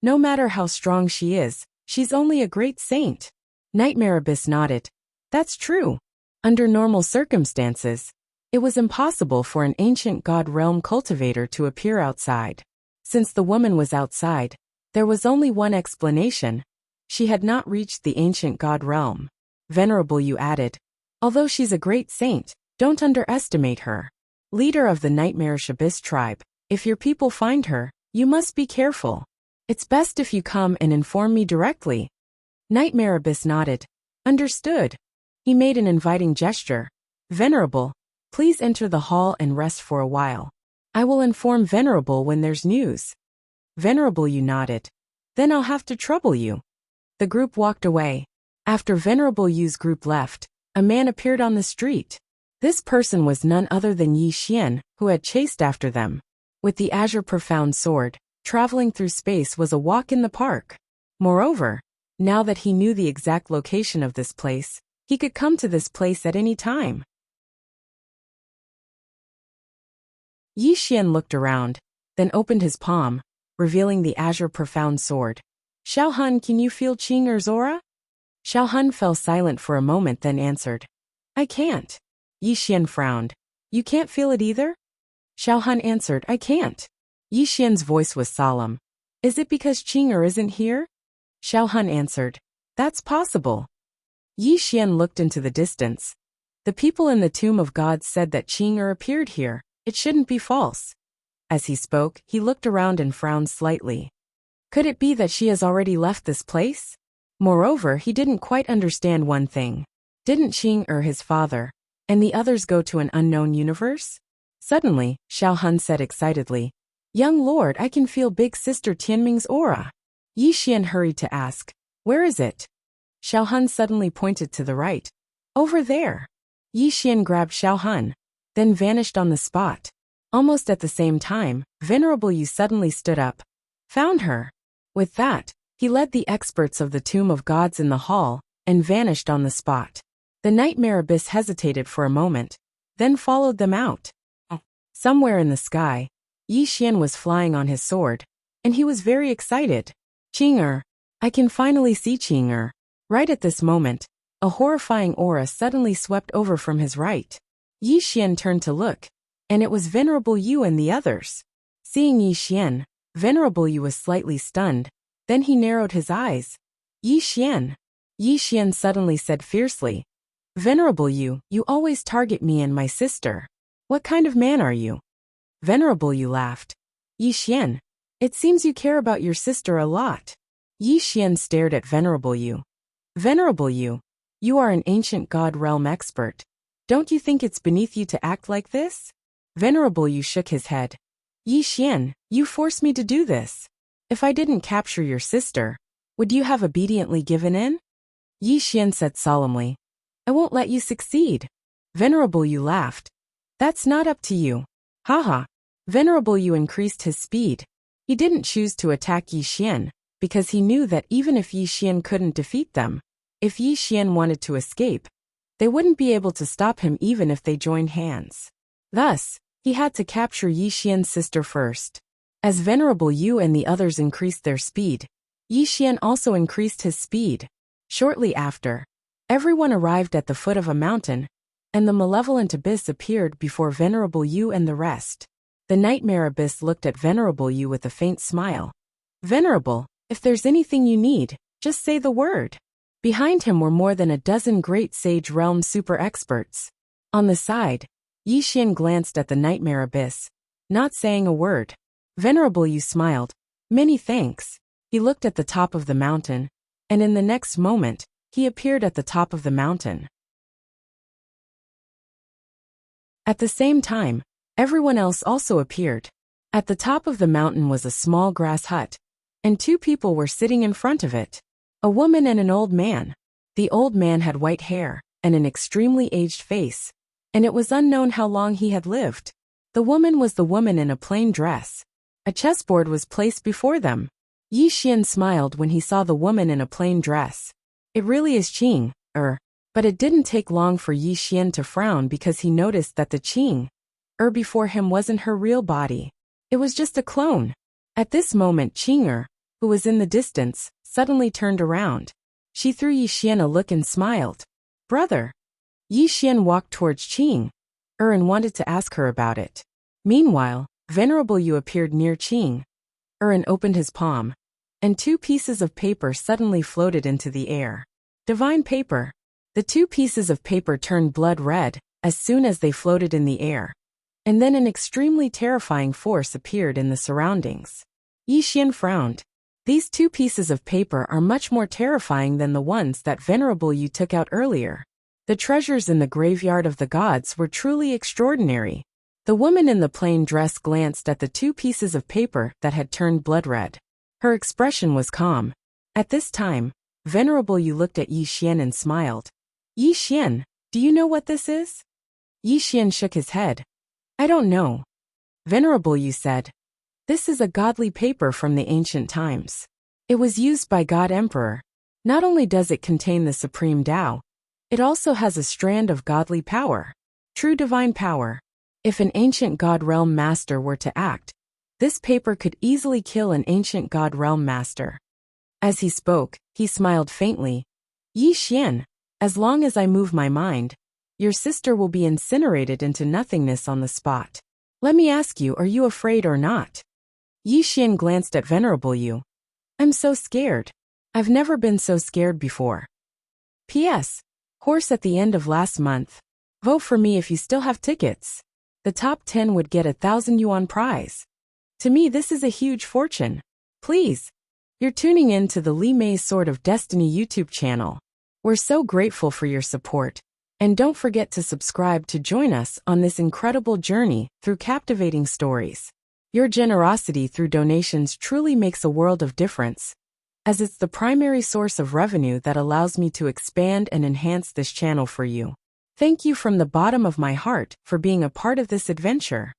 No matter how strong she is, she's only a great saint. Nightmare Abyss nodded. That's true. Under normal circumstances, it was impossible for an ancient god realm cultivator to appear outside. Since the woman was outside, there was only one explanation. She had not reached the ancient god realm. Venerable Yu added, although she's a great saint, don't underestimate her. Leader of the Nightmarish Abyss tribe, if your people find her, you must be careful. It's best if you come and inform me directly. Nightmare Abyss nodded. Understood. He made an inviting gesture. Venerable, please enter the hall and rest for a while. I will inform Venerable when there's news. Venerable Yu nodded. Then I'll have to trouble you. The group walked away. After Venerable Yu's group left, a man appeared on the street. This person was none other than Yi Xian, who had chased after them. With the azure profound sword, traveling through space was a walk in the park. Moreover, now that he knew the exact location of this place, he could come to this place at any time. Yi Xian looked around, then opened his palm, revealing the azure profound sword. Xiao Hun, can you feel Qing'er's aura? Xiao Hun fell silent for a moment then answered. I can't. Yi Xian frowned. You can't feel it either? Xiao Hun answered, I can't. Yi Xian's voice was solemn. Is it because Qing'er isn't here? Xiao Hun answered. That's possible. Yi Xian looked into the distance. The people in the Tomb of Gods said that Qing'er appeared here. It shouldn't be false. As he spoke, he looked around and frowned slightly. Could it be that she has already left this place? Moreover, he didn't quite understand one thing. Didn't Qing'er, his father, and the others go to an unknown universe? Suddenly, Xiao Hun said excitedly, Young lord, I can feel big sister Tianming's aura. Yi Xian hurried to ask, where is it? Xiao Hun suddenly pointed to the right. Over there. Yi Xian grabbed Xiao Hun, then vanished on the spot. Almost at the same time, Venerable Yu suddenly stood up. Found her. With that, he led the experts of the Tomb of Gods in the hall, and vanished on the spot. The Nightmare Abyss hesitated for a moment, then followed them out. Somewhere in the sky, Yi Xian was flying on his sword, and he was very excited. Qing'er. I can finally see Qing'er. Right at this moment, a horrifying aura suddenly swept over from his right. Yi Xian turned to look, And it was Venerable Yu and the others. Seeing Yi Xian, Venerable Yu was slightly stunned. Then he narrowed his eyes. Yi Xian. Yi Xian suddenly said fiercely. Venerable Yu, you always target me and my sister. What kind of man are you? Venerable Yu laughed. Yi Xian. It seems you care about your sister a lot. Yi Xian stared at Venerable Yu. Venerable Yu, you are an ancient god realm expert. Don't you think it's beneath you to act like this? Venerable Yu shook his head. Yi Xian, you forced me to do this. If I didn't capture your sister, would you have obediently given in? Yi Xian said solemnly. I won't let you succeed. Venerable Yu laughed. That's not up to you. Haha. Venerable Yu increased his speed. He didn't choose to attack Yi Xian, because he knew that even if Yi Xian couldn't defeat them, if Yi Xian wanted to escape, they wouldn't be able to stop him even if they joined hands. Thus, he had to capture Yi Xian's sister first. As Venerable Yu and the others increased their speed, Yi Xian also increased his speed. Shortly after, everyone arrived at the foot of a mountain, and the malevolent abyss appeared before Venerable Yu and the rest. The nightmare abyss looked at Venerable Yu with a faint smile. Venerable, if there's anything you need, just say the word. Behind him were more than a dozen great sage realm super experts. On the side, Yi Xian glanced at the nightmare abyss, not saying a word. Venerable Yu smiled. Many thanks. He looked at the top of the mountain, and in the next moment, he appeared at the top of the mountain. At the same time, everyone else also appeared. At the top of the mountain was a small grass hut, and two people were sitting in front of it. A woman and an old man. The old man had white hair and an extremely aged face, and it was unknown how long he had lived. The woman was the woman in a plain dress. A chessboard was placed before them. Yi Xian smiled when he saw the woman in a plain dress. It really is Qing, but it didn't take long for Yi Xian to frown because he noticed that the Qing, before him wasn't her real body. It was just a clone. At this moment Qing, who was in the distance, suddenly turned around. She threw Yi Xian a look and smiled. Brother. Yi Xian walked towards Qing, and wanted to ask her about it. Meanwhile, Venerable Yu appeared near Qing, and opened his palm, and two pieces of paper suddenly floated into the air. Divine paper. The two pieces of paper turned blood red as soon as they floated in the air, and then an extremely terrifying force appeared in the surroundings. Yi Xian frowned. These two pieces of paper are much more terrifying than the ones that Venerable Yu took out earlier. The treasures in the graveyard of the gods were truly extraordinary. The woman in the plain dress glanced at the two pieces of paper that had turned blood red. Her expression was calm. At this time, Venerable Yu looked at Yi Xian and smiled. Yi Xian, do you know what this is? Yi Xian shook his head. I don't know. Venerable Yu said. This is a godly paper from the ancient times. It was used by God Emperor. Not only does it contain the supreme Tao, it also has a strand of godly power. True divine power. If an ancient god realm master were to act, this paper could easily kill an ancient god realm master. As he spoke, he smiled faintly. Yi Xian, as long as I move my mind, your sister will be incinerated into nothingness on the spot. Let me ask you, are you afraid or not? Yi Xian glanced at Venerable Yu. I'm so scared. I've never been so scared before. P.S. Course at the end of last month. Vote for me if you still have tickets. The top 10 would get 1,000 yuan prize. To me this is a huge fortune. Please. You're tuning in to the Li Mei's Sword of Destiny YouTube channel. We're so grateful for your support. And don't forget to subscribe to join us on this incredible journey through captivating stories. Your generosity through donations truly makes a world of difference, as it's the primary source of revenue that allows me to expand and enhance this channel for you. Thank you from the bottom of my heart for being a part of this adventure.